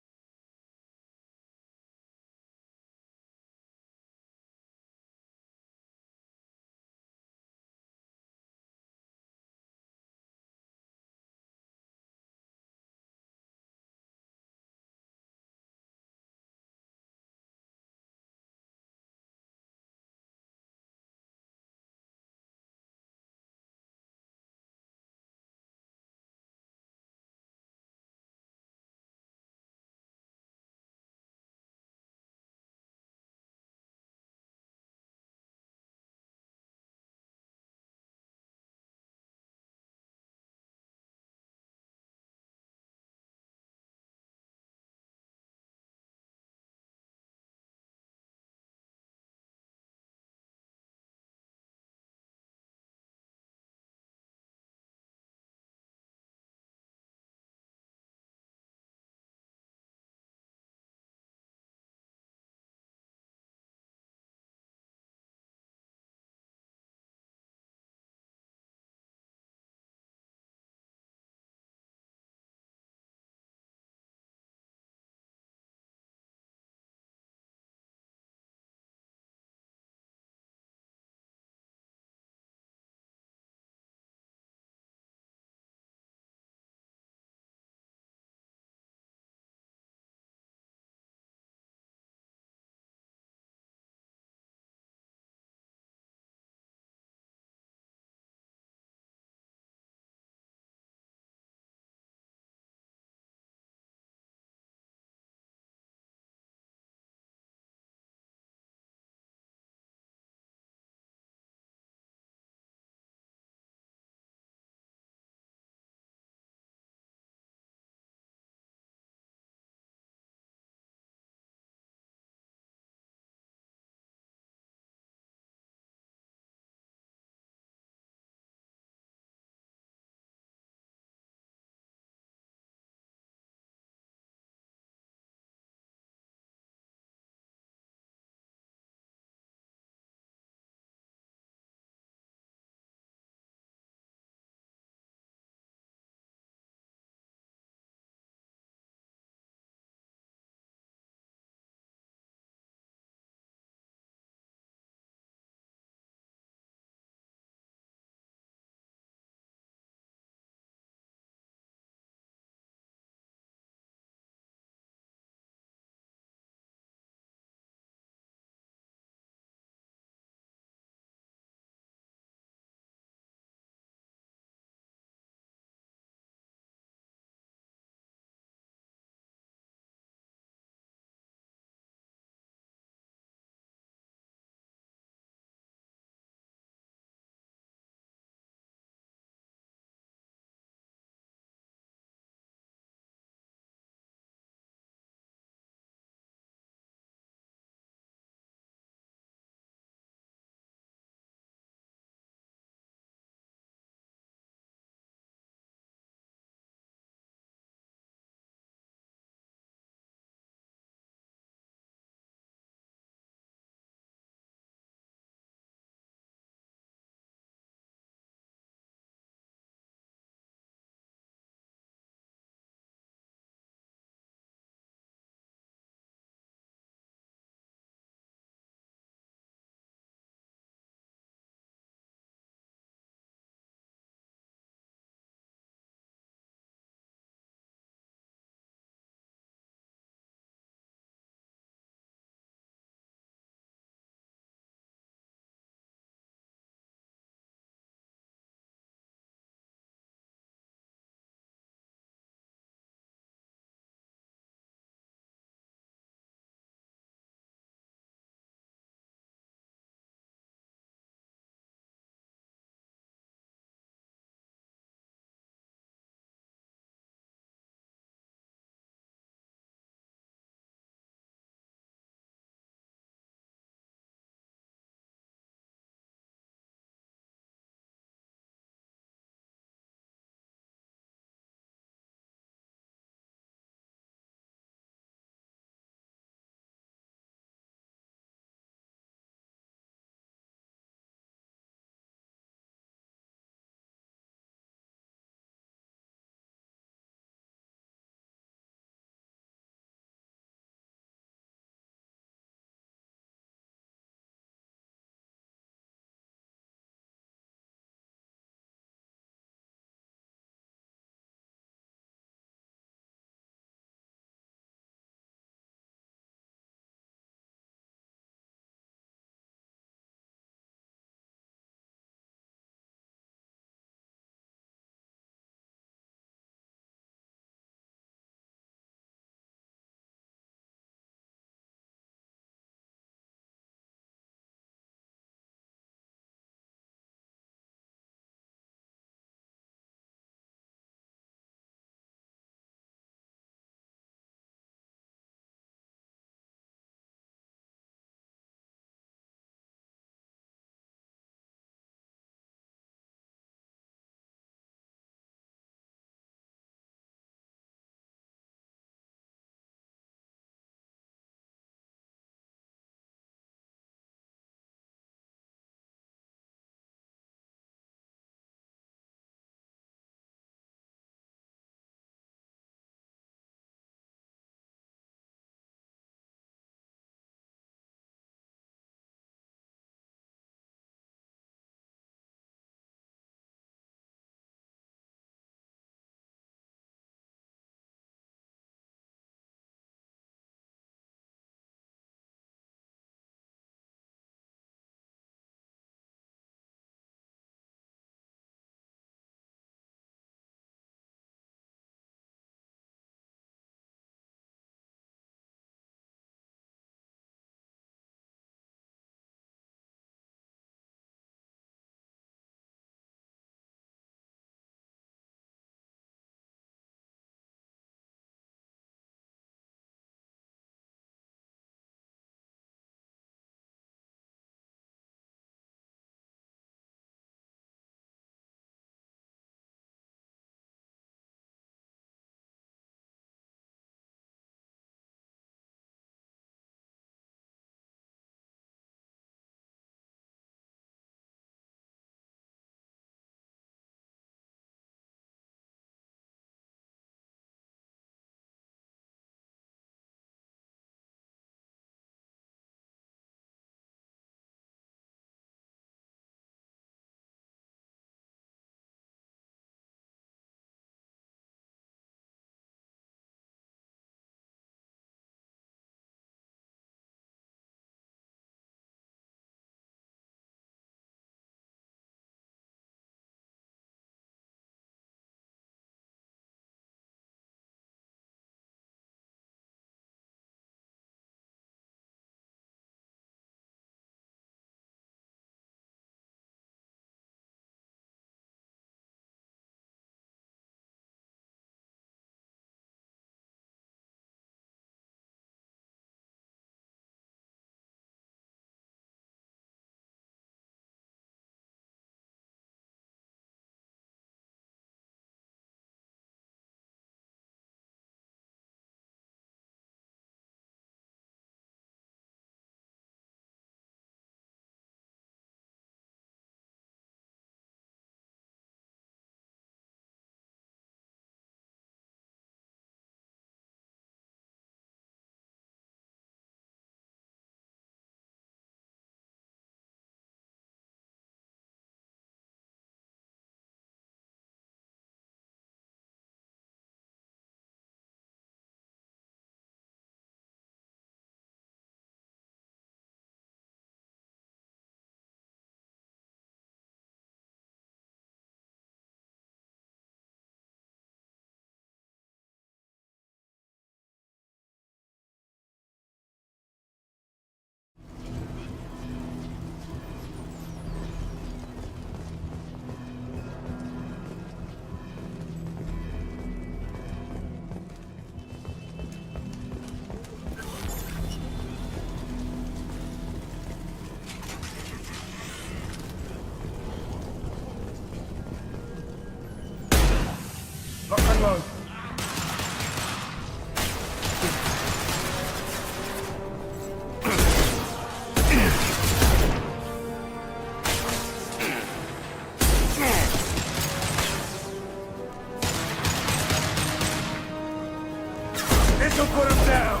This'll put him down!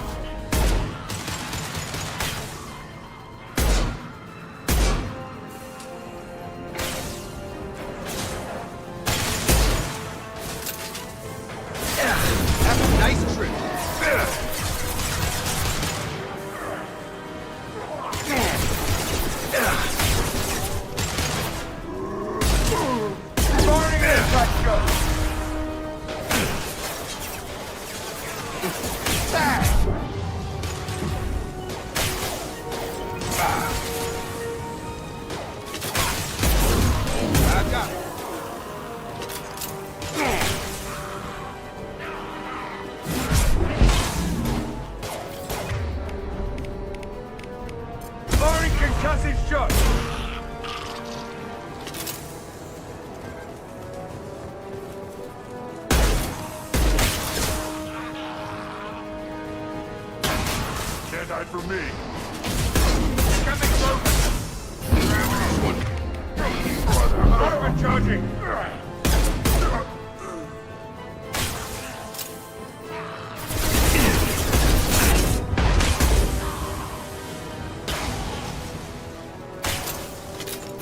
Have a nice trip. Firing an impact gun! I got it. Firing concussive shot! Can't hide from me. Coming close! Overcharging!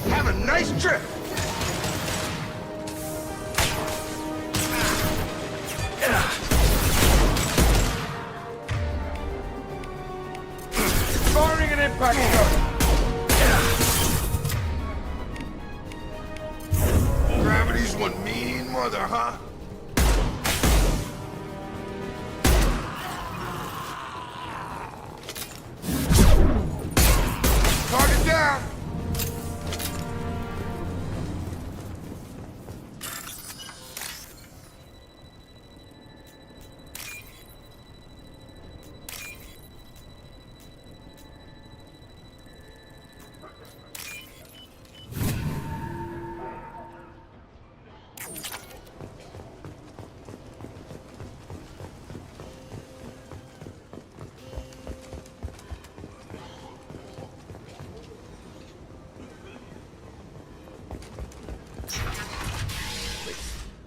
Have a nice trip. Firing an impact gun! Gravity's one mean mother, huh? Target down!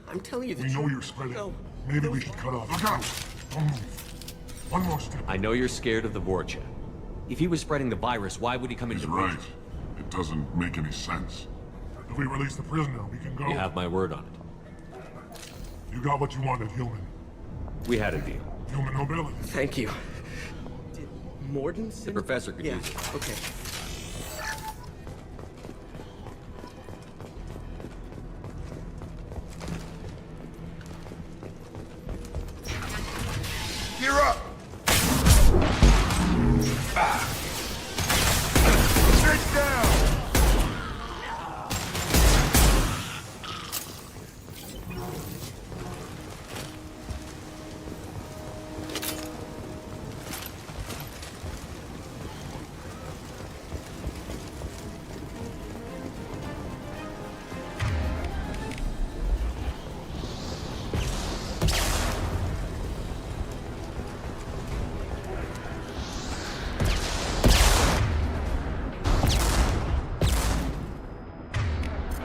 I'm telling you the We know truth. you're spreading. No. Maybe we should cut off. Look out! Don't move. One more step. I know you're scared of the Vorcha. If he was spreading the virus, why would he come into He's right. It doesn't make any sense. If we release the prisoner, we can go. You have my word on it. You got what you wanted, human. We had a deal. Human nobility. Thank you. Did Morden The send... professor could Yeah, use it. okay. Gear up! Take down!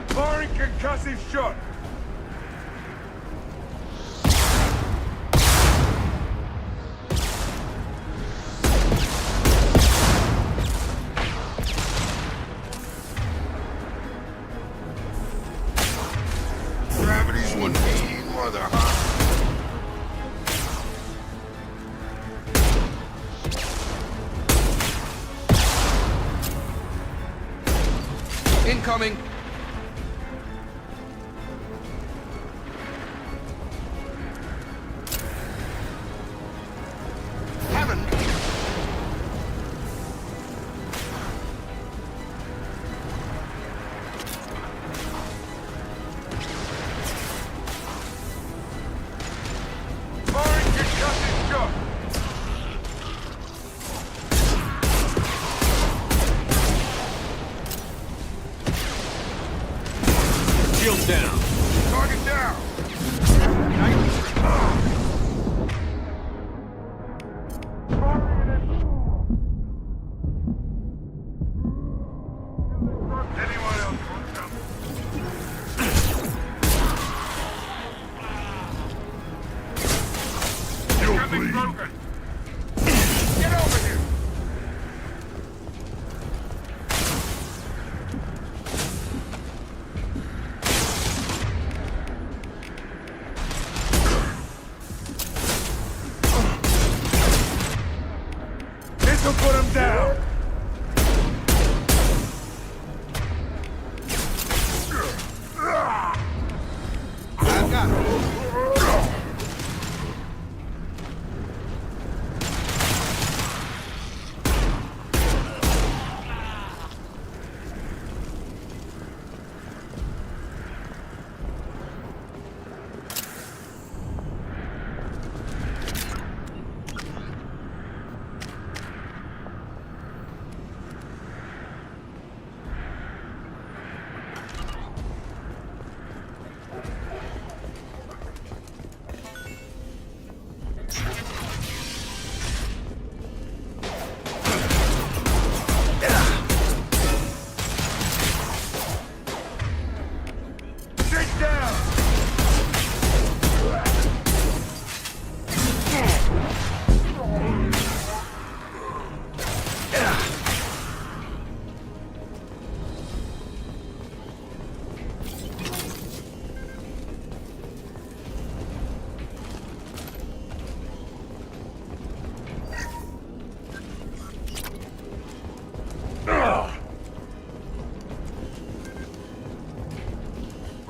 Firing concussive shot! Gravity's one mean mother, huh? Incoming! Heaven! Firing concussive shot! Shields down. Target down! Anyone else want some? You'll Coming bleed. broken! down! I've got it.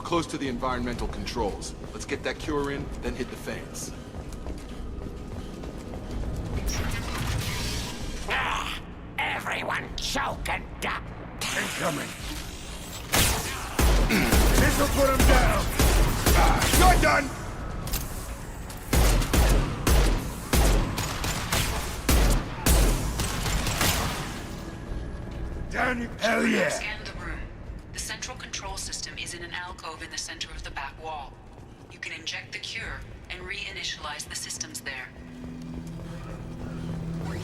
Close to the environmental controls. Let's get that cure in, then hit the fans. Everyone choke and duck. Incoming. This'll put him down. You're done. Down you. Hell yeah. Scan the room. The central control system is in an alcove in the center of the back wall. You can inject the cure and reinitialize the systems there.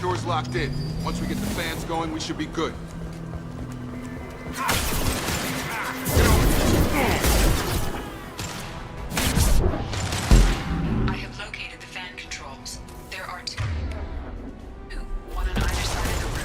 Door's locked in. Once we get the fans going, we should be good. I have located the fan controls. There are two. One on either side of the room.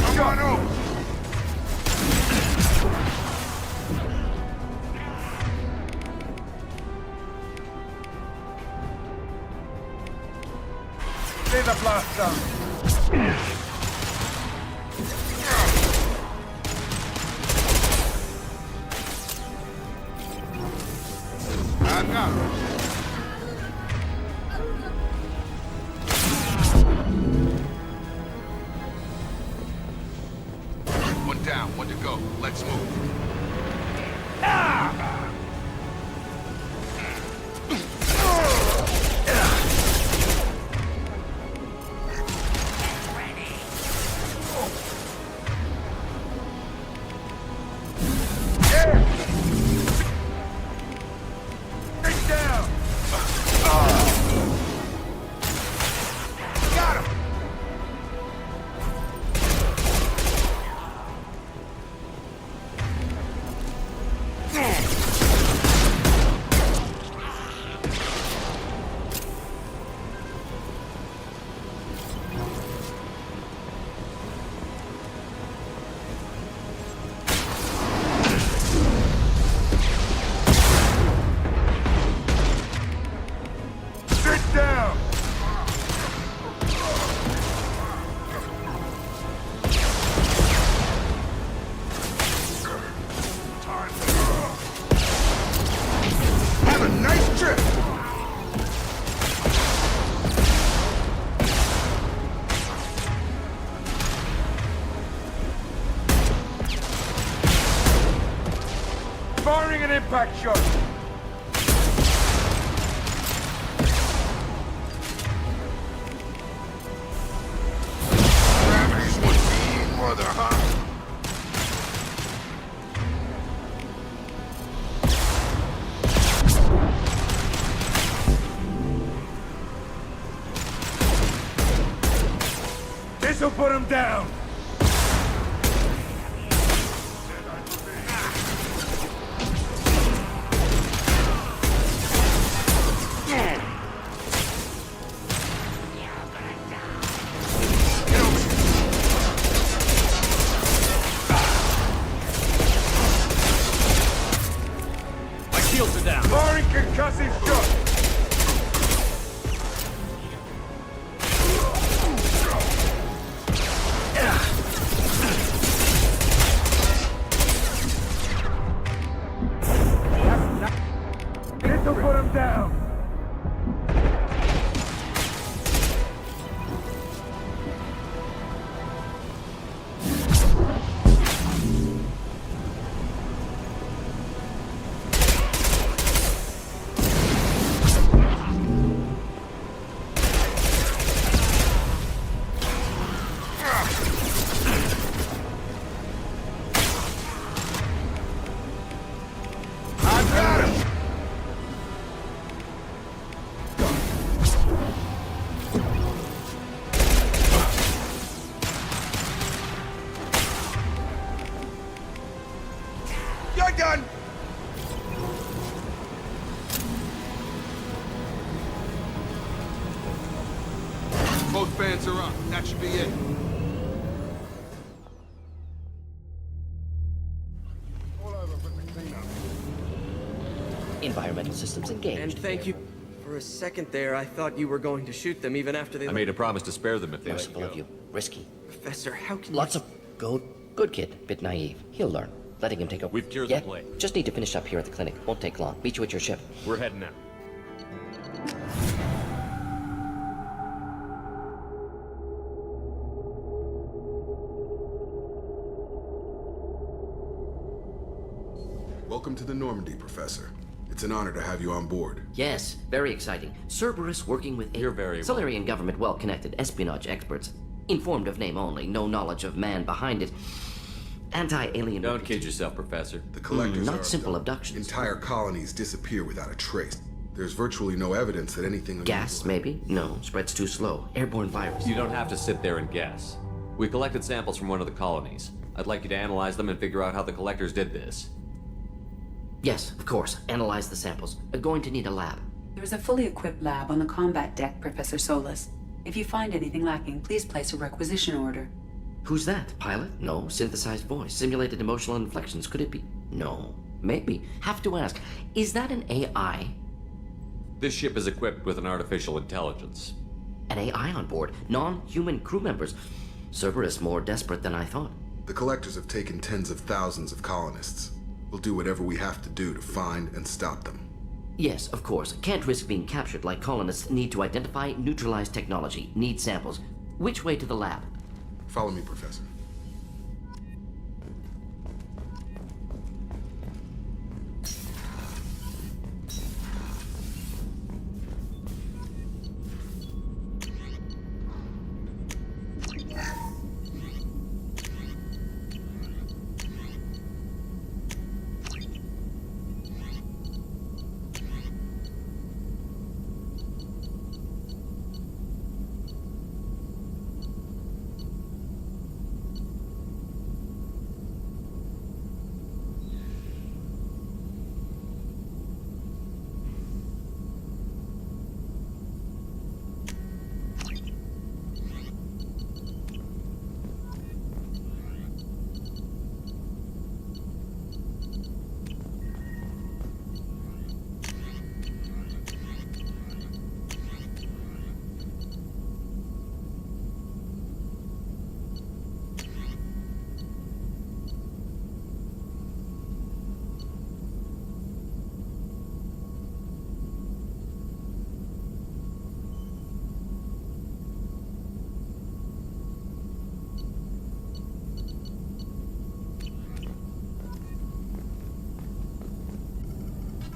Come on over. Lay the blast down. I've got it. One down, one to go. Let's move. Firing an impact shot. This'll put him down! My shields are down. Firing concussive shot! This'll put him down! You're done! Both fans are up. That should be it. Environmental systems engaged. And thank you. For a second there, I thought you were going to shoot them even after they... I made a promise to spare them if they let Merciful you of go. you. Risky. Professor, how can Lots of good kid. Bit naive. He'll learn. Letting him take a... We've cured yeah, the plague. just need to finish up here at the clinic. Won't take long. Meet you at your ship. We're heading out. Welcome to the Normandy, Professor. It's an honor to have you on board. Yes, very exciting. Cerberus working with You're very Solarian government well-connected, espionage experts. Informed of name only, no knowledge of man behind it. Anti-alien... Don't kid yourself, Professor. The collectors not are simple abducted. abductions. Entire colonies disappear without a trace. There's virtually no evidence that anything... Gas, maybe? No, spreads too slow. Airborne virus. You don't have to sit there and guess. We collected samples from one of the colonies. I'd like you to analyze them and figure out how the collectors did this. Yes, of course. Analyze the samples. Going to need a lab. There's a fully equipped lab on the combat deck, Professor Solus. If you find anything lacking, please place a requisition order. Who's that? Pilot? No. Synthesized voice. Simulated emotional inflections. Could it be? No. Maybe. Have to ask. Is that an AI? This ship is equipped with an artificial intelligence. An AI on board. Non-human crew members. Cerberus more desperate than I thought. The collectors have taken tens of thousands of colonists. We'll do whatever we have to do to find and stop them. Yes, of course. Can't risk being captured like colonists need to identify, neutralize technology, need samples. Which way to the lab? Follow me, Professor.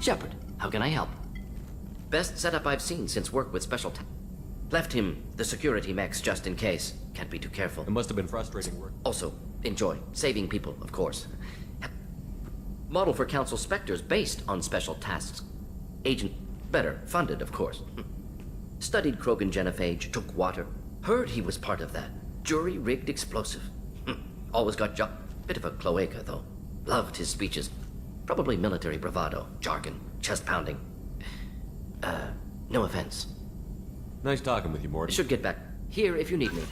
Shepard, how can I help? Best setup I've seen since work with Special Left him the security mechs just in case. Can't be too careful. It must have been frustrating work. Also, enjoy. Saving people, of course. Model for Council Spectres based on special tasks. Agent better, funded, of course. Studied Krogan genophage, took water. Heard he was part of that. Jury-rigged explosive. Always got job. Bit of a cloaca, though. Loved his speeches. Probably military bravado, jargon, chest pounding. No offense. Nice talking with you, Morden. Should get back here if you need me.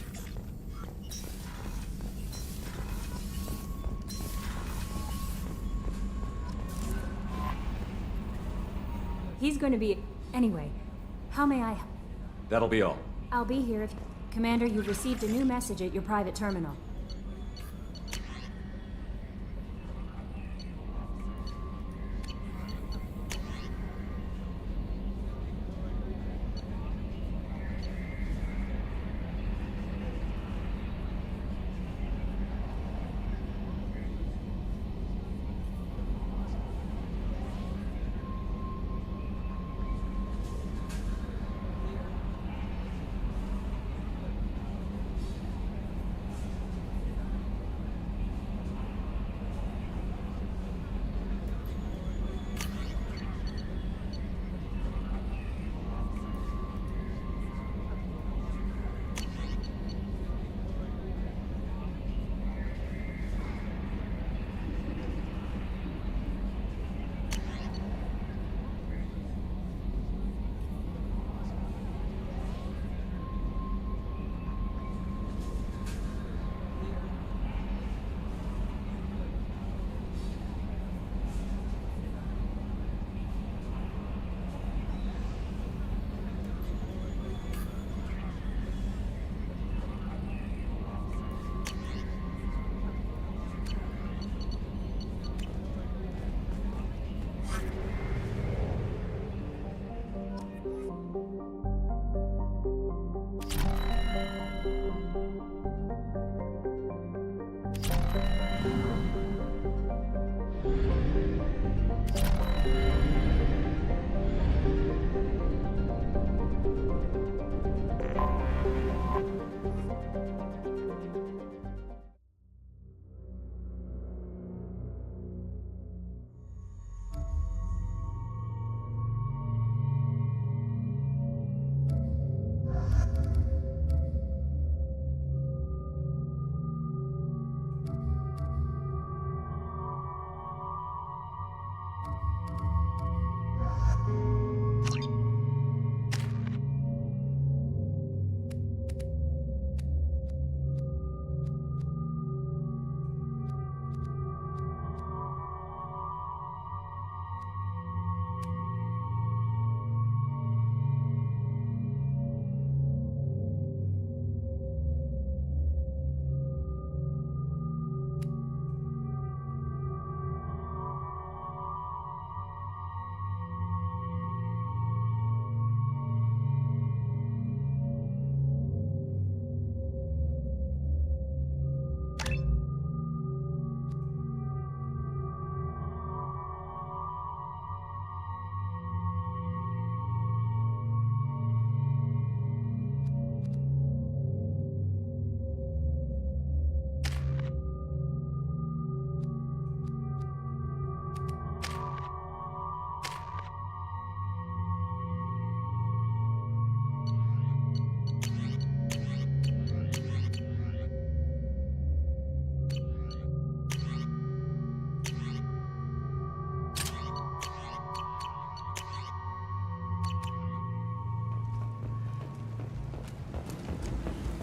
He's going to be... Anyway, how may I... That'll be all. I'll be here if... Commander, you've received a new message at your private terminal.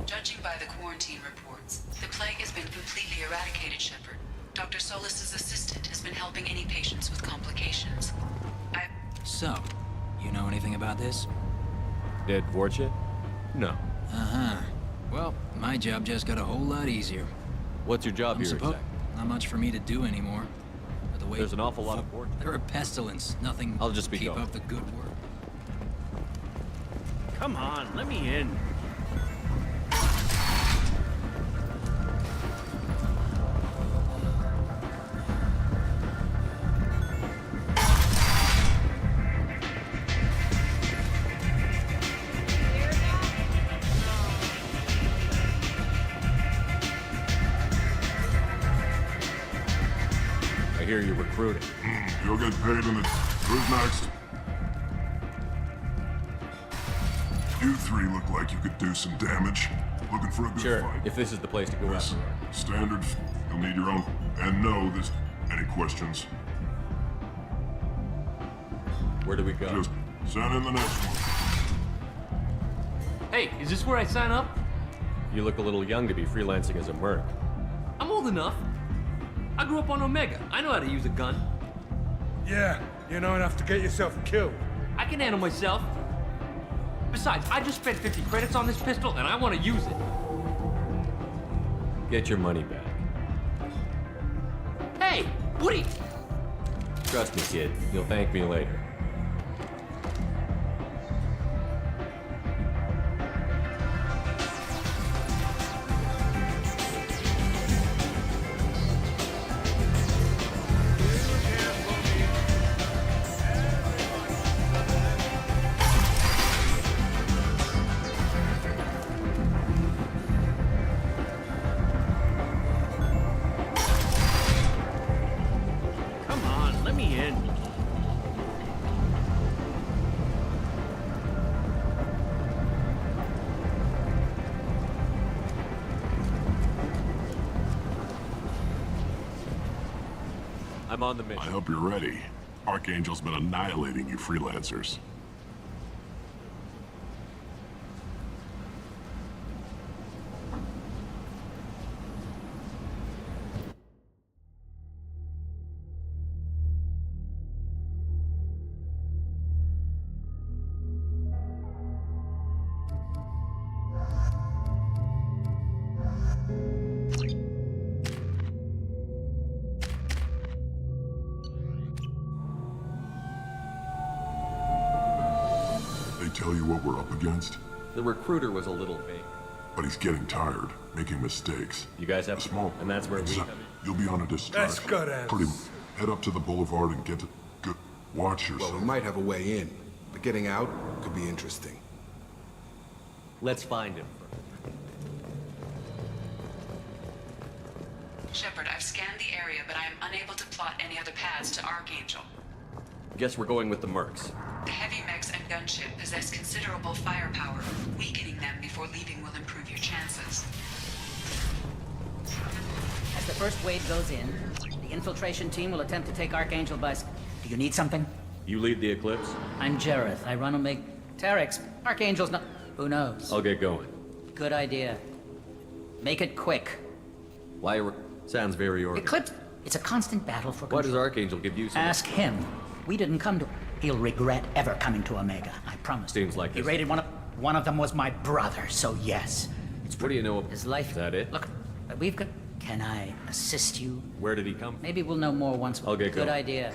Judging by the quarantine reports, the plague has been completely eradicated, Shepard. Dr. Solis's assistant has been helping any patients with complications. So, you know anything about this? Dead Vorcha? No. Uh-huh. Well, my job just got a whole lot easier. What's your job here exactly? Not much for me to do anymore. But the way There's an awful lot of work. They're a pestilence. Nothing I'll just be keep going. up the good work. Come on, let me in. I hear you're recruiting. You'll get paid in the... Who's next? You three look like you could do some damage. Looking for a good Sure, fight? if this is the place to go Listen, standard. You'll need your own. And no, this. Any questions? Where do we go? Just send in the next one. Hey, is this where I sign up? You look a little young to be freelancing as a merc. I'm old enough. I grew up on Omega. I know how to use a gun. Yeah, you know enough to get yourself killed. I can handle myself. Besides, I just spent 50 credits on this pistol, and I want to use it. Get your money back. Hey, Woody! Trust me, kid. You'll thank me later. Come on, let me in. I'm on the I mission. hope you're ready. Archangel's been annihilating you freelancers. They tell you what we're up against, The recruiter was a little vague. but he's getting tired, making mistakes. You guys have Small. and that's where we Exact- come in. You'll be on a distraction. That's good, Ed. Pretty. Head up to the boulevard and get to. Watch Well, yourself. we might have a way in, but getting out could be interesting. Let's find him. Shepard, I've scanned the area, but I am unable to plot any other paths to Archangel. Guess we're going with the mercs. The heavy mechs and gunship possess considerable firepower. Weakening them before leaving will improve your chances. As the first wave goes in, the infiltration team will attempt to take Archangel by... Do you need something? You lead the Eclipse? I'm Jareth. I run Omega... Terex. Archangel's not... Who knows? I'll get going. Good idea. Make it quick. Why sounds very orderly. Eclipse... It's a constant battle for control. Why does Archangel give you some... Ask him. We didn't come to... He'll regret ever coming to Omega. I promise. Seems like He this. raided one of them was my brother, so yes. What do you know? His life... Is that it? Look, we've got... Can I assist you? Where did he come from? Maybe we'll know more once... I'll get Good going. idea.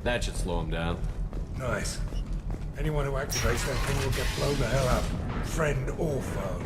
That should slow him down. Nice. Anyone who activates that thing will get blown the hell up. Friend or foe.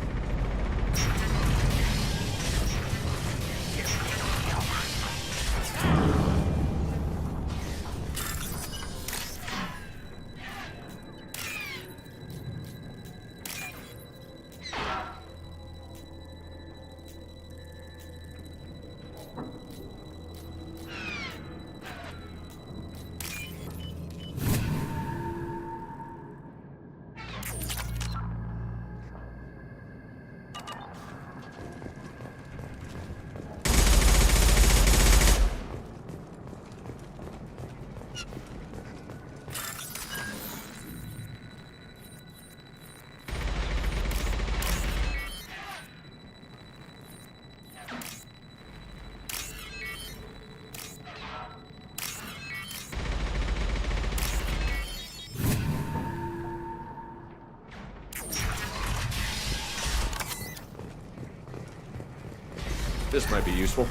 This might be useful.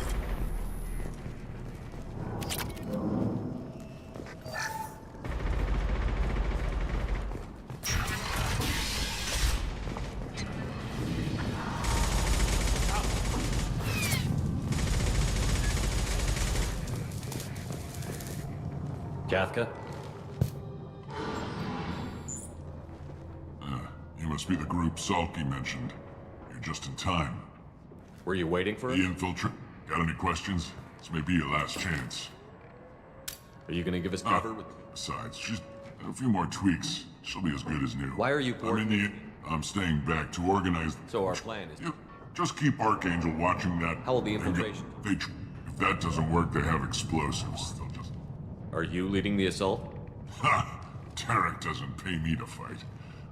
Kathka? You must be the group Salky mentioned. You're just in time. Were you waiting for The it? infiltrate. Got any questions? This may be your last chance. Are you gonna give us cover? Besides, she's a few more tweaks. She'll be as good as new. Why are you I'm staying back to organize. So our plan is... Just keep Archangel watching that. How will the infiltration? If that doesn't work, they have explosives. They'll just... Are you leading the assault? Ha! Tarek doesn't pay me to fight.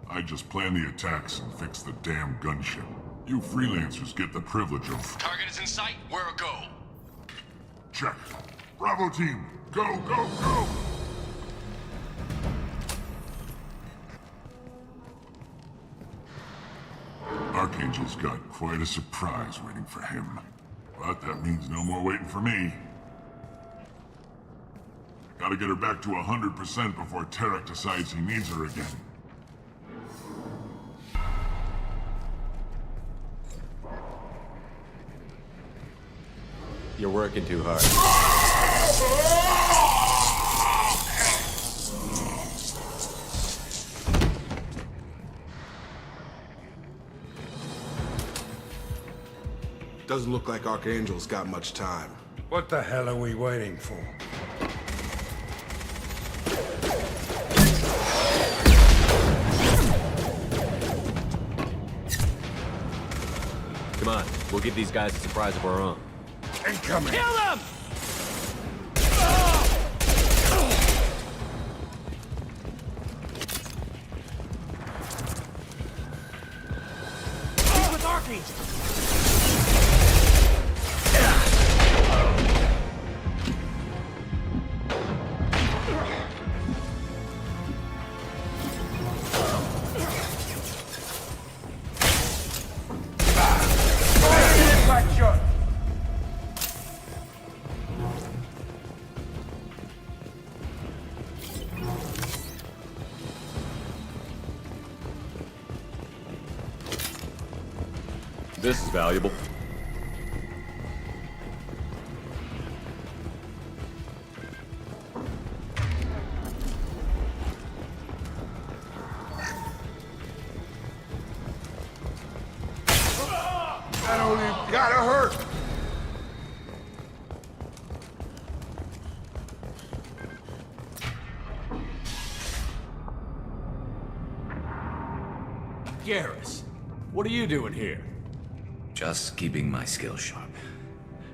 I just plan the attacks and fix the damn gunship. You freelancers get the privilege of... Target is in sight. Where a go? Check. Bravo team, go, go, go! Archangel's got quite a surprise waiting for him. But that means no more waiting for me. Gotta get her back to 100% before Tarek decides he needs her again. You're working too hard. Doesn't look like Archangel's got much time. What the hell are we waiting for? Come on, we'll give these guys a surprise of our own. Incoming! Kill them! He's with Archangel! Impact shot! This is valuable. That only gotta hurt! Garrus, what are you doing here? Just keeping my skills sharp.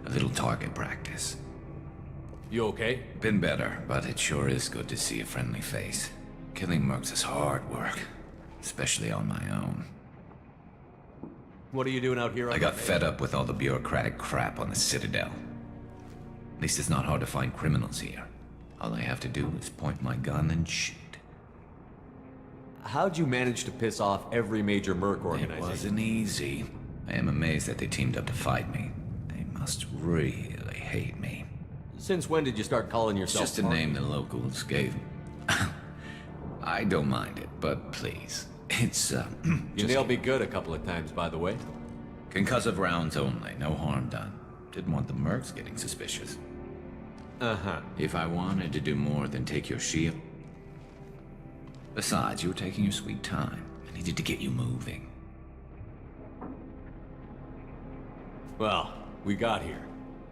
A little target practice. You okay? Been better, but it sure is good to see a friendly face. Killing mercs is hard work, especially on my own. What are you doing out here? I got fed up with all the bureaucratic crap on the Citadel. At least it's not hard to find criminals here. All I have to do is point my gun and shoot. How'd you manage to piss off every major merc organization? It wasn't easy. I am amazed that they teamed up to fight me. They must really hate me. Since when did you start calling It's yourself? just a name the locals gave me. I don't mind it, but please. It's, You nailed me good a couple of times, by the way. Concussive rounds only, no harm done. Didn't want the mercs getting suspicious. Uh-huh. If I wanted to do more than take your shield... Besides, you were taking your sweet time. I needed to get you moving. Well, we got here.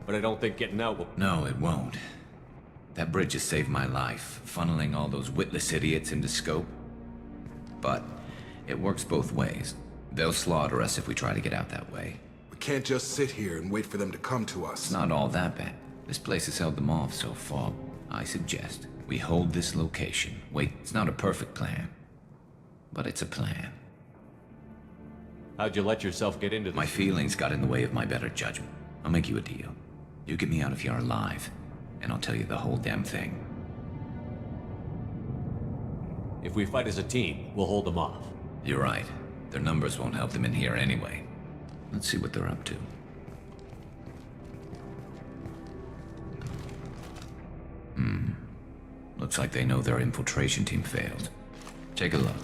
But I don't think getting out will... No, it won't. That bridge has saved my life, funneling all those witless idiots into scope. But it works both ways. They'll slaughter us if we try to get out that way. We can't just sit here and wait for them to come to us. It's not all that bad. This place has held them off so far. I suggest we hold this location. Wait, it's not a perfect plan. But it's a plan. How'd you let yourself get into this? My feelings got in the way of my better judgment. I'll make you a deal. You get me out of here alive, and I'll tell you the whole damn thing. If we fight as a team, we'll hold them off. You're right. Their numbers won't help them in here anyway. Let's see what they're up to. Looks like they know their infiltration team failed. Take a look.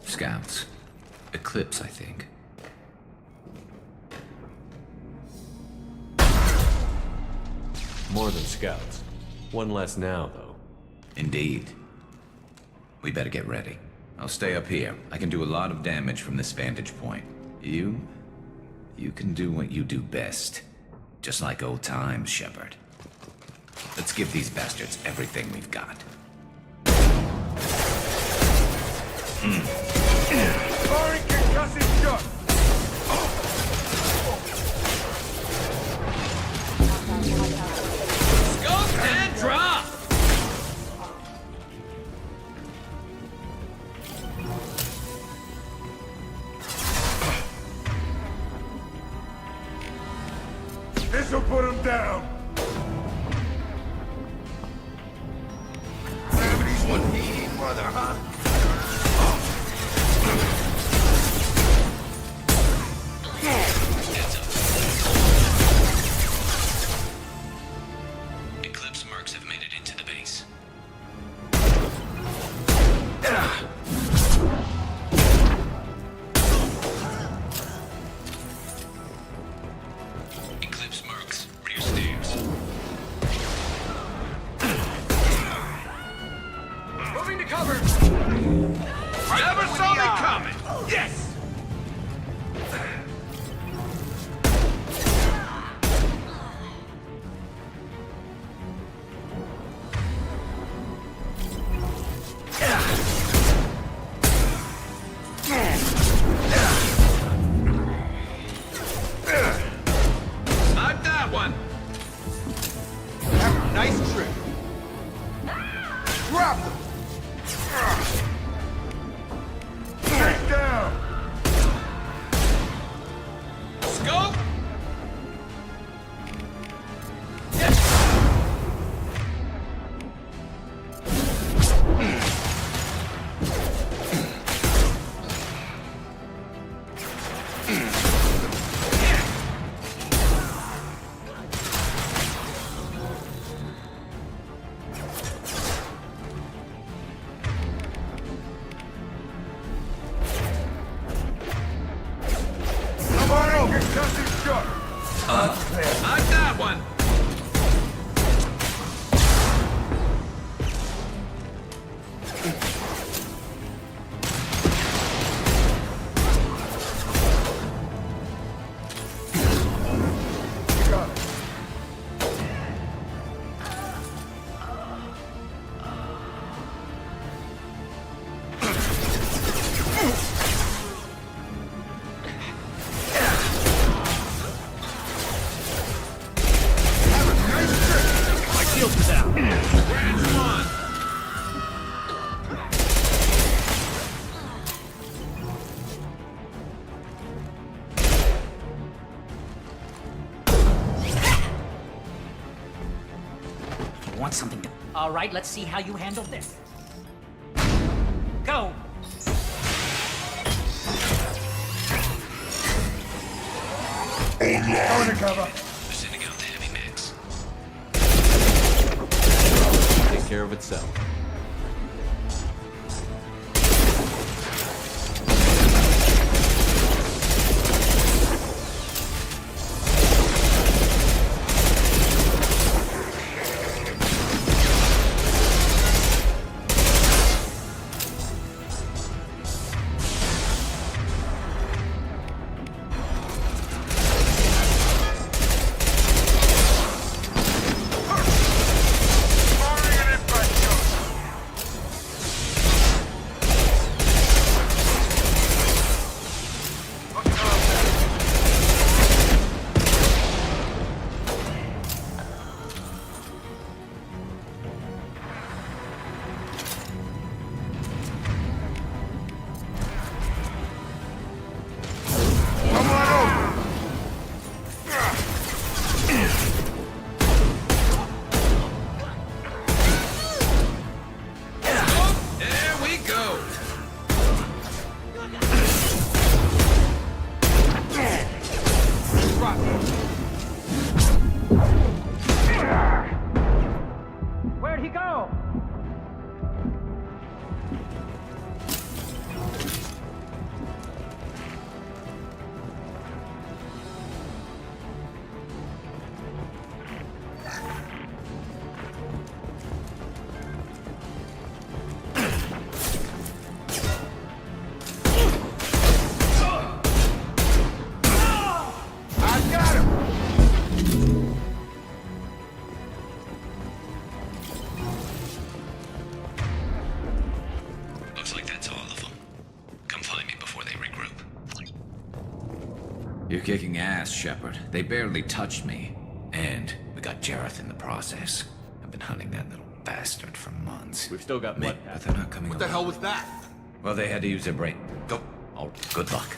Scouts. Eclipse, I think. More than scouts. One less now, though. Indeed. We better get ready. I'll stay up here. I can do a lot of damage from this vantage point. You can do what you do best. Just like old times, Shepard. Let's give these bastards everything we've got. Firing concussive shot! Scope and drop! This'll put him down! Gravity's 180, mother, huh? Eclipse mercs have made it into the base. Eclipse mercs, rear stairs. Moving to cover! Never saw me coming! Yes! Not that one! Have a nice trip. Drop them! Take down! Scope! Come on over! Concussive shot! Not that one! Got it. My shield is out. Branch one! You want something to... All right, let's see how you handle this. Go! Go to cover! They're sending out the heavy mix. Take care of itself. Firing an impact shot! You're kicking ass, Shepard. They barely touched me. And we got Jareth in the process. I've been hunting that little bastard for months. We've still got but they're not coming What the hell was that? Well, they had to use their brain. Go. Oh, good luck.